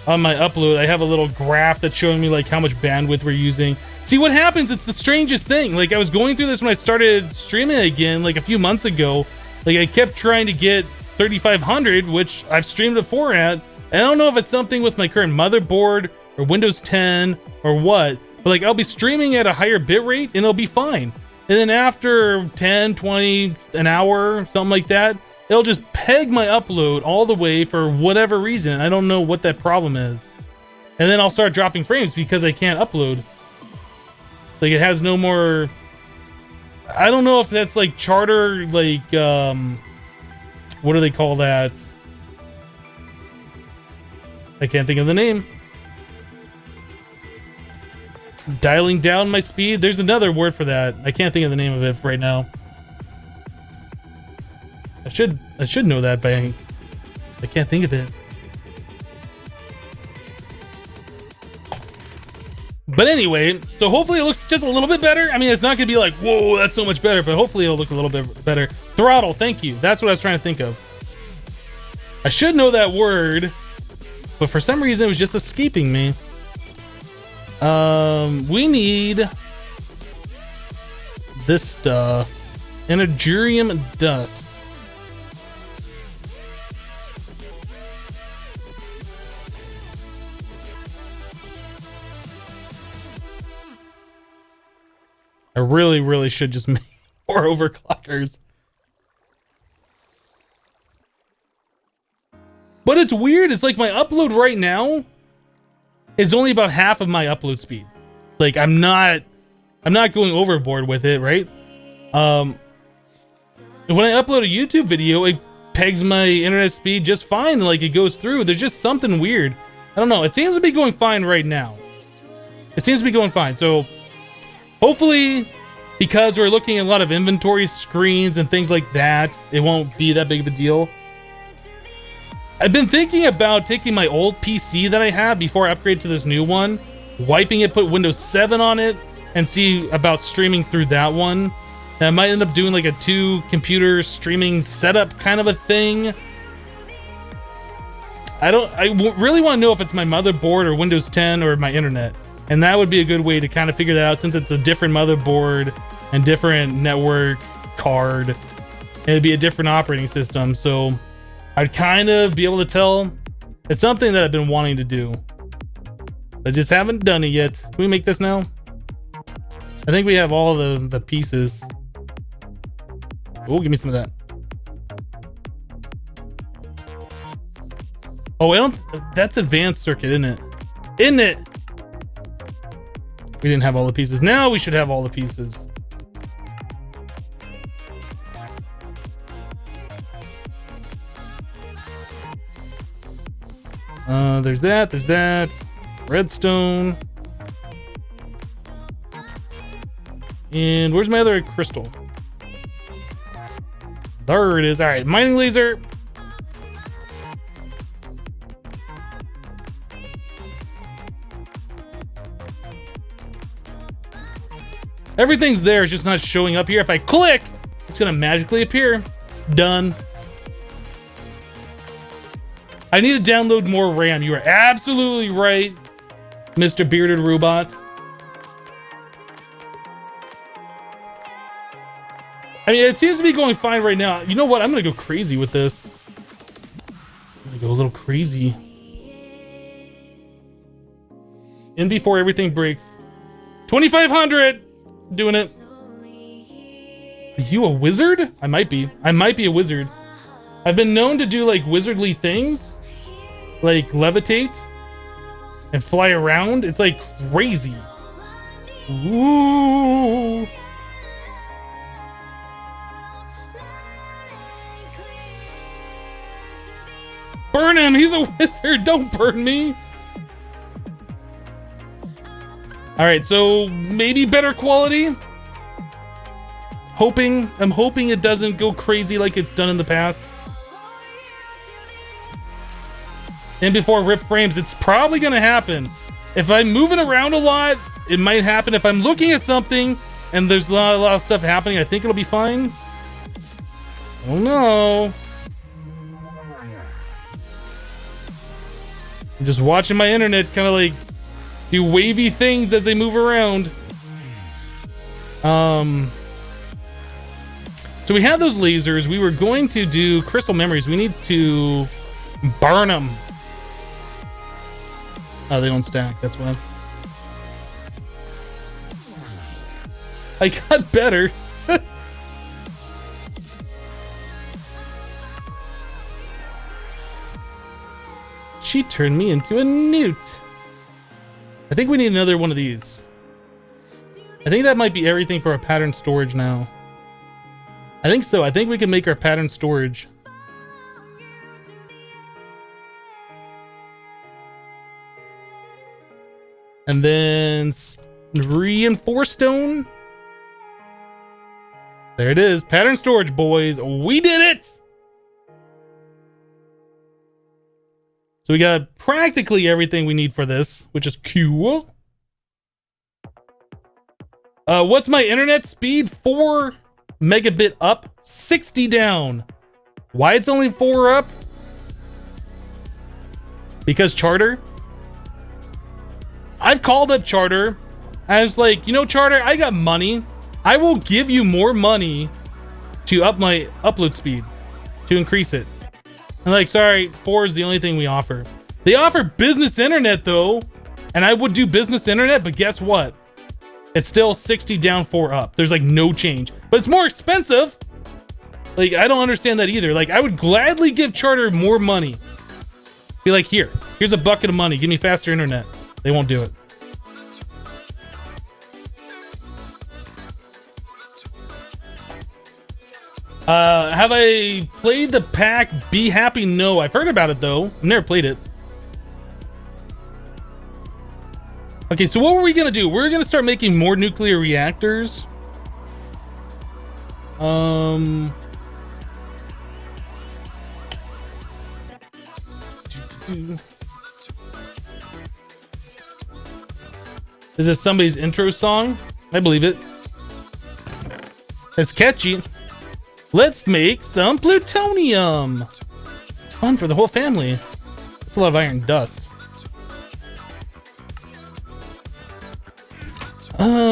on my upload. I have a little graph that's showing me like how much bandwidth we're using. See what happens? It's the strangest thing. Like I was going through this when I started streaming again, like a few months ago. Like I kept trying to get 3500, which I've streamed before at. And I don't know if it's something with my current motherboard or Windows 10 or what, but like I'll be streaming at a higher bit rate and it'll be fine. And then after 10, 20, an hour, something like that, it'll just peg my upload all the way for whatever reason. I don't know what that problem is. And then I'll start dropping frames because I can't upload. Like it has no more... I don't know if that's like charter, like, what do they call that? I can't think of the name. Dialing down my speed. There's another word for that. I can't think of the name of it right now. I should know that, but I can't think of it. But anyway, so hopefully it looks just a little bit better. I mean, it's not gonna be like, whoa, that's so much better, but hopefully it'll look a little bit better. Throttle, thank you. That's what I was trying to think of. I should know that word, but for some reason it was just escaping me. We need this stuff. Energium dust. I really should just make more overclockers. But it's weird. It's like my upload right now is only about half of my upload speed. Like I'm not going overboard with it, right? When I upload a YouTube video, it pegs my internet speed just fine. Like it goes through. There's just something weird. I don't know. It seems to be going fine right now. It seems to be going fine. So hopefully, because we're looking at a lot of inventory screens and things like that, it won't be that big of a deal. I've been thinking about taking my old PC that I had before I upgrade to this new one, wiping it, put Windows 7 on it, and see about streaming through that one. And I might end up doing like a 2-computer streaming setup kind of a thing. I really want to know if it's my motherboard or Windows 10 or my internet. And that would be a good way to kind of figure that out, since it's a different motherboard and different network card. And it'd be a different operating system. So I'd kind of be able to tell. It's something that I've been wanting to do. I just haven't done it yet. Can we make this now? I think we have all the pieces. Oh, give me some of that. Oh, I don't... That's advanced circuit, isn't it? Isn't it? We didn't have all the pieces. Now we should have all the pieces. There's that. There's that. Redstone. And where's my other crystal? There it is. All right, mining laser. Everything's there, it's just not showing up here. If I click, it's gonna magically appear. Done. I need to download more RAM. You are absolutely right, Mr. Bearded Robot. I mean, it seems to be going fine right now. You know what? I'm going to go crazy with this. I'm going to go a little crazy. In before everything breaks. 2,500! Doing it. Are you a wizard? I might be. I might be a wizard. I've been known to do like wizardly things. Like levitate. And fly around. It's like crazy. Ooh. Burn him! He's a wizard! Don't burn me! Alright, so maybe better quality? I'm hoping it doesn't go crazy like it's done in the past. And before rip frames, it's probably gonna happen. If I'm moving around a lot, it might happen. If I'm looking at something and there's a lot of stuff happening, I think it'll be fine. Oh no. I'm just watching my internet kind of like do wavy things as they move around. So we had those lasers. We were going to do crystal memories. We need to burn them. Oh, they don't stack. That's why. I got better. She turned me into a newt. I think we need another one of these. I think that might be everything for our pattern storage now. I think so. I think we can make our pattern storage. And then reinforced stone. There it is. Pattern storage, boys. We did it! So we got practically everything we need for this, which is cool. What's my internet speed? 4 megabit up, 60 down. Why it's only 4 up? Because Charter. I've called up Charter. I was like, you know, Charter, I got money. I will give you more money to up my upload speed, to increase it. I'm like, sorry, 4 is the only thing we offer. They offer business internet though, and I would do business internet, but guess what? It's still 60 down, 4 up. There's like no change, but it's more expensive. Like, I don't understand that either. Like, I would gladly give Charter more money. Be like, here's a bucket of money. Give me faster internet. They won't do it. Have I played the pack Be Happy? No, I've heard about it though. I've never played it. Okay, so what were we gonna do? We're gonna start making more nuclear reactors. Is this somebody's intro song? I believe it. It's catchy. Let's make some plutonium. It's fun for the whole family. It's a lot of iron dust.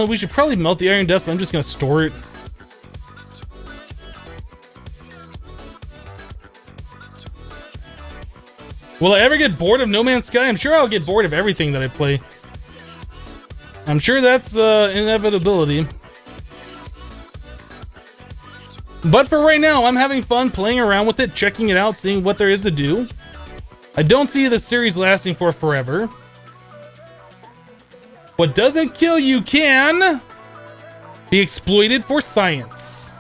We should probably melt the iron dust, but I'm just gonna store it. Will I ever get bored of No Man's Sky? I'm sure I'll get bored of everything that I play. I'm sure that's inevitability. But for right now, I'm having fun playing around with it, checking it out, seeing what there is to do. I don't see the series lasting for forever. What doesn't kill you can be exploited for science.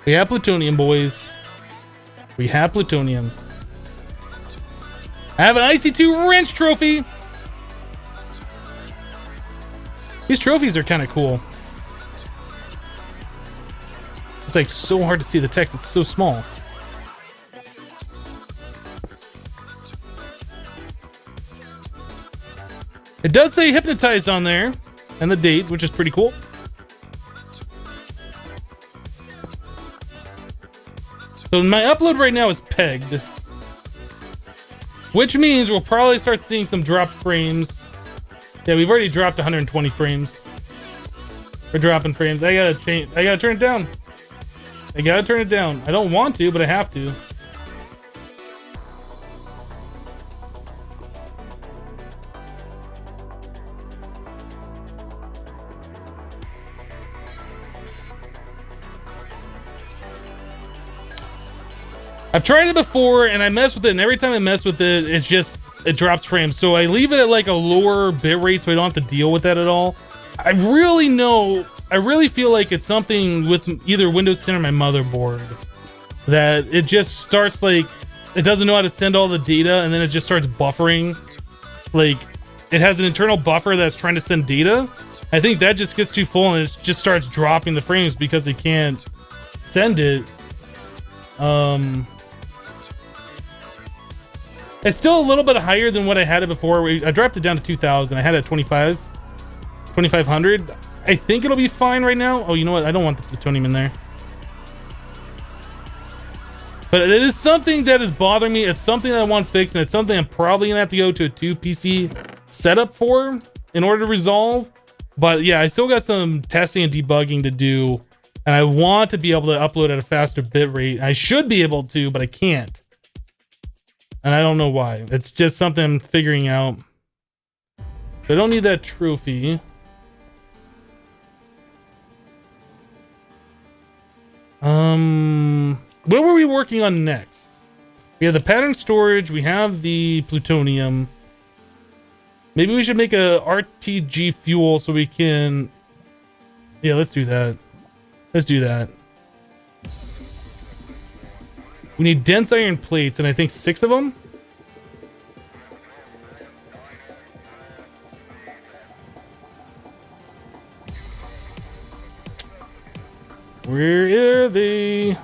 We have plutonium, boys. We have plutonium. I have an IC2 wrench trophy. These trophies are kind of cool. It's like so hard to see the text. It's so small. It does say hypnotized on there and the date, which is pretty cool. So my upload right now is pegged, which means we'll probably start seeing some dropped frames. Yeah, we've already dropped 120 frames. We're dropping frames. I gotta change. I gotta turn it down. I gotta turn it down. I don't want to, but I have to. I've tried it before and I mess with it, and every time I mess with it, it drops frames. So I leave it at like a lower bitrate so I don't have to deal with that at all. I really feel like it's something with either Windows 10 or my motherboard that it just starts like, it doesn't know how to send all the data, and then it just starts buffering. Like, it has an internal buffer that's trying to send data. I think that just gets too full and it just starts dropping the frames because it can't send it. It's still a little bit higher than what I had it before. I dropped it down to 2,000. I had it at 2,500. I think it'll be fine right now. Oh, you know what? I don't want the plutonium in there. But it is something that is bothering me. It's something that I want fixed, and it's something I'm probably gonna have to go to a 2 PC setup for in order to resolve. But yeah, I still got some testing and debugging to do, and I want to be able to upload at a faster bit rate. I should be able to, but I can't. And I don't know why. It's just something I'm figuring out. I don't need that trophy. What were we working on next? We have the pattern storage. We have the plutonium. Maybe we should make a RTG fuel so we can... Yeah, let's do that. Let's do that. We need dense iron plates, and I think 6 of them. Where are they?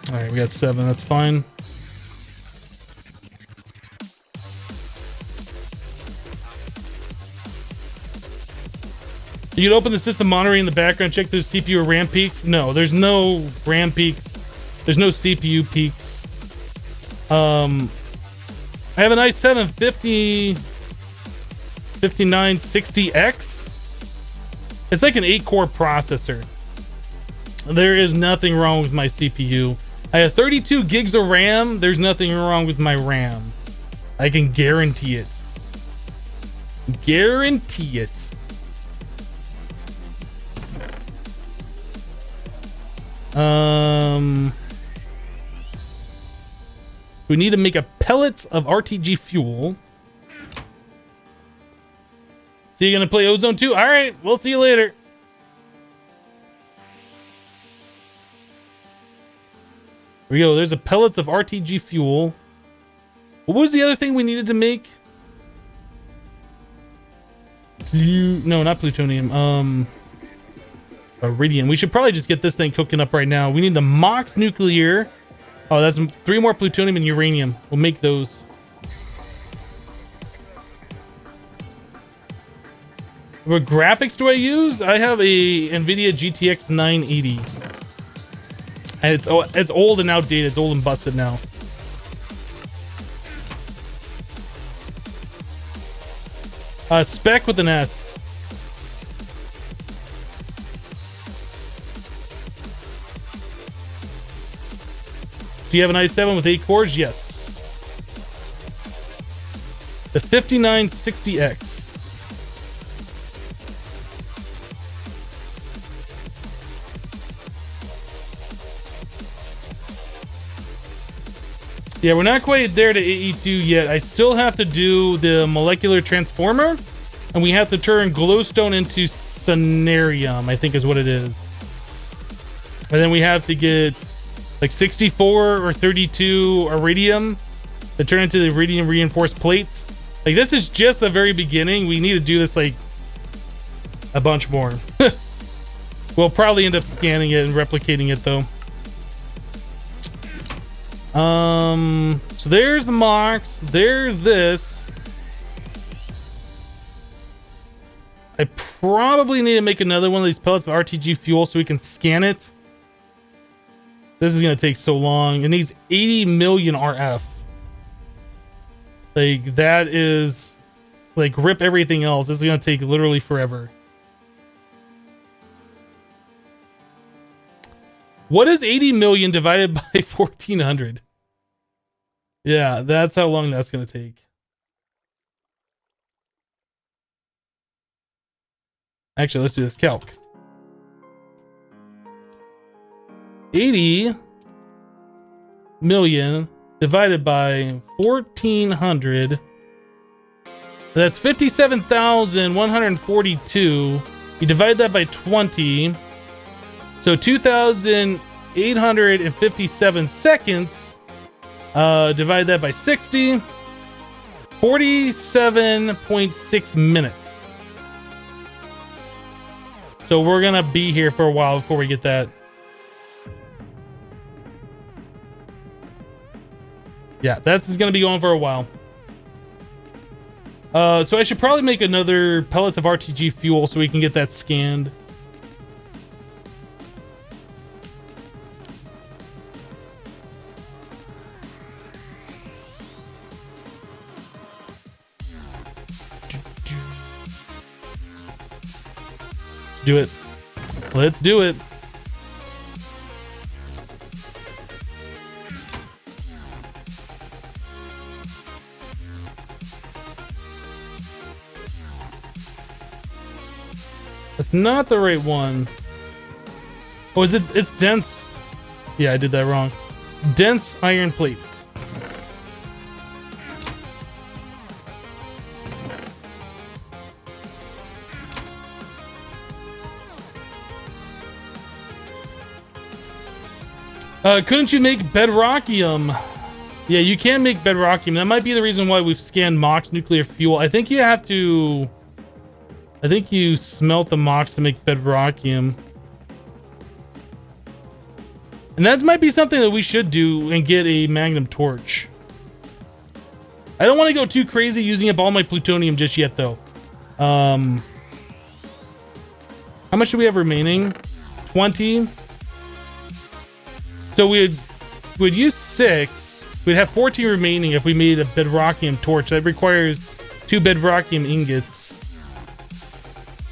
All right, we got 7. That's fine. You can open the system monitor in the background, check those CPU or RAM peaks. No, there's no RAM peaks. There's no CPU peaks. I have an i7 5960X. It's like an 8-core processor. There is nothing wrong with my CPU. I have 32 gigs of RAM. There's nothing wrong with my RAM. I can guarantee it. Guarantee it. We need to make a pellets of RTG fuel. So you're gonna play Ozone 2? All right, we'll see you later. Here we go. There's a pellets of RTG fuel. What was the other thing we needed to make? No, not plutonium. Iridium. We should probably just get this thing cooking up right now. We need the MOX nuclear. Oh, that's 3 more plutonium and uranium. We'll make those. What graphics do I use? I have a NVIDIA GTX 980. And it's old and outdated. It's old and busted now. Spec with an S. Do you have an i7 with 8 cores? Yes. The 5960X. Yeah, we're not quite there to AE2 yet. I still have to do the molecular transformer, and we have to turn glowstone into Cenarium, I think is what it is. And then we have to get like 64 or 32 iridium to turn into the iridium reinforced plates. Like, this is just the very beginning. We need to do this like a bunch more. We'll probably end up scanning it and replicating it though. So there's the MOX. There's this. probably need to make another one of these pellets of RTG fuel so we can scan it. This is going to take so long. It needs 80 million RF. Like, that is... Like, rip everything else. This is going to take literally forever. What is 80 million divided by 1400? Yeah, that's how long that's going to take. Actually, let's do this calc. 80 million divided by 1400. That's 57,142. You divide that by 20. So 2,857 seconds. Divide that by 60. 47.6 minutes. So we're gonna be here for a while before we get that. Yeah, this is gonna be going for a while. So I should probably make another pellets of RTG fuel so we can get that scanned. Do it. Let's do it. That's not the right one. Oh, is it? It's dense. Yeah, I did that wrong. Dense iron plates. Couldn't you make bedrockium? Yeah, you can make bedrockium. That might be the reason why we've scanned Mox nuclear fuel. I think you have to... I think you smelt the Mox to make bedrockium. And that might be something that we should do and get a magnum torch. I don't want to go too crazy using up all my plutonium just yet, though. How much do we have remaining? 20. So we'd use 6. We'd have 14 remaining if we made a bedrockium torch. That requires 2 bedrockium ingots.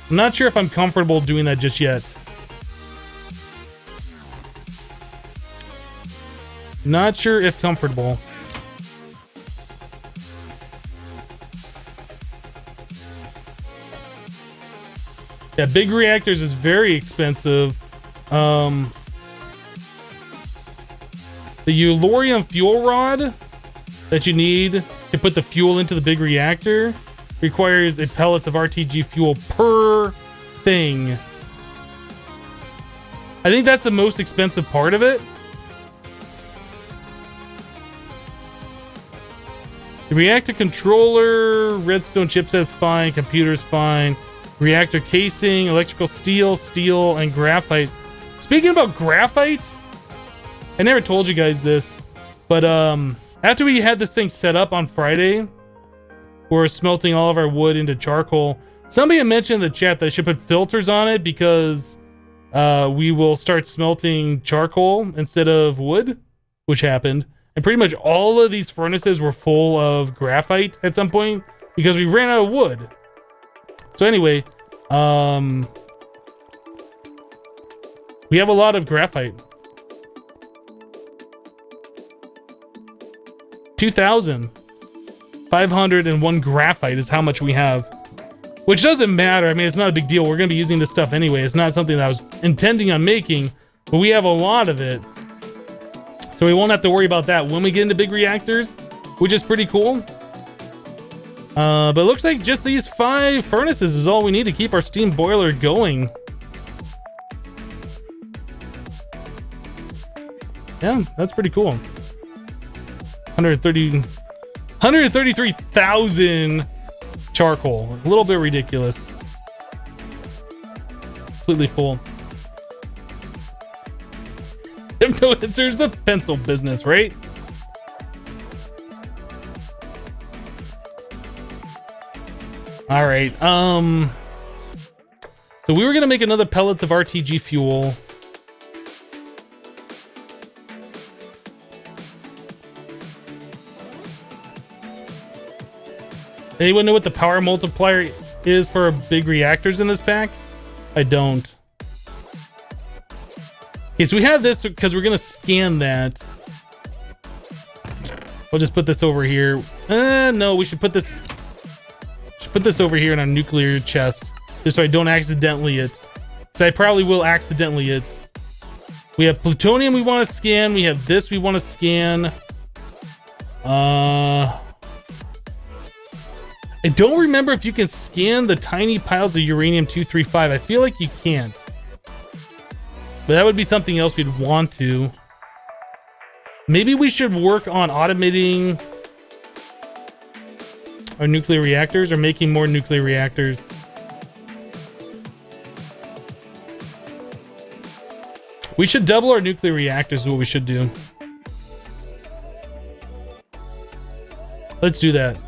I'm not sure if I'm comfortable doing that just yet. Not sure if comfortable. Yeah, big reactors is very expensive. The Eulorium fuel rod that you need to put the fuel into the big reactor requires a pellet of RTG fuel per thing. I think that's the most expensive part of it. The reactor controller, redstone chipset's fine, computer's fine. Reactor casing, electrical steel, and graphite. Speaking about graphite, I never told you guys this, but after we had this thing set up on Friday, we're smelting all of our wood into charcoal. Somebody had mentioned in the chat that I should put filters on it because we will start smelting charcoal instead of wood, which happened. And pretty much all of these furnaces were full of graphite at some point because we ran out of wood. So anyway, we have a lot of graphite. 2,501 graphite is how much we have, which doesn't matter. I mean, it's not a big deal. We're going to be using this stuff anyway. It's not something that I was intending on making, but we have a lot of it. So we won't have to worry about that when we get into big reactors, which is pretty cool. But it looks like just these 5 furnaces is all we need to keep our steam boiler going. Yeah, that's pretty cool. 133,000 charcoal. A little bit ridiculous. Completely full. Hypno answers the pencil business, right? All right. So we were going to make another pellets of RTG fuel. Anyone know what the power multiplier is for big reactors in this pack? I don't. Okay, so we have this because we're going to scan that. We'll just put this over here. No, we should put this over here in our nuclear chest, just so I don't accidentally it. Because I probably will accidentally it. We have plutonium we want to scan. We have this we want to scan. I don't remember if you can scan the tiny piles of uranium-235. I feel like you can't. But that would be something else we'd want to. Maybe we should work on automating our nuclear reactors or making more nuclear reactors. We should double our nuclear reactors is what we should do. Let's do that.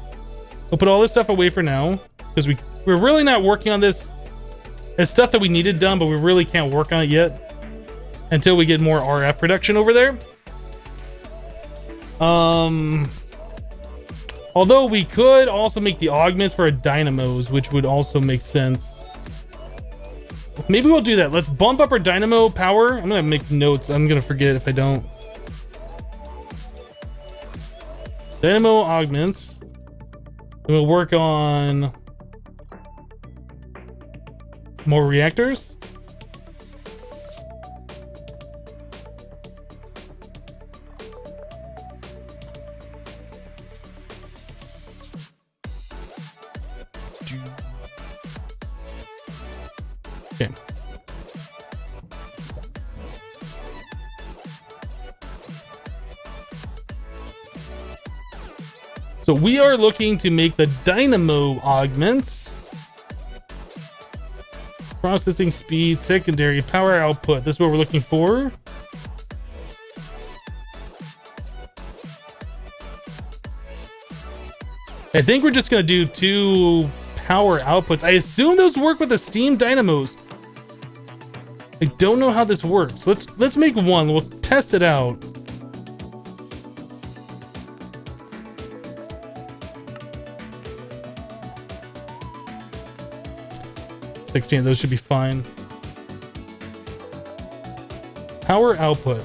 We'll put all this stuff away for now because we're really not working on this. It's stuff that we needed done, but we really can't work on it yet until we get more RF production over there. Although we could also make the augments for our dynamos, which would also make sense. Maybe we'll do that. Let's bump up our dynamo power. I'm gonna make notes. I'm gonna forget if I don't. Dynamo augments. And we'll work on more reactors. Okay. So we are looking to make the dynamo augments. Processing speed, secondary power output. This is what we're looking for. I think we're just going to do 2 power outputs. I assume those work with the steam dynamos. I don't know how this works. Let's make one. We'll test it out. $16, those should be fine. Power output.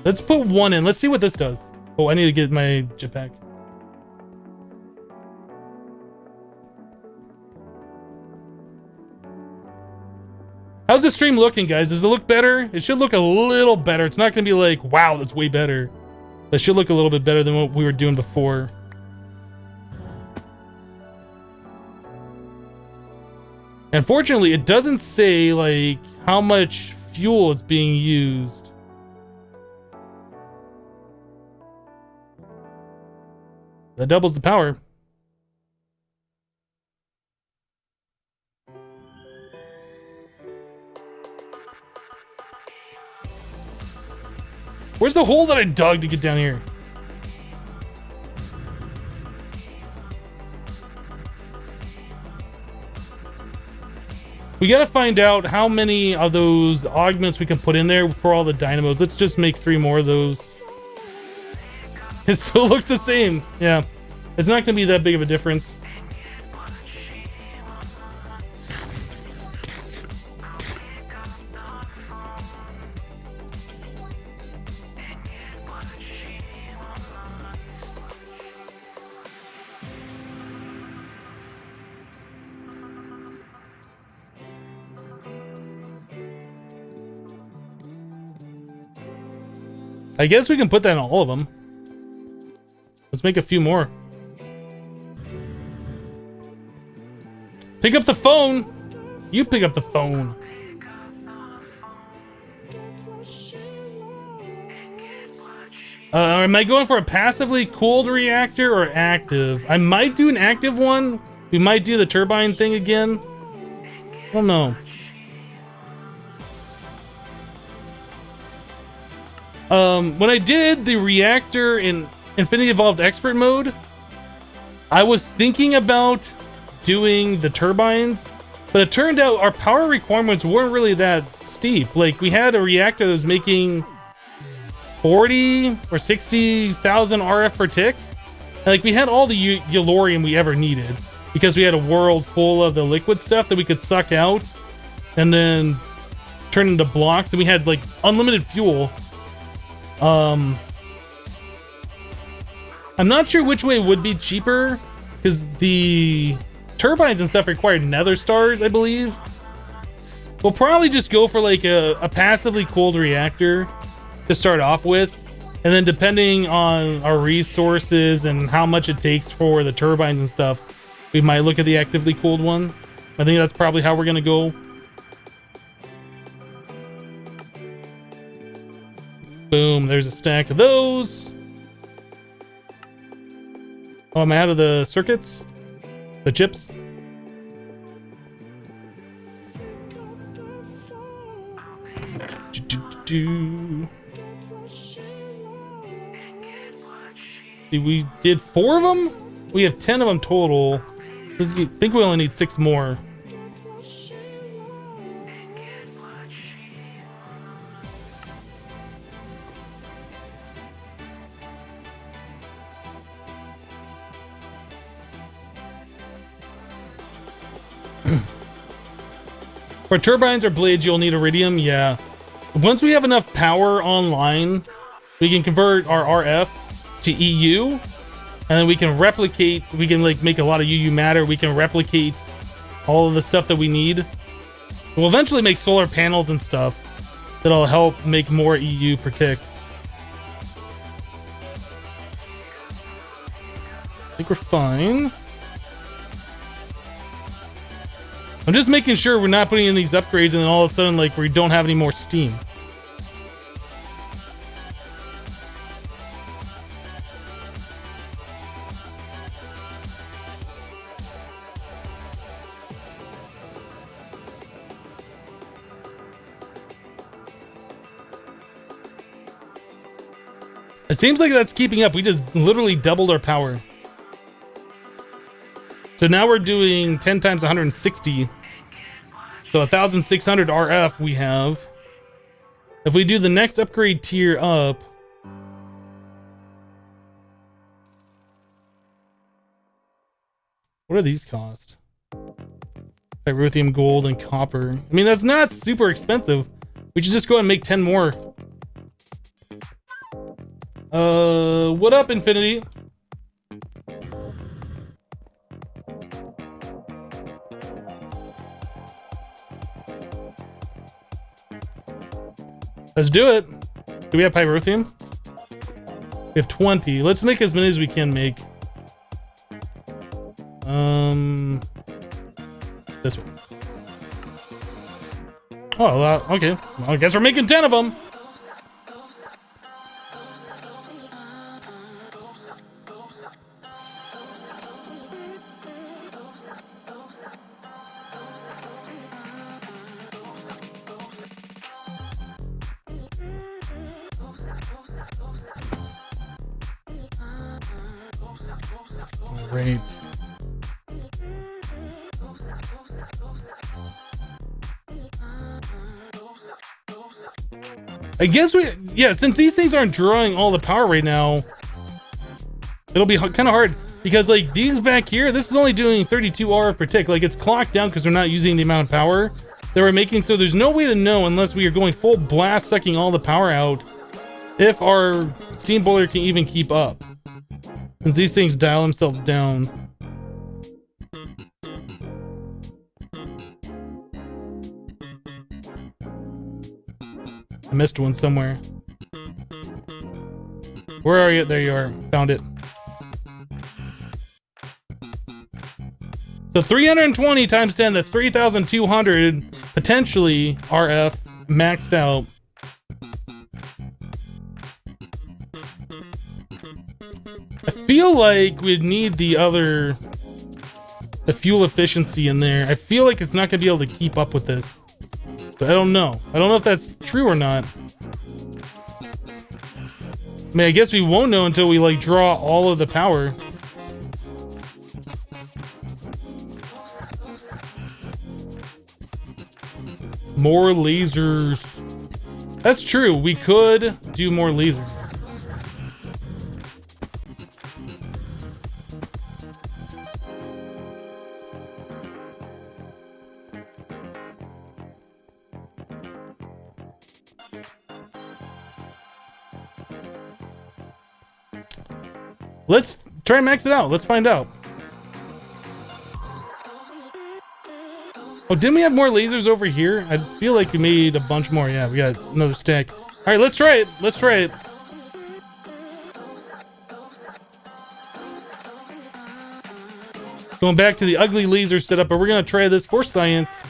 Let's put 1 in. Let's see what this does. Oh, I need to get my jetpack. How's the stream looking, guys? Does it look better? It should look a little better. It's not going to be like, wow, that's way better. It should look a little bit better than what we were doing before. Unfortunately, it doesn't say like how much fuel is being used. That doubles the power. Where's the hole that I dug to get down here? We gotta find out how many of those augments we can put in there for all the dynamos. Let's just make 3 more of those. It still looks the same. Yeah, it's not gonna be that big of a difference. I guess we can put that on all of them. Let's make a few more. Pick up the phone. You pick up the phone. Am I going for a passively cooled reactor or active? I might do an active one. We might do the turbine thing again. I don't know. When I did the reactor in Infinity Evolved Expert mode, I was thinking about doing the turbines, but it turned out our power requirements weren't really that steep. Like, we had a reactor that was making 40 or 60,000 RF per tick. And, like, we had all the Yellorium we ever needed because we had a world full of the liquid stuff that we could suck out and then turn into blocks, and we had like unlimited fuel. I'm not sure which way would be cheaper because the turbines and stuff required nether stars, I believe. We'll probably just go for like a passively cooled reactor to start off with, and then depending on our resources and how much it takes for the turbines and stuff, we might look at the actively cooled one. I think that's probably how we're gonna go. Boom, there's a stack of those. Oh, I'm out of the circuits? The chips? We did 4 of them? We have 10 of them total. I think we only need 6 more. For turbines or blades, you'll need iridium. Yeah. Once we have enough power online, we can convert our RF to EU, and then we can replicate. We can like make a lot of UU matter. We can replicate all of the stuff that we need. We'll eventually make solar panels and stuff that'll help make more EU per tick. I think we're fine. I'm just making sure we're not putting in these upgrades and then all of a sudden like we don't have any more steam. It seems like that's keeping up. We just literally doubled our power. So now we're doing 10 times 160. So 1,600 RF we have. If we do the next upgrade tier up, what do these cost? Pyrotheum, gold, and copper. I mean, that's not super expensive. We should just go and make 10 more. What up, Infinity? Let's do it. Do we have pyrotheum? We have 20. Let's make as many as we can make. This one. Oh, okay. Well, I guess we're making 10 of them. Great. I guess since these things aren't drawing all the power right now, it'll be kind of hard because like these back here, this is only doing 32 RF per tick. Like it's clocked down because we're not using the amount of power that we're making. So there's no way to know unless we are going full blast, sucking all the power out, if our steam boiler can even keep up. Since these things dial themselves down. I missed one somewhere. Where are you? There you are. Found it. So 320 times 10, that's 3,200 potentially RF maxed out. I feel like we'd need the fuel efficiency in there. I feel like it's not gonna be able to keep up with this. But I don't know. I don't know if that's true or not. I mean, I guess we won't know until we like draw all of the power. More lasers. That's true. We could do more lasers. Let's try and max it out. Let's find out. Oh, didn't we have more lasers over here? I feel like we made a bunch more. Yeah, we got another stack. All right, let's try it. Let's try it. Going back to the ugly laser setup, but we're going to try this for science.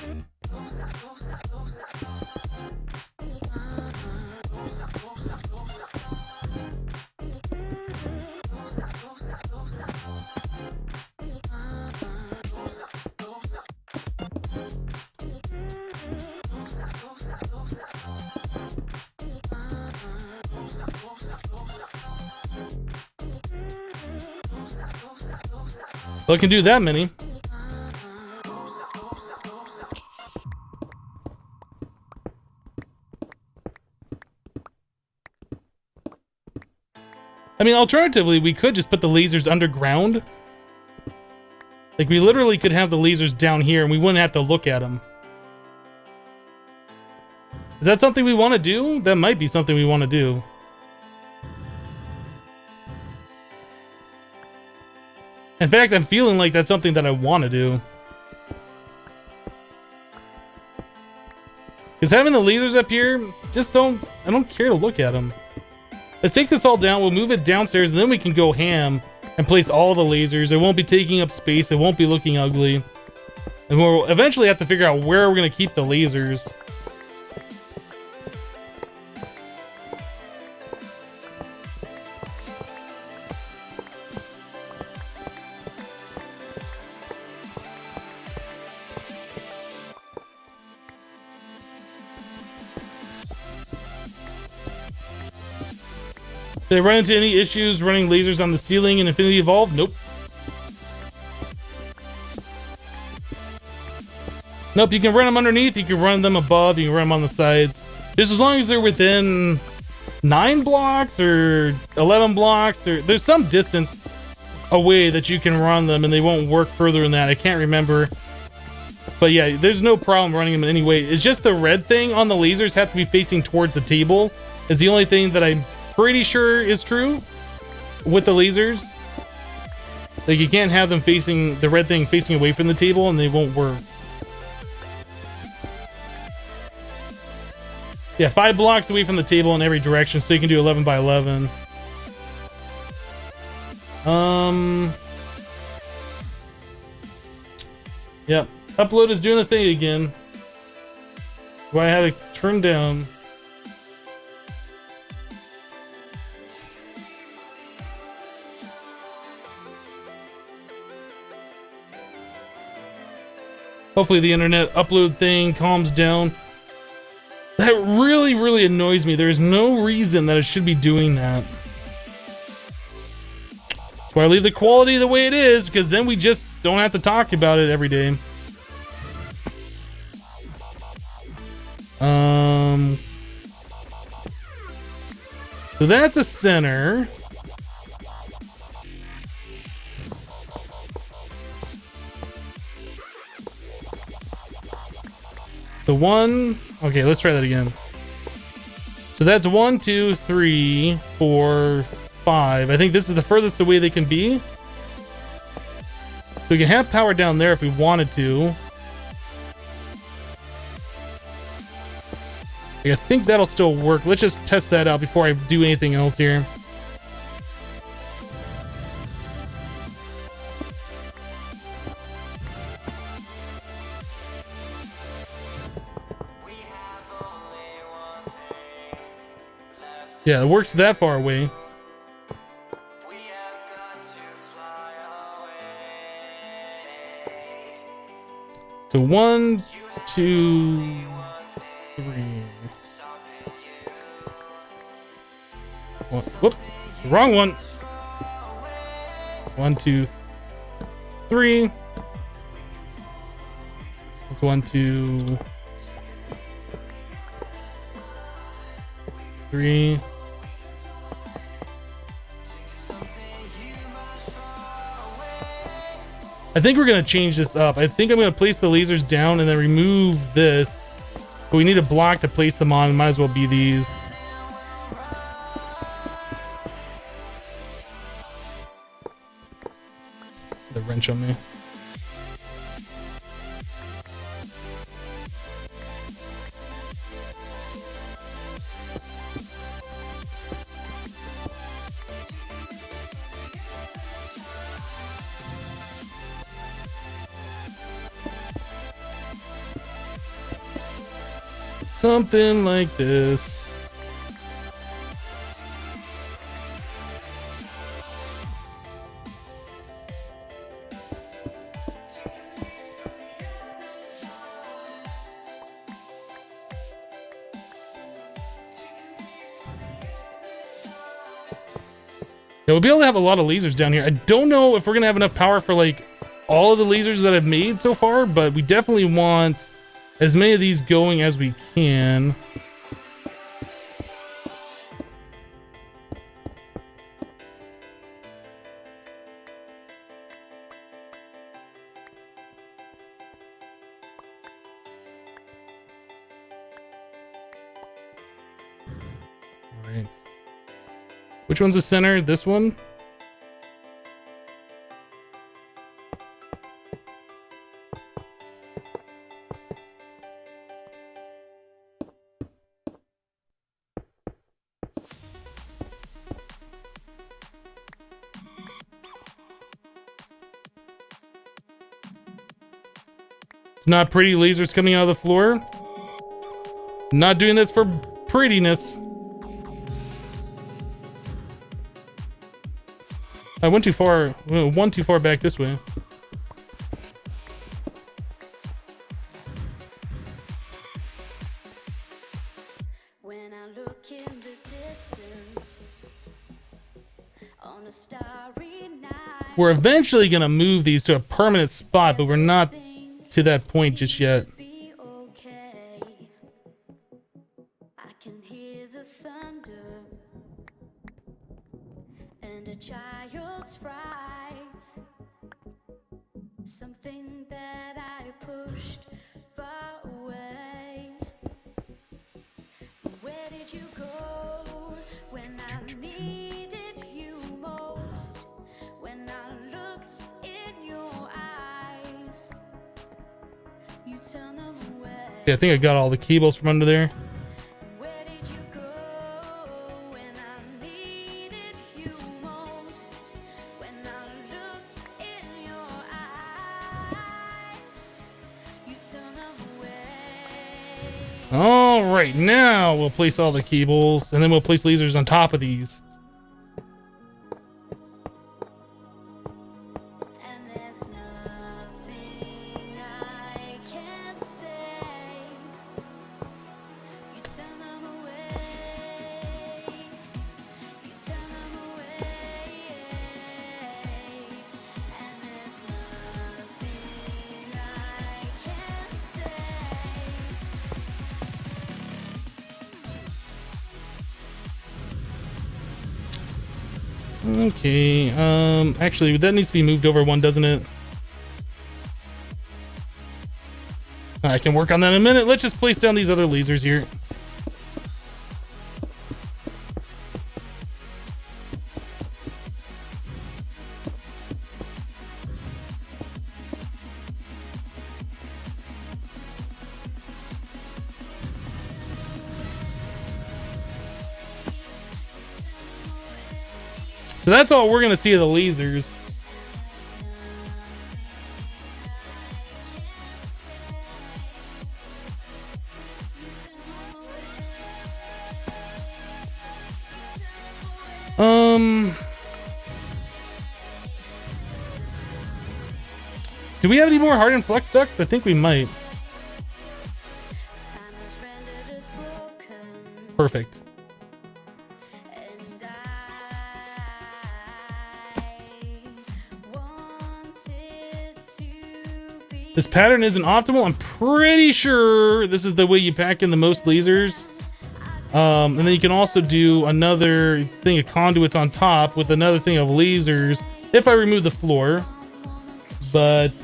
Well, I can do that many. I mean, alternatively, we could just put the lasers underground. Like, we literally could have the lasers down here and we wouldn't have to look at them. Is that something we want to do? That might be something we want to do. In fact, I'm feeling like that's something that I want to do. Because having the lasers up here, I don't care to look at them. Let's take this all down, we'll move it downstairs, and then we can go ham and place all the lasers. It won't be taking up space, it won't be looking ugly. And we'll eventually have to figure out where we're going to keep the lasers. Did I run into any issues running lasers on the ceiling in Infinity Evolved? Nope. Nope, you can run them underneath, you can run them above, you can run them on the sides. Just as long as they're within 9 blocks or 11 blocks, or there's some distance away that you can run them and they won't work further than that. I can't remember. But yeah, there's no problem running them in any way. It's just the red thing on the lasers have to be facing towards the table. Is the only thing that I'm pretty sure is true with the lasers. Like, you can't have them facing the red thing facing away from the table and they won't work. Yeah, 5 blocks away from the table in every direction, so you can do 11 by 11. Yep, upload is doing a thing again. Why I had to turn down. Hopefully the internet upload thing calms down. That really, really annoys me. There is no reason that it should be doing that. That's why I leave the quality the way it is, because then we just don't have to talk about it every day. So that's a center. The one, okay, let's try that again. So that's 1, 2, 3, 4, 5. I think this is the furthest away they can be. So we can have power down there if we wanted to. I think that'll still work. Let's just test that out before I do anything else here. Yeah, it works that far away. So 1, 2, 3. Whoops, wrong one. 1, 2, 3. That's 1, 2, 3. I think we're gonna change this up. I think I'm gonna place the lasers down and then remove this. But we need a block to place them on. Might as well be these. The wrench on me. Something like this. Yeah, we'll be able to have a lot of lasers down here. I don't know if we're gonna have enough power for like all of the lasers that I've made so far, but we definitely want as many of these going as we can. All right. Which one's the center? This one? It's not pretty lasers coming out of the floor. Not doing this for prettiness. I went too far, one too far back this way. When I look in the distance on a starry night, We're eventually gonna move these to a permanent spot, but we're not to that point just yet. be okay. I can hear the thunder and a child's fright. Something that I pushed far away. Where did you go when I needed you most? When I looked in your eyes, you turned them away. Yeah, I think I got all the cables from under there. Where did you go when I needed you most? When I looked in your eyes, you turned them away. All right, now we'll place all the cables, and then we'll place lasers on top of these. And there's nothing I can say. You turn them away. You turn them away. And there's nothing I can say. Okay, actually, that needs to be moved over one, doesn't it? I can work on that in a minute. Let's just place down these other lasers here. So that's all we're gonna see of the lasers. Do we have any more hardened flux ducts? I think we might. Time has rendered us broken. Perfect. And I wanted to be. This pattern isn't optimal. I'm pretty sure this is the way you pack in the most lasers. And then you can also do another thing of conduits on top with another thing of lasers if I remove the floor. But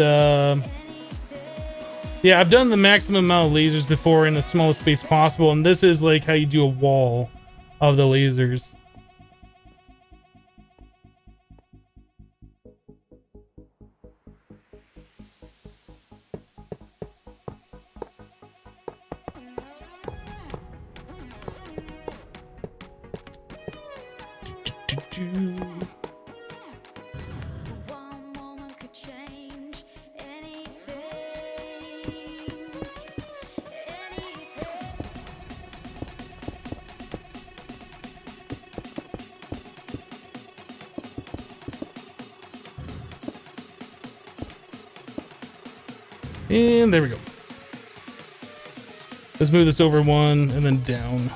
yeah, I've done the maximum amount of lasers before in the smallest space possible, and this is like how you do a wall of the lasers. And there we go. Let's move this over one and then down.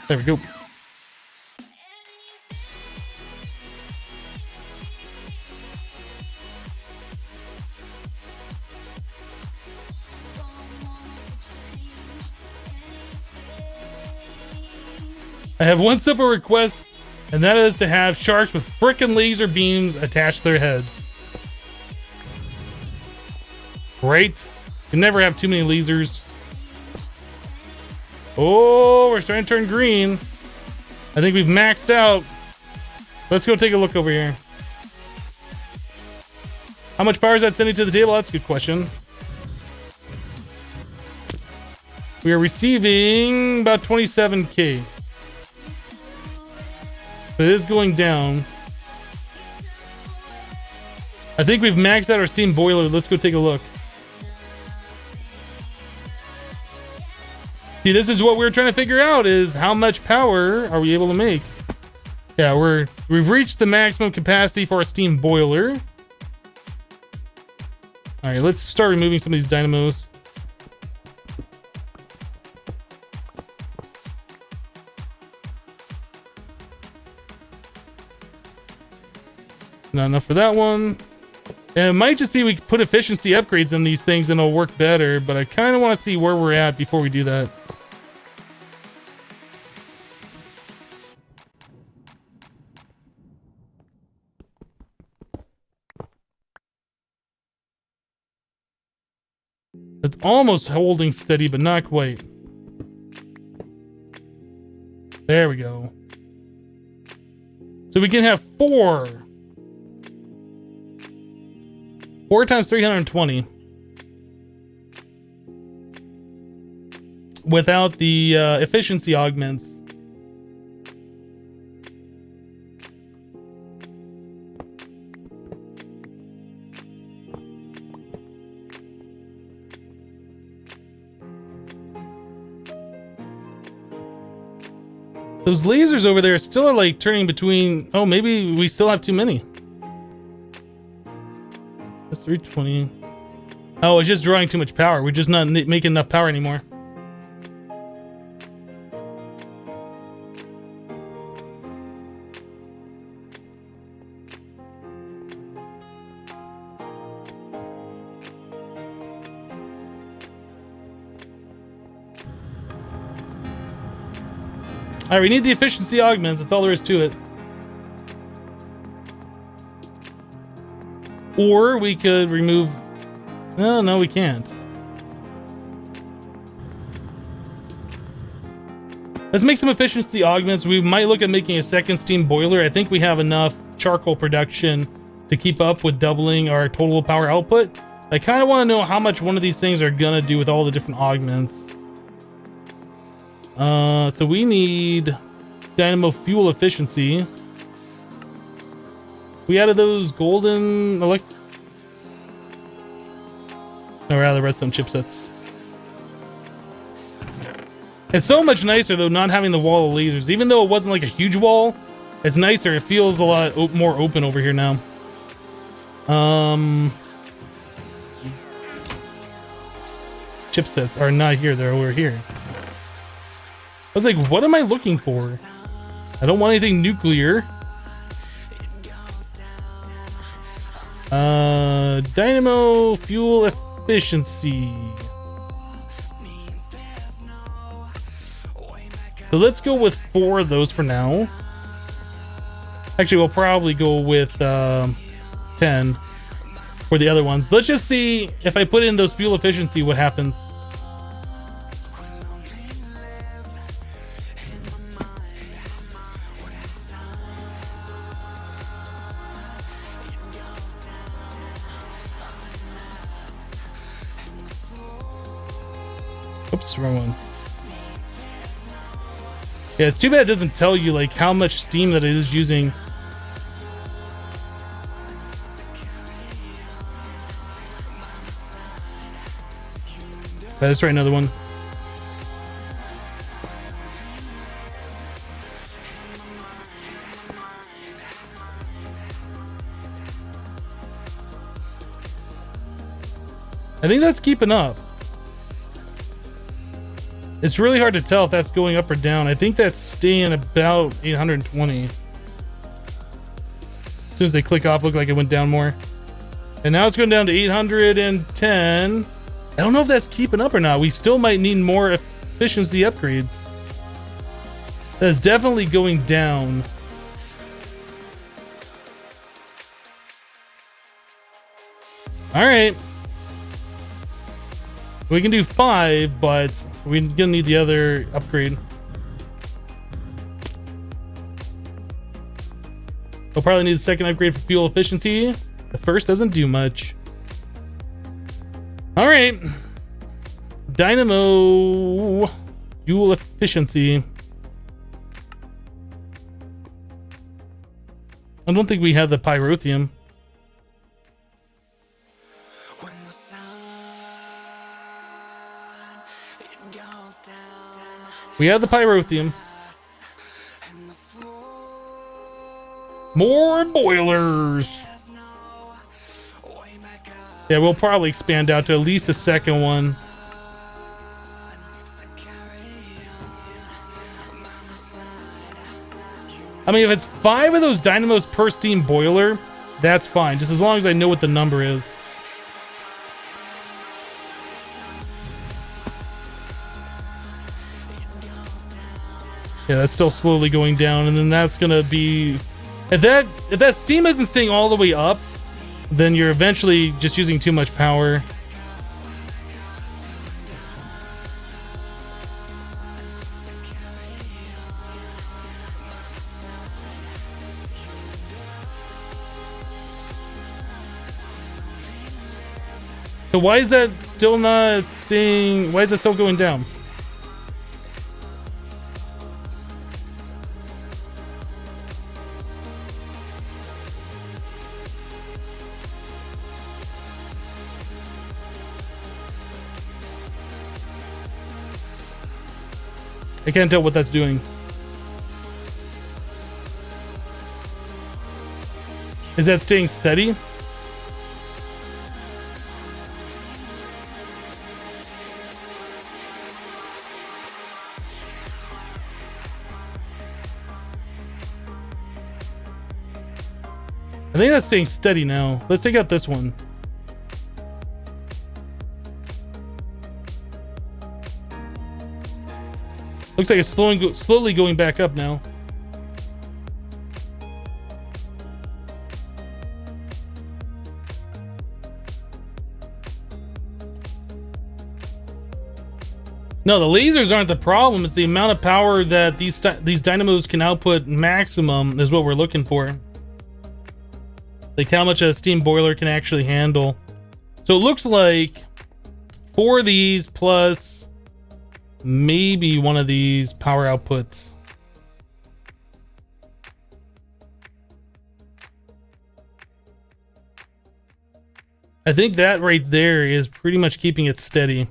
There we go. I have one simple request, and that is to have sharks with frickin' laser beams attached to their heads. Right? You can never have too many lasers. Oh, we're starting to turn green. I think we've maxed out. Let's go take a look over here. How much power is that sending to the table? That's a good question. We are receiving about 27K. But it is going down. I think we've maxed out our steam boiler. Let's go take a look. See, this is what we're trying to figure out, is how much power are we able to make? Yeah, we've reached the maximum capacity for our steam boiler. All right, let's start removing some of these dynamos. Not enough for that one. And it might just be we put efficiency upgrades in these things and it'll work better, but I kind of want to see where we're at before we do that. It's almost holding steady, but not quite. There we go. So we can have 4 times 320 without the efficiency augments. Those lasers over there still are like turning between. Oh, maybe we still have too many. That's 320. Oh, it's just drawing too much power. We're just not making enough power anymore. All right, we need the efficiency augments. That's all there is to it. Or we could remove... No, we can't. Let's make some efficiency augments. We might look at making a second steam boiler. I think we have enough charcoal production to keep up with doubling our total power output. I kind of want to know how much one of these things are going to do with all the different augments. So we need dynamo fuel efficiency. We added those golden or rather redstone chipsets. It's so much nicer though not having the wall of lasers. Even though it wasn't like a huge wall, it's nicer. It feels a lot more open over here now. Chipsets are not here, they're over here. I was like, what am I looking for? I don't want anything nuclear. Dynamo fuel efficiency. So let's go with 4 of those for now. Actually, we'll probably go with 10 for the other ones. Let's just see if I put in those fuel efficiency, what happens. Oops, wrong one. Yeah, it's too bad it doesn't tell you like how much steam that it is using. Let's try another one. I think that's keeping up. It's really hard to tell if that's going up or down. I think that's staying about 820. As soon as they click off, look like it went down more. And now it's going down to 810. I don't know if that's keeping up or not. We still might need more efficiency upgrades. That's definitely going down. All right. We can do 5, but we're gonna need the other upgrade. We'll probably need the second upgrade for fuel efficiency. The first doesn't do much. All right. Dynamo fuel efficiency. I don't think we have the pyrotheum. We have the pyrotheum. More boilers. Yeah, we'll probably expand out to at least the second one. I mean, if it's 5 of those dynamos per steam boiler, that's fine. Just as long as I know what the number is. Yeah, that's still slowly going down, and then that's gonna be if that steam isn't staying all the way up, then you're eventually just using too much power. So why is that still not staying? Why is it still going down? I can't tell what that's doing. Is that staying steady? I think that's staying steady now. Let's take out this one. Looks like it's slowly going back up now. No, the lasers aren't the problem. It's the amount of power that these dynamos can output maximum is what we're looking for. Like how much a steam boiler can actually handle. So it looks like 4 of these plus maybe one of these power outputs. I think that right there is pretty much keeping it steady.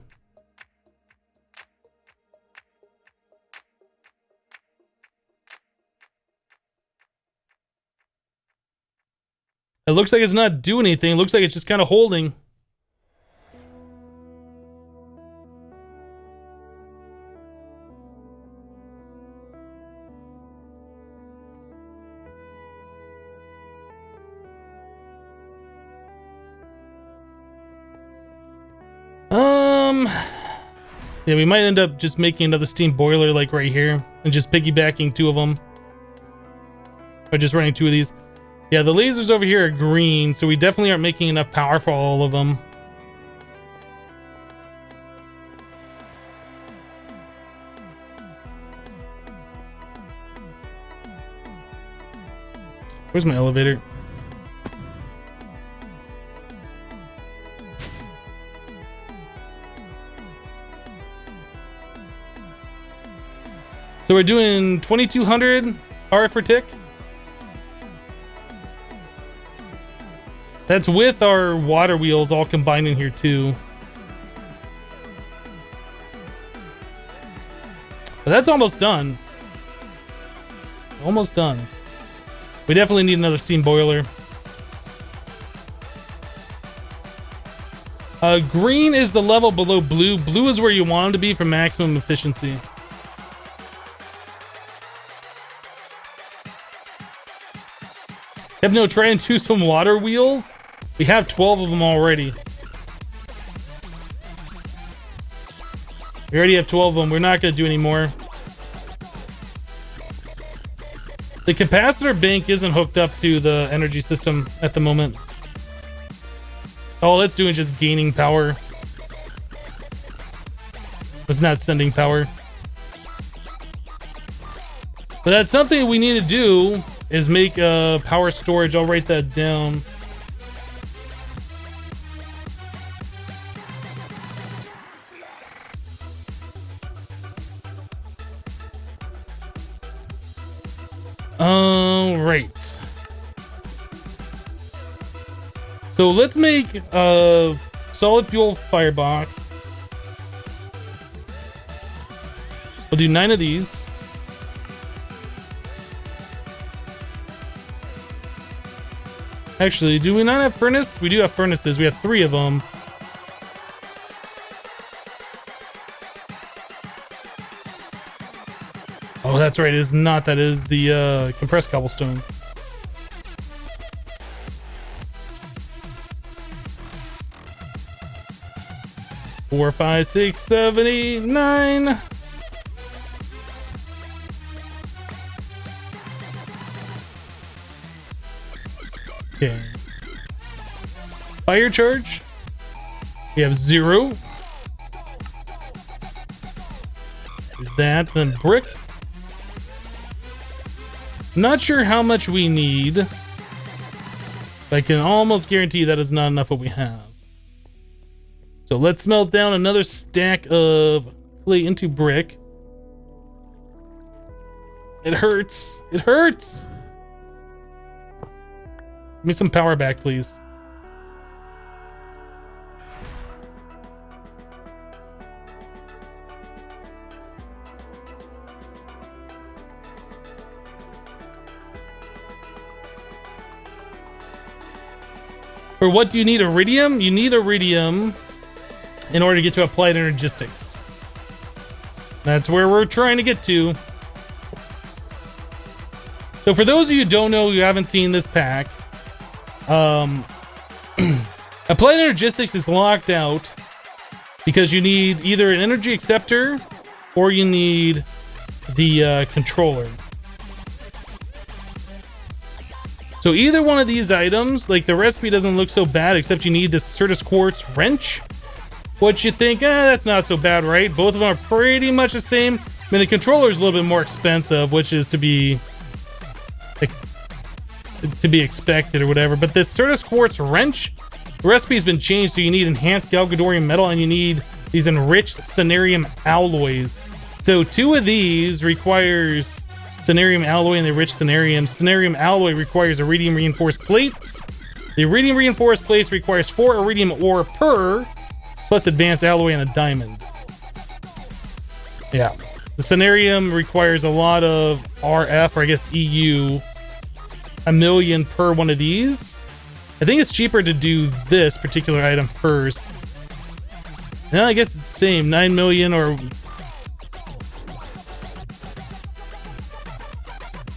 It looks like it's not doing anything. It looks like it's just kind of holding. Yeah, we might end up just making another steam boiler like right here and just piggybacking 2 of them. Or just running 2 of these. Yeah, the lasers over here are green, so we definitely aren't making enough power for all of them. Where's my elevator? So we're doing 2200 RF per tick. That's with our water wheels all combined in here too. But that's almost done. Almost done. We definitely need another steam boiler. Green is the level below blue. Blue is where you want them to be for maximum efficiency. Hypno, try and do some water wheels. We have 12 of them already. We already have 12 of them. We're not going to do any more. The capacitor bank isn't hooked up to the energy system at the moment. All it's doing is just gaining power. It's not sending power. But that's something we need to do, is make power storage. I'll write that down. Right. So let's make a solid fuel firebox. We'll do 9 of these. Actually, do we not have furnace? We do have furnaces. We have 3 of them. Oh, that's right. It is not. That is the compressed cobblestone. Four, 5, 6, 7, 8, 9. Okay. Fire charge. We have 0. There's that. Then brick. Not sure how much we need, but I can almost guarantee that is not enough what we have. So let's melt down another stack of clay into brick. It hurts. It hurts. Give me some power back, please. For what do you need iridium? You need iridium in order to get to applied energistics. That's where we're trying to get to. So for those of you who don't know, you haven't seen this pack, applied energistics is locked out because you need either an energy acceptor or you need the controller. So either one of these items, like the recipe doesn't look so bad, except you need this Certus Quartz wrench. What you think, that's not so bad, right? Both of them are pretty much the same. I mean, the controller is a little bit more expensive, which is to be expected or whatever. But this Certus Quartz wrench, the recipe has been changed, so you need enhanced Galgadorian metal and you need these enriched Cenarium alloys. So 2 of these requires Cenarium alloy and the rich Cenarium. Cenarium alloy requires iridium reinforced plates. The iridium reinforced plates requires 4 iridium ore per, plus advanced alloy and a diamond. Yeah. The Cenarium requires a lot of RF, or I guess EU. 1,000,000 per one of these. I think it's cheaper to do this particular item first. No, I guess it's the same. 9 million or...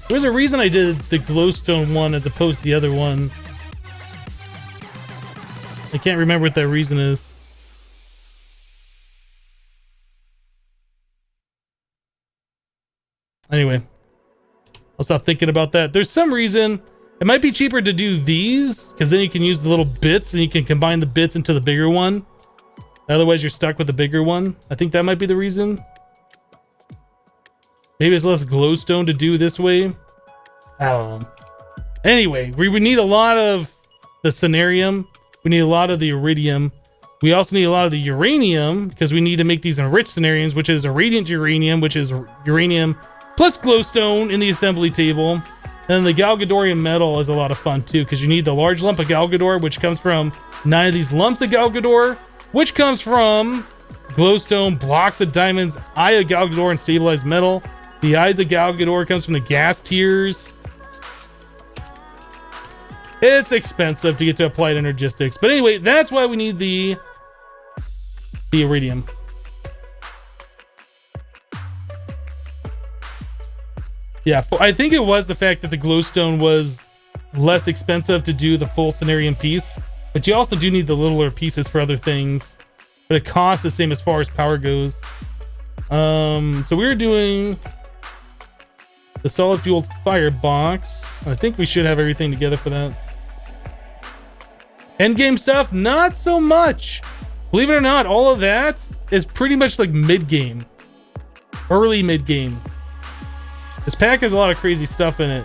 There's a reason I did the glowstone one as opposed to the other one. I can't remember what that reason is. Anyway, I'll stop thinking about that. There's some reason it might be cheaper to do these, because then you can use the little bits and you can combine the bits into the bigger one. Otherwise, you're stuck with the bigger one. I think that might be the reason. Maybe it's less glowstone to do this way. I don't know. Anyway, we would need a lot of the cenarium. We need a lot of the iridium. We also need a lot of the uranium, because we need to make these enriched cenariums, which is irradiant uranium, which is uranium plus glowstone in the assembly table. And then the Galgadorian metal is a lot of fun too, because you need the large lump of Galgador, which comes from 9 of these lumps of Galgador, which comes from glowstone, blocks of diamonds, eye of Galgador, and stabilized metal. The eyes of Galgador comes from the gas tiers. It's expensive to get to applied energistics, but anyway, that's why we need the iridium. Yeah, I think it was the fact that the glowstone was less expensive to do the full cenarium piece, but you also do need the littler pieces for other things, but it costs the same as far as power goes. So we're doing the solid fueled firebox. I think we should have everything together for that. Endgame stuff, not so much. Believe it or not, all of that is pretty much like mid-game, early mid-game. This pack has a lot of crazy stuff in it,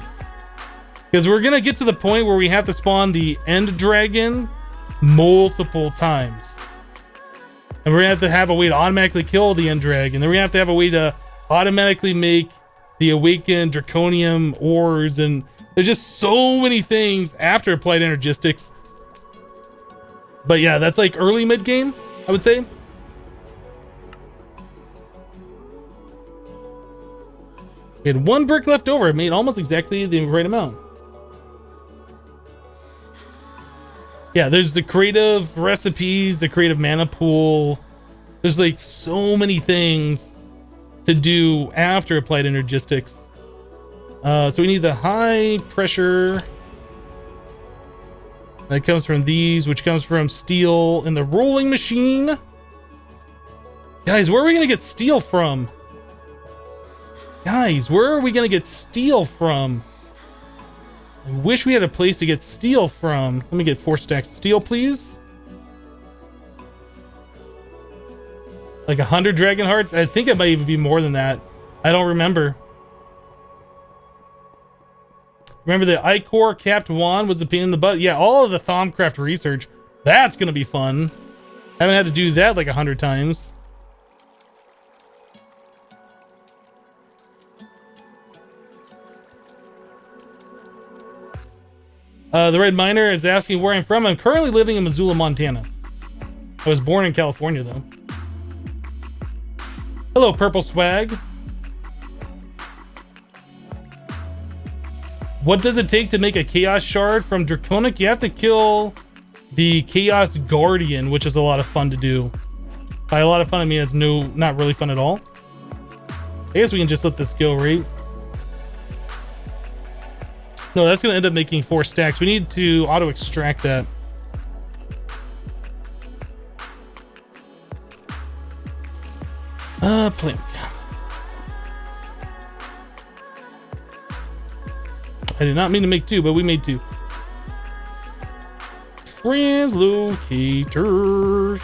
because we're gonna get to the point where we have to spawn the end dragon multiple times, and we're gonna have a way to automatically kill the end dragon. Then we have to have a way to automatically make the awakened draconium ores, and there's just so many things after applied energistics. But yeah, that's like early mid game, I would say. We had 1 brick left over. It made almost exactly the right amount. Yeah, there's the creative recipes, the creative mana pool. There's like so many things to do after applied energistics. So we need the high pressure. That comes from these, which comes from steel in the rolling machine. Guys, where are we gonna get steel from? Guys, where are we gonna get steel from? I wish we had a place to get steel from. Let me get 4 stacks of steel, please. Like 100 dragon hearts? I think it might even be more than that. I don't remember. Remember the Ichor capped wand was a pain in the butt? Yeah, all of the Thaumcraft research. That's gonna be fun. Haven't had to do that like 100 times. The Red Miner is asking where I'm from. I'm currently living in Missoula, Montana. I was born in California, though. Hello, Purple Swag. What does it take to make a Chaos Shard from Draconic? You have to kill the Chaos Guardian, which is a lot of fun to do. By a lot of fun, I mean it's not really fun at all. I guess we can just let this go, right? No, that's going to end up making 4 stacks. We need to auto-extract that. Plink. I did not mean to make 2, but we made 2. Translocators.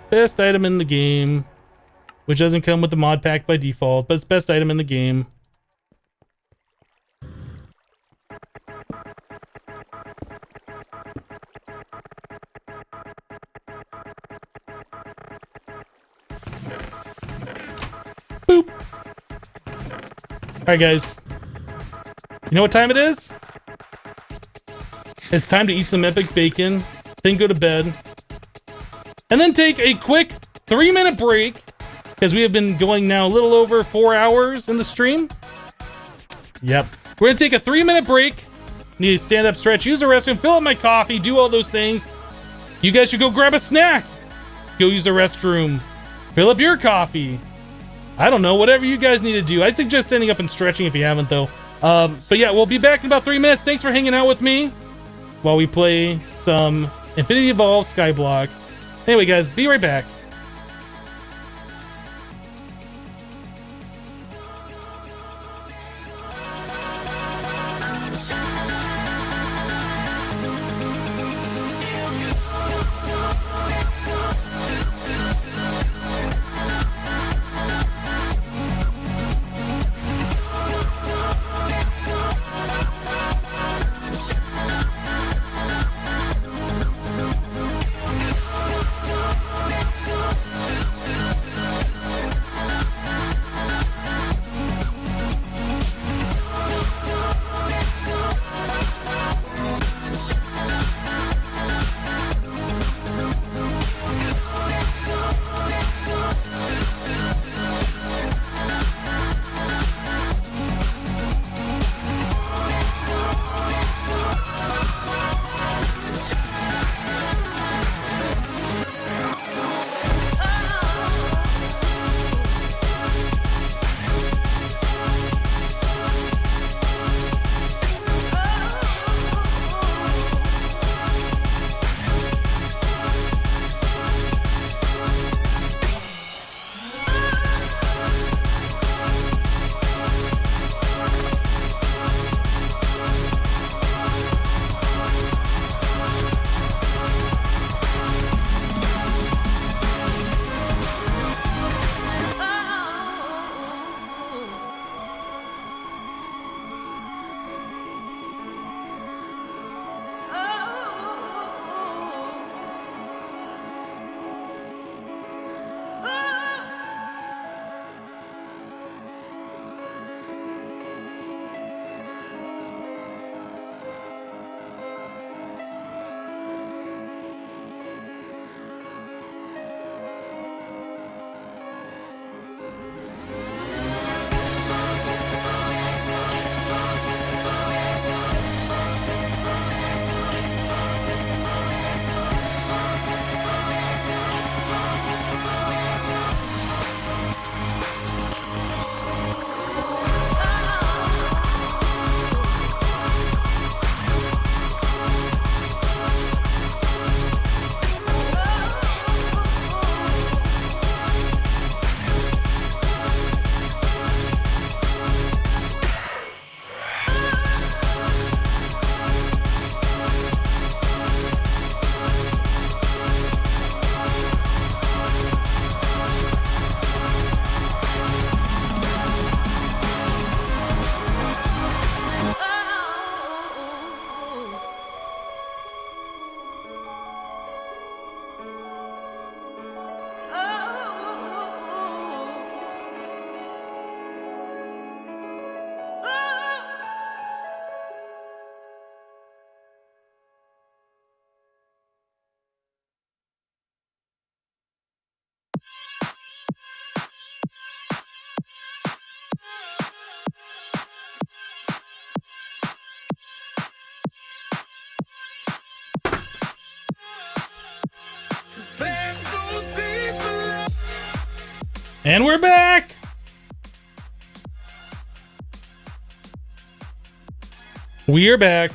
Best item in the game. Which doesn't come with the mod pack by default, but it's best item in the game. Boop. Alright guys, you know what time it is? It's time to eat some epic bacon, then go to bed, and then take a quick 3-minute break, because we have been going now a little over 4 hours in the stream. Yep. We're gonna take a 3-minute break. Need to stand up, stretch, use the restroom, fill up my coffee, do all those things. You guys should go grab a snack. Go use the restroom. Fill up your coffee. I don't know, whatever you guys need to do. I suggest standing up and stretching if you haven't, though. But yeah, we'll be back in about 3 minutes. Thanks for hanging out with me while we play some Infinity Evolved Skyblock. Anyway, guys, be right back. And we're back! We are back.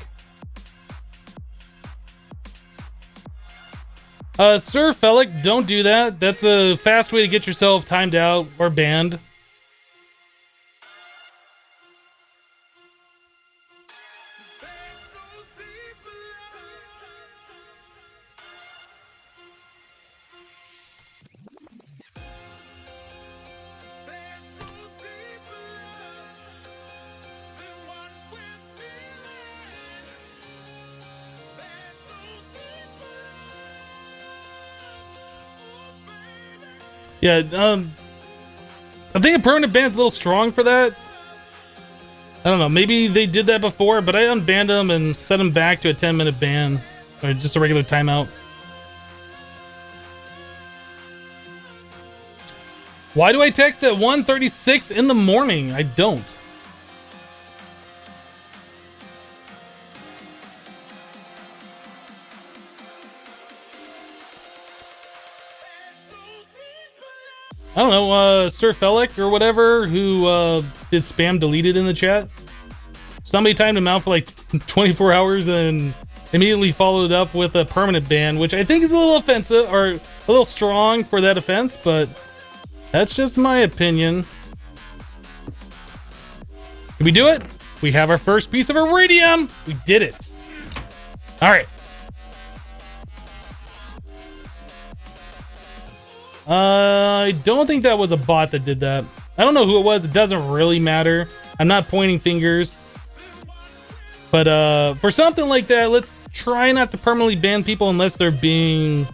Sir Felic, don't do that. That's a fast way to get yourself timed out or banned. Yeah, I think a permanent ban's a little strong for that. I don't know, maybe they did that before, but I unbanned them and set them back to a 10-minute ban. Or just a regular timeout. Why do I text at 1:36 in the morning? I don't. I don't know, Sir Felic or whatever, who did spam deleted in the chat. Somebody timed him out for like 24 hours and immediately followed up with a permanent ban, which I think is a little offensive, or a little strong for that offense, but that's just my opinion. Did we do it? We have our first piece of iridium! We did it! Alright. I don't think that was a bot that did that. I don't know who it was. It doesn't really matter. I'm not pointing fingers. But for something like that, let's try not to permanently ban people unless they're being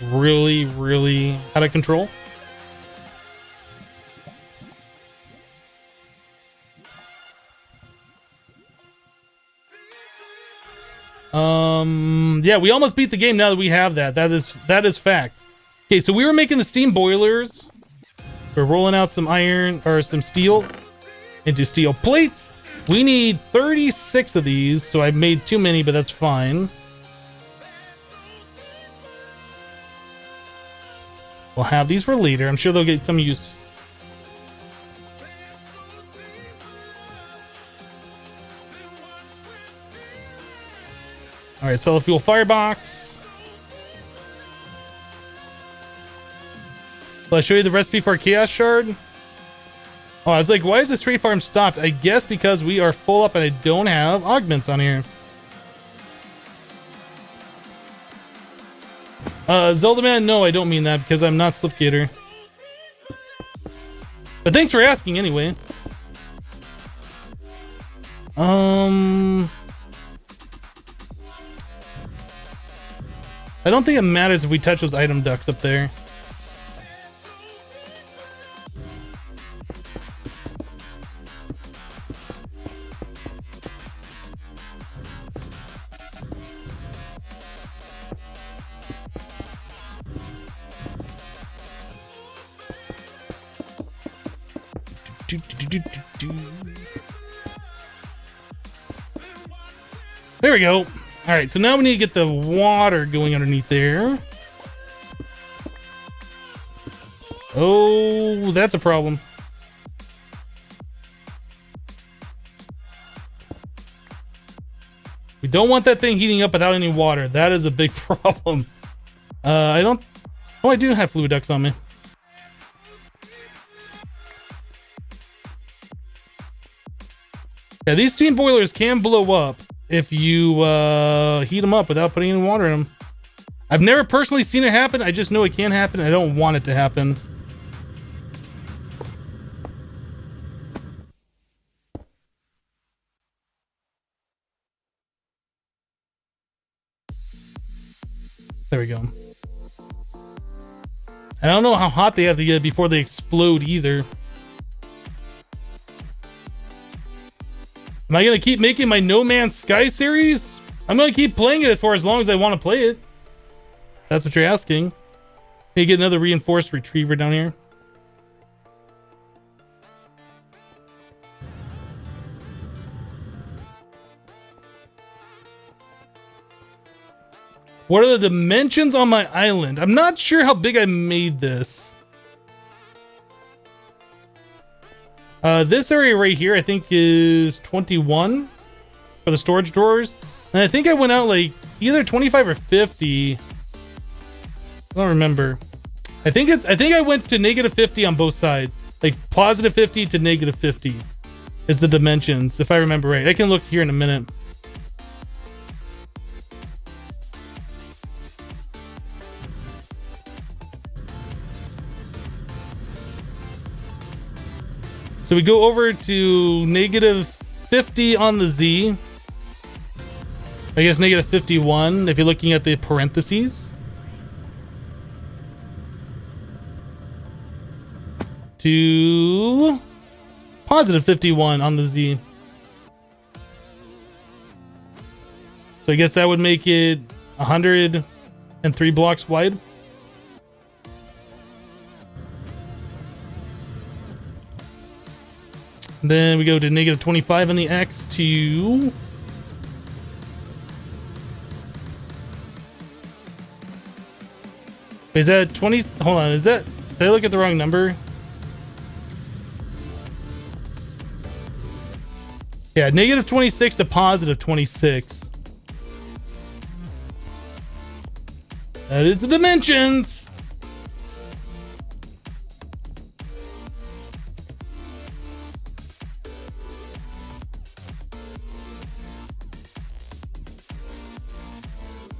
really, really out of control. Yeah, we almost beat the game now that we have that. That is fact. Okay, so we were making the steam boilers. We're rolling out some iron or some steel into steel plates. We need 36 of these, so I've made too many, but that's fine. We'll have these for later. I'm sure they'll get some use. All right, solid fuel firebox. Will I show you the recipe for a chaos shard? Oh, I was like, why is this trade farm stopped? I guess because we are full up and I don't have augments on here. Zelda Man, no, I don't mean that because I'm not Slipgator. But thanks for asking anyway. I don't think it matters if we touch those item ducts up there. There we go. All right, so now we need to get the water going underneath there. Oh, that's a problem. We don't want that thing heating up without any water. That is a big problem. I don't... Oh, I do have fluid ducts on me. Yeah, these steam boilers can blow up if you heat them up without putting any water in them. I've never personally seen it happen. I just know it can happen. I don't want it to happen. There we go. I don't know how hot they have to get before they explode either. Am I going to keep making my No Man's Sky series? I'm going to keep playing it for as long as I want to play it. That's what you're asking. Maybe get another reinforced retriever down here. What are the dimensions on my island? I'm not sure how big I made this. This area right here, I think is 21 for the storage drawers. And I think I went out like either 25 or 50. I don't remember. I think I went to negative 50 on both sides. Like positive 50 to negative 50 is the dimensions, if I remember right. I can look here in a minute. So we go over to negative 50 on the Z. I guess negative 51 if you're looking at the parentheses. To positive 51 on the Z. So I guess that would make it 103 blocks wide. Then we go to negative 25 on the X to is that 20? Hold on, is that, did I look at the wrong number? Yeah, negative 26 to positive 26. That is the dimensions.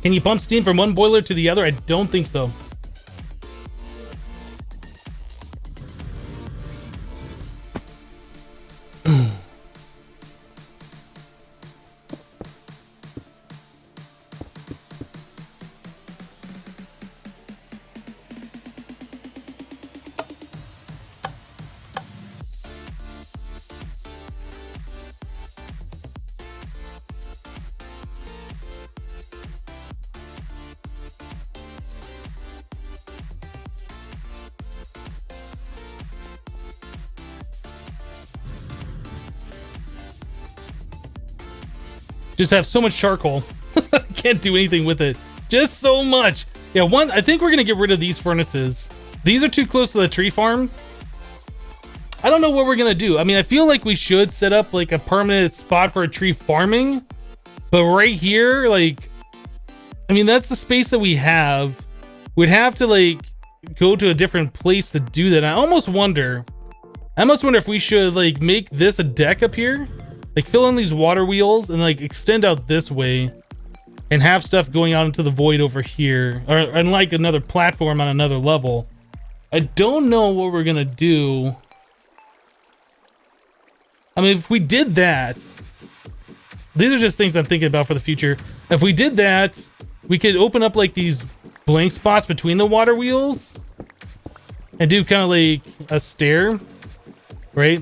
Can you pump steam from one boiler to the other? I don't think so. Just have so much charcoal. Can't do anything with it. Just so much. Yeah, I think we're gonna get rid of these furnaces. These are too close to the tree farm. I don't know what we're gonna do. I mean, I feel like we should set up like a permanent spot for a tree farming, but right here, like, I mean, that's the space that we have. We'd have to like go to a different place to do that. I almost wonder if we should like make this a deck up here. Like fill in these water wheels and like extend out this way and have stuff going out into the void over here, or and like another platform on another level. I don't know what we're gonna do. I mean, if we did that, these are just things I'm thinking about for the future. If we did that, we could open up like these blank spots between the water wheels and do kind of like a stair, right?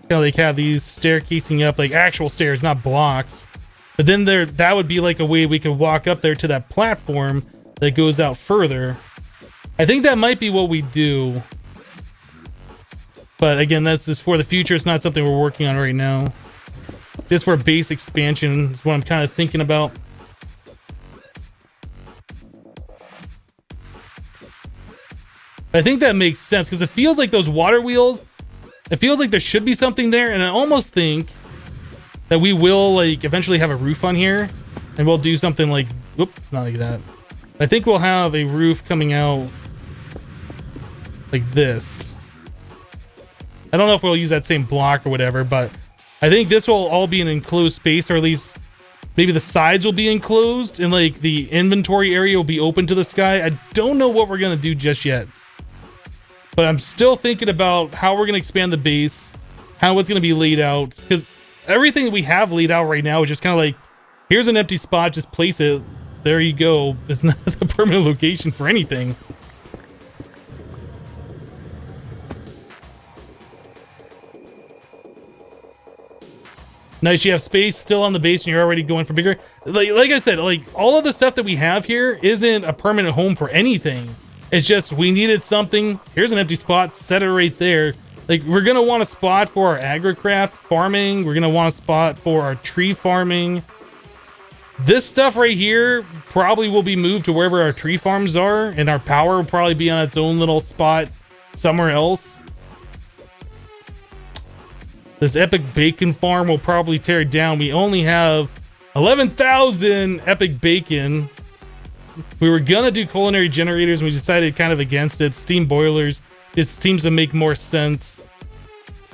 Kind of like have these staircasing up, like actual stairs, not blocks. But then that would be like a way we could walk up there to that platform that goes out further. I think that might be what we do. But again, that's just for the future. It's not something we're working on right now. Just for base expansion is what I'm kind of thinking about. I think that makes sense because it feels like those water wheels, it feels like there should be something there, and I almost think that we will like eventually have a roof on here, and we'll do something like, whoop, not like that. I think we'll have a roof coming out like this. I don't know if we'll use that same block or whatever, but I think this will all be an enclosed space, or at least maybe the sides will be enclosed and like the inventory area will be open to the sky. I don't know what we're gonna do just yet. But I'm still thinking about how we're going to expand the base, how it's going to be laid out. Because everything that we have laid out right now is just kind of like, here's an empty spot, just place it. There you go. It's not a permanent location for anything. Nice, you have space still on the base and you're already going for bigger. Like I said, like all of the stuff that we have here isn't a permanent home for anything. It's just we needed something. Here's an empty spot. Set it right there. Like we're gonna want a spot for our agricraft farming. We're gonna want a spot for our tree farming. This stuff right here probably will be moved to wherever our tree farms are, and our power will probably be on its own little spot somewhere else. This epic bacon farm will probably tear it down. We only have 11,000 epic bacon. We were gonna do culinary generators and we decided kind of against it. Steam boilers just seems to make more sense.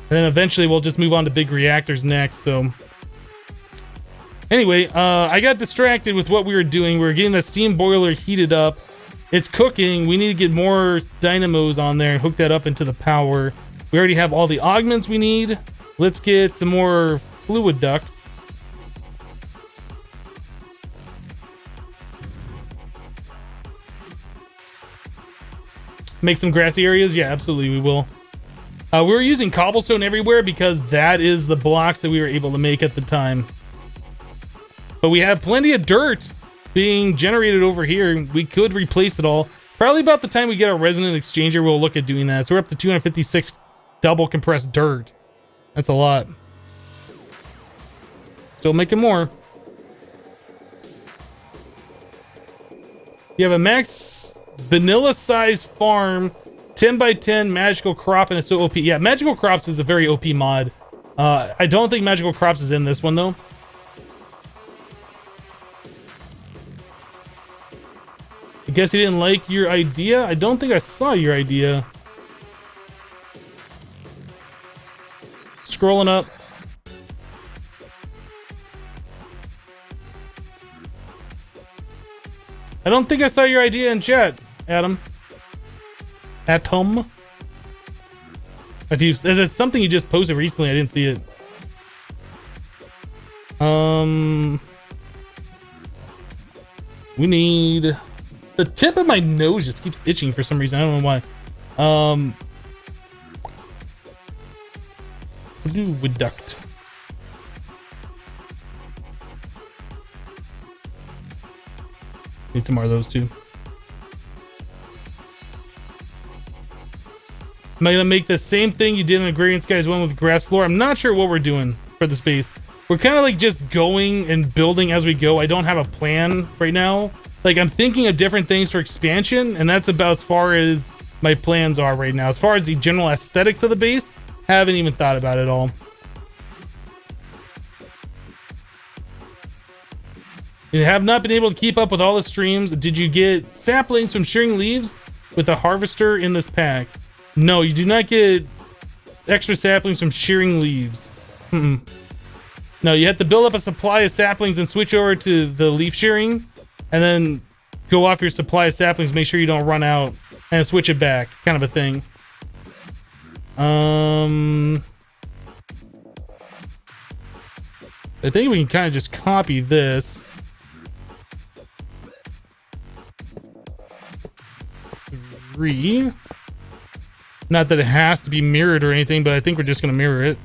And then eventually we'll just move on to big reactors next. So anyway, I got distracted with what we were doing. We were getting that steam boiler heated up. It's cooking. We need to get more dynamos on there and hook that up into the power. We already have all the augments we need. Let's get some more fluid ducts. Make some grassy areas? Yeah, absolutely, we will. We were using cobblestone everywhere because that is the blocks that we were able to make at the time. But we have plenty of dirt being generated over here. We could replace it all. Probably about the time we get our resonant exchanger, we'll look at doing that. So we're up to 256 double compressed dirt. That's a lot. Still making more. You have a max vanilla size farm, 10 by 10 magical crop, and it's so OP. Yeah, magical crops is a very OP mod. I don't think magical crops is in this one though. I guess he didn't like your idea. I don't think I saw your idea. Scrolling up. I don't think I saw your idea in chat, Adam. Atom. If it's something you just posted recently, I didn't see it. We need... The tip of my nose just keeps itching for some reason. I don't know why. Fluid duct. Need some more of those too. Am I gonna make the same thing you did in Agrarian Skies 1 with grass floor? I'm not sure what we're doing for the space. We're kind of like just going and building as we go. I don't have a plan right now. Like, I'm thinking of different things for expansion, and that's about as far as my plans are right now. As far as the general aesthetics of the base, haven't even thought about it all. You have not been able to keep up with all the streams. Did you get saplings from shearing leaves with a harvester in this pack? No, you do not get extra saplings from shearing leaves. No, you have to build up a supply of saplings and switch over to the leaf shearing, and then go off your supply of saplings, make sure you don't run out, and switch it back, kind of a thing. I think we can kind of just copy this. Three. Not that it has to be mirrored or anything, but I think we're just going to mirror it.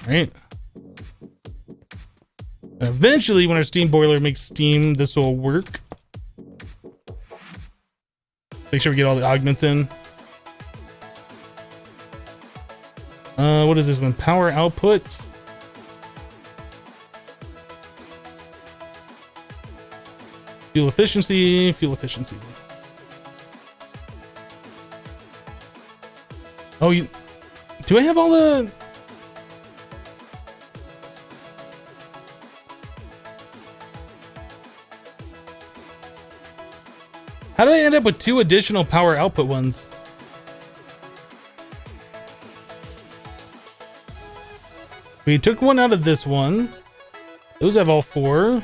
Right. Eventually, when our steam boiler makes steam, this will work. Make sure we get all the augments in. What is this one? Power output. Fuel efficiency, fuel efficiency. Oh, do I have all the... How did I end up with 2 additional power output ones? We took one out of this one. Those have all 4.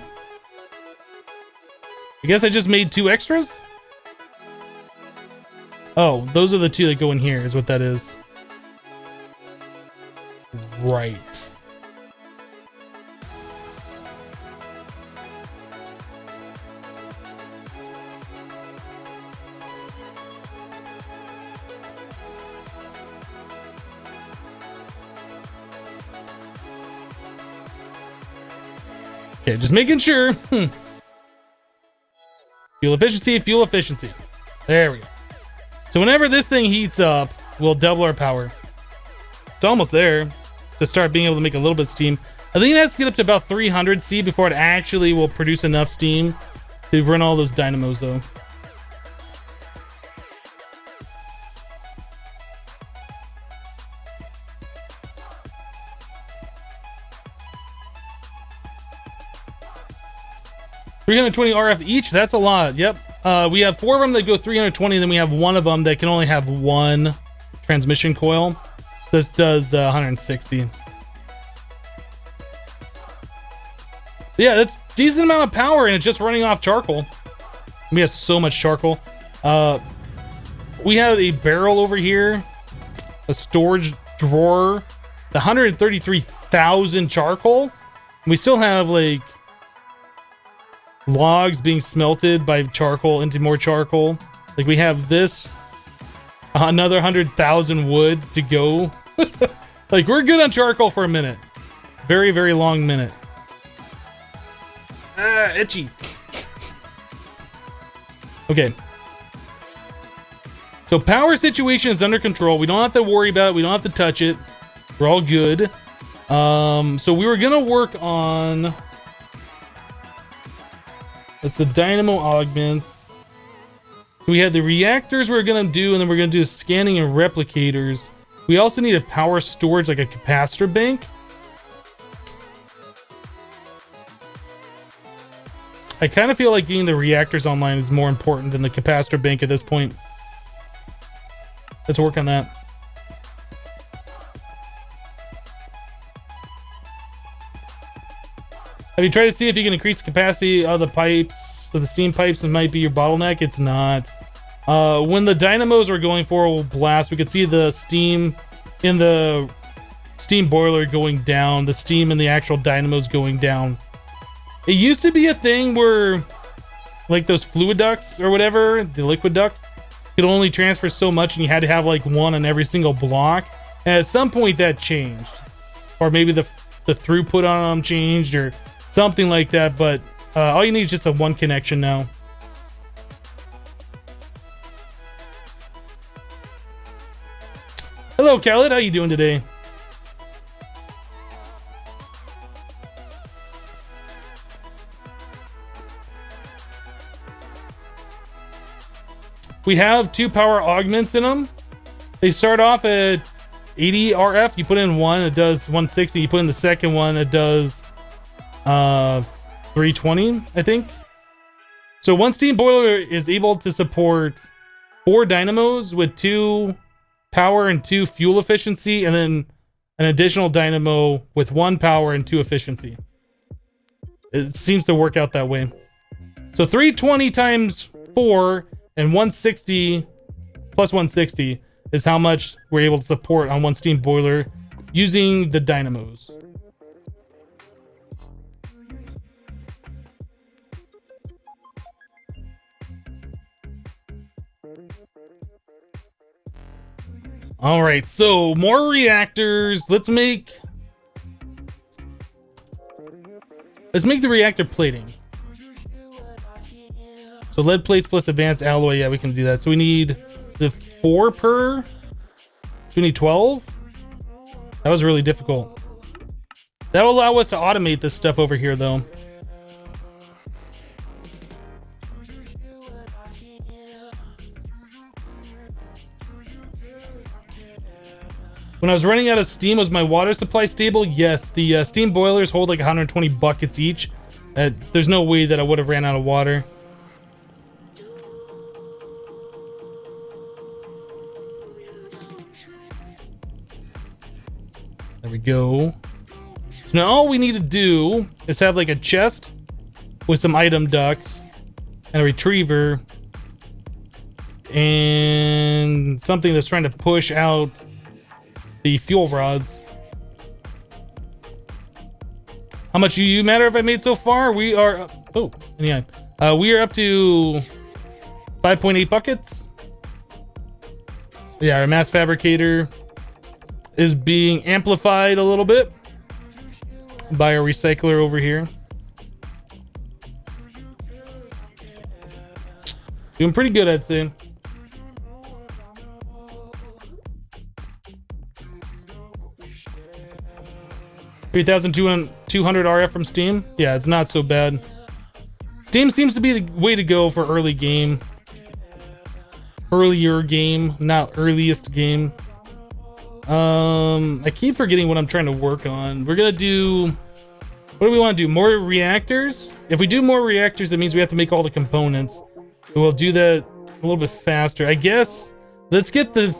I guess I just made 2 extras? Oh, those are the 2 that go in here, is what that is. Right. Okay, just making sure. Fuel efficiency, fuel efficiency. There we go. So whenever this thing heats up, we'll double our power. It's almost there to start being able to make a little bit of steam. I think it has to get up to about 300 C before it actually will produce enough steam to run all those dynamos though. 320 RF each. That's a lot. Yep. We have 4 of them that go 320, and then we have 1 of them that can only have 1 transmission coil. This does 160. Yeah, that's a decent amount of power, and it's just running off charcoal. We have so much charcoal. We have a barrel over here, a storage drawer, 133,000 charcoal. We still have like logs being smelted by charcoal into more charcoal. Like we have this, another 100,000 wood to go. Like we're good on charcoal for a minute. Very, very long minute. Itchy. Okay. So power situation is under control. We don't have to worry about it. We don't have to touch it. We're all good. So we were gonna work on, that's the dynamo augments. We had the reactors we're gonna do, and then we're gonna do scanning and replicators. We also need a power storage, like a capacitor bank. I kind of feel like getting the reactors online is more important than the capacitor bank at this point. Let's work on that. Have you tried to see if you can increase the capacity of the pipes, of the steam pipes? It might be your bottleneck. It's not. When the dynamos are going for blast, we could see the steam in the steam boiler going down, the steam in the actual dynamos going down. It used to be a thing where, like those fluid ducts or whatever, the liquid ducts, could only transfer so much, and you had to have like one on every single block. And at some point that changed, or maybe the throughput on them changed, or something like that. But all you need is just a one connection now. Hello, Khaled. How you doing today? We have 2 power augments in them. They start off at 80 RF. You put in one, it does 160. You put in the second one, it does 320, I think. So one steam boiler is able to support 4 dynamos with 2 power and 2 fuel efficiency, and then an additional dynamo with 1 power and 2 efficiency. It seems to work out that way. So 320 times 4 and 160 plus 160 is how much we're able to support on one steam boiler using the dynamos. All right, so more reactors. Let's make the reactor plating. So lead plates plus advanced alloy. Yeah, we can do that. So we need the 4 per. So we need 12. That was really difficult. That'll allow us to automate this stuff over here, though. When I was running out of steam, was my water supply stable? Yes, the steam boilers hold like 120 buckets each. There's no way that I would have ran out of water. There we go. So now all we need to do is have like a chest with some item ducts and a retriever and something that's trying to push out the fuel rods. How much do you matter if I made so far? We are up, oh, yeah. We are up to 5.8 buckets. Yeah, our mass fabricator is being amplified a little bit by a recycler over here. Doing pretty good, I'd say. $3,200 RF from Steam. Yeah, it's not so bad. Steam seems to be the way to go for early game. Earlier game, not earliest game. I keep forgetting what I'm trying to work on. We're gonna do, what do we want to do? More reactors? If we do more reactors, that means we have to make all the components. We'll do that a little bit faster. I guess let's get the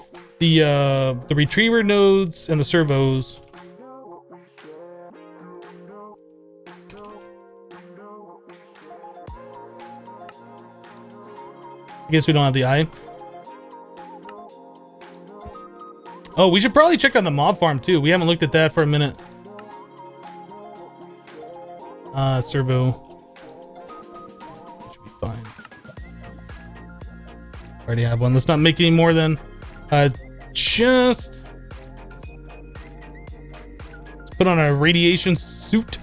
retriever nodes and the servos. I guess we don't have the eye. Oh, we should probably check on the mob farm too. We haven't looked at that for a minute. Servo. Should be fine. Already have one. Let's not make any more than just let's put on a radiation suit.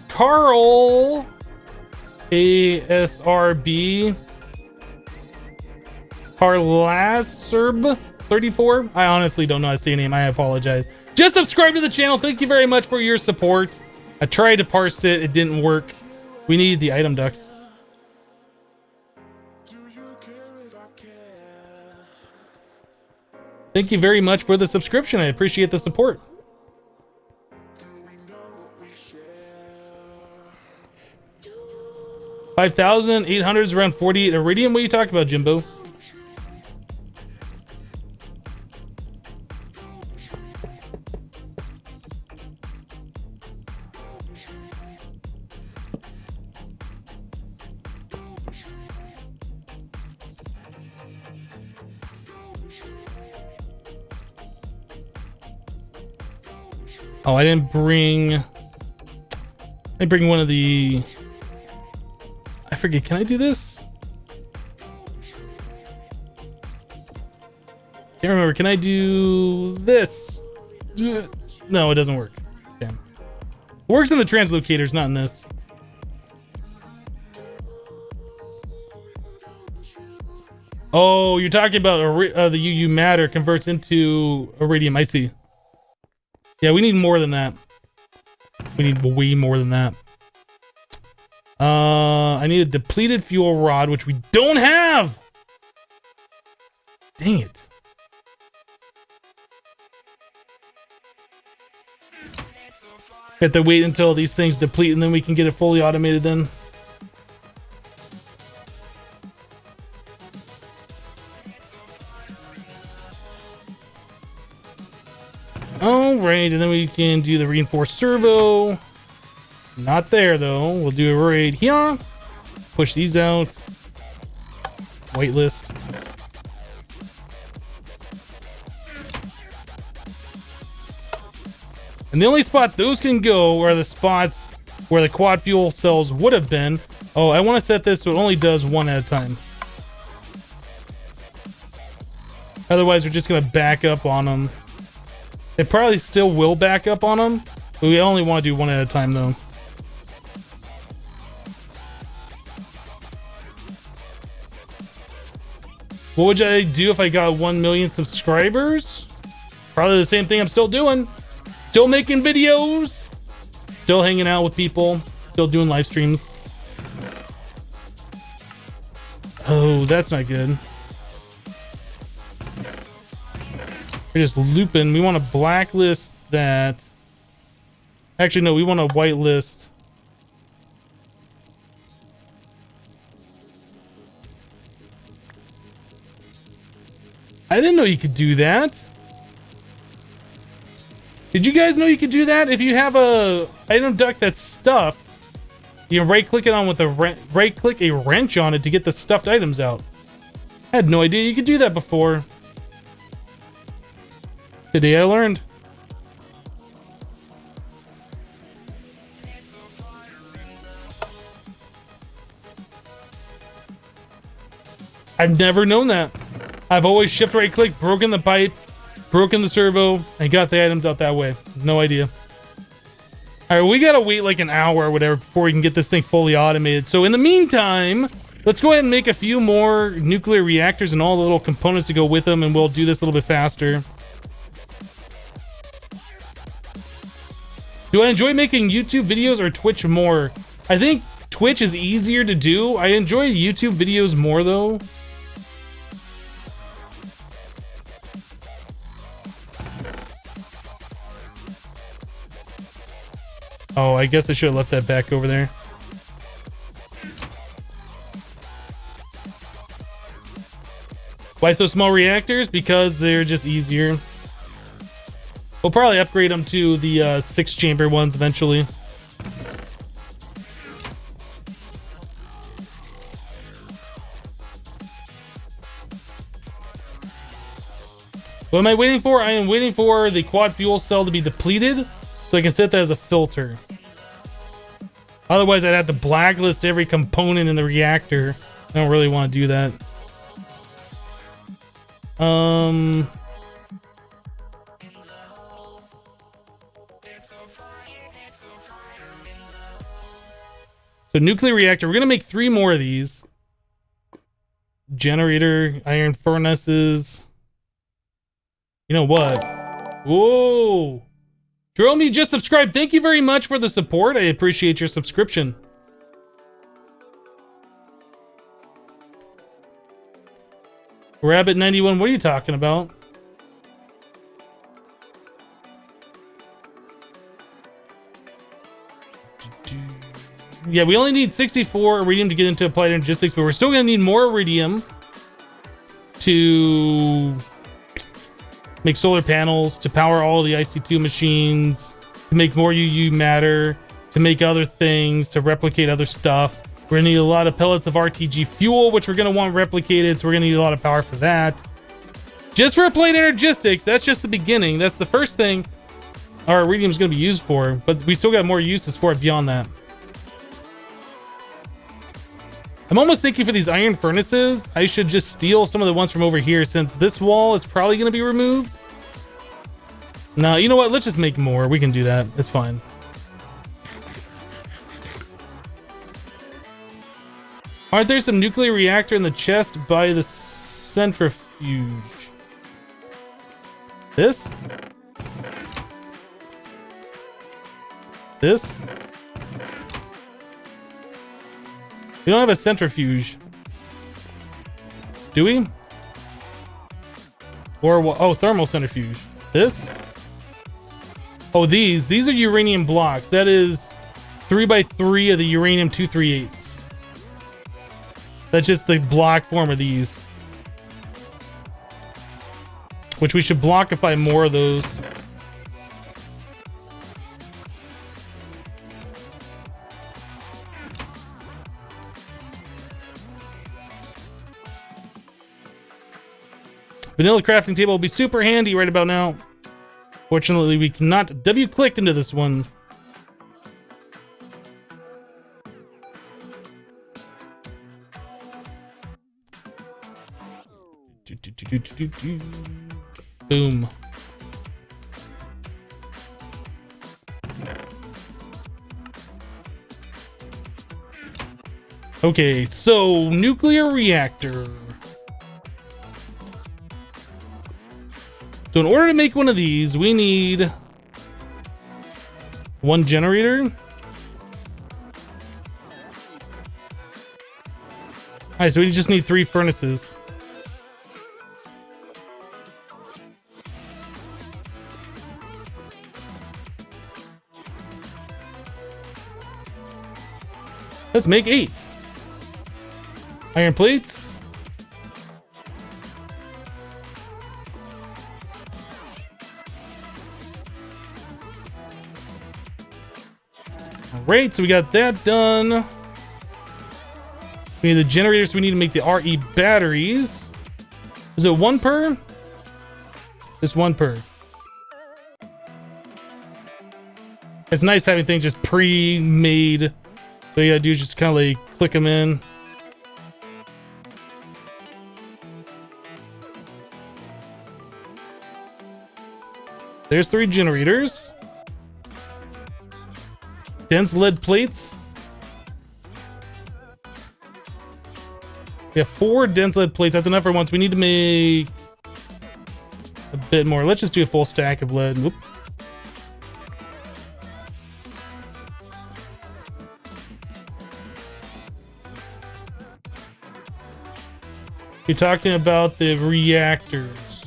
Carl ASRB Carlaserb 34. I honestly don't know how to say your name. I apologize. Just subscribe to the channel. Thank you very much for your support. I tried to parse it. It didn't work. We need the item ducts. Thank you very much for the subscription. I appreciate the support. $5,800 is around 48 iridium. What are you talking about, Jimbo? Oh, I didn't bring one of the, I forget, can I do this? Can't remember. Can I do this? No, it doesn't work. Damn. It works in the translocators, not in this. Oh, you're talking about the UU matter converts into iridium. I see. Yeah, we need more than that. We need way more than that. I need a depleted fuel rod, which we don't have. Dang it. We have to wait until these things deplete and then we can get it fully automated then. Alright, and then we can do the reinforced servo. Not there though. We'll do it right here. Push these out. Whitelist. And the only spot those can go are the spots where the quad fuel cells would have been. Oh, I want to set this so it only does one at a time. Otherwise, we're just going to back up on them. It probably still will back up on them, but we only want to do one at a time though. What would I do if I got 1 million subscribers? Probably the same thing I'm still doing. Still making videos. Still hanging out with people. Still doing live streams. Oh, that's not good. We're just looping. We want to blacklist that. Actually, no, we want to whitelist. I didn't know you could do that. Did you guys know you could do that? If you have a item duct that's stuffed, you can right-click it on with a right-click a wrench on it to get the stuffed items out. I had no idea you could do that before. Today I learned. I've never known that. I've always shift right click, broken the pipe, broken the servo, and got the items out that way. No idea. Alright, we gotta wait like an hour or whatever before we can get this thing fully automated. So in the meantime, let's go ahead and make a few more nuclear reactors and all the little components to go with them, and we'll do this a little bit faster. Do I enjoy making YouTube videos or Twitch more? I think Twitch is easier to do. I enjoy YouTube videos more though. Oh, I guess I should have left that back over there. Why so small reactors? Because they're just easier. We'll probably upgrade them to the 6-chamber ones eventually. What am I waiting for? I am waiting for the quad fuel cell to be depleted so I can set that as a filter. Otherwise, I'd have to blacklist every component in the reactor. I don't really want to do that. So nuclear reactor, we're going to make 3 more of these. Generator, iron furnaces. You know what? Whoa. Jerome, you just subscribed. Thank you very much for the support. I appreciate your subscription. Rabbit 91, what are you talking about? Yeah, we only need 64 iridium to get into applied energistics, but we're still going to need more iridium to make solar panels, to power all the IC2 machines, to make more UU matter, to make other things, to replicate other stuff. We're going to need a lot of pellets of RTG fuel, which we're going to want replicated, so we're going to need a lot of power for that. Just for applied energistics, that's just the beginning. That's the first thing our iridium is going to be used for, but we still got more uses for it beyond that. I'm almost thinking for these iron furnaces, I should just steal some of the ones from over here since this wall is probably going to be removed. No, you know what? Let's just make more. We can do that. It's fine. Aren't there some nuclear reactor in the chest by the centrifuge? This? This? We don't have a centrifuge. Do we? Or what? Oh, thermal centrifuge. This? Oh, these are uranium blocks. That is 3x3 of the uranium 238s. That's just the block form of these. Which we should blockify more of those. Vanilla crafting table will be super handy right about now. Fortunately, we cannot W-click into this one. Boom. Okay, so nuclear reactor. So in order to make one of these, we need 1 generator. Alright, so we just need 3 furnaces. Let's make 8. Iron plates. Alright, so we got that done. We need the generators. We need to make the RE batteries. Is it 1 per? Just 1 per. It's nice having things just pre-made. So you gotta do is just kind of like click them in. There's 3 generators. Dense lead plates. We have 4 dense lead plates. That's enough for once. We need to make a bit more. Let's just do a full stack of lead. Whoop. You're talking about the reactors.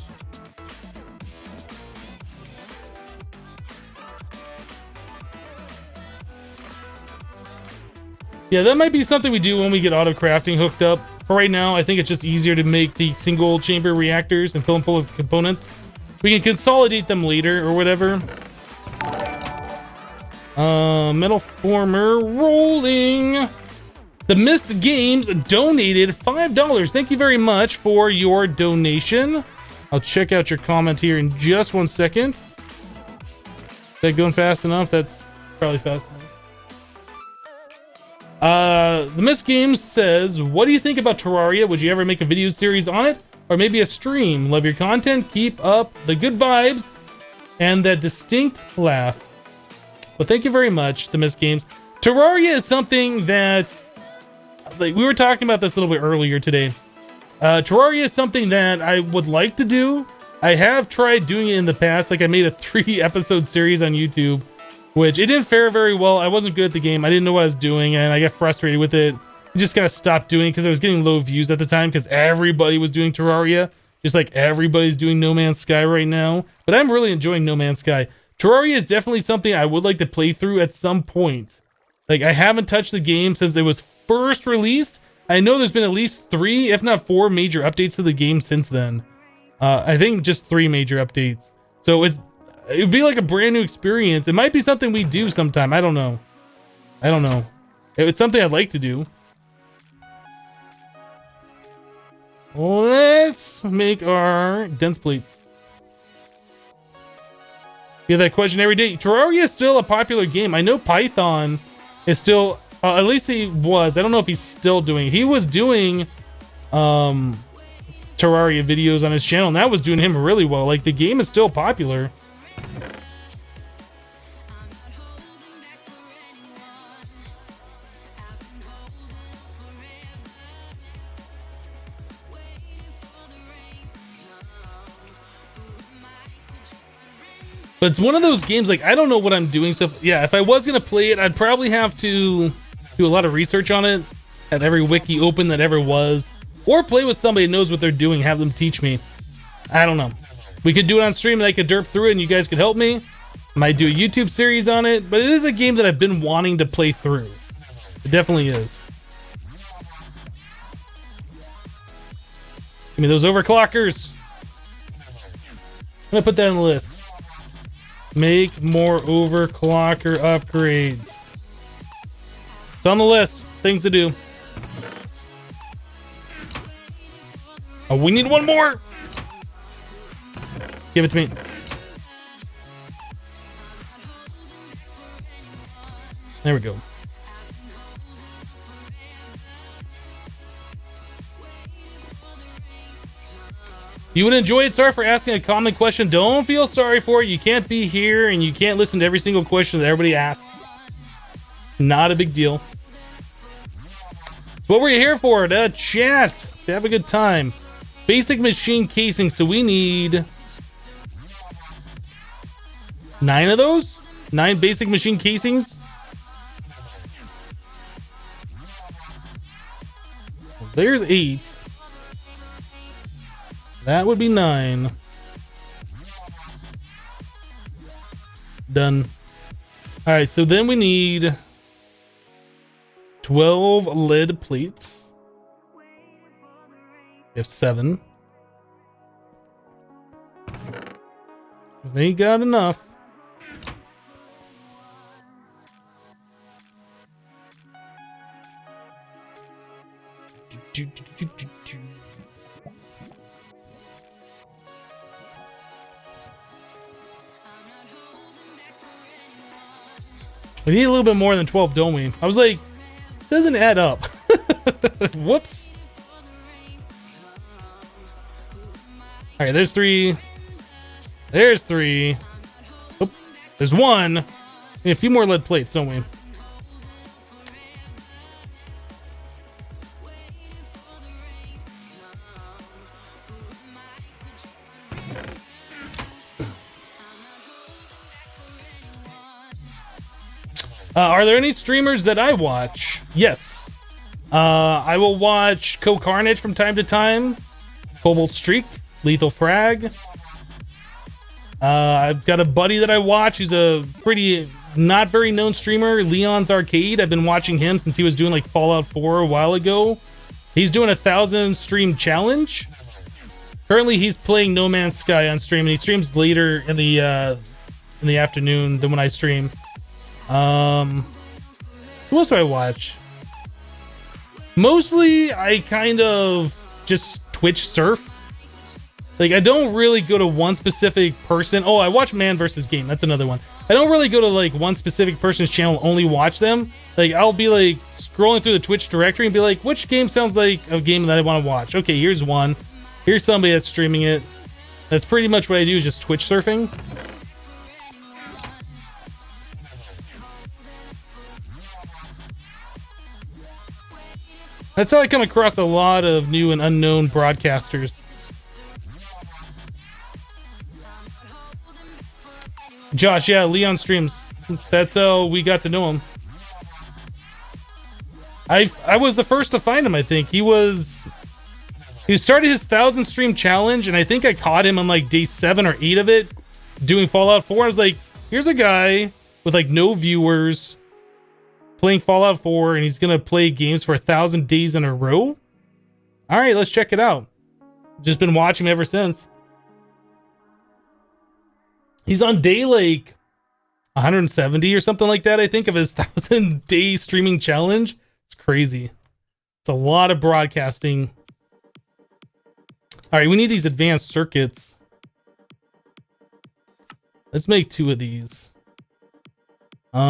Yeah, that might be something we do when we get auto crafting hooked up. For right now, I think it's just easier to make the single chamber reactors and fill them full of components. We can consolidate them later or whatever. Metal former rolling. The Mist Games donated $5. Thank you very much for your donation. I'll check out your comment here in just 1 second. Is that going fast enough? That's probably fast enough. The Mist Games says, what do you think about Terraria? Would you ever make a video series on it? Or maybe a stream? Love your content. Keep up the good vibes and that distinct laugh. Well, thank you very much, the Mist Games. Terraria is something that, like, we were talking about this a little bit earlier today. Terraria is something that I would like to do. I have tried doing it in the past. Like, I made a 3-episode series on YouTube, which it didn't fare very well. I wasn't good at the game. I didn't know what I was doing, and I got frustrated with it. I just kind of stopped doing it because I was getting low views at the time because everybody was doing Terraria, just like everybody's doing No Man's Sky right now. But I'm really enjoying No Man's Sky. Terraria is definitely something I would like to play through at some point. Like, I haven't touched the game since it was first released. I know there's been at least 3, if not 4 major updates to the game since then. I think just 3 major updates. So it'd be like a brand new experience. It might be something we do sometime. I don't know. It's something I'd like to do. Let's make our dense plates. Get that question every day. Terraria is still a popular game. I know Python is still, at least he was. I don't know if he's still doing. He was doing Terraria videos on his channel, and that was doing him really well. Like, the game is still popular. But it's one of those games, like, I don't know what I'm doing. So, yeah, if I was going to play it, I'd probably have to do a lot of research on it, have every wiki open that ever was, or play with somebody who knows what they're doing, have them teach me. I don't know. We could do it on stream and I could derp through it and you guys could help me. Might do a YouTube series on it, but it is a game that I've been wanting to play through. It definitely is. Give me those overclockers. I'm going to put that on the list. Make more overclocker upgrades. It's on the list. Things to do. Oh, we need one more. Give it to me. There we go. You would enjoy it. Sorry for asking a common question. Don't feel sorry for it. You can't be here and you can't listen to every single question that everybody asks. Not a big deal. What were you here for? To chat. To have a good time. Basic machine casing. So we need 9 of those? 9 basic machine casings? There's 8. That would be 9. Done. Alright, so then we need 12 lead plates. We have 7. They got enough. We need a little bit more than 12, don't we? I was like, doesn't add up. Whoops. All right, there's 3. There's 3. Oop, there's 1. We need a few more lead plates, don't we? Are there any streamers that I watch? Yes. I will watch Carnage from time to time. Cobalt Streak. Lethal Frag. I've got a buddy that I watch who's a pretty not very known streamer, Leon's Arcade. I've been watching him since he was doing like Fallout 4 a while ago. He's doing 1,000 stream challenge. Currently, he's playing No Man's Sky on stream, and he streams later in the afternoon than when I stream. Who else do I watch? Mostly, I kind of just Twitch surf. Like, I don't really go to one specific person. Oh, I watch Man vs. Game. That's another one. I don't really go to like one specific person's channel, only watch them. Like, I'll be like scrolling through the Twitch directory and be like, which game sounds like a game that I want to watch? Okay, here's one. Here's somebody that's streaming it. That's pretty much what I do, is just Twitch surfing. That's how I come across a lot of new and unknown broadcasters. Josh, yeah, Leon streams. That's how we got to know him. I was the first to find him, I think. He started his 1,000 stream challenge, and I think I caught him on like day 7 or 8 of it doing Fallout 4. I was like, here's a guy with like no viewers playing Fallout 4, and he's gonna play games for 1,000 days in a row. All right, let's check it out. Just been watching him ever since. He's on day like 170 or something like that, I think, of his 1,000-day streaming challenge. It's crazy. It's a lot of broadcasting. All right, we need these advanced circuits. Let's make 2 of these. What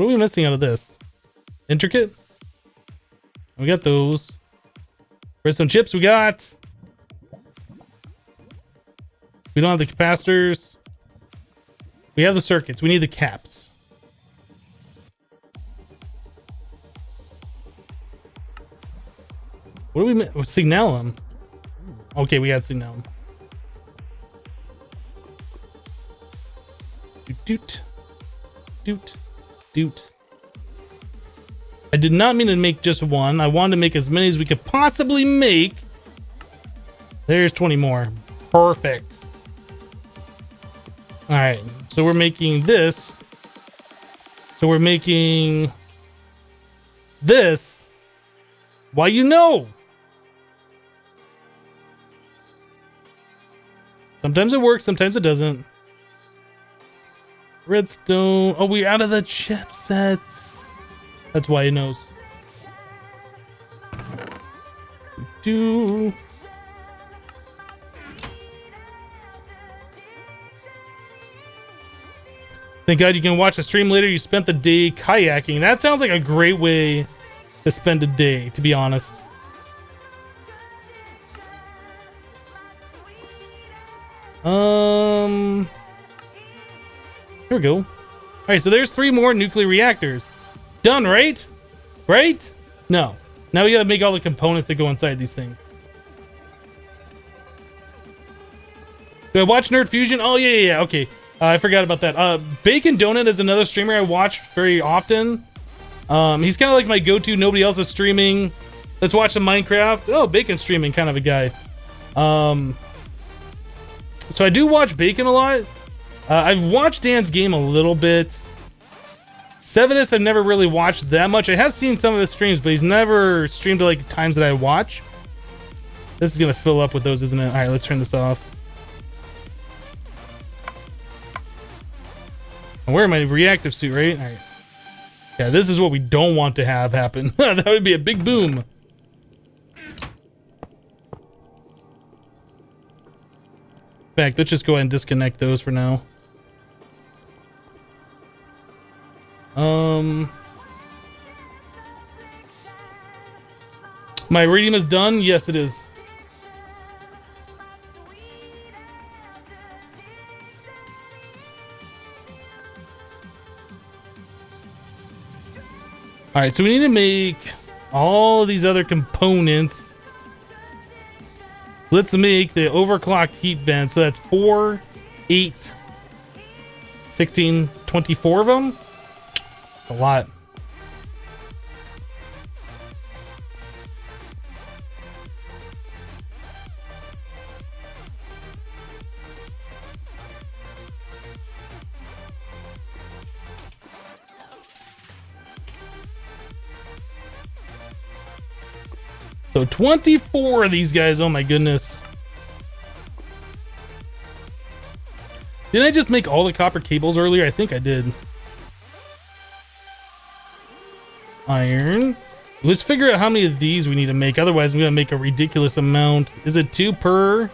are we missing out of this? Intricate? We got those. Redstone chips we got. We don't have the capacitors. We have the circuits. We need the caps. What do we miss? Signalum. Okay, we got Signalum. Doot. Doot. Doot. I did not mean to make just one. I wanted to make as many as we could possibly make. There's 20 more. Perfect. All right, so we're making this. So we're making this. Why, you know? Sometimes it works, sometimes it doesn't. Redstone. Oh, we're out of the chipsets. That's why he knows. Do. Thank God you can watch the stream later. You spent the day kayaking. That sounds like a great way to spend a day, to be honest. Here we go. All right, so there's 3 more nuclear reactors. Done, right? Right? No. Now we gotta make all the components that go inside these things. Do I watch Nerd Fusion? Oh, yeah. Okay. I forgot about that. Bacon Donut is another streamer I watch very often. He's kind of like my go-to. Nobody else is streaming. Let's watch some Minecraft. Oh, Bacon streaming kind of a guy. So I do watch Bacon a lot. I've watched Dan's game a little bit. Sevenus I've never really watched that much. I have seen some of his streams, but he's never streamed at like times that I watch. This is gonna fill up with those, isn't it? All right, let's turn this off. I'm wearing my reactive suit, right? All right. Yeah, this is what we don't want to have happen. That would be a big boom. In fact, let's just go ahead and disconnect those for now. My iridium is done. Yes, it is. All right, so we need to make all these other components. Let's make the overclocked heat vent. So that's 4, 8, 16, 24 of them. A lot. So 24 of these guys. Oh my goodness. Didn't I just make all the copper cables earlier? I think I did. Iron. Let's figure out how many of these we need to make. Otherwise, I'm going to make a ridiculous amount. Is it 2 per? All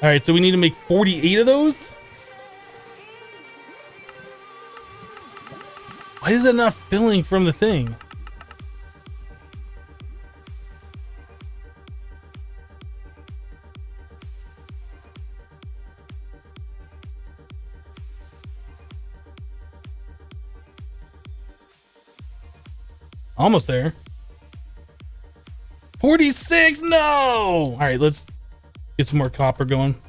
right, so we need to make 48 of those. Why is it not filling from the thing? Almost there. 46, no! All right, let's get some more copper going.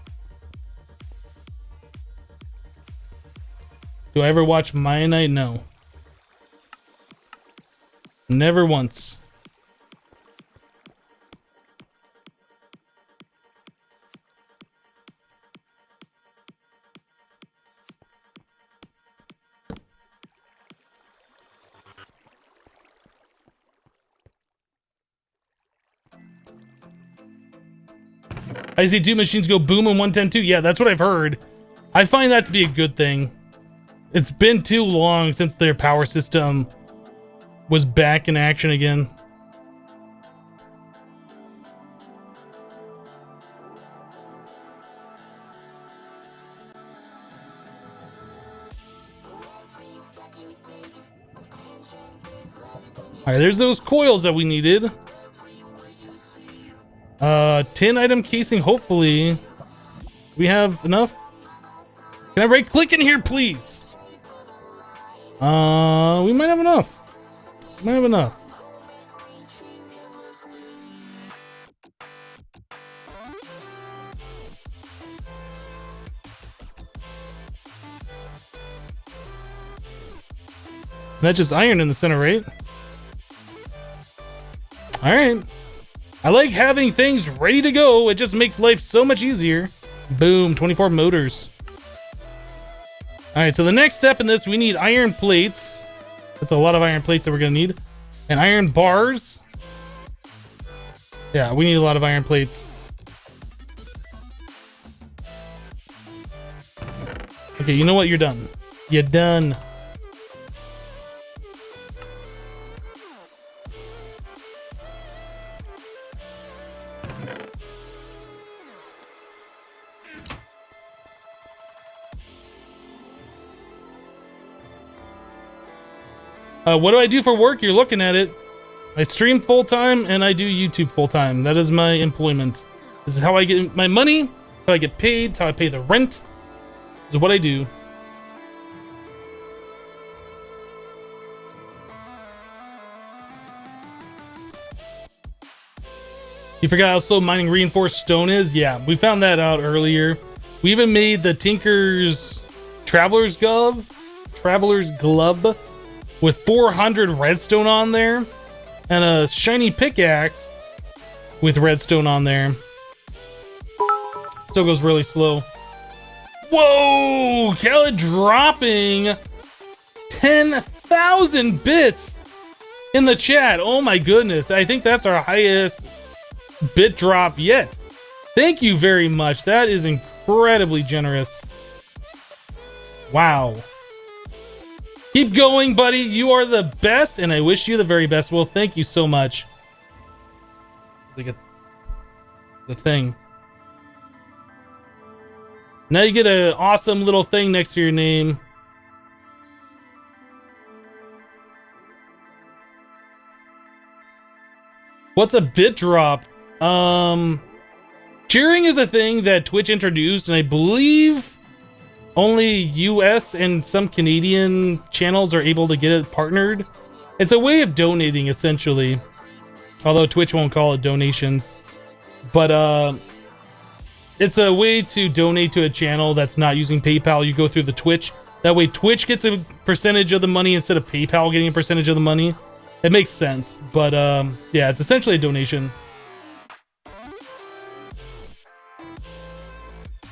Do I ever watch Mionite? No. Never once. I see 2 machines go boom in 110 Yeah, that's what I've heard. I find that to be a good thing. It's been too long since their power system was back in action again. All right, there's those coils that we needed. 10 item casing, hopefully. We have enough? Can I right click in here, please? We might have enough. Might have enough. That's just iron in the center, right? All right. I like having things ready to go. It just makes life so much easier. Boom, 24 motors. All right, so the next step in this, we need iron plates. That's a lot of iron plates that we're gonna need. And iron bars. Yeah, we need a lot of iron plates. Okay, you know what? You're done. You're done. What do I do for work? You're looking at it. I stream full-time and I do YouTube full-time. That is my employment. This is how I get my money, how I get paid, it's how I pay the rent. This is what I do. You forgot how slow mining reinforced stone is? Yeah, we found that out earlier. We even made the Tinker's Traveler's Glove with 400 redstone on there and a shiny pickaxe with redstone on there. Still goes really slow. Whoa! Khaled dropping 10,000 bits in the chat. Oh my goodness. I think that's our highest bit drop yet. Thank you very much. That is incredibly generous. Wow. Keep going, buddy. You are the best, and I wish you the very best. Well, thank you so much. Look at the thing. Now you get an awesome little thing next to your name. What's a bit drop? Cheering is a thing that Twitch introduced, and I believe only US and some Canadian channels are able to get it partnered. It's a way of donating, essentially. Although Twitch won't call it donations. But it's a way to donate to a channel that's not using PayPal. You go through the Twitch. That way Twitch gets a percentage of the money instead of PayPal getting a percentage of the money. It makes sense. But yeah, it's essentially a donation.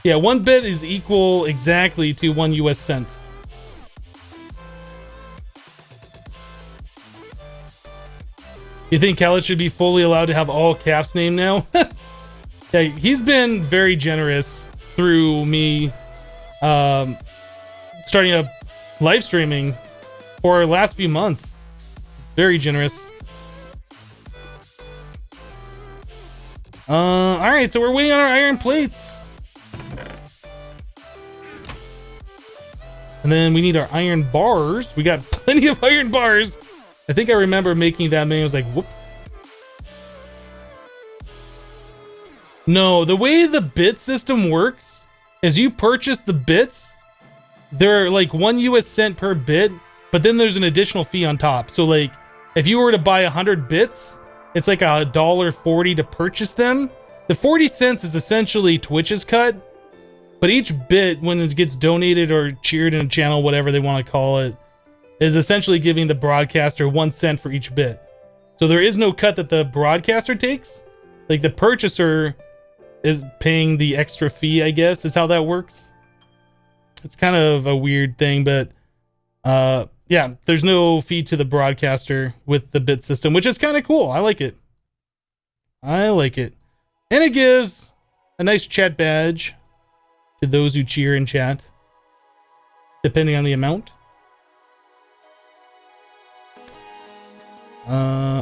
Yeah, 1 bit is equal exactly to 1 US cent. You think Khaled should be fully allowed to have all Cap's name now? Yeah, he's been very generous through me starting up live streaming for the last few months. Very generous. All right, so we're waiting on our iron plates. And then we need our iron bars. We got plenty of iron bars. I think I remember making that many. I was like, whoop. No, the way the bit system works is you purchase the bits. They're like 1 US cent per bit, but then there's an additional fee on top. So like if you were to buy 100 bits, it's like $1.40 to purchase them. The 40 cents is essentially Twitch's cut, but each bit, when it gets donated or cheered in a channel, whatever they want to call it, is essentially giving the broadcaster 1 cent for each bit. So there is no cut that the broadcaster takes. Like the purchaser is paying the extra fee, I guess, is how that works. It's kind of a weird thing, but yeah, there's no fee to the broadcaster with the bit system, which is kind of cool. I like it. I like it. And it gives a nice chat badge to those who cheer in chat, depending on the amount.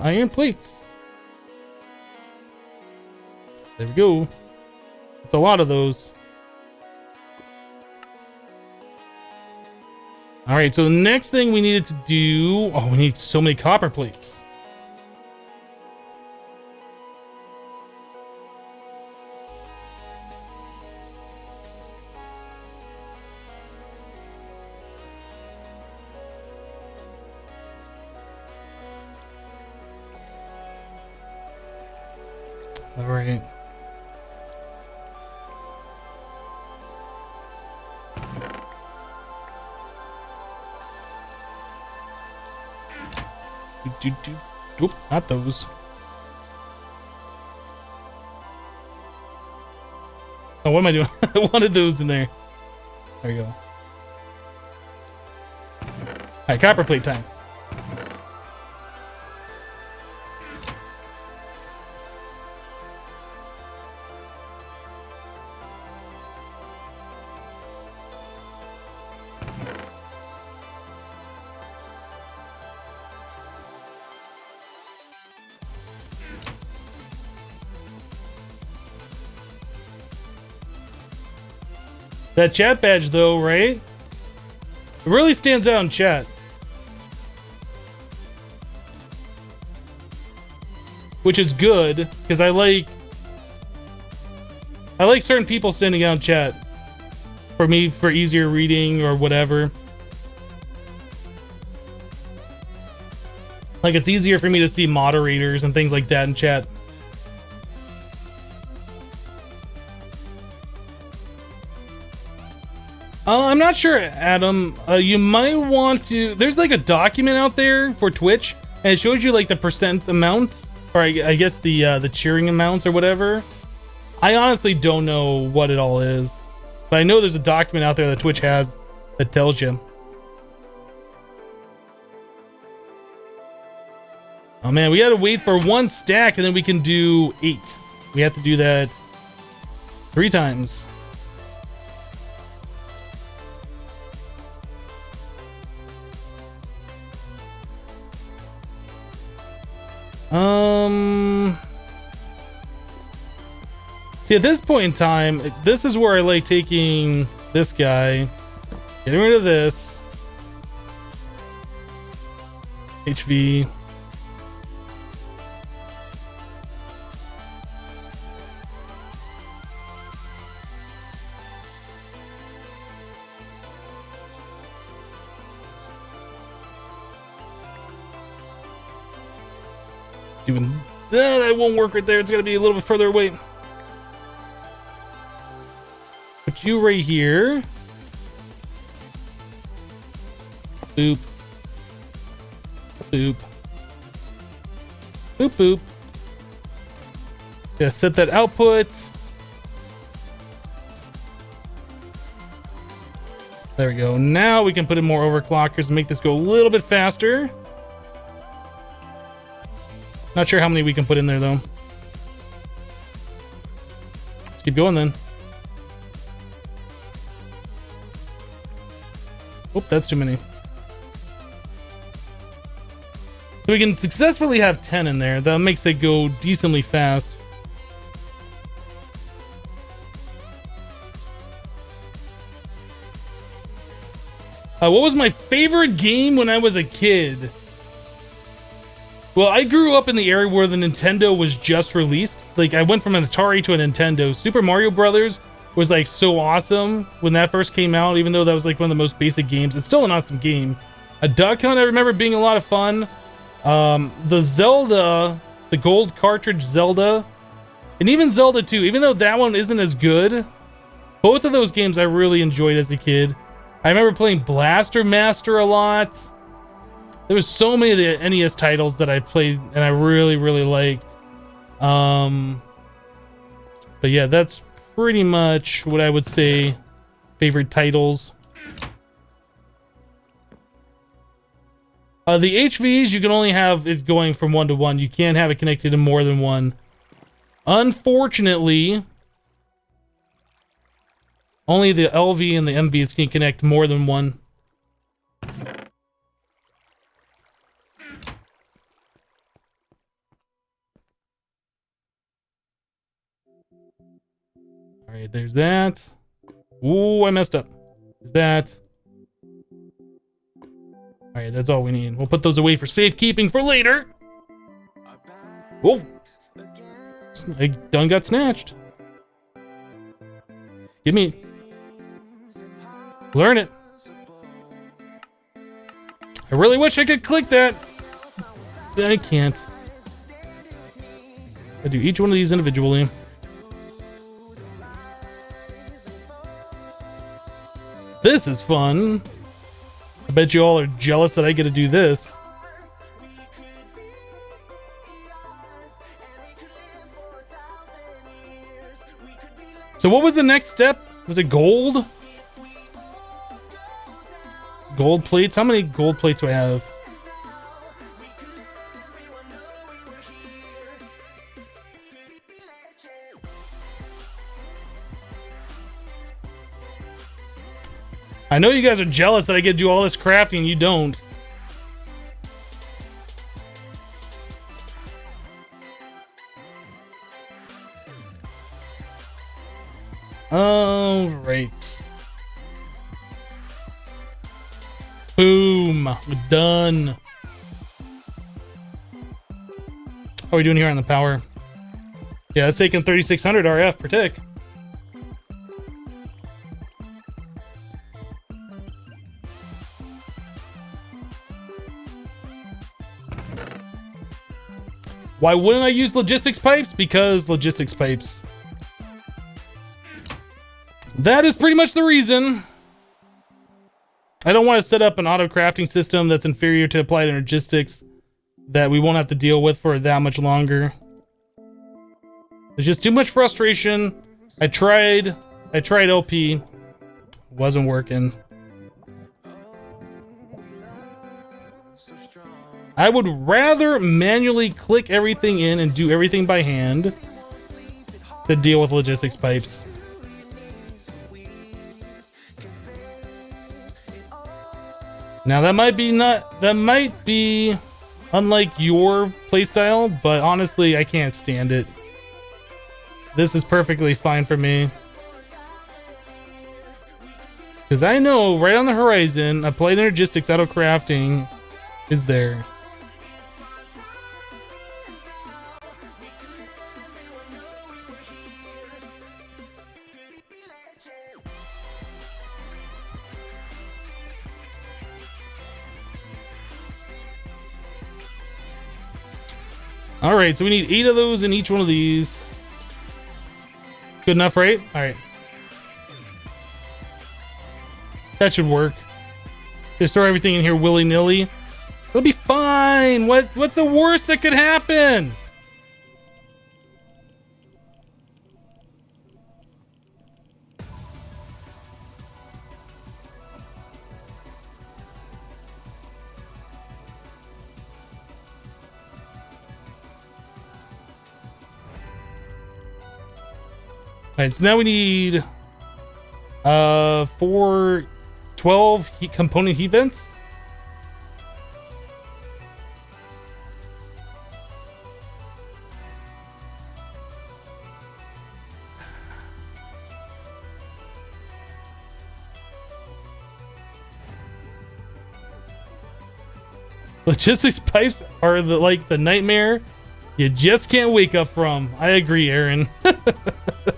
Iron plates. There we go. It's a lot of those. All right, so the next thing we needed to do... Oh, we need so many copper plates. All right. Oop, not those. Oh, what am I doing? I wanted those in there. There we go. Alright, copper plate time. That chat badge though, right? It really stands out in chat. Which is good, because I like certain people sending out chat for me for easier reading or whatever. Like it's easier for me to see moderators and things like that in chat. I'm not sure, Adam. You might want to... There's like a document out there for Twitch, and it shows you like the percent amounts, or I guess the cheering amounts or whatever. I honestly don't know what it all is, but I know there's a document out there that Twitch has that tells you. Oh man, we gotta wait for 1 stack, and then we can do 8. We have to do that 3 times. See, at this point in time, this is where I like taking this guy, getting rid of this. HV. Doing that won't work right there. It's gonna be a little bit further away. Put you right here. Boop. Boop. Boop boop. Yeah, set that output. There we go. Now we can put in more overclockers and make this go a little bit faster. Not sure how many we can put in there though. Let's keep going then. Oh, that's too many. So we can successfully have 10 in there. That makes it go decently fast. What was my favorite game when I was a kid? Well, I grew up in the area where the Nintendo was just released. Like, I went from an Atari to a Nintendo. Super Mario Brothers was like so awesome when that first came out, even though that was like one of the most basic games. It's still an awesome game. A Duck Hunt, I remember being a lot of fun. The Zelda, the gold cartridge Zelda, and even Zelda 2, even though that one isn't as good, both of those games I really enjoyed as a kid. I remember playing Blaster Master a lot. There was so many of the NES titles that I played and I really, really liked. But yeah, that's pretty much what I would say favorite titles. The HVs, you can only have it going from 1 to 1. You can't have it connected to more than one. Unfortunately, only the LV and the MVs can connect more than one. All right, there's that. Ooh, I messed up. There's that. All right, that's all we need. We'll put those away for safekeeping for later. Oh, I done got snatched. Give me. Learn it. I really wish I could click that. I can't. I do each one of these individually. This is fun. I bet you all are jealous that I get to do this. So what was the next step? Was it gold? Gold plates? How many gold plates do I have? I know you guys are jealous that I get to do all this crafting and you don't. All right. Boom. We're done. How are we doing here on the power? Yeah, it's taking 3600 RF per tick. Why wouldn't I use logistics pipes? Because logistics pipes. That is pretty much the reason. I don't want to set up an auto crafting system that's inferior to applied logistics that we won't have to deal with for that much longer. There's just too much frustration. I tried LP. Wasn't working. I would rather manually click everything in and do everything by hand than deal with logistics pipes. Now that might be unlike your playstyle, but honestly I can't stand it. This is perfectly fine for me. Because I know right on the horizon, applied logistics auto crafting is there. All right, so we need 8 of those in each one of these. Good enough, right? All right. That should work. Just throw everything in here willy-nilly. It'll be fine. What's the worst that could happen? right, so now we need 4 12 component heat vents. Logistics pipes are the nightmare you just can't wake up from. I agree, Aaron.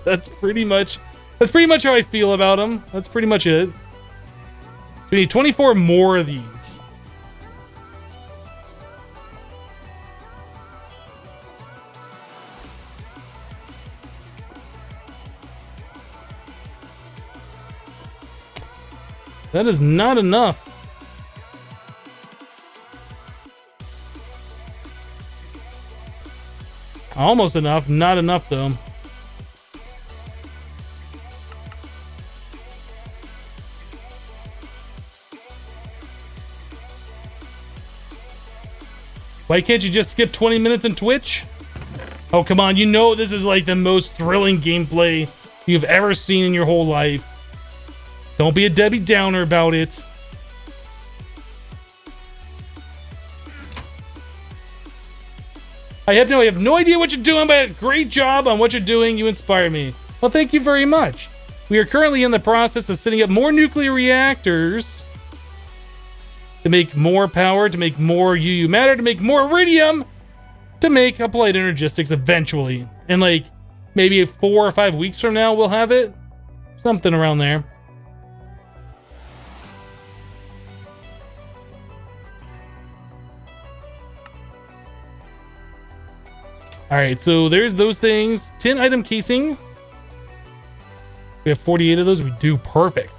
That's pretty much how I feel about them. That's pretty much it. We need 24 more of these. That is not enough. Almost enough, not enough though. Why can't you just skip 20 minutes in Twitch? Oh, come on. You know this is like the most thrilling gameplay you've ever seen in your whole life. Don't be a Debbie Downer about it. I have no idea what you're doing, but great job on what you're doing. You inspire me. Well, thank you very much. We are currently in the process of setting up more nuclear reactors to make more power, to make more UU matter, to make more iridium, to make applied energistics eventually. And like maybe 4 or 5 weeks from now, we'll have it. Something around there. All right, so there's those things. 10 item casing. We have 48 of those. We do perfect.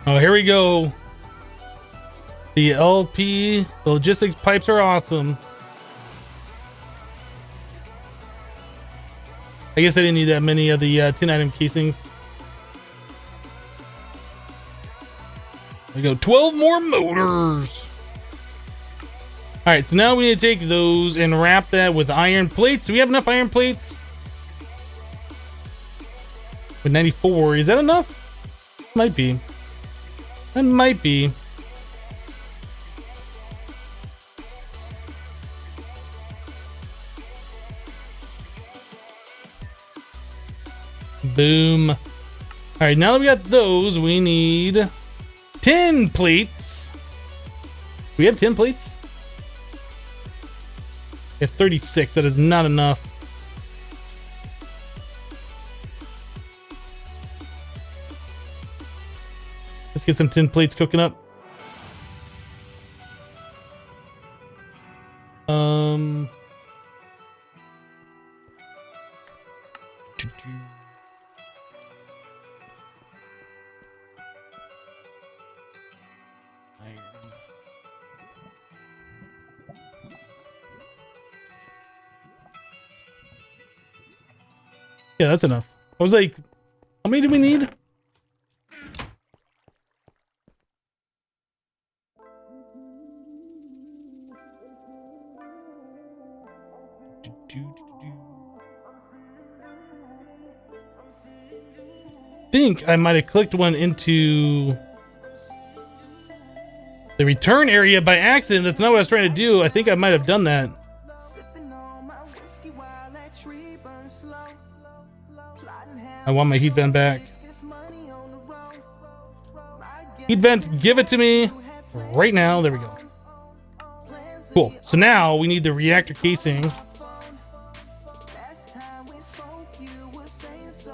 Oh, here we go. The LP, the logistics pipes are awesome. I guess I didn't need that many of the 10 item casings. There we go, 12 more motors. All right, so now we need to take those and wrap that with iron plates. Do we have enough iron plates? With 94, is that enough? Might be. That might be. Boom. All right, now that we got those, we need 10 plates. We have 10 plates? We have 36. That is not enough. Let's get some tin plates cooking up. Yeah, that's enough. I was like, how many do we need? I think I might have clicked one into the return area by accident. That's not what I was trying to do. I think I might have done that. I want my heat vent back. Heat vent, give it to me right now. There we go. Cool. So now we need the reactor casing.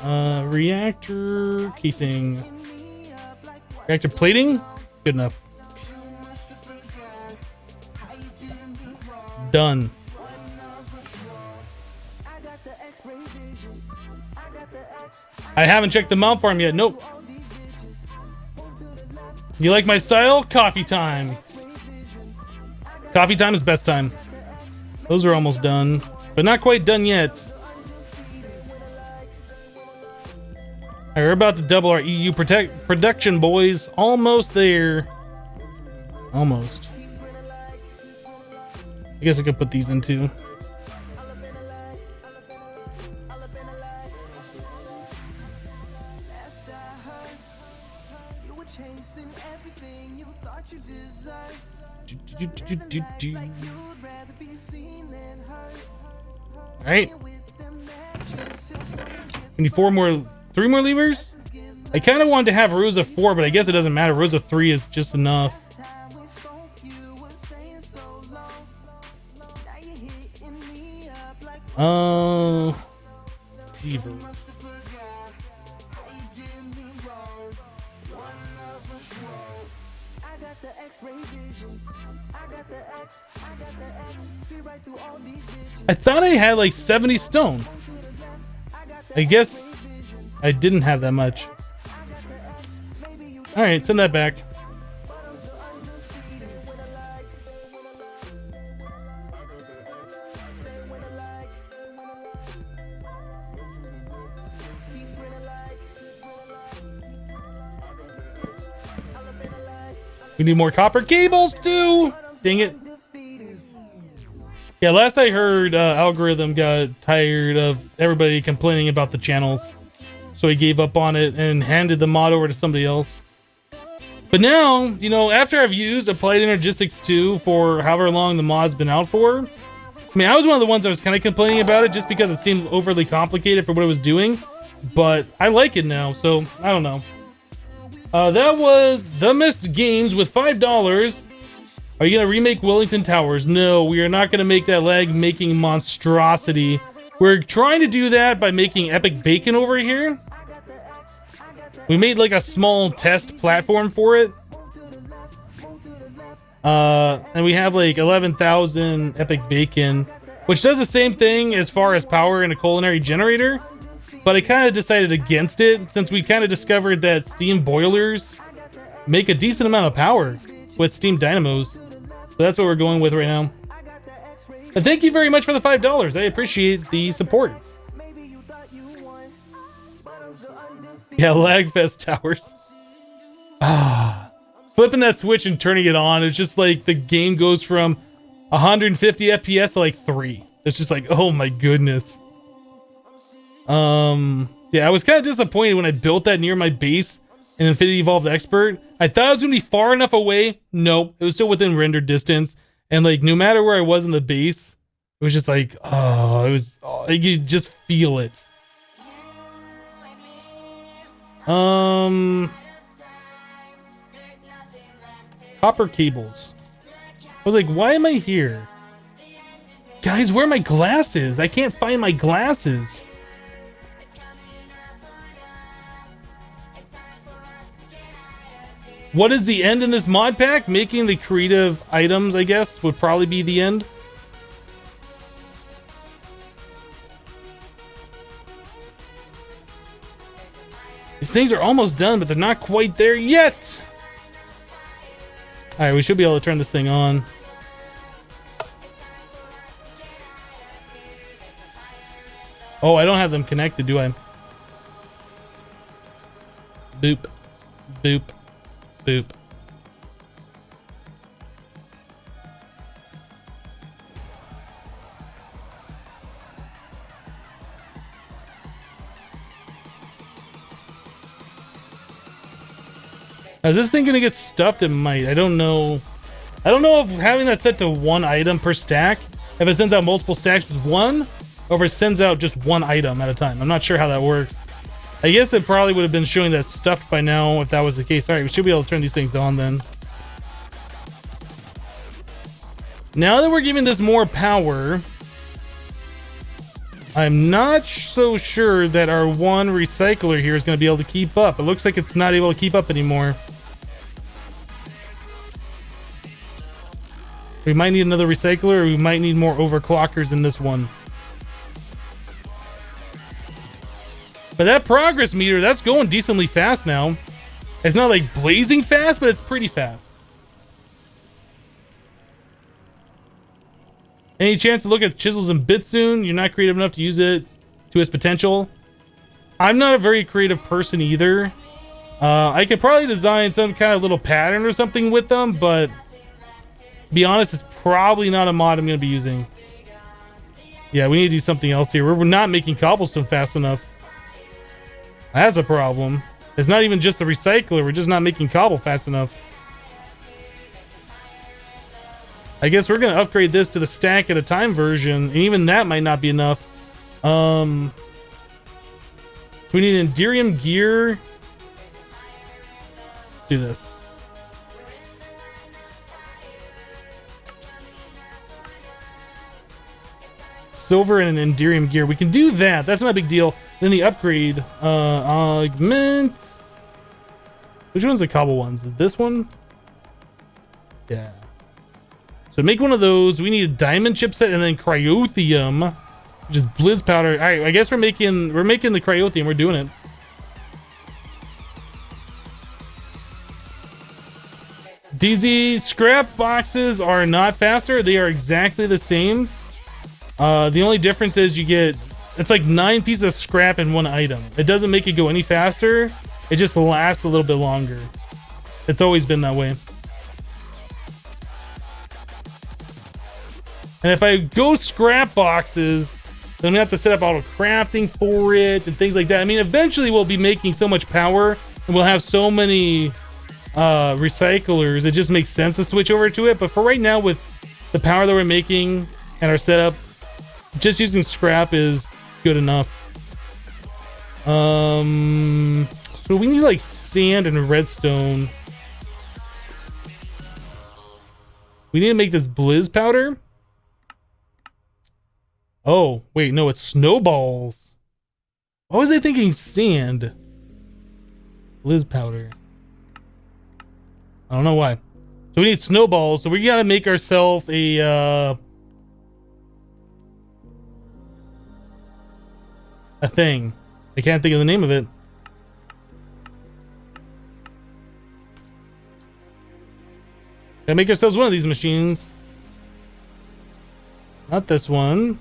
Reactor casing. Reactor plating? Good enough. Done. I haven't checked the mount farm yet. Nope. You like my style? Coffee time. Coffee time is best time. Those are almost done, but not quite done yet. All right, we're about to double our EU production, boys. Almost there. Almost. I guess I could put these in too. All right. We need three more levers. I kind of wanted to have rows of 4, but I guess it doesn't matter. Rows of 3 is just enough. Lever. I thought I had like 70 stone. I guess I didn't have that much. All right, send that back. We need more copper cables too. Dang it. Yeah, last I heard, Algorithm got tired of everybody complaining about the channels. So he gave up on it and handed the mod over to somebody else. But now, you know, after I've used Applied Energistics 2 for however long the mod's been out for, I mean, I was one of the ones that was kind of complaining about it just because it seemed overly complicated for what it was doing. But I like it now, so I don't know. That was The Mist Games with $5. Are you going to remake Wellington Towers? No, we are not going to make that lag-making monstrosity. We're trying to do that by making Epic Bacon over here. We made like a small test platform for it. And we have like 11,000 Epic Bacon, which does the same thing as far as power in a culinary generator. But I kind of decided against it since we kind of discovered that steam boilers make a decent amount of power with steam dynamos. So that's what we're going with right now. And thank you very much for the $5. I appreciate the support. Yeah, Lagfest Towers. Flipping that switch and turning it on, it's just like the game goes from 150 FPS to like 3. It's just like, oh my goodness. Yeah, I was kind of disappointed when I built that near my base in Infinity Evolved Expert. I thought it was gonna be far enough away. Nope, it was still within render distance, and like no matter where I was in the base, it was just like, oh, it was, oh, you could just feel it. Copper cables. I was like, why am I here? Guys, where are my glasses? I can't find my glasses. What is the end in this mod pack? Making the creative items, I guess, would probably be the end. These things are almost done, but they're not quite there yet. All right, we should be able to turn this thing on. Oh, I don't have them connected, do I? Boop. Boop. Boop. Is this thing gonna get stuffed? It might. I don't know. I don't know if having that set to 1 item per stack, if it sends out multiple stacks with 1, or if it sends out just 1 item at a time. I'm not sure how that works. I guess it probably would have been showing that stuffed by now if that was the case. All right, we should be able to turn these things on then. Now that we're giving this more power, I'm not so sure that our one recycler here is going to be able to keep up. It looks like it's not able to keep up anymore. We might need another recycler, or we might need more overclockers in this one. But that progress meter, that's going decently fast now. It's not like blazing fast, but it's pretty fast. Any chance to look at chisels and bits soon? You're not creative enough to use it to its potential. I'm not a very creative person either. I could probably design some kind of little pattern or something with them, but to be honest, it's probably not a mod I'm going to be using. Yeah, we need to do something else here. We're not making cobblestone fast enough. That's a problem. It's not even just the recycler. We're just not making cobble fast enough. I guess we're going to upgrade this to the stack at a time version, and even that might not be enough. We need Enderium gear. Let's do this. Silver and an Enderium gear. We can do that. That's not a big deal. Then the upgrade. Augment. Which one's the cobble ones? This one? Yeah. So make one of those. We need a diamond chipset and then cryothium, which is blizz powder. All right, I guess we're making the cryothium. We're doing it. DZ scrap boxes are not faster. They are exactly the same. The only difference is you get, it's like 9 pieces of scrap in one item. It doesn't make it go any faster. It just lasts a little bit longer. It's always been that way. And if I go scrap boxes, then we have to set up auto crafting for it and things like that. I mean, eventually we'll be making so much power and we'll have so many recyclers. It just makes sense to switch over to it. But for right now, with the power that we're making and our setup, just using scrap is good enough. So we need like sand and redstone. We need to make this blizz powder. Oh, wait, no, it's snowballs. Why was I thinking sand? Blizz powder. I don't know why. So we need snowballs, so we gotta make ourselves a thing. I can't think of the name of it. Gotta make ourselves one of these machines. Not this one.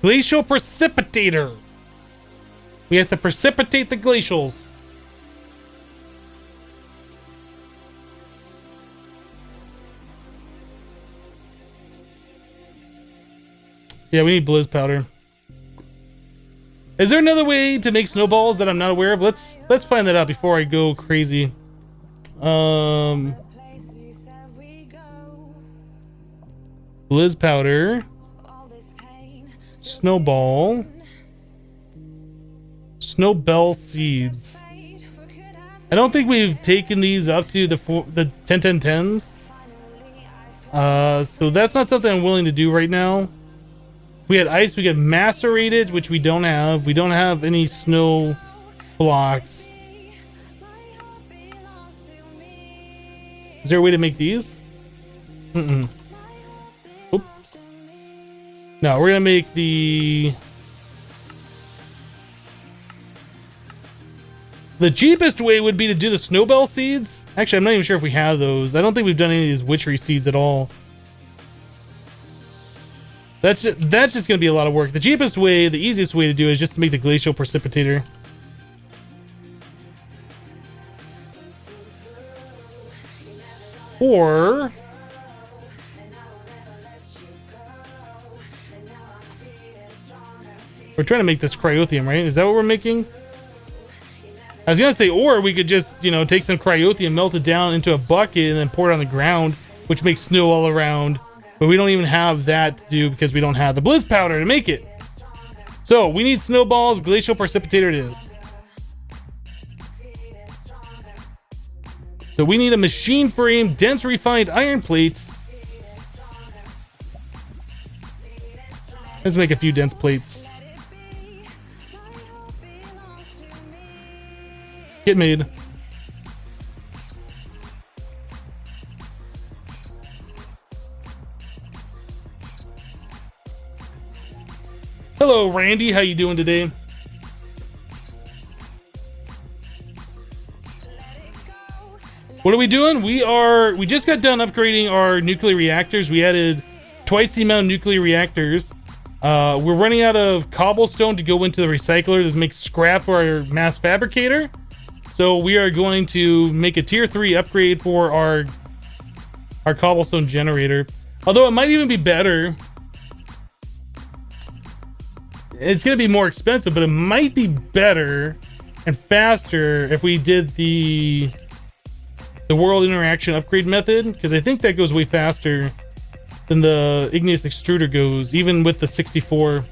Glacial precipitator. We have to precipitate the glacials. Yeah, we need blizz powder. Is there another way to make snowballs that I'm not aware of? Let's find that out before I go crazy. Blizz powder. Snowball. Snowbell seeds. I don't think we've taken these up to the 10-10-10s. So that's not something I'm willing to do right now. If we had ice, we get macerated, which we don't have. We don't have any snow blocks. Is there a way to make these? Oop. No, we're gonna make the cheapest way would be to do the snowbell seeds. Actually, I'm not even sure if we have those. I don't think we've done any of these witchery seeds at all. That's just gonna be a lot of work. The cheapest way, the easiest way to do it is just to make the glacial precipitator. Or we're trying to make this cryothium, right? Is that what we're making? I was gonna say, or we could just, you know, take some cryothium, melt it down into a bucket, and then pour it on the ground, which makes snow all around. But we don't even have that to do because we don't have the blizz powder to make it. So we need snowballs, glacial precipitator it is. So we need a machine frame, dense refined iron plate. Let's make a few dense plates. Get made. Hello, Randy. How you doing today? What are we doing? We just got done upgrading our nuclear reactors. We added twice the amount of nuclear reactors. We're running out of cobblestone to go into the recycler to make scrap for our mass fabricator. So we are going to make a tier 3 upgrade for our cobblestone generator. Although it might even be better. It's going to be more expensive, but it might be better and faster if we did the world interaction upgrade method, because I think that goes way faster than the igneous extruder goes, even with the 64.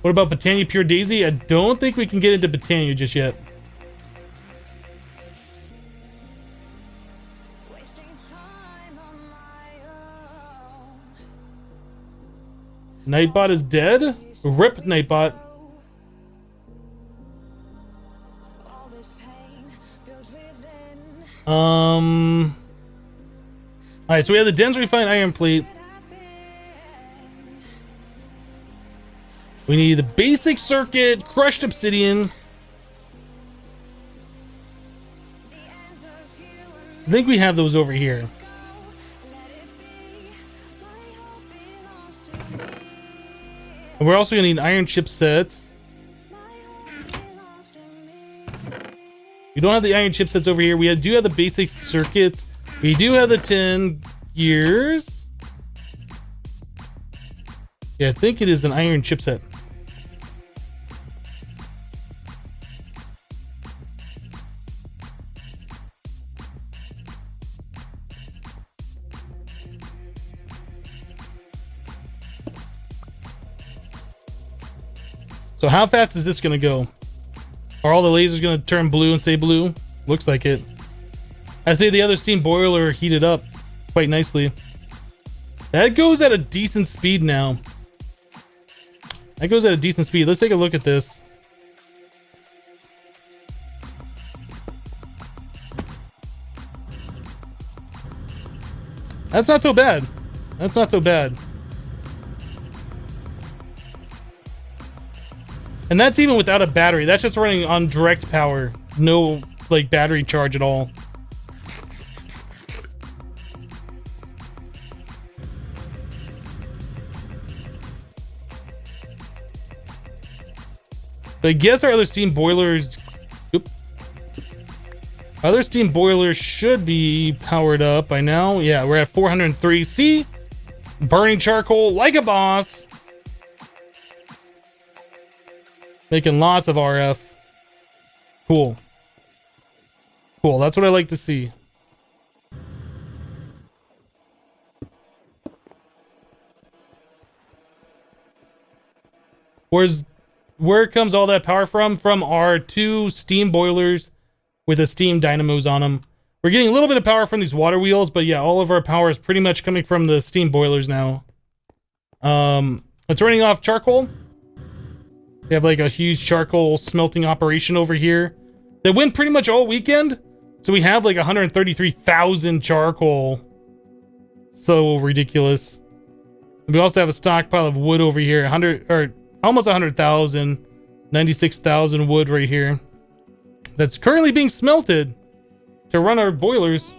What about Botania Pure Daisy? I don't think we can get into Botania just yet. Nightbot is dead? Rip Nightbot. Alright, so we have the dense refined iron plate. We need the basic circuit, crushed obsidian. I think we have those over here. And we're also gonna need an iron chipset. We don't have the iron chipsets over here. We do have the basic circuits. We do have the 10 gears. Yeah, I think it is an iron chipset. So how fast is this gonna go? Are all the lasers gonna turn blue and stay blue? Looks like it. I say the other steam boiler heated up quite nicely. That goes at a decent speed now. That goes at a decent speed. Let's take a look at this. That's not so bad. That's not so bad. And that's even without a battery. That's just running on direct power. No, like, battery charge at all. But I guess our other steam boilers... Oop. Other steam boilers should be powered up by now. Yeah, we're at 403. See? Burning charcoal like a boss. Making lots of RF. Cool. Cool, that's what I like to see. Where comes all that power from? From our 2 steam boilers with the steam dynamos on them. We're getting a little bit of power from these water wheels, but yeah, all of our power is pretty much coming from the steam boilers now. It's running off charcoal. We have like a huge charcoal smelting operation over here that went pretty much all weekend. So we have like 133,000 charcoal. So ridiculous. And we also have a stockpile of wood over here. 100 or almost 100,000. 96,000 wood right here. That's currently being smelted to run our boilers.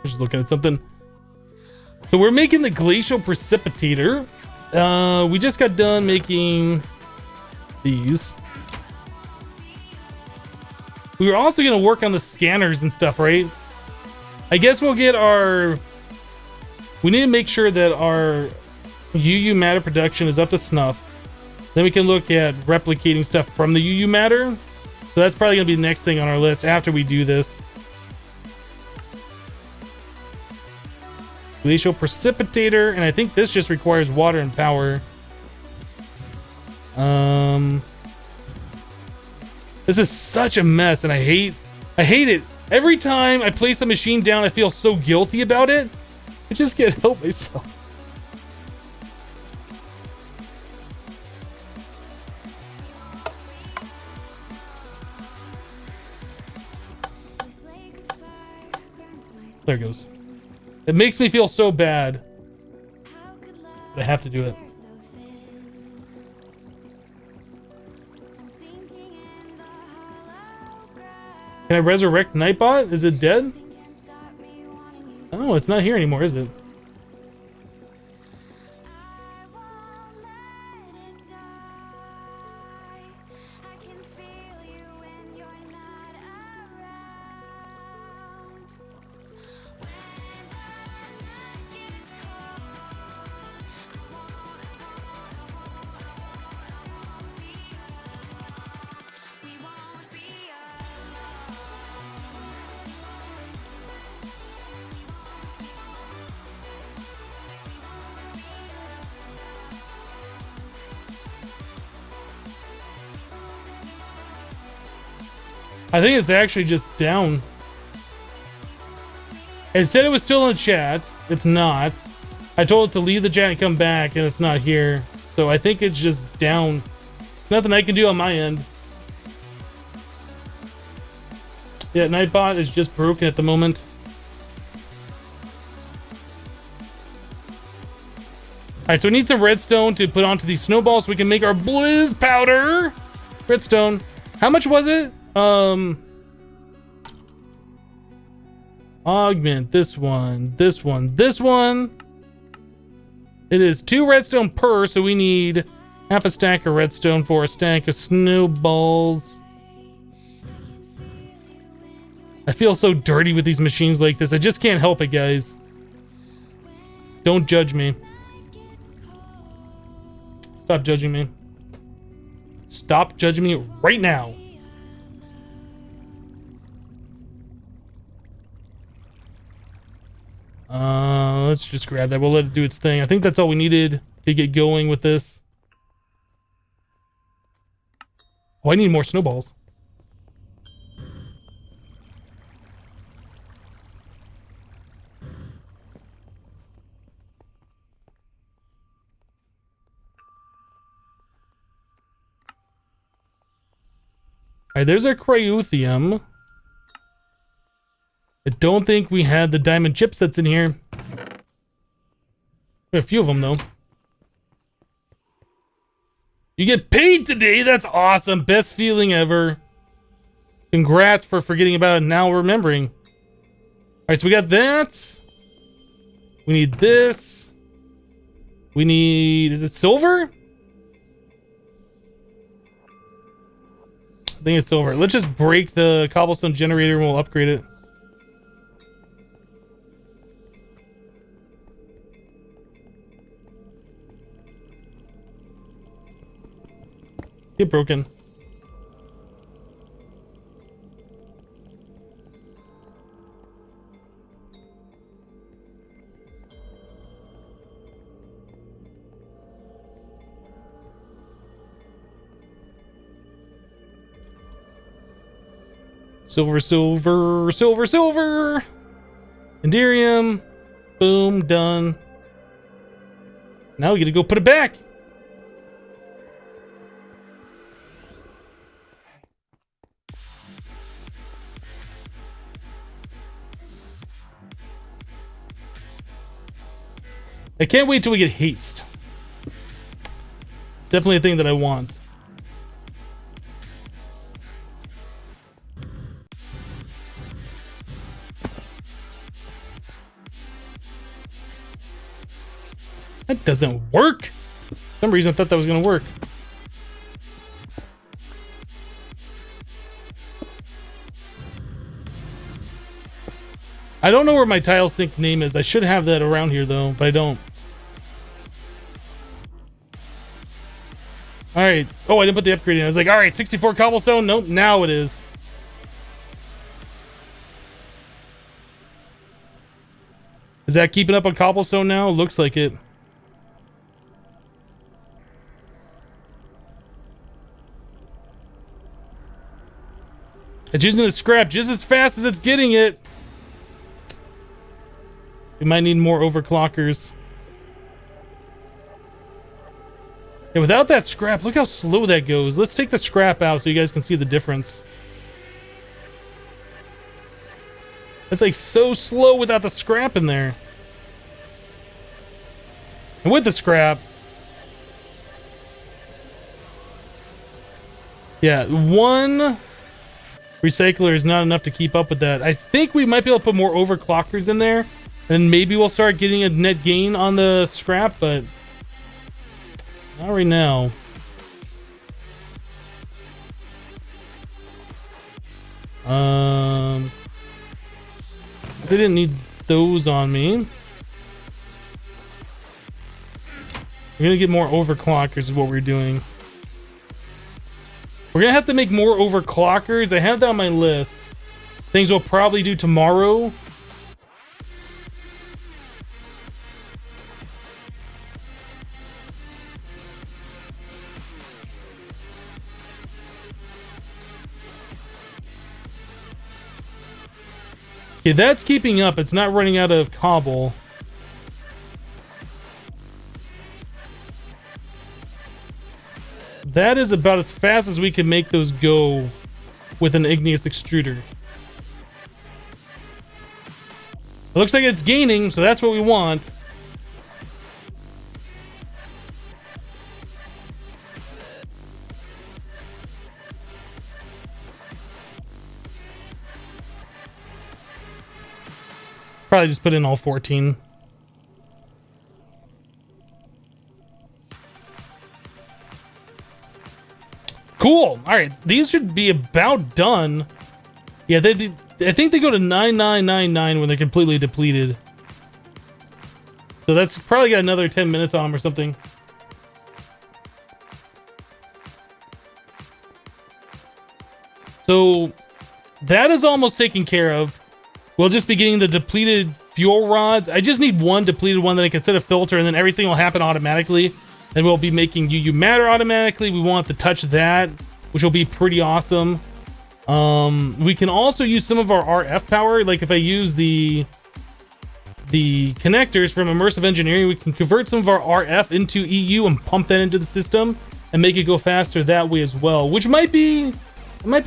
Just looking at something. So we're making the glacial precipitator. We just got done making these. We were also going to work on the scanners and stuff, right? I guess we'll get our... We need to make sure that our UU matter production is up to snuff. Then we can look at replicating stuff from the UU matter. So that's probably going to be the next thing on our list after we do this. Glacial precipitator, and I think this just requires water and power. This is such a mess, and I hate it. Every time I place a machine down, I feel so guilty about it. I just can't help myself. There it goes. It makes me feel so bad. But I have to do it. Can I resurrect Nightbot? Is it dead? Oh, it's not here anymore, is it? I think it's actually just down. It said it was still in the chat. It's not. I told it to leave the chat and come back, and it's not here. So I think it's just down. Nothing I can do on my end. Yeah, Nightbot is just broken at the moment. Alright, so we need some redstone to put onto these snowballs so we can make our blizz powder. Redstone. How much was it? Augment this one, this one, this one. It is 2 redstone per, so we need half a stack of redstone for a stack of snowballs. I feel so dirty with these machines like this. I just can't help it, guys. Don't judge me. Stop judging me. Stop judging me right now. Let's just grab that. We'll let it do its thing. I think that's all we needed to get going with this. Oh, I need more snowballs. Alright, there's our cryothium. I don't think we had the diamond chipsets in here. A few of them, though. You get paid today? That's awesome. Best feeling ever. Congrats for forgetting about it, now remembering. Alright, so we got that. We need this. We need... Is it silver? I think it's silver. Let's just break the cobblestone generator and we'll upgrade it. Get broken. Silver, silver, silver, silver. Enderium. Boom, done. Now we get to go put it back. I can't wait till we get haste. It's definitely a thing that I want. That doesn't work. For some reason I thought that was gonna work. I don't know where my tile sync name is. I should have that around here though, but I don't. Alright. Oh, I didn't put the upgrade in. I was like, alright, 64 cobblestone. Nope, now it is. Is that keeping up on cobblestone now? Looks like it. It's using the scrap just as fast as it's getting it. We might need more overclockers. Yeah, without that scrap, look how slow that goes. Let's take the scrap out so you guys can see the difference. It's like so slow without the scrap in there. And with the scrap, yeah, one recycler is not enough to keep up with that. I think we might be able to put more overclockers in there, and maybe we'll start getting a net gain on the scrap, but not right now. They didn't need those on me. We're gonna get more overclockers is what we're doing. We're gonna have to make more overclockers. I have that on my list. Things we'll probably do tomorrow. Okay, that's keeping up. It's not running out of cobble. That is about as fast as we can make those go with an igneous extruder. It looks like it's gaining, so that's what we want. Probably just put in all 14. Cool. All right, these should be about done. Yeah, I think they go to 9999 when they're completely depleted. So that's probably got another 10 minutes on them or something. So that is almost taken care of. We'll just be getting the depleted fuel rods. I just need one depleted one that I can set a filter, and then everything will happen automatically. And we'll be making UU matter automatically. We won't have to touch that, which will be pretty awesome. We can also use some of our RF power. Like if I use the connectors from immersive engineering, we can convert some of our RF into EU and pump that into the system and make it go faster that way as well, which might be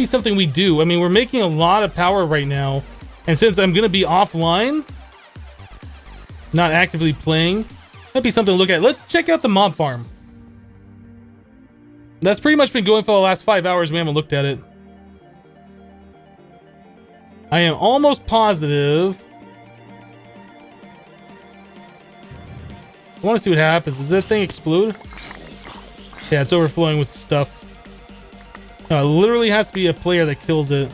something we do. I mean, we're making a lot of power right now. And since I'm going to be offline, not actively playing, might be something to look at. Let's check out the mob farm. That's pretty much been going for the last 5 hours. We haven't looked at it. I am almost positive. I want to see what happens. Does that thing explode? Yeah, it's overflowing with stuff. No, it literally has to be a player that kills it.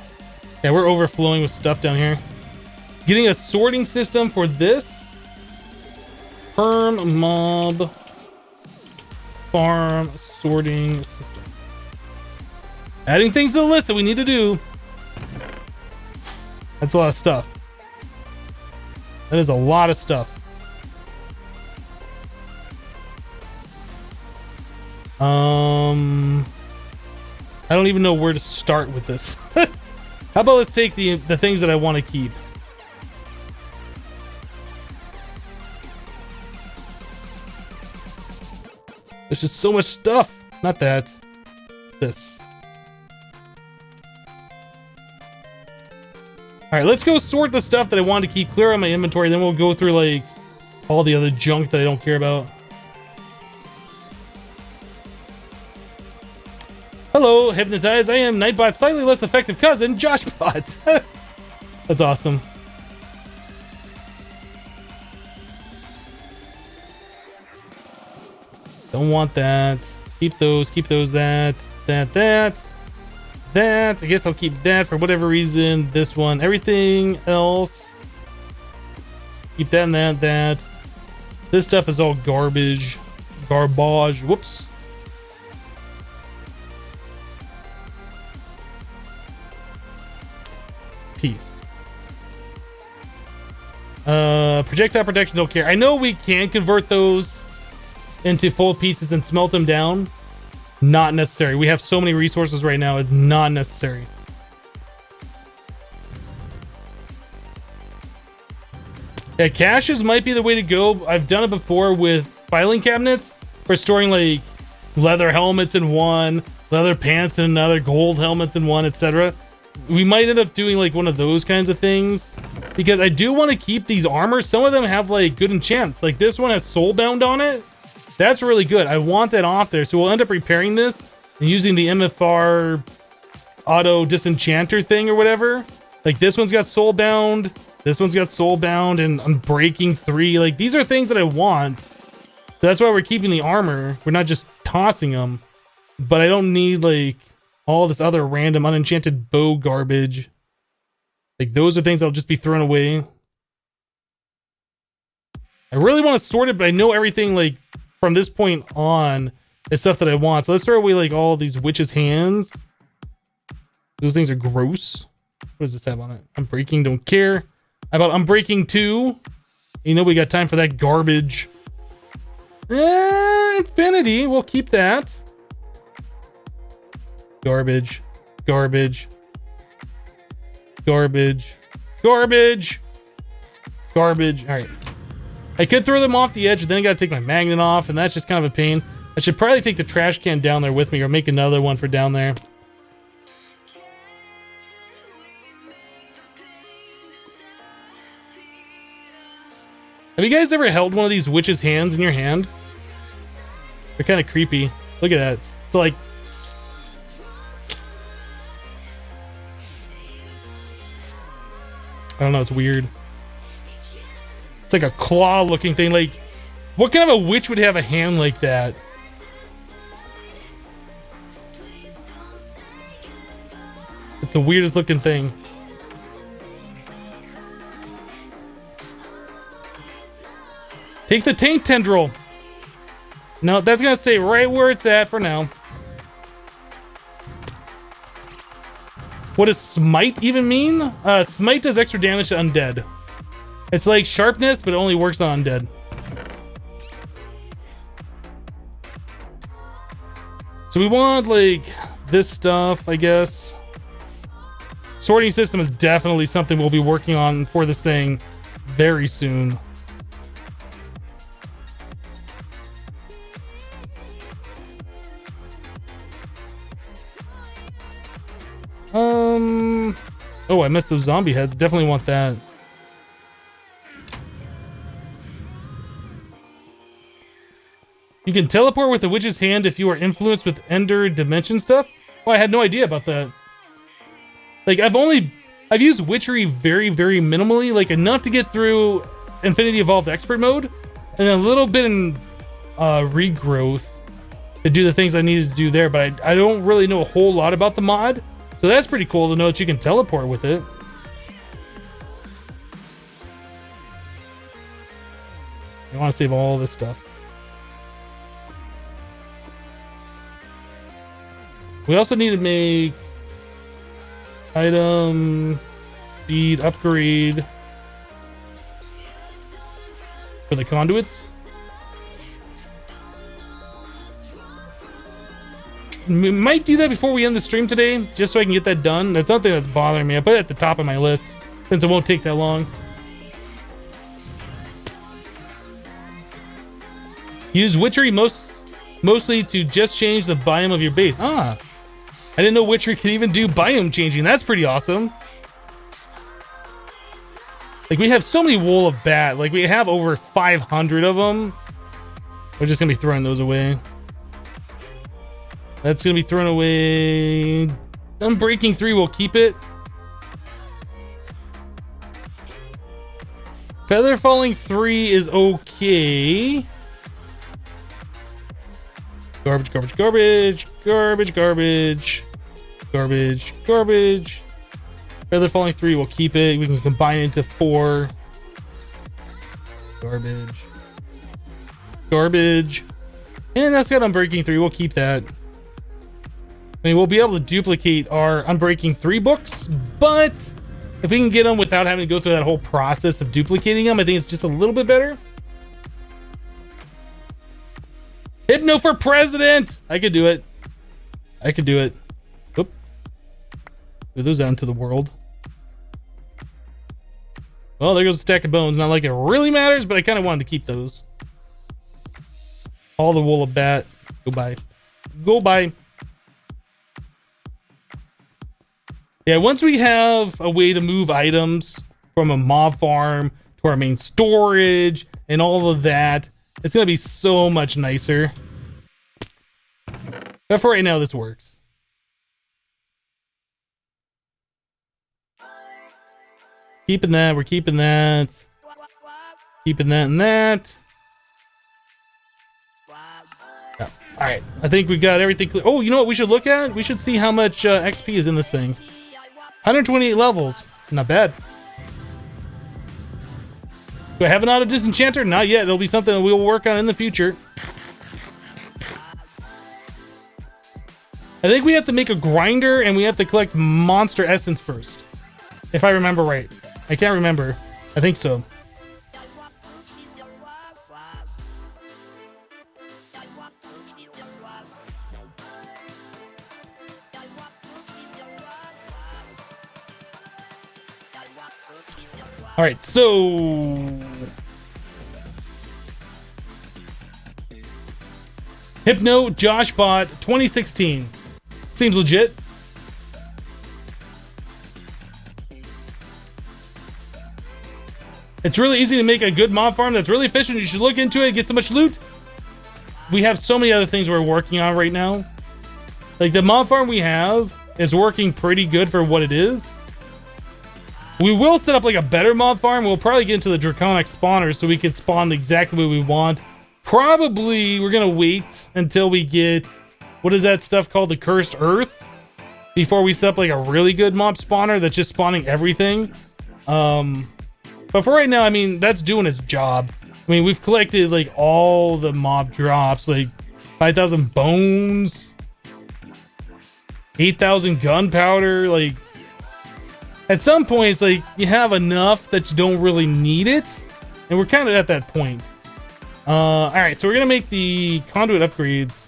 Yeah, we're overflowing with stuff down here. Getting a sorting system for this. Perm mob farm sorting system. Adding things to the list that we need to do. That's a lot of stuff. That is a lot of stuff. I don't even know where to start with this. How about let's take the things that I want to keep. There's just so much stuff. Not that. This. Alright, let's go sort the stuff that I want to keep, clear out my inventory, then we'll go through like all the other junk that I don't care about. Hello, Hypnotized. I am Nightbot's slightly less effective cousin, Joshbot. That's awesome. Don't want that. Keep those, that. I guess I'll keep that for whatever reason. This one, everything else. Keep that and that. This stuff is all garbage. Whoops. P. Projectile protection, don't care. I know we can convert those into full pieces and smelt them down. Not necessary. We have so many resources right now, it's not necessary. Yeah, caches might be the way to go. I've done it before with filing cabinets for storing like leather helmets in one, leather pants in another, gold helmets in one, etc. We might end up doing like one of those kinds of things because I do want to keep these armors. Some of them have like good enchants. Like this one has soulbound on it. That's really good. I want that off there. So we'll end up repairing this and using the MFR auto disenchanter thing or whatever. Like this one's got soulbound. This one's got soulbound and Unbreaking 3. Like these are things that I want. So that's why we're keeping the armor. We're not just tossing them. But I don't need like all this other random unenchanted bow garbage. Like those are things that'll just be thrown away. I really want to sort it, but I know everything like from this point on is stuff that I want. So let's throw away like all these witches' hands. Those things are gross. What does this have on it? Unbreaking, don't care. How about Unbreaking 2? You know we got time for that garbage. Infinity, we'll keep that. Garbage. Garbage. Garbage. Garbage. Garbage. Alright. I could throw them off the edge, but then I gotta take my magnet off, and that's just kind of a pain. I should probably take the trash can down there with me, or make another one for down there. Have you guys ever held one of these witches' hands in your hand? They're kind of creepy. Look at that. It's like... I don't know, it's weird. It's like a claw-looking thing. Like, what kind of a witch would have a hand like that? It's the weirdest looking thing. Take the taint tendril. No, that's gonna stay right where it's at for now. What does smite even mean? Smite does extra damage to undead. It's like sharpness, but it only works on undead. So we want like this stuff, I guess. Sorting system is definitely something we'll be working on for this thing very soon. Oh, I missed those zombie heads. Definitely want that. You can teleport with the witch's hand if you are influenced with Ender Dimension stuff. Oh, I had no idea about that. Like, I've used witchery very, very minimally, like enough to get through Infinity Evolved Expert mode, and a little bit in regrowth to do the things I needed to do there, but I don't really know a whole lot about the mod. So that's pretty cool to know that you can teleport with it. I want to save all this stuff. We also need to make item speed upgrade for the conduits. We might do that before we end the stream today, just so I can get that done. That's something that's bothering me. I put it at the top of my list since it won't take that long. Use witchery mostly to just change the biome of your base. Ah, I didn't know witchery could even do biome changing. That's pretty awesome. Like, we have so many wool of bat. Like, we have over 500 of them. We're just gonna be throwing those away. That's gonna be thrown away. Unbreaking 3, we'll keep it. Feather Falling 3 is okay. Garbage, garbage, garbage, garbage, garbage, garbage, garbage. Feather Falling 3, we'll keep it. We can combine it into 4. Garbage. Garbage. And that's got Unbreaking 3, we'll keep that. I mean, we'll be able to duplicate our Unbreaking 3 books, but if we can get them without having to go through that whole process of duplicating them, I think it's just a little bit better. Hypno for president! I could do it. I could do it. Oop. Move those out into the world. Well, there goes a stack of bones. Not like it really matters, but I kind of wanted to keep those. All the wool of bat. Goodbye. Goodbye. Yeah, once we have a way to move items from a mob farm to our main storage and all of that, it's going to be so much nicer. But for right now, this works. Keeping that, we're keeping that. Keeping that and that. Yeah. All right, I think we got everything clear. Oh, you know what we should look at? We should see how much XP is in this thing. 128 levels. Not bad. Do I have an auto disenchanter? Not yet. It'll be something that we'll work on in the future. I think we have to make a grinder and we have to collect monster essence first. If I remember right. I can't remember. I think so. All right, so Hypno Josh Bot 2016 seems legit. It's really easy to make a good mob farm that's really efficient. You should look into it, get so much loot. We have so many other things we're working on right now. Like the mob farm we have is working pretty good for what it is. We will set up like a better mob farm. We'll probably get into the draconic spawners so we can spawn exactly what we want. Probably we're gonna wait until we get, what is that stuff called, the cursed earth, before we set up like a really good mob spawner that's just spawning everything. But for right now, I mean, that's doing its job. I mean, we've collected like all the mob drops, like 5,000 bones, 8,000 gunpowder. Like at some points, like you have enough that you don't really need it, and we're kind of at that point. All right, so we're gonna make the conduit upgrades.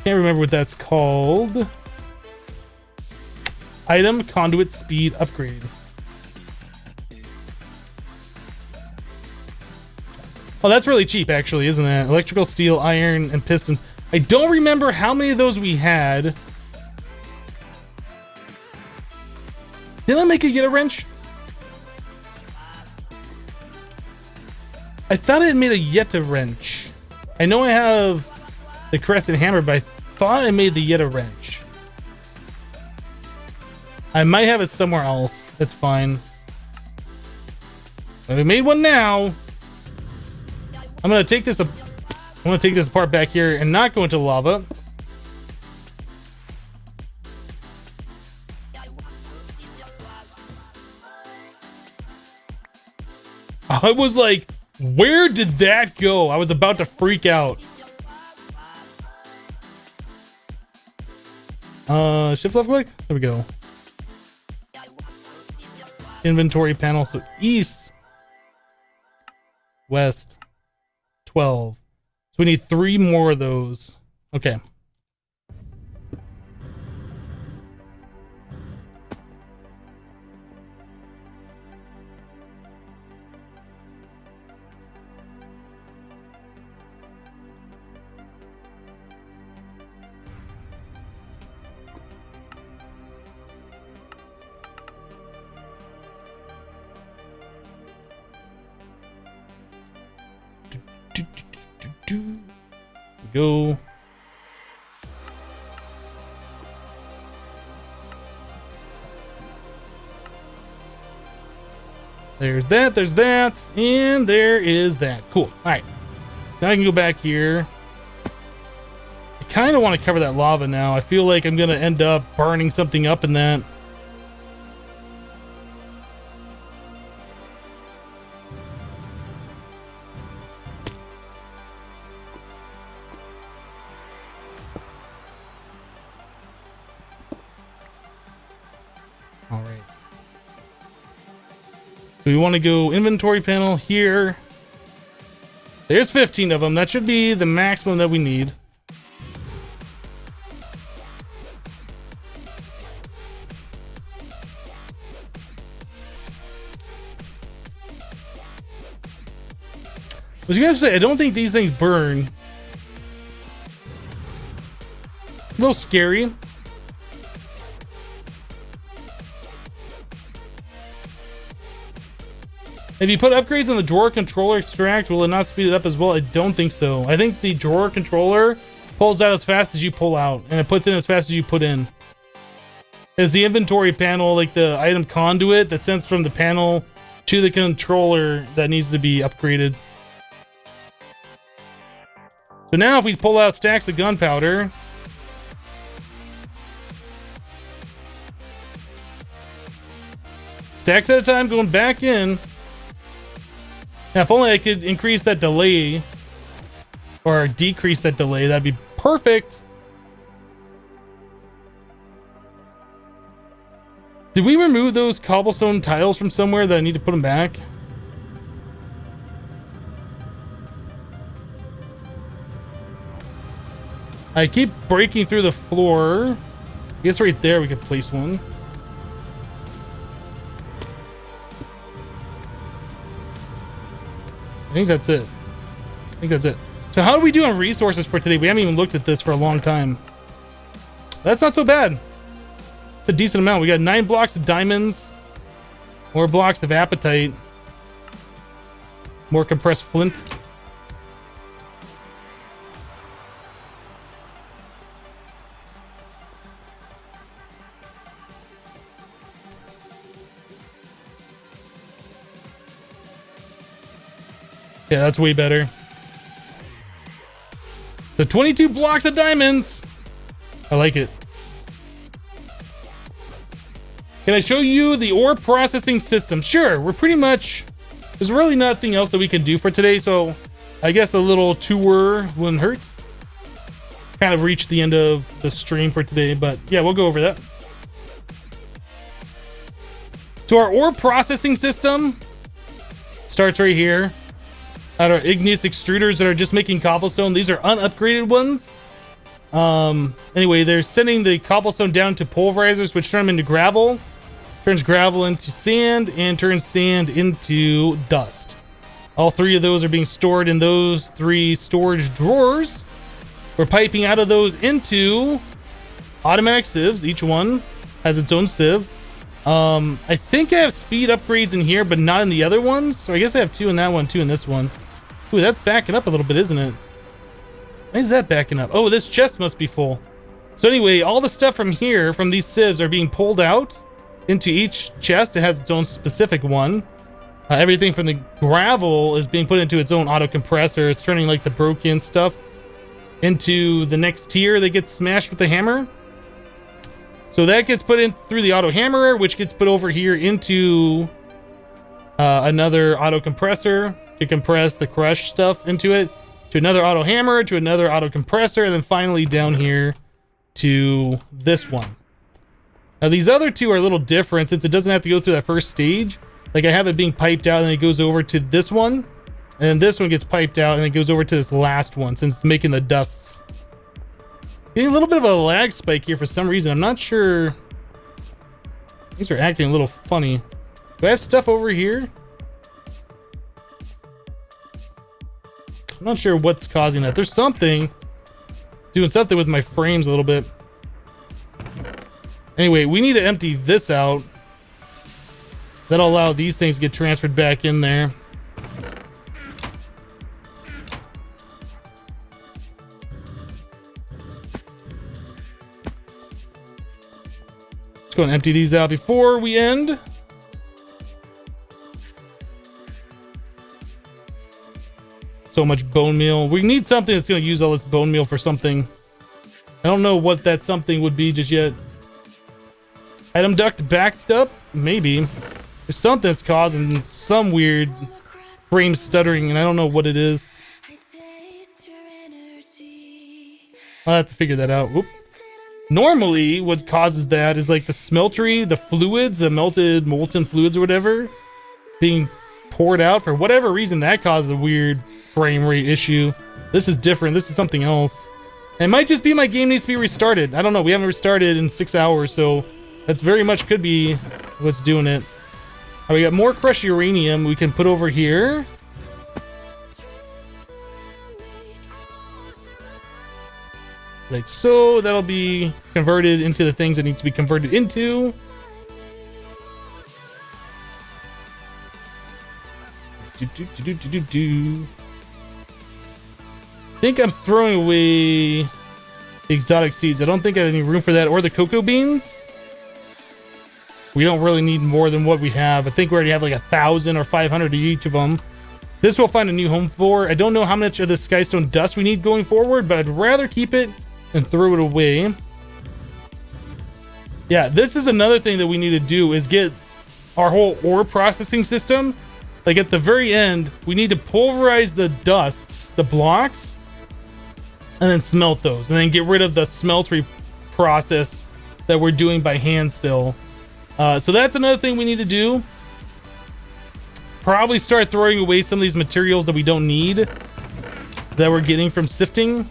Can't remember what that's called. Item conduit speed upgrade. Oh, that's really cheap, actually, isn't it? Electrical, steel, iron, and pistons. I don't remember how many of those we had. Did I make it get a wrench? I thought it made a Yetta wrench. I know I have the crescent hammer, but I thought I made the Yetta wrench. I might have it somewhere else. That's fine. But we made one now. I'm gonna take this apart back here and not go into lava. I was like, where did that go? I was about to freak out. Shift left click. There we go. Inventory panel. So east, west, 12. So we need 3 more of those. Okay. Go. There's that, and there is that. Cool. All right. Now I can go back here. I kind of want to cover that lava now. I feel like I'm going to end up burning something up in that. So we want to go inventory panel here. There's 15 of them. That should be the maximum that we need. was gonna say, I don't think these things burn. A little scary. If you put upgrades on the drawer controller extract, will it not speed it up as well? I don't think so. I think the drawer controller pulls out as fast as you pull out, and it puts in as fast as you put in. It's the inventory panel, like the item conduit that sends from the panel to the controller that needs to be upgraded. So now if we pull out stacks of gunpowder, stacks at a time going back in. Now, if only I could increase that delay or decrease that delay, that'd be perfect. Did we remove those cobblestone tiles from somewhere that I need to put them back? I keep breaking through the floor. I guess right there we could place one. I think that's it. So how do we do on resources for today? We haven't even looked at this for a long time. That's not so bad. It's a decent amount. We got 9 blocks of diamonds, more blocks of apatite, more compressed flint. Yeah, that's way better. The 22 blocks of diamonds. I like it. Can I show you the ore processing system? Sure, we're pretty much... There's really nothing else that we can do for today, so I guess a little tour wouldn't hurt. Kind of reached the end of the stream for today, but yeah, we'll go over that. So our ore processing system starts right here. At our igneous extruders that are just making cobblestone. These are unupgraded ones. Anyway, they're sending the cobblestone down to pulverizers, which turn them into gravel. Turns gravel into sand and turns sand into dust. All 3 of those are being stored in those 3 storage drawers. We're piping out of those into automatic sieves. Each one has its own sieve. I think I have speed upgrades in here, but not in the other ones. So I guess I have 2 in that one, 2 in this one. Ooh, that's backing up a little bit, isn't it? Why is that backing up? Oh, this chest must be full. So anyway, all the stuff from here, from these sieves, are being pulled out into each chest. It has its own specific one. Everything from the gravel is being put into its own auto compressor. It's turning like the broken stuff into the next tier that gets smashed with the hammer. So that gets put in through the auto hammerer, which gets put over here into another auto compressor to compress the crushed stuff into it, to another auto hammer, to another auto compressor, and then finally down here to this one. Now these other 2 are a little different since it doesn't have to go through that first stage. Like I have it being piped out and it goes over to this one, and then this one gets piped out and it goes over to this last one since it's making the dusts. Getting a little bit of a lag spike here for some reason. I'm not sure. These are acting a little funny. Do I have stuff over here? I'm not sure what's causing that. There's something doing something with my frames a little bit. Anyway, we need to empty this out. That'll allow these things to get transferred back in there. Let's go and empty these out before we end. So much bone meal. We need something that's going to use all this bone meal for something. I don't know what that something would be just yet. Item duct backed up? Maybe. There's something that's causing some weird frame stuttering, and I don't know what it is. I'll have to figure that out. Oop. Normally, what causes that is like the smeltery, the fluids, the melted molten fluids or whatever, being poured out. For whatever reason, that causes a weird frame rate issue. This is different. This is something else. It might just be my game needs to be restarted. I don't know. We haven't restarted in 6 hours, so that's very much could be what's doing it. Right, we got more crushed uranium we can put over here. Like so, that'll be converted into the things it needs to be converted into. I think I'm throwing away the exotic seeds. I don't think I have any room for that, or the cocoa beans. We don't really need more than what we have. I think we already have like 1,000 or 500 of each of them. This we'll find a new home for. I don't know how much of the skystone dust we need going forward, but I'd rather keep it and throw it away. Yeah, this is another thing that we need to do, is get our whole ore processing system. Like at the very end, we need to pulverize the dusts, the blocks, and then smelt those, and then get rid of the smeltery process that we're doing by hand still. So that's another thing we need to do. Probably start throwing away some of these materials that we don't need, that we're getting from sifting.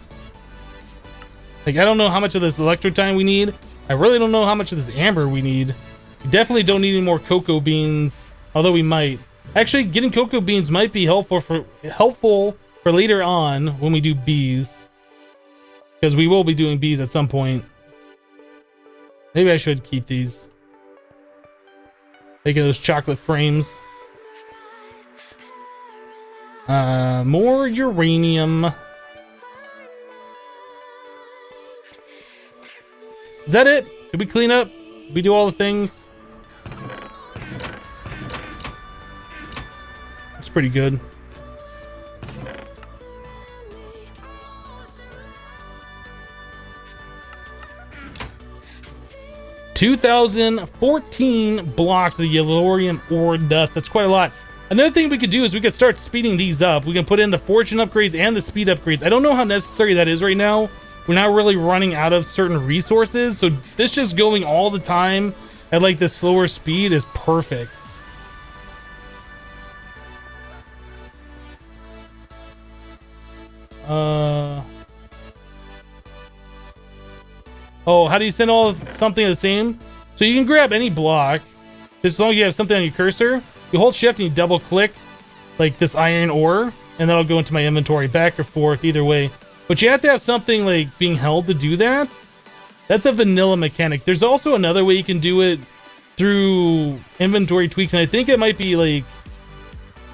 Like, I don't know how much of this electrotime we need. I really don't know how much of this amber we need. We definitely don't need any more cocoa beans, although we might. Actually, getting cocoa beans might be helpful for later on when we do bees, because we will be doing bees at some point. Maybe I should keep these. Taking those chocolate frames. More uranium. Is that it? Did we clean up? Did we do all the things? That's pretty good. $2,014 blocks of the yellorium ore dust. That's quite a lot. Another thing we could do is we could start speeding these up. We can put in the fortune upgrades and the speed upgrades. I don't know how necessary that is right now. We're not really running out of certain resources, so this just going all the time at like the slower speed is perfect. Oh, how do you send all something the same? So you can grab any block, as long as you have something on your cursor. You hold shift and you double click like this iron ore, and that'll go into my inventory, back or forth, either way. But you have to have something like being held to do that. That's a vanilla mechanic. There's also another way you can do it through inventory tweaks, and I think it might be like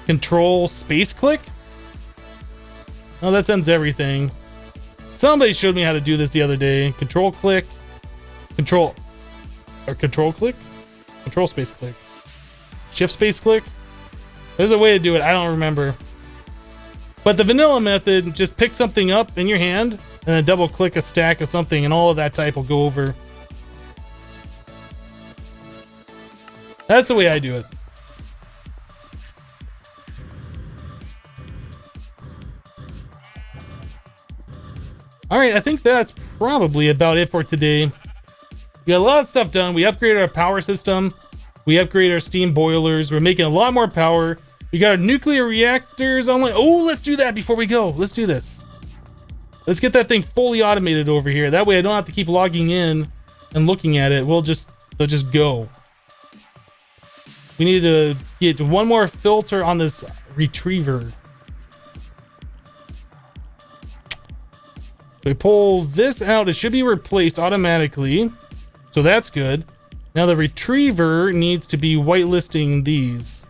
control space click. Oh, that sends everything. Somebody showed me how to do this the other day. Control click, control click, control space click, shift space click. There's a way to do it. I don't remember. But the vanilla method, just pick something up in your hand and then double click a stack of something, and all of that type will go over. That's the way I do it. All right, I think that's probably about it for today. We got a lot of stuff done. We upgraded our power system. We upgraded our steam boilers. We're making a lot more power. We got our nuclear reactors online. Oh, let's do that before we go. Let's do this. Let's get that thing fully automated over here. That way I don't have to keep logging in and looking at it. They'll just go. We need to get one more filter on this retriever. We pull this out, it should be replaced automatically, so that's good. Now the retriever needs to be whitelisting these,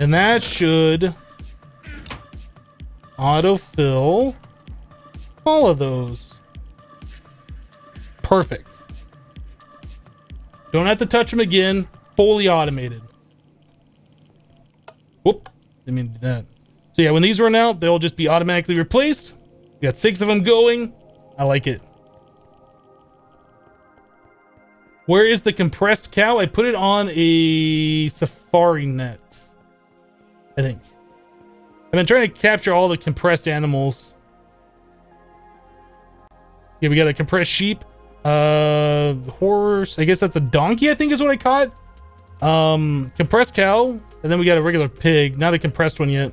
and that should autofill all of those. Perfect. Don't have to touch them again. Fully automated. Whoop, didn't mean to do that. So yeah, when these run out, they'll just be automatically replaced. We got 6 of them going. I like it. Where is the compressed cow? I put it on a safari net, I think. I've been trying to capture all the compressed animals. Yeah, we got a compressed sheep, horse. I guess that's a donkey, I think is what I caught. Compressed cow, and then we got a regular pig, not a compressed one yet.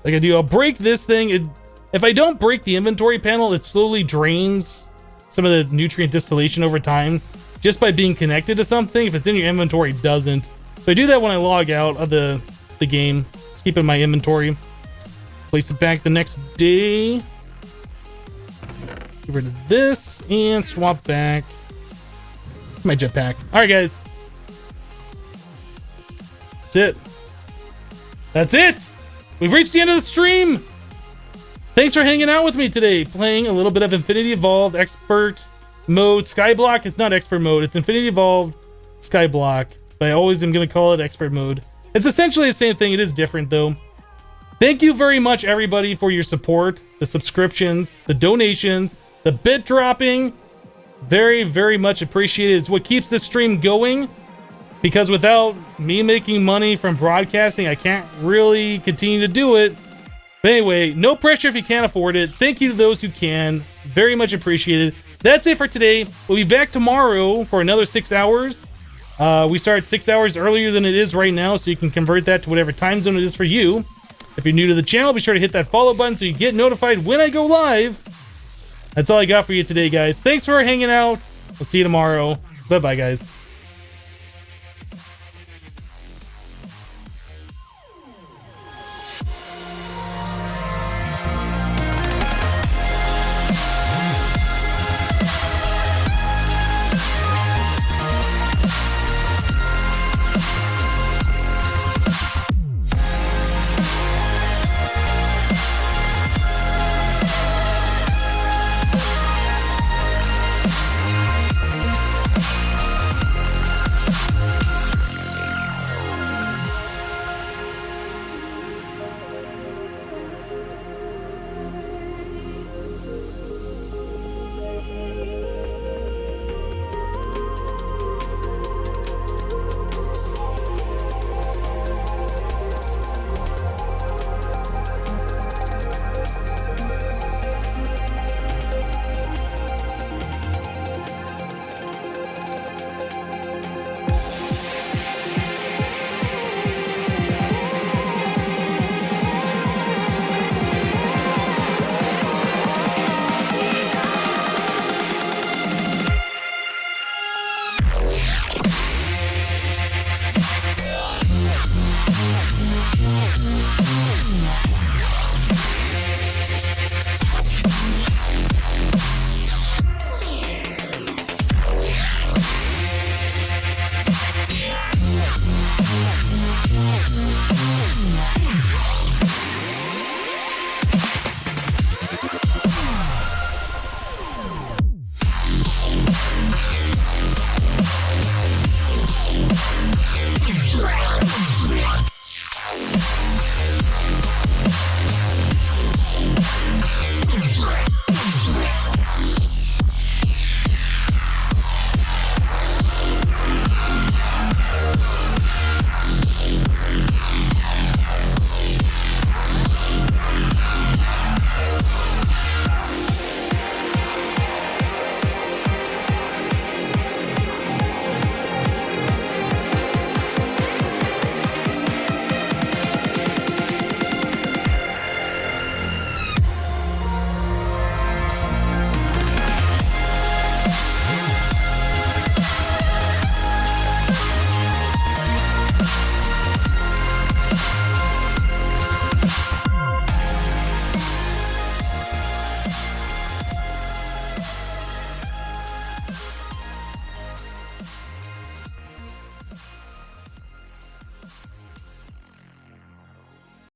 Like I do, I'll break this thing. If I don't break the inventory panel, it slowly drains some of the nutrient distillation over time just by being connected to something. If it's in your inventory, it doesn't. So I do that when I log out of the game, keep it in my inventory. Place it back the next day. Get rid of this and swap back my jetpack. All right, guys. That's it. That's it. We've reached the end of the stream. Thanks for hanging out with me today, playing a little bit of Infinity Evolved Expert Mode Skyblock. It's not Expert Mode. It's Infinity Evolved Skyblock. But I always am going to call it Expert Mode. It's essentially the same thing. It is different, though. Thank you very much, everybody, for your support, the subscriptions, the donations, the bit dropping. Very, very much appreciated. It's what keeps this stream going. Because without me making money from broadcasting, I can't really continue to do it. But anyway, no pressure if you can't afford it. Thank you to those who can. Very much appreciated. That's it for today. We'll be back tomorrow for another 6 hours. We start 6 hours earlier than it is right now, so you can convert that to whatever time zone it is for you. If you're new to the channel, be sure to hit that follow button so you get notified when I go live. That's all I got for you today, guys. Thanks for hanging out. We'll see you tomorrow. Bye-bye, guys.